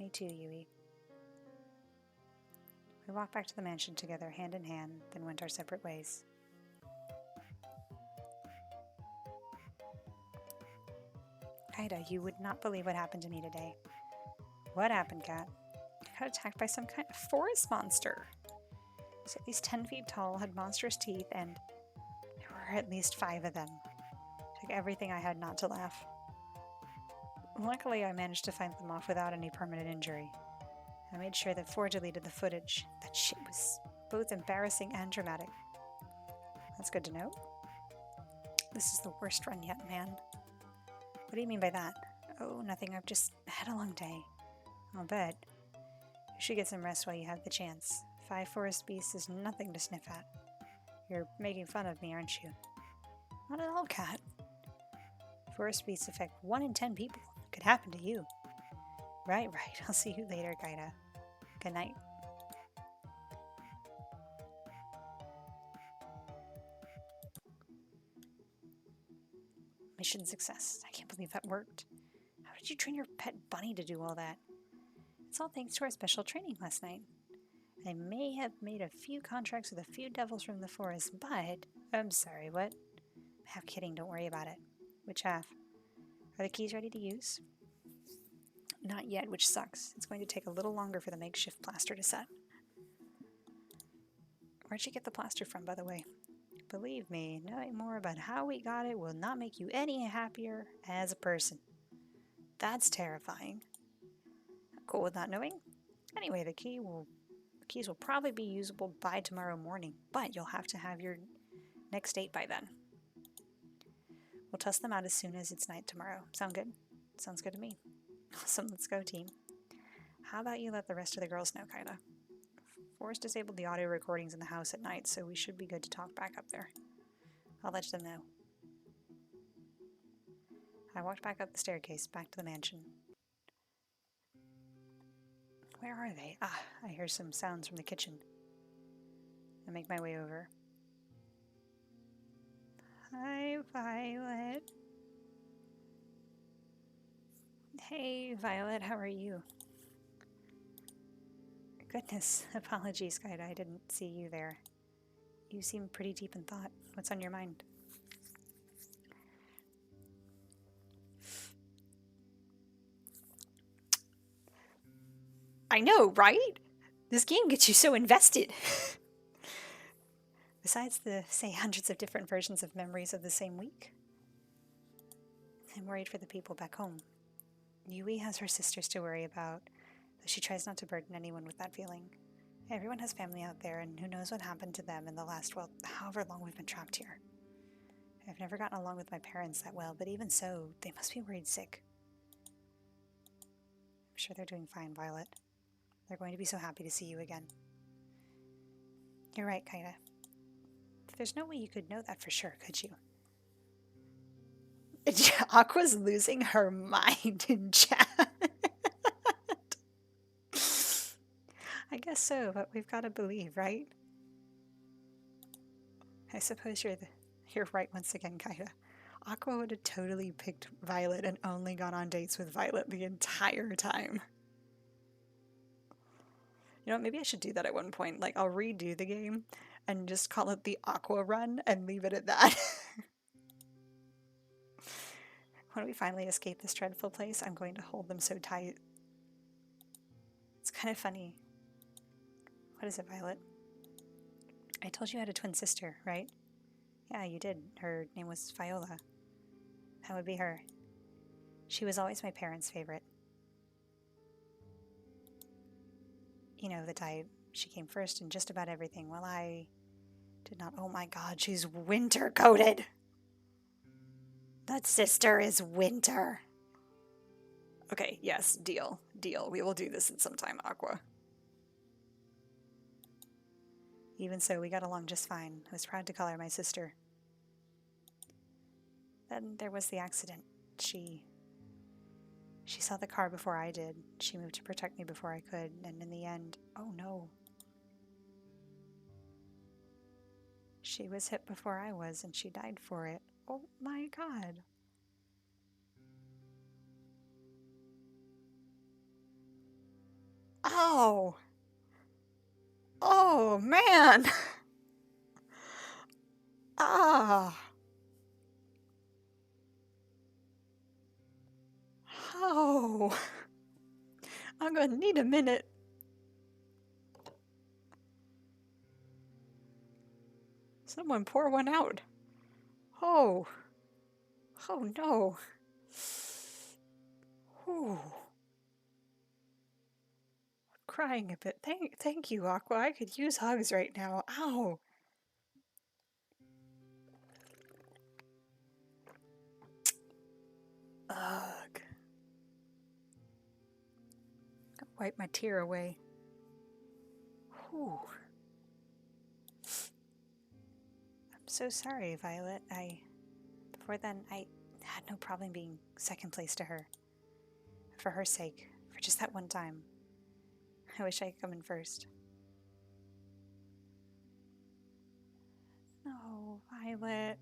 Me too, Yui. We walked back to the mansion together, hand in hand, then went our separate ways. Kaida, you would not believe what happened to me today. What happened, Kat? I got attacked by some kind of forest monster. It was at least 10 feet tall, had monstrous teeth, and there were at least 5 of them. Took everything I had not to laugh. Luckily, I managed to fight them off without any permanent injury. I made sure that 4 deleted the footage. That shit was both embarrassing and dramatic. That's good to know. This is the worst run yet, man. What do you mean by that? Oh, nothing. I've just had a long day. I'll bet. You should get some rest while you have the chance. 5 forest beasts is nothing to sniff at. You're making fun of me, aren't you? Not at all, Kat. Forest beasts affect 1 in 10 people. It could happen to you. Right. I'll see you later, Kaida. Good night. Mission success. I can't believe that worked. How did you train your pet bunny to do all that? It's all thanks to our special training last night. I may have made a few contracts with a few devils from the forest, but... I'm sorry, what? I'm half kidding, don't worry about it. Which half? Are the keys ready to use? Not yet, which sucks. It's going to take a little longer for the makeshift plaster to set. Where'd you get the plaster from, by the way? Believe me, knowing more about how we got it will not make you any happier as a person. That's terrifying. I'm cool with not knowing. Anyway, the keys will probably be usable by tomorrow morning, but you'll have to have your next date by then. We'll test them out as soon as it's night tomorrow. Sound good? Sounds good to me. Awesome, let's go, team. How about you let the rest of the girls know, Kaida? Forrest disabled the audio recordings in the house at night, so we should be good to talk back up there. I'll let them know. I walked back up the staircase, back to the mansion. Where are they? I hear some sounds from the kitchen. I make my way over. Hi, Violet. Hey, Violet, how are you? Goodness, apologies, Kaida, I didn't see you there. You seem pretty deep in thought. What's on your mind? I know, right? This game gets you so invested. Besides the, say, hundreds of different versions of memories of the same week. I'm worried for the people back home. Yui has her sisters to worry about, though she tries not to burden anyone with that feeling. Everyone has family out there, and who knows what happened to them in the last, well, however long we've been trapped here. I've never gotten along with my parents that well, but even so, they must be worried sick. I'm sure they're doing fine, Violet. They're going to be so happy to see you again. You're right, Kaida. There's no way you could know that for sure, could you? Aqua's losing her mind in chat. I guess so, but we've got to believe, right? I suppose you're right once again, Kaida. Aqua would have totally picked Violet and only gone on dates with Violet the entire time. You know what, maybe I should do that at one point. Like, I'll redo the game and just call it the Aqua Run and leave it at that. When we finally escape this dreadful place, I'm going to hold them so tight. It's kind of funny. What is it, Violet? I told you I had a twin sister, right? Yeah, you did. Her name was Viola. That would be her. She was always my parents' favorite. You know, the type. She came first in just about everything, while I did not. Oh my god, she's winter-coated! That sister is winter. Okay, yes, deal. Deal. We will do this in some time, Aqua. Even so, we got along just fine. I was proud to call her my sister. Then there was the accident. She saw the car before I did. She moved to protect me before I could, and in the end, oh no. She was hit before I was, and she died for it. Oh my god. Ow! Oh, man! Ah! Oh! I'm gonna need a minute. Someone pour one out. Oh! Oh no! Ooh. Crying a bit. Thank you, Aqua. I could use hugs right now. Ow! Ugh. Wipe my tear away. Whew. I'm so sorry, Violet. Before then, I had no problem being second place to her. For her sake, for just that one time. I wish I could come in first. No, Violet.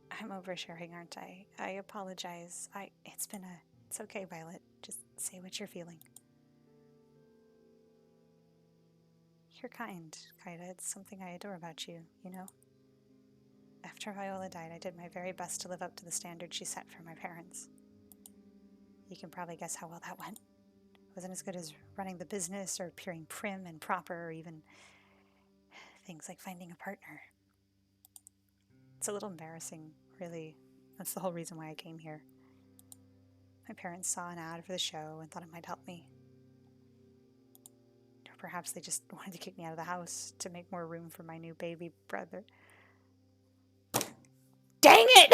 I'm oversharing, aren't I? I apologize. It's okay, Violet. Just say what you're feeling. You're kind, Kaida. It's something I adore about you, you know? After Viola died, I did my very best to live up to the standard she set for my parents. You can probably guess how well that went. It wasn't as good as running the business or appearing prim and proper or even things like finding a partner. It's a little embarrassing, really. That's the whole reason why I came here. My parents saw an ad for the show and thought it might help me. Or perhaps they just wanted to kick me out of the house to make more room for my new baby brother. Dang it!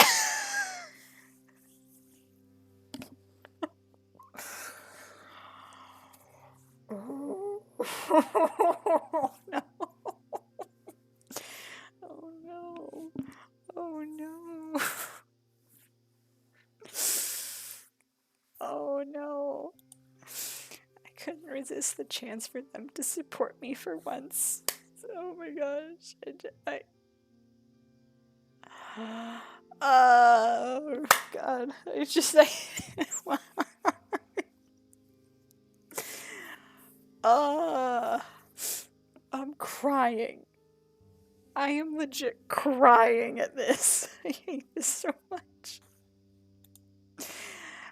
Oh no. Oh no. Oh no. Oh no. I couldn't resist the chance for them to support me for once. Oh my gosh. Oh God. It's just like I'm crying. I am legit crying at this. I hate this so much.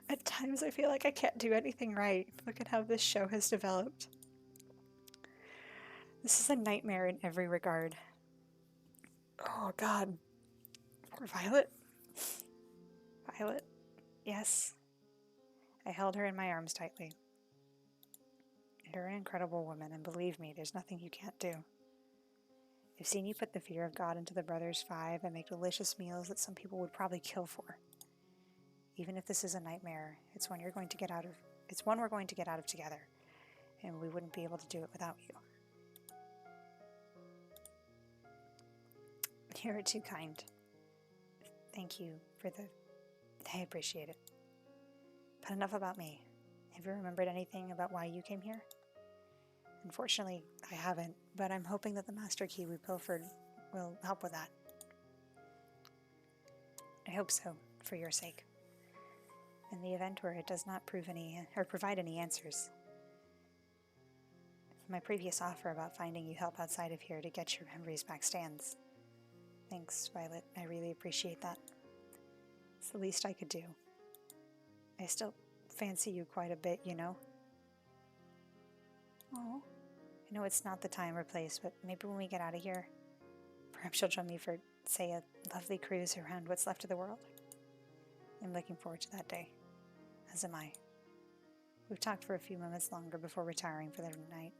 At times I feel like I can't do anything right. Look at how this show has developed. This is a nightmare in every regard. Oh God. Poor Violet. Violet. Yes. I held her in my arms tightly. You're an incredible woman, and believe me, there's nothing you can't do. I've seen you put the fear of God into the Brothers Five and make delicious meals that some people would probably kill for. Even if this is a nightmare, it's one we're going to get out of together, and we wouldn't be able to do it without you. You're too kind. Thank you I appreciate it. But enough about me. Have you remembered anything about why you came here? Unfortunately, I haven't, but I'm hoping that the master key we pilfered will help with that. I hope so, for your sake. In the event where it does not provide any answers. My previous offer about finding you help outside of here to get your memories back stands. Thanks, Violet. I really appreciate that. It's the least I could do. I still fancy you quite a bit, you know? Oh. I know it's not the time or place, but maybe when we get out of here, perhaps you'll join me for, say, a lovely cruise around what's left of the world. I'm looking forward to that day. As am I. We've talked for a few moments longer before retiring for the night.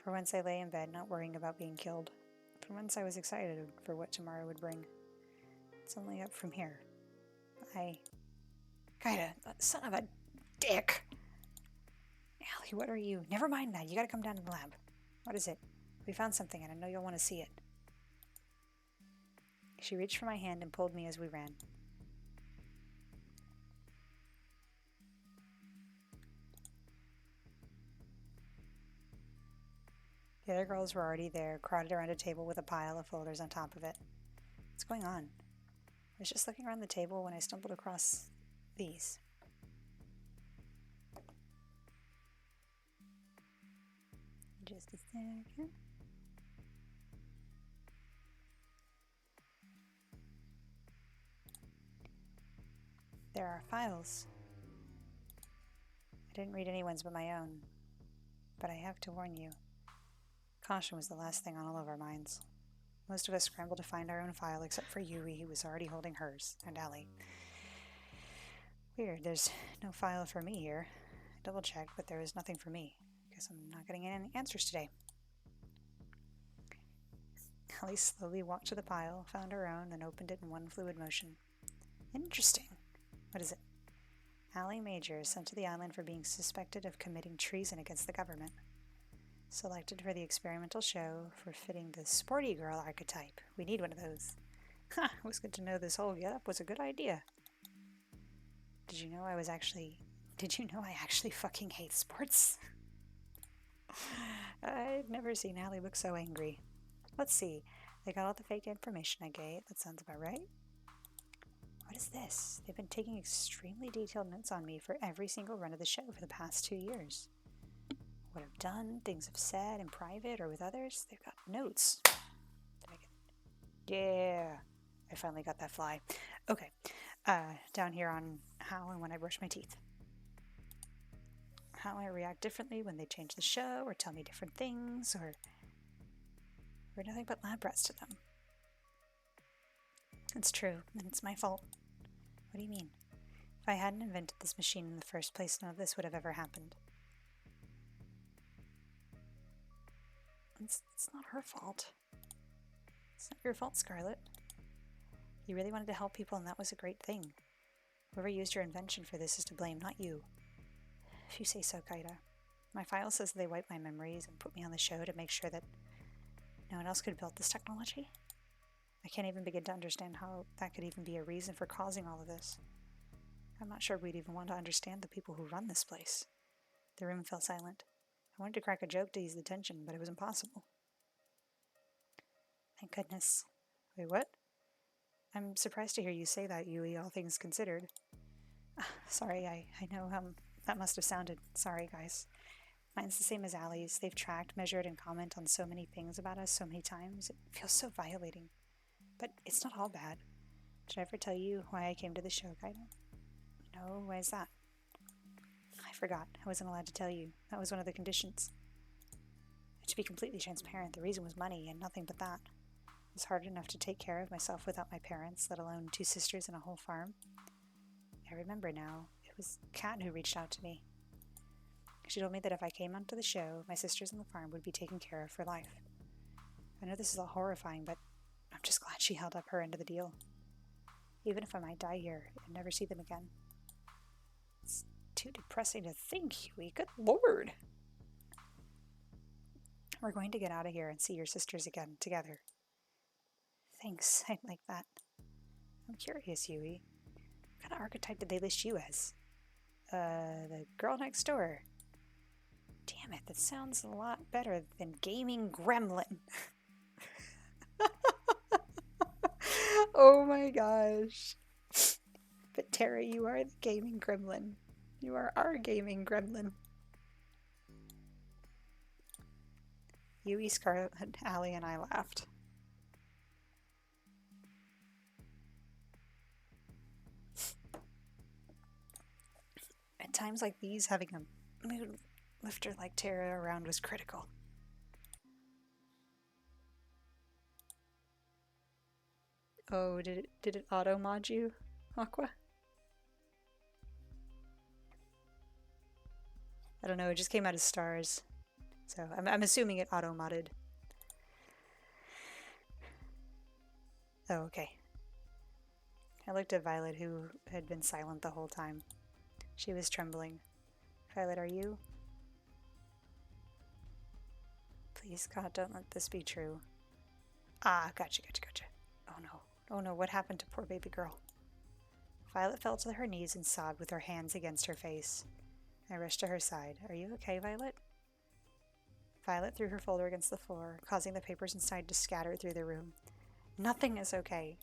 For once I lay in bed, not worrying about being killed. For once I was excited for what tomorrow would bring. It's only up from here. Kaida, son of a dick! Allie, what are you? Never mind that. You gotta come down to the lab. What is it? We found something and I know you'll want to see it. She reached for my hand and pulled me as we ran. The other girls were already there, crowded around a table with a pile of folders on top of it. What's going on? I was just looking around the table when I stumbled across these. just a second. There are files. I didn't read anyone's but my own, but I have to warn you. Caution was the last thing on all of our minds. Most of us scrambled to find our own file except for Yui, who was already holding hers, and Allie. Weird, there's no file for me here. I double-checked, but there was nothing for me. Guess I'm not getting any answers today. Allie slowly walked to the pile, found her own, then opened it in one fluid motion. Interesting. What is it? Allie Major sent to the island for being suspected of committing treason against the government. Selected for the experimental show for fitting the sporty girl archetype. We need one of those. Ha! It was good to know this whole get-up was a good idea. Did you know I actually fucking hate sports? I'd never seen Allie look so angry. Let's see. They got all the fake information I gave. That sounds about right. What is this? They've been taking extremely detailed notes on me for every single run of the show for the past 2 years. What I've done, things I've said in private or with others, they've got notes. Yeah, I finally got that fly. Okay, down here on how and when I brush my teeth. How I react differently when they change the show or tell me different things, or we're nothing but lab rats to them. It's true, and it's my fault. What do you mean? If I hadn't invented this machine in the first place, none of this would have ever happened. It's not her fault. It's not your fault, Scarlet. You really wanted to help people, and that was a great thing. Whoever used your invention for this is to blame, not you. If you say so, Kaida. My file says they wiped my memories and put me on the show to make sure that no one else could build this technology. I can't even begin to understand how that could even be a reason for causing all of this. I'm not sure we'd even want to understand the people who run this place. The room fell silent. I wanted to crack a joke to ease the tension, but it was impossible. Thank goodness. Wait, what? I'm surprised to hear you say that, Yui, all things considered. Sorry, I know that must have sounded... Sorry, guys. Mine's the same as Allie's. They've tracked, measured, and commented on so many things about us so many times. It feels so violating. But it's not all bad. Did I ever tell you why I came to the show, Kaida? No, why is that? I forgot. I wasn't allowed to tell you. That was one of the conditions. To be completely transparent, the reason was money, and nothing but that. It was hard enough to take care of myself without my parents, let alone 2 sisters and a whole farm. I remember now. It was Kat who reached out to me. She told me that if I came onto the show, my sisters and the farm would be taken care of for life. I know this is all horrifying, but I'm just glad she held up her end of the deal. Even if I might die here, I'd never see them again. It's too depressing to think, Huey. Good Lord! We're going to get out of here and see your sisters again, together. Thanks, I'd like that. I'm curious, Huey. What kind of archetype did they list you as? The girl next door. Damn it, that sounds a lot better than gaming gremlin. Oh my gosh. But Tara, you are the gaming gremlin. You are our gaming gremlin. Yui, Scarlet, Allie, and I laughed. At times like these, having a mood lifter like Tara around was critical. Oh, did it auto-mod you, Aqua? I don't know, it just came out as stars. So I'm assuming it auto-modded. Oh, okay. I looked at Violet, who had been silent the whole time. She was trembling. Violet, are you? Please, God, don't let this be true. Ah, gotcha. Oh no. Oh no, what happened to poor baby girl? Violet fell to her knees and sobbed with her hands against her face. I rushed to her side. Are you okay, Violet? Violet threw her folder against the floor, causing the papers inside to scatter through the room. Nothing is okay.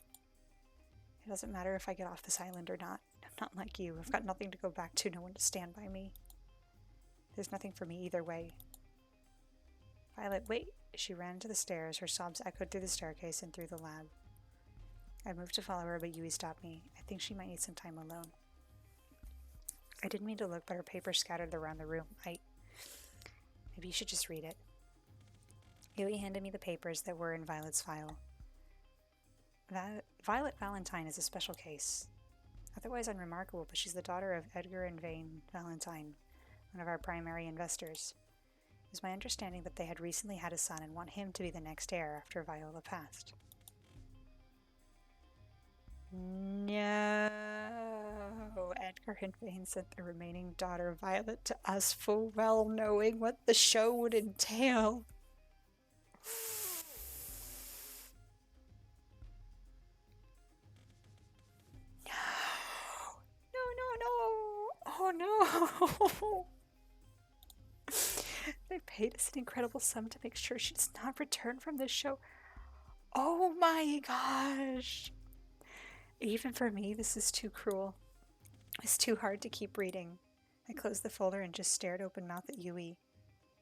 It doesn't matter if I get off this island or not. I'm not like you. I've got nothing to go back to, no one to stand by me. There's nothing for me either way. Violet, wait! She ran to the stairs. Her sobs echoed through the staircase and through the lab. I moved to follow her, but Yui stopped me. I think she might need some time alone. I didn't mean to look, but her paper scattered around the room. Maybe you should just read it. Yui handed me the papers that were in Violet's file. Violet Valentine is a special case. Otherwise unremarkable, but she's the daughter of Edgar and Vane Valentine, one of our primary investors. It was my understanding that they had recently had a son and want him to be the next heir after Viola passed. No. Edgar and Vane sent the remaining daughter Violet to us, full well knowing what the show would entail. No. Oh no. They paid us an incredible sum to make sure she does not return from this show. Oh my gosh. Even for me, this is too cruel. It's too hard to keep reading. I closed the folder and just stared open-mouthed at Yui.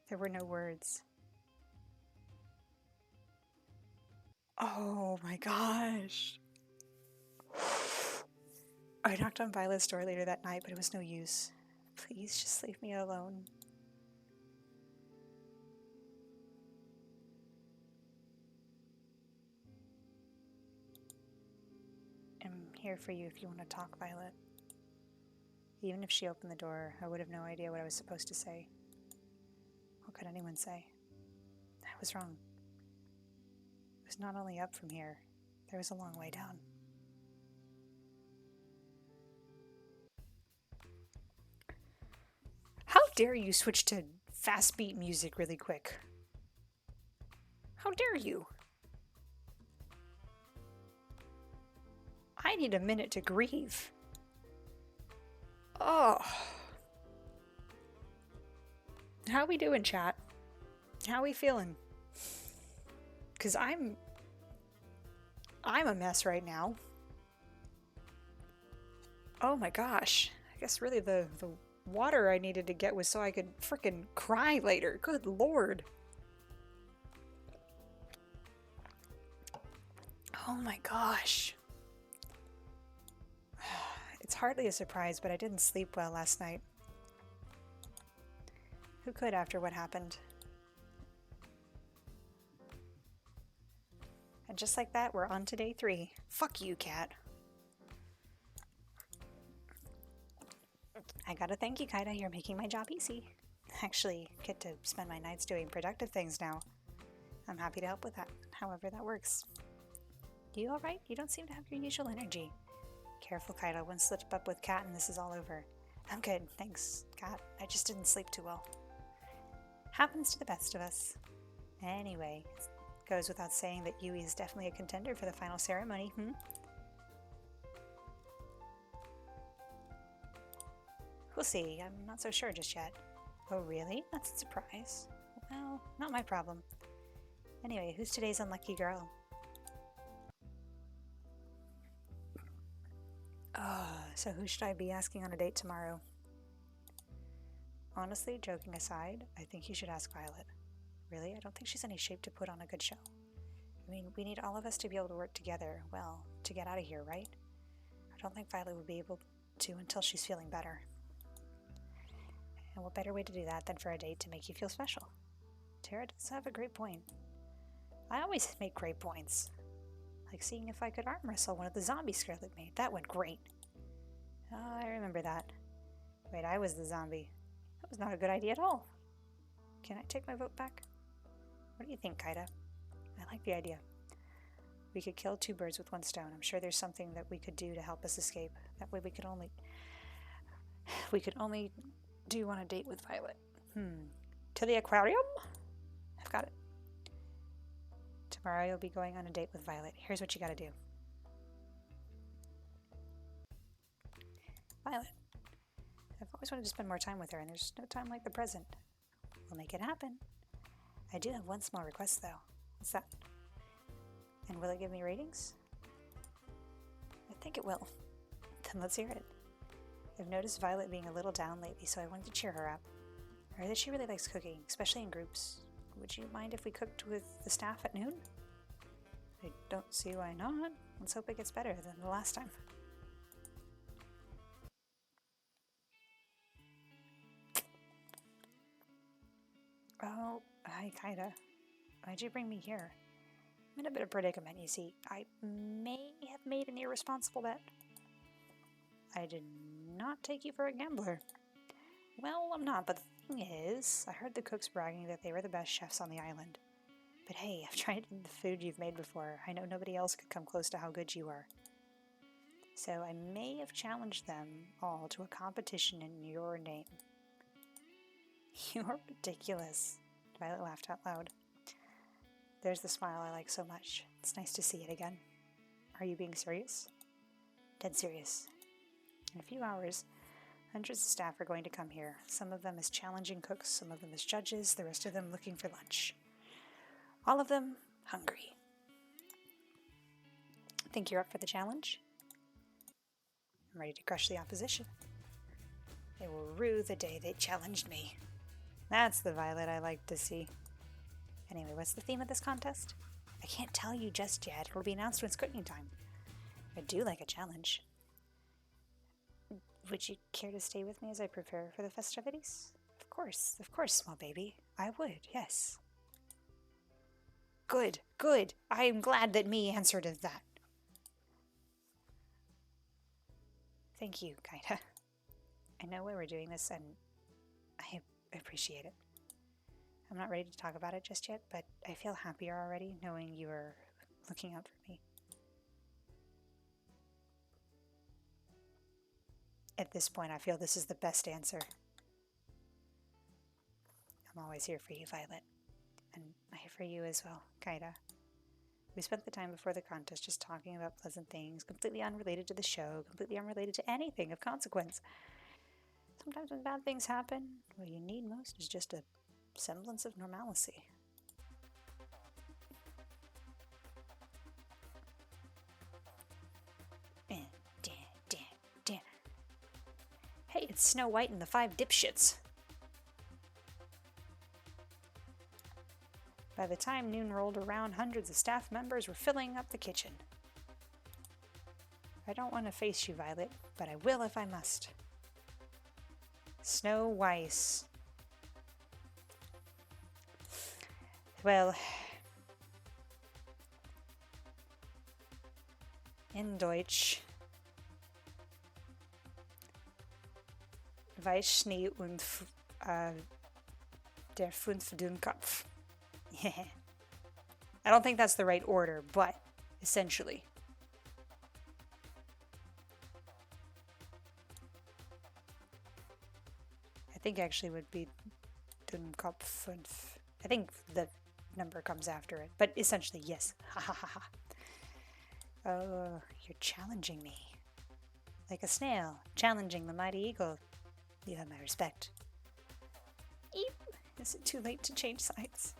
There were no words. Oh my gosh. I knocked on Violet's door later that night, but it was no use. Please just leave me alone. I'm here for you if you want to talk, Violet. Even if she opened the door, I would have no idea what I was supposed to say. What could anyone say? I was wrong. It was not only up from here, there was a long way down. How dare you switch to fast beat music really quick? How dare you? I need a minute to grieve. Oh. How we doing, chat? How we feeling? Because I'm a mess right now. Oh my gosh. I guess really the water I needed to get was so I could frickin' cry later. Good lord. Oh my gosh. It's hardly a surprise, but I didn't sleep well last night. Who could after what happened? And just like that, we're on to day 3. Fuck you, cat. I gotta thank you, Kaida. You're making my job easy. I actually get to spend my nights doing productive things now. I'm happy to help with that, however that works. You alright? You don't seem to have your usual energy. Careful, Kaida. One slip up with Cat and this is all over. I'm good, thanks, Cat. I just didn't sleep too well. Happens to the best of us. Anyway, it goes without saying that Yui is definitely a contender for the final ceremony, We'll see. I'm not so sure just yet. Oh, really? That's a surprise. Well, not my problem. Anyway, who's today's unlucky girl? So who should I be asking on a date tomorrow? Honestly, joking aside, I think you should ask Violet. Really? I don't think she's in any shape to put on a good show. I mean, we need all of us to be able to work together, well, to get out of here, right? I don't think Violet would be able to until she's feeling better. And what better way to do that than for a date to make you feel special? Tara does have a great point. I always make great points. Like seeing if I could arm wrestle one of the zombies Scarlet made. That went great. Oh, I remember that. Wait, I was the zombie. That was not a good idea at all. Can I take my vote back? What do you think, Kaida? I like the idea. We could kill 2 birds with 1 stone. I'm sure there's something that we could do to help us escape. That way we could only do on a date with Violet. To the aquarium? I've got it. Tomorrow you'll be going on a date with Violet. Here's what you gotta do. Violet. I've always wanted to spend more time with her, and there's no time like the present. We'll make it happen. I do have one small request, though. What's that? And will it give me ratings? I think it will. Then let's hear it. I've noticed Violet being a little down lately, so I wanted to cheer her up. I heard that she really likes cooking, especially in groups. would you mind if we cooked with the staff at noon? I don't see why not. Let's hope it gets better than the last time. Oh, hi, Kaida. Why'd you bring me here? I'm in a bit of predicament, you see. I may have made an irresponsible bet. I did not take you for a gambler. Well, I'm not, but the thing is, I heard the cooks bragging that they were the best chefs on the island. But hey, I've tried the food you've made before. I know nobody else could come close to how good you are. So I may have challenged them all to a competition in your name. You're ridiculous. Violet laughed out loud. There's the smile I like so much. It's nice to see it again. Are you being serious? Dead serious. In a few hours, hundreds of staff are going to come here. Some of them as challenging cooks, some of them as judges, the rest of them looking for lunch. All of them hungry. Think you're up for the challenge? I'm ready to crush the opposition. They will rue the day they challenged me. That's the Violet I like to see. Anyway, what's the theme of this contest? I can't tell you just yet. It'll be announced when it's cooking time. I do like a challenge. Would you care to stay with me as I prepare for the festivities? Of course, small baby. I would, yes. Good, good. I am glad that me answered that. Thank you, Kaida. I know why we're doing this, and I appreciate it. I'm not ready to talk about it just yet, but I feel happier already knowing you are looking out for me. At this point, I feel this is the best answer. I'm always here for you, Violet. And I'm here for you as well, Kaida. We spent the time before the contest just talking about pleasant things, completely unrelated to the show, completely unrelated to anything of consequence. Sometimes when bad things happen, what you need most is just a semblance of normalcy. Hey, it's Snow White and the 5 dipshits. By the time noon rolled around, hundreds of staff members were filling up the kitchen. I don't want to face you, Violet, but I will if I must. Snow Weiss. Well, in Deutsch, Weißschnee und der 5 Dünkopf. I don't think that's the right order, but essentially. I think actually would be Dünkopf 5. I think the number comes after it, but essentially, yes. Ha ha ha ha. Oh, you're challenging me. Like a snail, challenging the mighty eagle. You have my respect. Eep! Is it too late to change sides?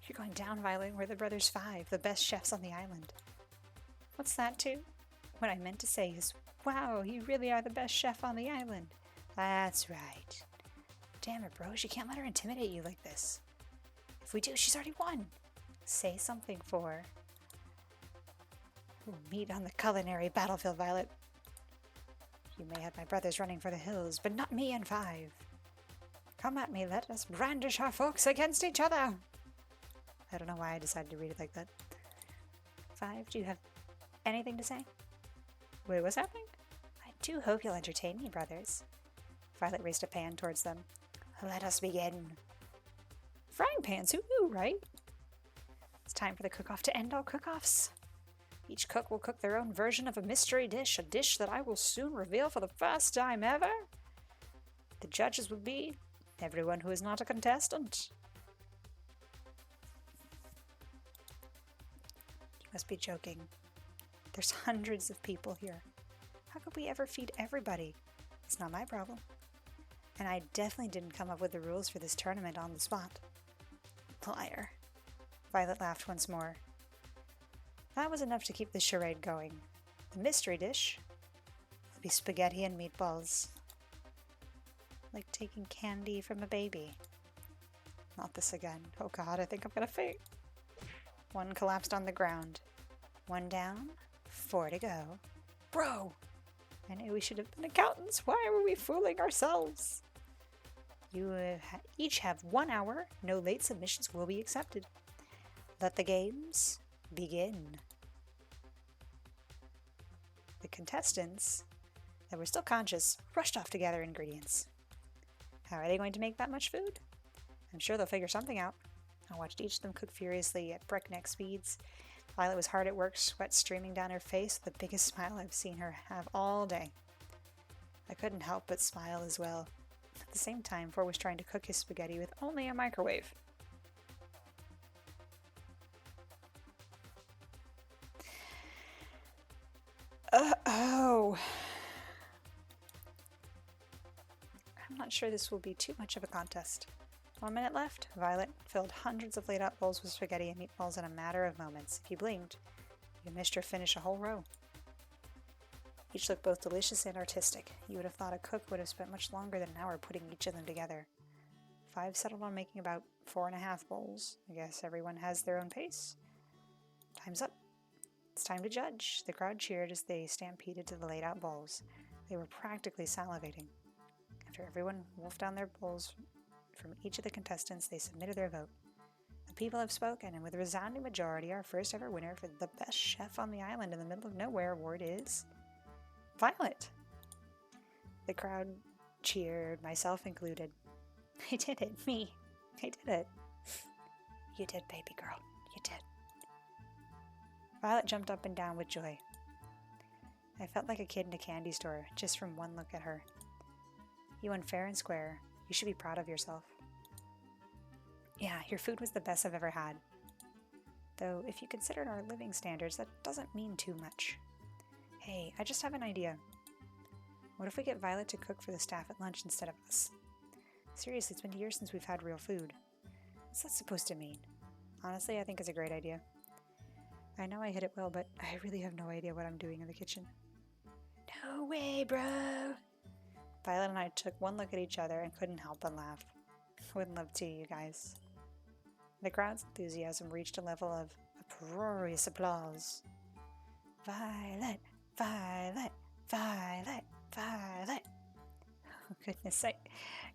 You're going down, Violet. We're the Brothers 5, the best chefs on the island. What's that too? What I meant to say is, wow, you really are the best chef on the island. That's right. Damn it, bro. She can't let her intimidate you like this. If we do, she's already won. Say something for her. We'll meet on the culinary battlefield, Violet. You may have my brothers running for the hills, but not me and 5. Come at me, let us brandish our forks against each other. I don't know why I decided to read it like that. 5, do you have anything to say? Wait, what's happening? I do hope you'll entertain me, brothers. Violet raised a pan towards them. Let us begin. Frying pans, who knew, right? It's time for the cook-off to end all cook-offs. Each cook will cook their own version of a mystery dish, a dish that I will soon reveal for the first time ever. The judges will be everyone who is not a contestant. You must be joking. There's hundreds of people here. How could we ever feed everybody? It's not my problem. And I definitely didn't come up with the rules for this tournament on the spot. Liar. Violet laughed once more. That was enough to keep the charade going. The mystery dish will be spaghetti and meatballs. Like taking candy from a baby. not this again. Oh god, I think I'm gonna faint. One collapsed on the ground. One down, 4 to go. Bro! I knew we should have been accountants. Why were we fooling ourselves? You each have 1 hour. No late submissions will be accepted. Let the games begin. The contestants that were still conscious rushed off to gather ingredients. How are they going to make that much food? I'm sure they'll figure something out. I watched each of them cook furiously at breakneck speeds. Violet was hard at work, sweat streaming down her face, the biggest smile I've seen her have all day. I couldn't help but smile as well. At the same time, Ford was trying to cook his spaghetti with only a microwave. Oh. I'm not sure this will be too much of a contest. 1 minute left. Violet filled hundreds of laid-out bowls with spaghetti and meatballs in a matter of moments. If you blinked, you missed her finish a whole row. Each looked both delicious and artistic. You would have thought a cook would have spent much longer than an hour putting each of them together. 5 settled on making about 4.5 bowls. I guess everyone has their own pace. Time's up. It's time to judge. The crowd cheered as they stampeded to the laid-out bowls. They were practically salivating. After everyone wolfed down their bowls from each of the contestants, they submitted their vote. The people have spoken, and with a resounding majority, our first ever winner for the best chef on the island in the middle of nowhere award is Violet. The crowd cheered, myself included. I did it, me. I did it. You did, baby girl. You did. Violet jumped up and down with joy. I felt like a kid in a candy store, just from one look at her. You won fair and square. You should be proud of yourself. Yeah, your food was the best I've ever had. Though, if you consider our living standards, that doesn't mean too much. Hey, I just have an idea. What if we get Violet to cook for the staff at lunch instead of us? Seriously, it's been years since we've had real food. What's that supposed to mean? Honestly, I think it's a great idea. I know I hit it well, but I really have no idea what I'm doing in the kitchen. No way, bro! Violet and I took one look at each other and couldn't help but laugh. Would love to, you guys. The crowd's enthusiasm reached a level of uproarious applause. Violet, Violet, Violet, Violet. Oh, goodness sake,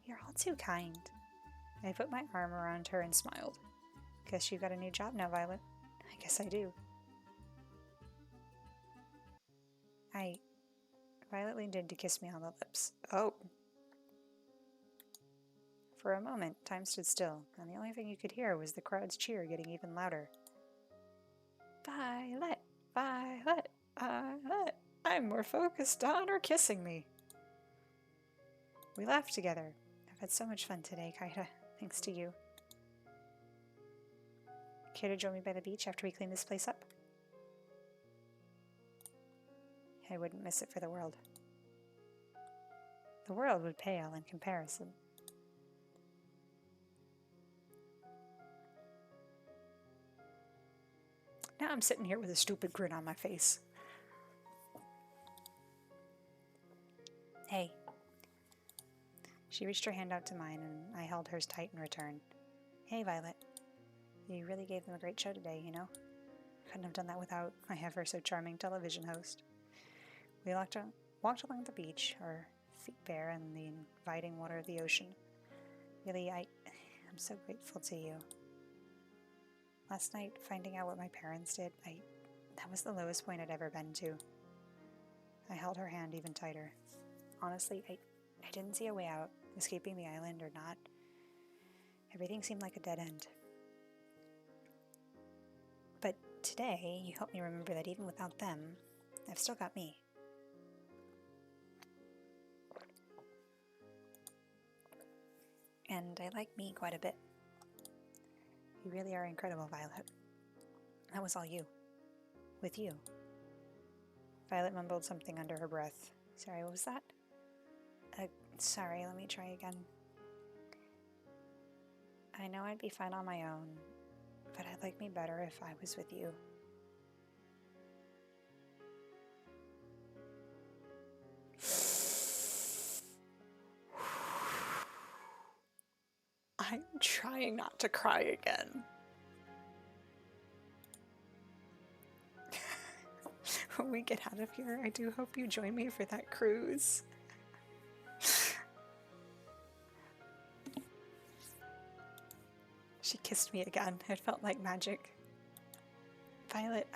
you're all too kind. I put my arm around her and smiled. Guess you got a new job now, Violet. I guess I do. Violet leaned in to kiss me on the lips. Oh. For a moment, time stood still, and the only thing you could hear was the crowd's cheer getting even louder. Violet, Violet, Violet. I'm more focused on her kissing me. We laughed together. I've had so much fun today, Kaida, thanks to you. Care to join me by the beach after we clean this place up? I wouldn't miss it for the world. The world would pale in comparison. Now I'm sitting here with a stupid grin on my face. Hey. She reached her hand out to mine, and I held hers tight in return. Hey, Violet. You really gave them a great show today, you know? Couldn't have done that without my ever-so-charming television host. We walked along the beach, our feet bare in the inviting water of the ocean. Really, I'm so grateful to you. Last night, finding out what my parents did, that was the lowest point I'd ever been to. I held her hand even tighter. Honestly, I didn't see a way out, escaping the island or not. Everything seemed like a dead end. But today, you helped me remember that even without them, I've still got me. And I like me quite a bit. You really are incredible, Violet. That was all you. With you. Violet mumbled something under her breath. Sorry, what was that? Sorry, let me try again. I know I'd be fine on my own, but I'd like me better if I was with you. I'm trying not to cry again. When we get out of here, I do hope you join me for that cruise. She kissed me again. It felt like magic. Violet,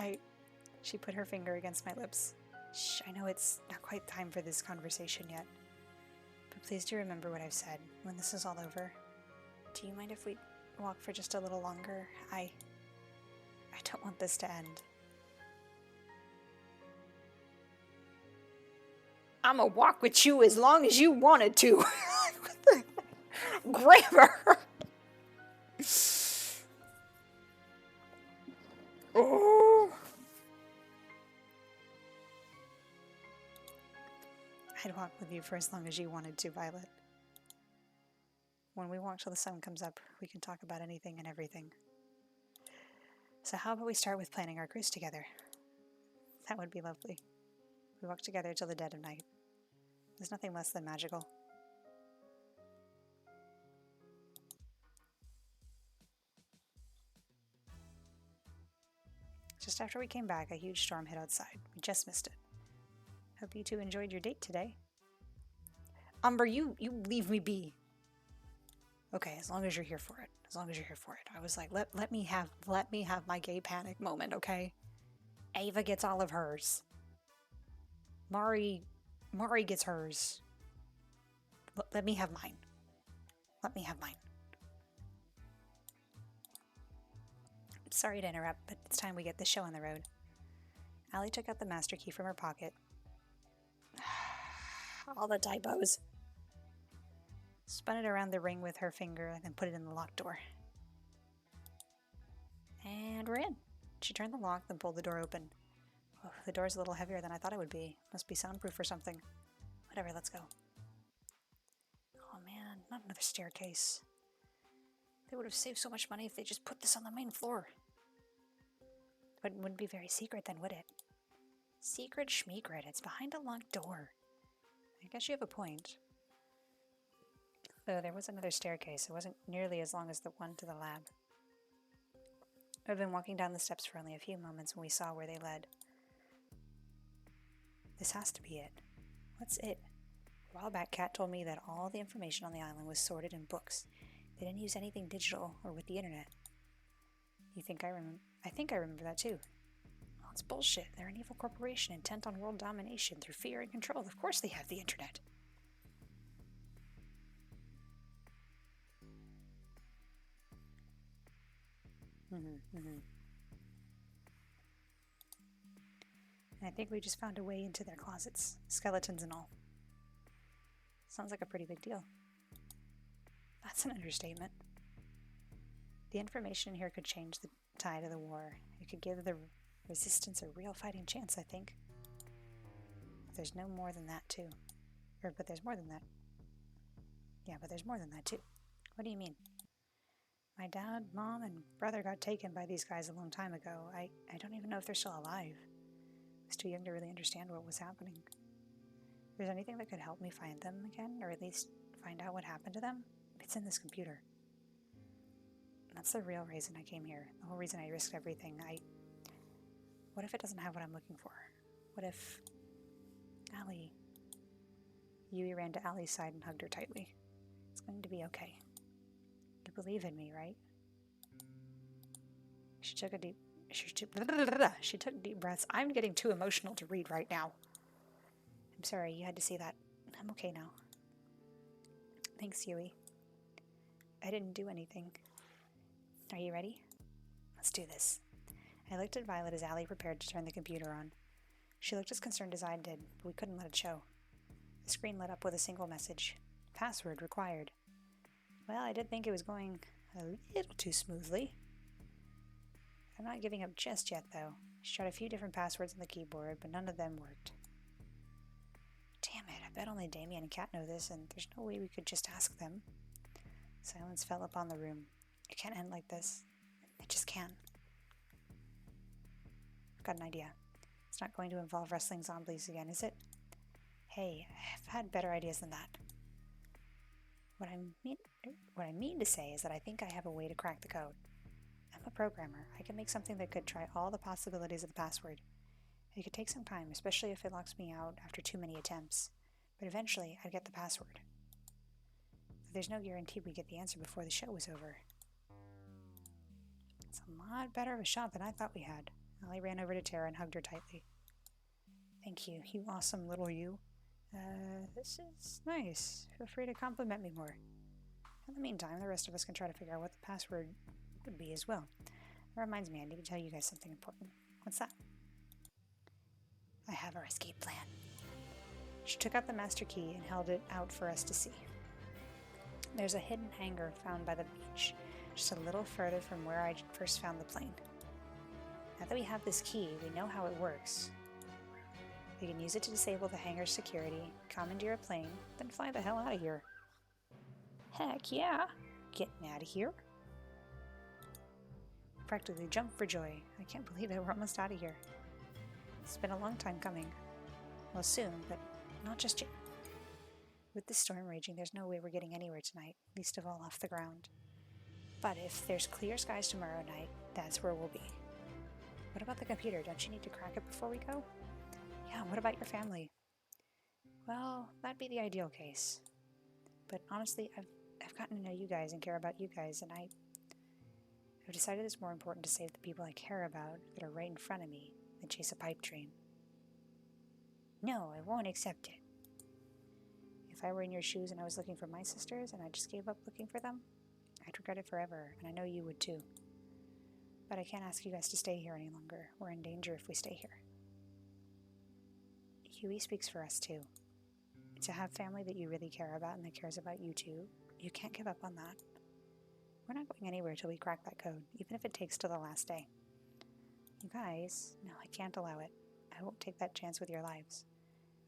She put her finger against my lips. Shh, I know it's not quite time for this conversation yet. But please do remember what I've said when this is all over. Do you mind if we walk for just a little longer? I don't want this to end. I'm gonna walk with you as long as you wanted to. Grammar. Oh. I'd walk with you for as long as you wanted to, Violet. When we walk till the sun comes up, we can talk about anything and everything. So how about we start with planning our cruise together? That would be lovely. We walk together till the dead of night. There's nothing less than magical. Just after we came back, a huge storm hit outside. We just missed it. Hope you two enjoyed your date today. Umber, you leave me be. Okay, as long as you're here for it. As long as you're here for it. I was like, let me have my gay panic moment, okay? Ava gets all of hers. Mari gets hers. Let me have mine. Let me have mine. Sorry to interrupt, but it's time we get this show on the road. Allie took out the master key from her pocket. All the typos. Spun it around the ring with her finger and then put it in the locked door. And we're in. She turned the lock, then pulled the door open. Oh, the door's a little heavier than I thought it would be. Must be soundproof or something. Whatever, let's go. Oh man, not another staircase. They would have saved so much money if they just put this on the main floor. But it wouldn't be very secret then, would it? Secret schmeecret, it's behind a locked door. I guess you have a point. Though there was another staircase, it wasn't nearly as long as the one to the lab. I'd been walking down the steps for only a few moments when we saw where they led. This has to be it. What's it? A while back, Kat told me that all the information on the island was sorted in books. They didn't use anything digital or with the internet. You think I remember? I think I remember that too. Well, it's bullshit. They're an evil corporation intent on world domination through fear and control. Of course they have the internet. And I think we just found a way into their closets, skeletons and all. Sounds like a pretty big deal. That's an understatement. The information here could change the tide of the war. It could give the resistance a real fighting chance, I think. But there's no more than that, too. But there's more than that. Yeah, but there's more than that, too. What do you mean? My dad, mom, and brother got taken by these guys a long time ago. I don't even know if they're still alive. I was too young to really understand what was happening. If there's anything that could help me find them again, or at least find out what happened to them, it's in this computer. That's the real reason I came here. The whole reason I risked everything. What if it doesn't have what I'm looking for? What if... Allie... Yui ran to Allie's side and hugged her tightly. It's going to be okay. You believe in me, right? She took deep breaths. I'm getting too emotional to read right now. I'm sorry, you had to see that. I'm okay now. Thanks, Yui. I didn't do anything. Are you ready? Let's do this. I looked at Violet as Allie prepared to turn the computer on. She looked as concerned as I did, but we couldn't let it show. The screen lit up with a single message. Password required. Well, I did think it was going a little too smoothly. I'm not giving up just yet, though. She tried a few different passwords on the keyboard, but none of them worked. Damn it, I bet only Damien and Kat know this, and there's no way we could just ask them. Silence fell upon the room. It can't end like this. It just can't. I've got an idea. It's not going to involve wrestling zombies again, is it? Hey, I've had better ideas than that. What I mean to say is that I think I have a way to crack the code. I'm a programmer. I can make something that could try all the possibilities of the password. It could take some time, especially if it locks me out after too many attempts. But eventually, I'd get the password. But there's no guarantee we'd get the answer before the show was over. It's a lot better of a shot than I thought we had. Allie ran over to Tara and hugged her tightly. Thank you, you awesome little you. This is nice. Feel free to compliment me more. In the meantime, the rest of us can try to figure out what the password would be as well. That reminds me, I need to tell you guys something important. What's that? I have our escape plan. She took out the master key and held it out for us to see. There's a hidden hangar found by the beach, just a little further from where I first found the plane. Now that we have this key, we know how it works. We can use it to disable the hangar's security, commandeer a plane, then fly the hell out of here. Heck yeah! Getting out of here? Practically jumped for joy. I can't believe it, we're almost out of here. It's been a long time coming. Well, soon, but not just yet. With this storm raging, there's no way we're getting anywhere tonight, least of all off the ground. But if there's clear skies tomorrow night, that's where we'll be. What about the computer? Don't you need to crack it before we go? Yeah, what about your family? Well, that'd be the ideal case. But honestly, I've gotten to know you guys and care about you guys, and I've decided it's more important to save the people I care about that are right in front of me than chase a pipe dream. No, I won't accept it. If I were in your shoes and I was looking for my sisters and I just gave up looking for them, I'd regret it forever, and I know you would too. But I can't ask you guys to stay here any longer. We're in danger if we stay here. Huey speaks for us too. To have family that you really care about and that cares about you too, you can't give up on that. We're not going anywhere till we crack that code, even if it takes till the last day. You guys, no, I can't allow it. I won't take that chance with your lives.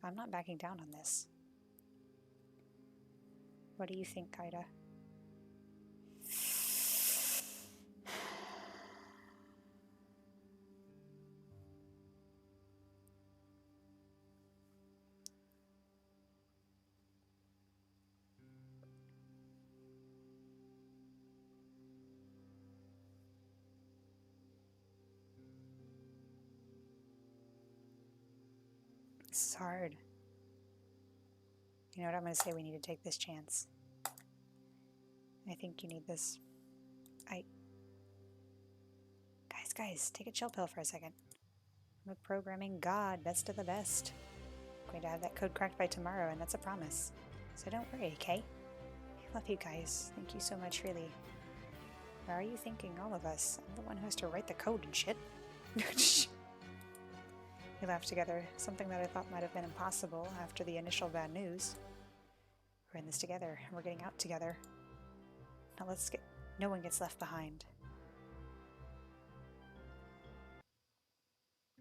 I'm not backing down on this. What do you think, Kaida? This is hard. You know what, I'm going to say we need to take this chance. I think you need this. Guys, take a chill pill for a second. I'm a programming god, best of the best. I'm going to have that code cracked by tomorrow, and that's a promise. So don't worry, okay? I love you guys. Thank you so much, really. Why are you thinking all of us? I'm the one who has to write the code and shit. We laughed together, something that I thought might have been impossible after the initial bad news. We're in this together, and we're getting out together. Now no one gets left behind.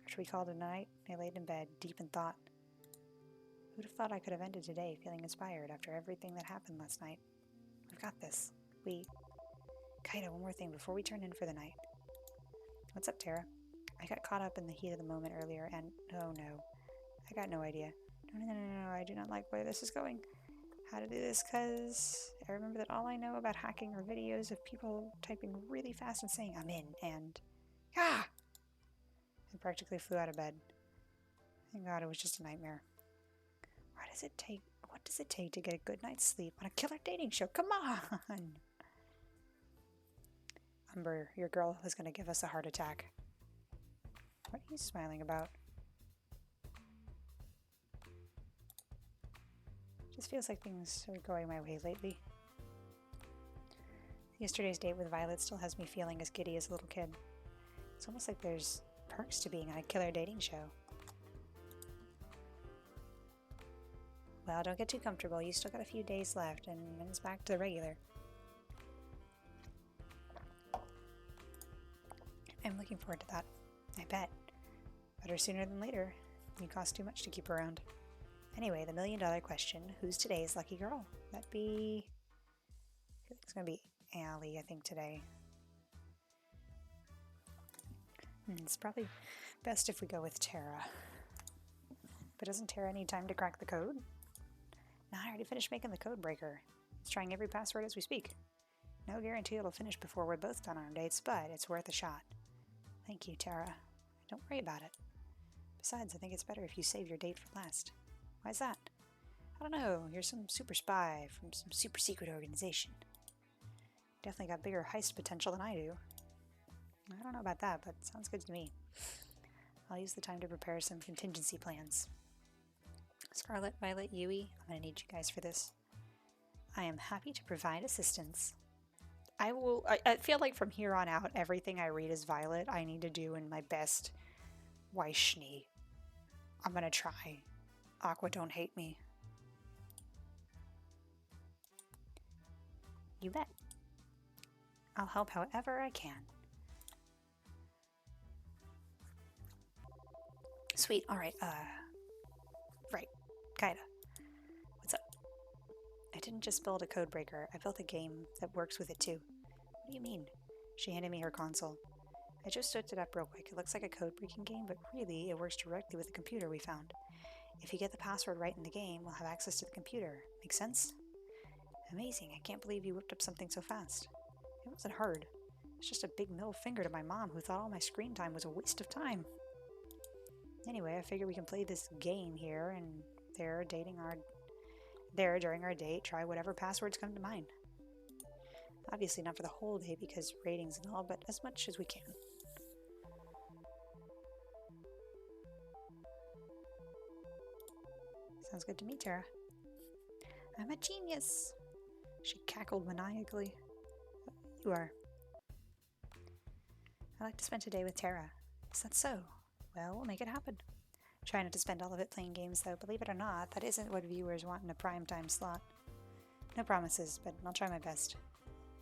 After we called it a night, I laid in bed, deep in thought. Who'd have thought I could have ended today feeling inspired after everything that happened last night? We've got this. Kaida, one more thing before we turn in for the night. What's up, Tara? I got caught up in the heat of the moment earlier, and oh no, I got no idea. No, I do not like where this is going. How to do this, cause I remember that all I know about hacking are videos of people typing really fast and saying, I'm in, and I practically flew out of bed. Thank God it was just a nightmare. What does it take to get a good night's sleep on a killer dating show? Come on! Umber, your girl is going to give us a heart attack. What are you smiling about? Just feels like things are going my way lately. Yesterday's date with Violet still has me feeling as giddy as a little kid. It's almost like there's perks to being on a killer dating show. Well, don't get too comfortable. You still got a few days left, and then it's back to the regular. I'm looking forward to that. I bet. Better sooner than later. You cost too much to keep around. Anyway, the $1,000,000 question, who's today's lucky girl? That'd be... I feel like it's going to be Allie, I think, today. It's probably best if we go with Tara. But doesn't Tara need time to crack the code? No, I already finished making the code breaker. It's trying every password as we speak. No guarantee it'll finish before we're both done on our dates, but it's worth a shot. Thank you, Tara. Don't worry about it. Besides, I think it's better if you save your date for last. Why's that? I don't know. You're some super spy from some super secret organization. Definitely got bigger heist potential than I do. I don't know about that, but sounds good to me. I'll use the time to prepare some contingency plans. Scarlet, Violet, Yui, I'm gonna need you guys for this. I am happy to provide assistance. I feel like from here on out, everything I read as Violet, I need to do in my best Weishni. I'm gonna try. Aqua, don't hate me. You bet. I'll help however I can. Sweet, alright, right, kinda. What's up? I didn't just build a code breaker, I built a game that works with it too. What do you mean? She handed me her console. I just looked it up real quick. It looks like a code breaking game, but really it works directly with the computer we found. If you get the password right in the game, we'll have access to the computer. Make sense? Amazing, I can't believe you whipped up something so fast. It wasn't hard. It's just a big middle finger to my mom who thought all my screen time was a waste of time. Anyway, I figure we can play this game here and there during our date, try whatever passwords come to mind. Obviously not for the whole day because ratings and all, but as much as we can. Sounds good to me, Tara. I'm a genius! She cackled maniacally. You are. I like to spend a day with Tara. Is that so? Well, we'll make it happen. Try not to spend all of it playing games, though. Believe it or not, that isn't what viewers want in a primetime slot. No promises, but I'll try my best.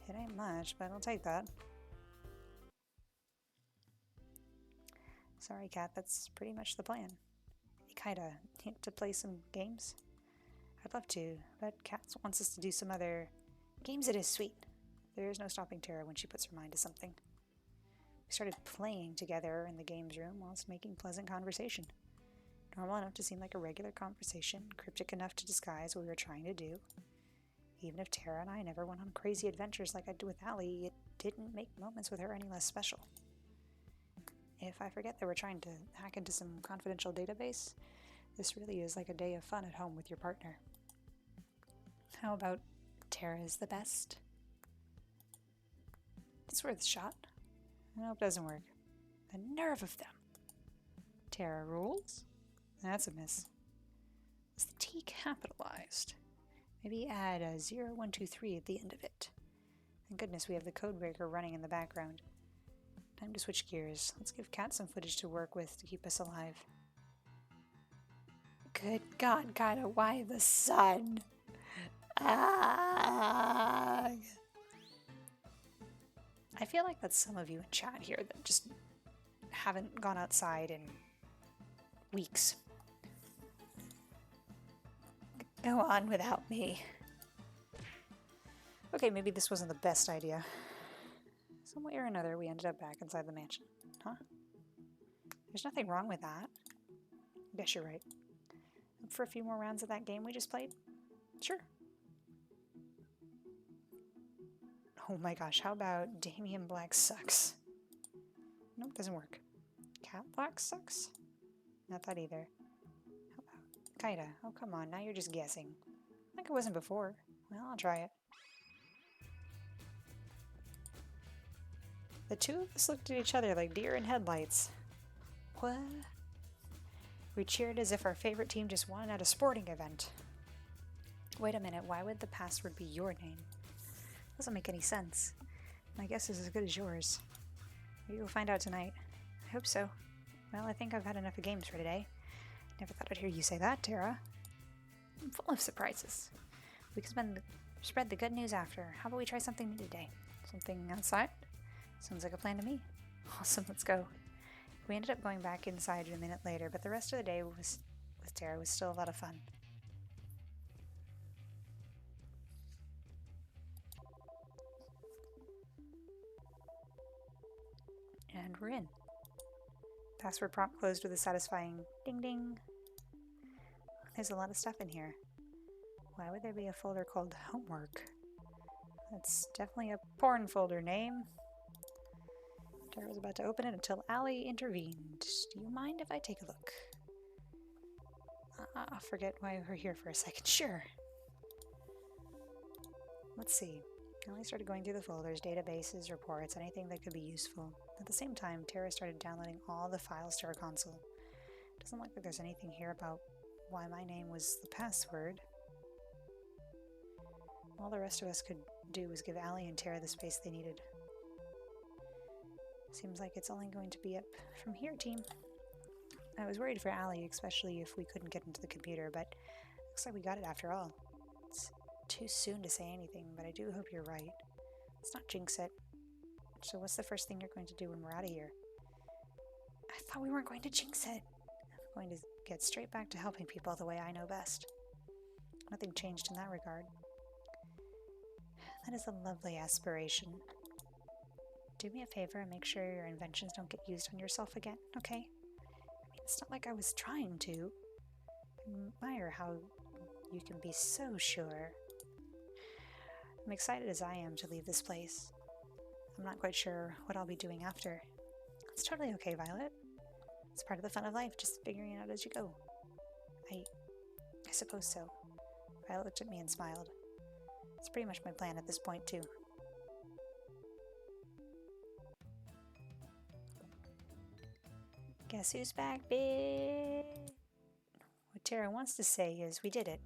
It ain't much, but I'll take that. Sorry, Kat, that's pretty much the plan. You kinda need to play some games? I'd love to, but Kat wants us to do some other games. It is sweet. There's no stopping Tara when she puts her mind to something. We started playing together in the games room whilst making pleasant conversation. Normal enough to seem like a regular conversation, cryptic enough to disguise what we were trying to do. Even if Tara and I never went on crazy adventures like I did with Allie, it didn't make moments with her any less special. If I forget that we're trying to hack into some confidential database, this really is like a day of fun at home with your partner. How about Tara's the best? It's worth a shot. I hope it doesn't work. The nerve of them. Tara rules? That's a miss. Is the T capitalized? Maybe add a 0123 at the end of it. Thank goodness we have the code breaker running in the background. Time to switch gears. Let's give Kat some footage to work with to keep us alive. Good God, Kata, why the sun? Ah! I feel like that's some of you in chat here that just haven't gone outside in weeks. Go on without me. Okay, maybe this wasn't the best idea. Some way or another, we ended up back inside the mansion. Huh? There's nothing wrong with that. I guess you're right. Up for a few more rounds of that game we just played? Sure. Oh my gosh, how about Damien Black sucks? Nope, doesn't work. Cat Black sucks? Not that either. How about Kaida? Oh, come on, now you're just guessing. Like it wasn't before. Well, I'll try it. The two of us looked at each other like deer in headlights. What? We cheered as if our favorite team just won at a sporting event. Wait a minute, why would the password be your name? Doesn't make any sense. My guess is as good as yours. Maybe we'll find out tonight. I hope so. Well, I think I've had enough of games for today. Never thought I'd hear you say that, Tara. I'm full of surprises. We can spread the good news after. How about we try something new today? Something outside? Sounds like a plan to me. Awesome, let's go. We ended up going back inside a minute later, but the rest of the day with Tara was still a lot of fun. And we're in. Password prompt closed with a satisfying ding ding. There's a lot of stuff in here. Why would there be a folder called homework? That's definitely a porn folder name. Tara was about to open it until Allie intervened. Do you mind if I take a look? I'll forget why we're here for a second. Sure. Let's see. Allie started going through the folders, databases, reports, anything that could be useful. At the same time, Tara started downloading all the files to her console. Doesn't look like there's anything here about why my name was the password. All the rest of us could do was give Allie and Tara the space they needed. Seems like it's only going to be up from here, team. I was worried for Allie, especially if we couldn't get into the computer, but looks like we got it after all. It's too soon to say anything, but I do hope you're right. Let's not jinx it. So what's the first thing you're going to do when we're out of here? I thought we weren't going to jinx it. I'm going to get straight back to helping people the way I know best. Nothing changed in that regard. That is a lovely aspiration. Do me a favor and make sure your inventions don't get used on yourself again, okay? I mean, it's not like I was trying to. I admire how you can be so sure. I'm excited as I am to leave this place. I'm not quite sure what I'll be doing after. It's totally okay, Violet. It's part of the fun of life, just figuring it out as you go. I suppose so. Violet looked at me and smiled. It's pretty much my plan at this point, too. Guess who's back, bitch? What Tara wants to say is we did it.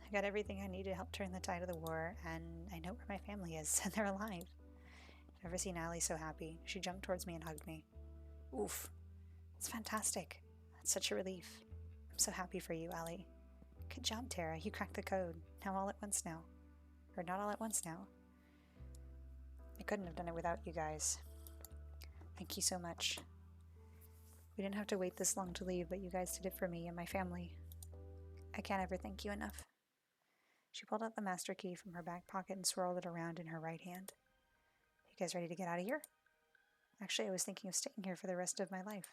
I got everything I need to help turn the tide of the war, and I know where my family is, and they're alive. I've never seen Allie so happy. She jumped towards me and hugged me. Oof. It's fantastic. That's such a relief. I'm so happy for you, Allie. Good job, Tara. You cracked the code. Now all at once now. Or not all at once now. I couldn't have done it without you guys. Thank you so much. We didn't have to wait this long to leave, but you guys did it for me and my family. I can't ever thank you enough. She pulled out the master key from her back pocket and swirled it around in her right hand. You guys ready to get out of here? Actually, I was thinking of staying here for the rest of my life.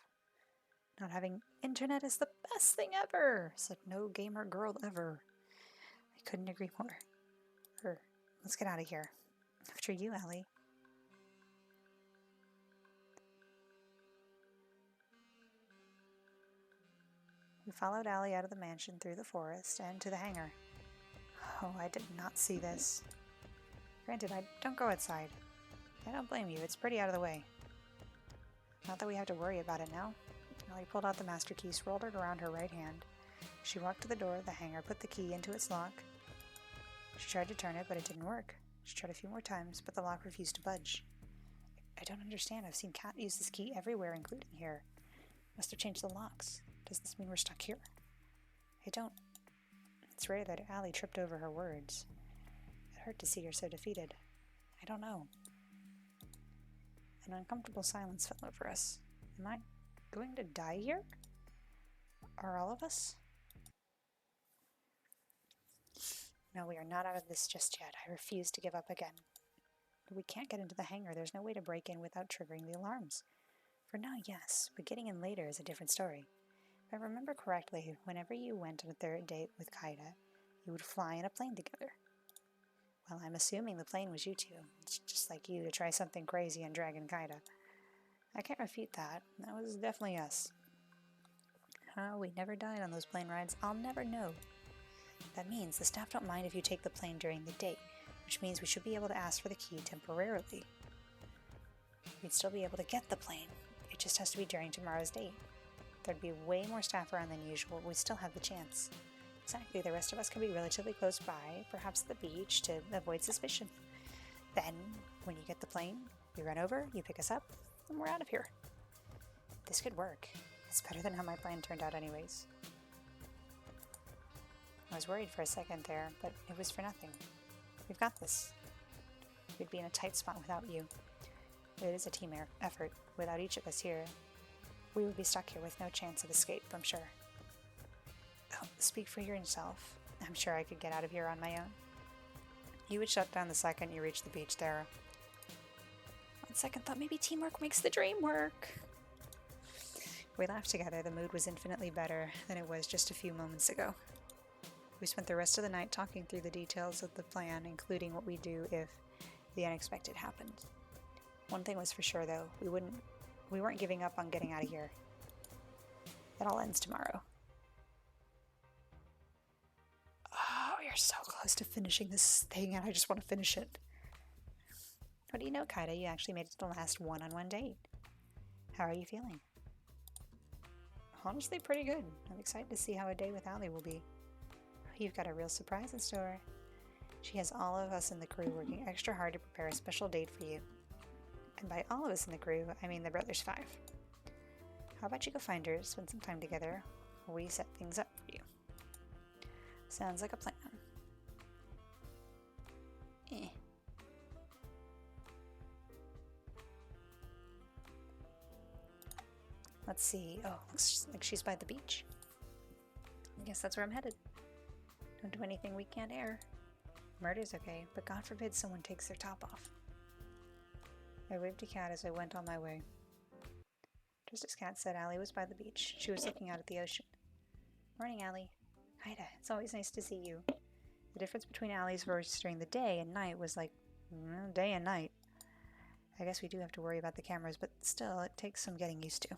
Not having internet is the best thing ever, said no gamer girl ever. I couldn't agree more. Let's get out of here. After you, Allie. We followed Allie out of the mansion through the forest and to the hangar. Oh, I did not see this. Granted, I don't go outside. I don't blame you, it's pretty out of the way. Not that we have to worry about it now. Allie pulled out the master key, swirled it around her right hand. She walked to the door of the hangar, put the key into its lock. She tried to turn it, but it didn't work. She tried a few more times, but the lock refused to budge. I don't understand. I've seen Kat use this key everywhere, including here. Must have changed the locks. Does this mean we're stuck here? I don't. It's rare that Allie tripped over her words. It hurt to see her so defeated. I don't know. An uncomfortable silence fell over us. Am I going to die here? Are all of us? No, we are not out of this just yet. I refuse to give up again. We can't get into the hangar. There's no way to break in without triggering the alarms. For now, yes, but getting in later is a different story. If I remember correctly, whenever you went on a third date with Kaida, you would fly in a plane together. Well, I'm assuming the plane was you two. It's just like you to try something crazy and drag in Kaida. I can't refute that. That was definitely us. How we never died on those plane rides, I'll never know. That means the staff don't mind if you take the plane during the date, which means we should be able to ask for the key temporarily. We'd still be able to get the plane. It just has to be during tomorrow's date. There'd be way more staff around than usual, but we'd still have the chance. Exactly, the rest of us can be relatively close by, perhaps the beach, to avoid suspicion. Then, when you get the plane, we run over, you pick us up, and we're out of here. This could work. It's better than how my plan turned out anyways. I was worried for a second there, but it was for nothing. We've got this. We'd be in a tight spot without you. It is a team effort. Without each of us here, we would be stuck here with no chance of escape, I'm sure. Oh, speak for yourself. I'm sure I could get out of here on my own. You would shut down the second you reached the beach, Tara. On second thought, maybe teamwork makes the dream work. We laughed together. The mood was infinitely better than it was just a few moments ago. We spent the rest of the night talking through the details of the plan, including what we'd do if the unexpected happened. One thing was for sure, though, we weren't giving up on getting out of here. It all ends tomorrow. Oh, you're so close to finishing this thing, and I just want to finish it. What do you know, Kaida? You actually made it to the last one-on-one date. How are you feeling? Honestly, pretty good. I'm excited to see how a day with Allie will be. You've got a real surprise in store. She has all of us in the crew working extra hard to prepare a special date for you. And by all of us in the crew, I mean the Brothers 5. How about you go find her, spend some time together, while we set things up for you? Sounds like a plan. Let's see. Oh, looks like she's by the beach. I guess that's where I'm headed. Don't do anything we can't air. Murder's okay, but God forbid someone takes their top off. I waved to Kat as I went on my way. Just as Kat said, Allie was by the beach. She was looking out at the ocean. Morning, Allie. Haida, it's always nice to see you. The difference between Allie's voice during the day and night was like, day and night. I guess we do have to worry about the cameras, but still, it takes some getting used to.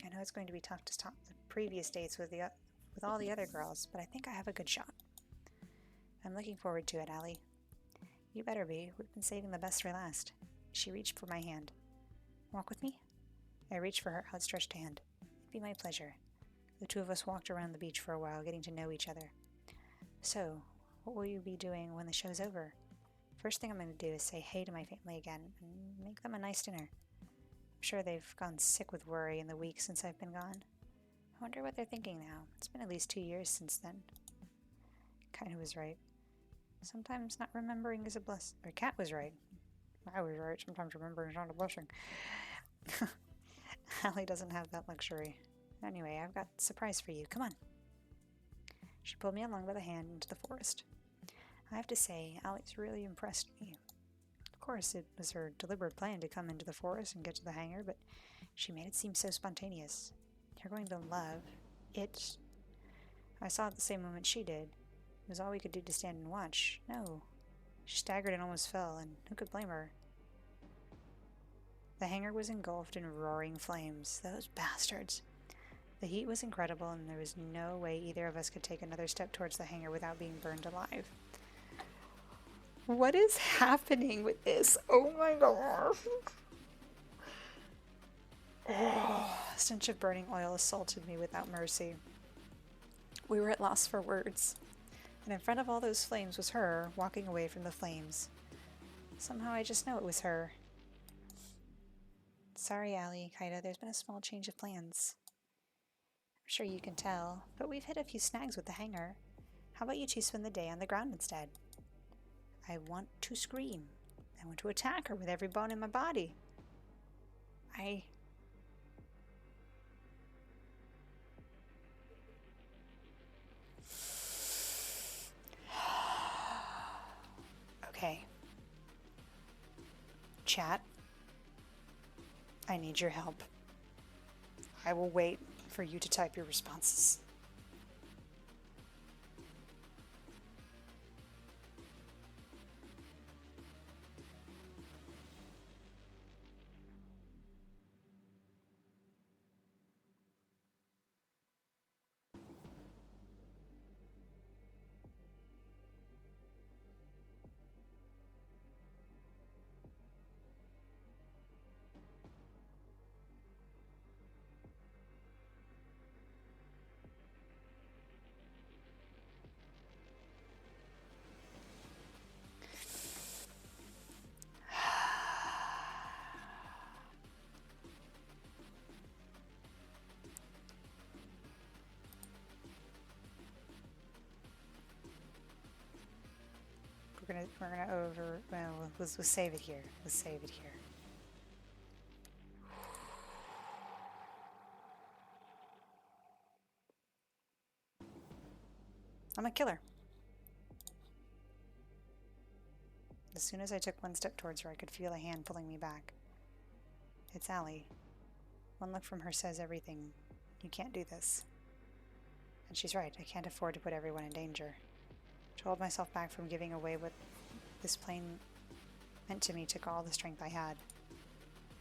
I know it's going to be tough to top the previous dates with all the other girls, but I think I have a good shot. I'm looking forward to it, Allie. You better be. We've been saving the best for last. She reached for my hand. Walk with me? I reached for her outstretched hand. It'd be my pleasure. The two of us walked around the beach for a while, getting to know each other. So, what will you be doing when the show's over? First thing I'm going to do is say hey to my family again, and make them a nice dinner. I'm sure they've gone sick with worry in the week since I've been gone. I wonder what they're thinking now. It's been at least 2 years since then. Kinda was right. Sometimes not remembering is a blessing. Or Kat was right. I was right. Sometimes remembering is not a blessing. Allie doesn't have that luxury. Anyway, I've got a surprise for you. Come on. She pulled me along by the hand into the forest. I have to say, Allie's really impressed me. Of course, it was her deliberate plan to come into the forest and get to the hangar, but she made it seem so spontaneous. You're going to love it. I saw it the same moment she did. It was all we could do to stand and watch. No. She staggered and almost fell, and who could blame her? The hangar was engulfed in roaring flames. Those bastards. The heat was incredible, and there was no way either of us could take another step towards the hangar without being burned alive. What is happening with this? Oh my gosh. Oh, a stench of burning oil assaulted me without mercy. We were at loss for words. And in front of all those flames was her, walking away from the flames. Somehow I just know it was her. Sorry, Allie, Kaida, there's been a small change of plans. I'm sure you can tell, but we've hit a few snags with the hangar. How about you two spend the day on the ground instead? I want to scream. I want to attack her with every bone in my body. Okay. Chat. I need your help. I will wait for you to type your responses. We're gonna let's save it here. Let's save it here. I'm a killer. As soon as I took one step towards her, I could feel a hand pulling me back. It's Allie. One look from her says everything. You can't do this. And she's right, I can't afford to put everyone in danger. To hold myself back from giving away what this plane meant to me took all the strength I had.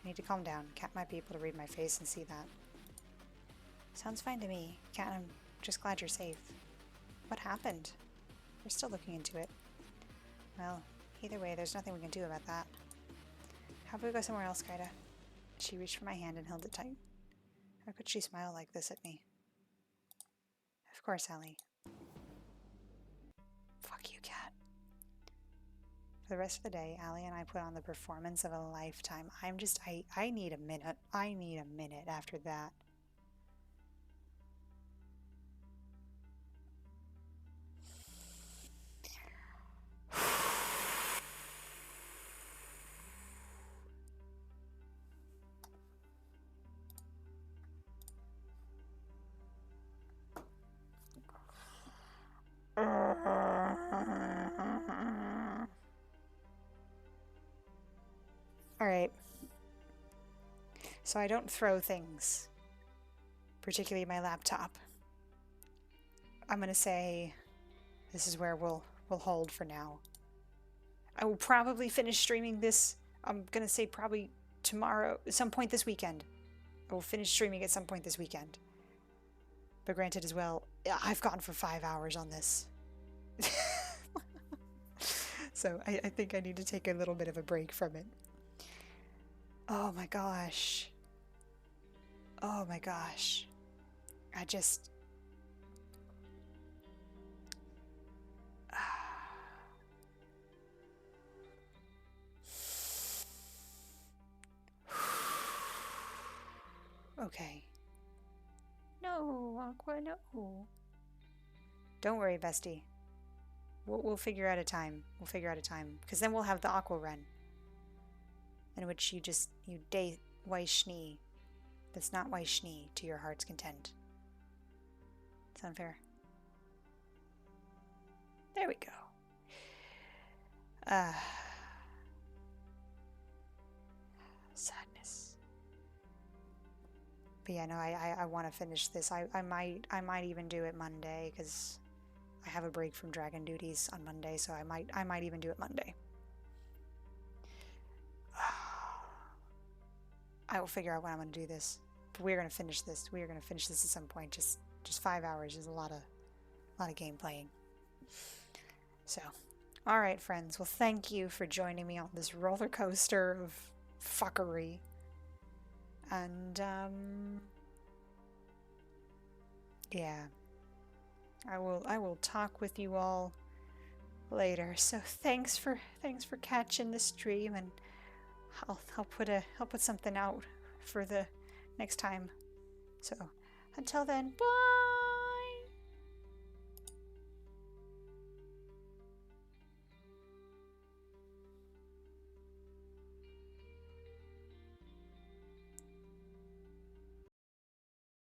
I need to calm down. Cat might be able to read my face and see that. Sounds fine to me. Cat, I'm just glad you're safe. What happened? We're still looking into it. Well, either way, there's nothing we can do about that. How about we go somewhere else, Kaida? She reached for my hand and held it tight. How could she smile like this at me? Of course, Allie. Fuck you, Cat. For the rest of the day, Allie and I put on the performance of a lifetime. I need a minute. I need a minute after that. Alright. So I don't throw things, particularly my laptop. I'm gonna say this is where we'll hold for now. I will probably finish streaming this. I'm gonna say probably tomorrow, some point this weekend. I will finish streaming at some point this weekend. But granted as well, I've gone for 5 hours on this. So I think I need to take a little bit of a break from it. Oh my gosh. Oh my gosh. I just... Okay. No, Aqua, no. Don't worry, bestie. We'll figure out a time. We'll figure out a time. Because then we'll have the Aqua run. In which you date Weiss-Schnee. That's not Weiss-Schnee to your heart's content. It's unfair. There we go. Sadness. But yeah, no, I want to finish this. I might even do it Monday because I have a break from dragon duties on Monday, so I might even do it Monday. I will figure out when I'm going to do this. But we're going to finish this. We are going to finish this at some point. Just 5 hours is a lot of game playing. So, all right, friends. Well, thank you for joining me on this roller coaster of fuckery. And yeah, I will talk with you all later. So thanks for catching the stream, and I'll put something out for the next time. So until then, bye.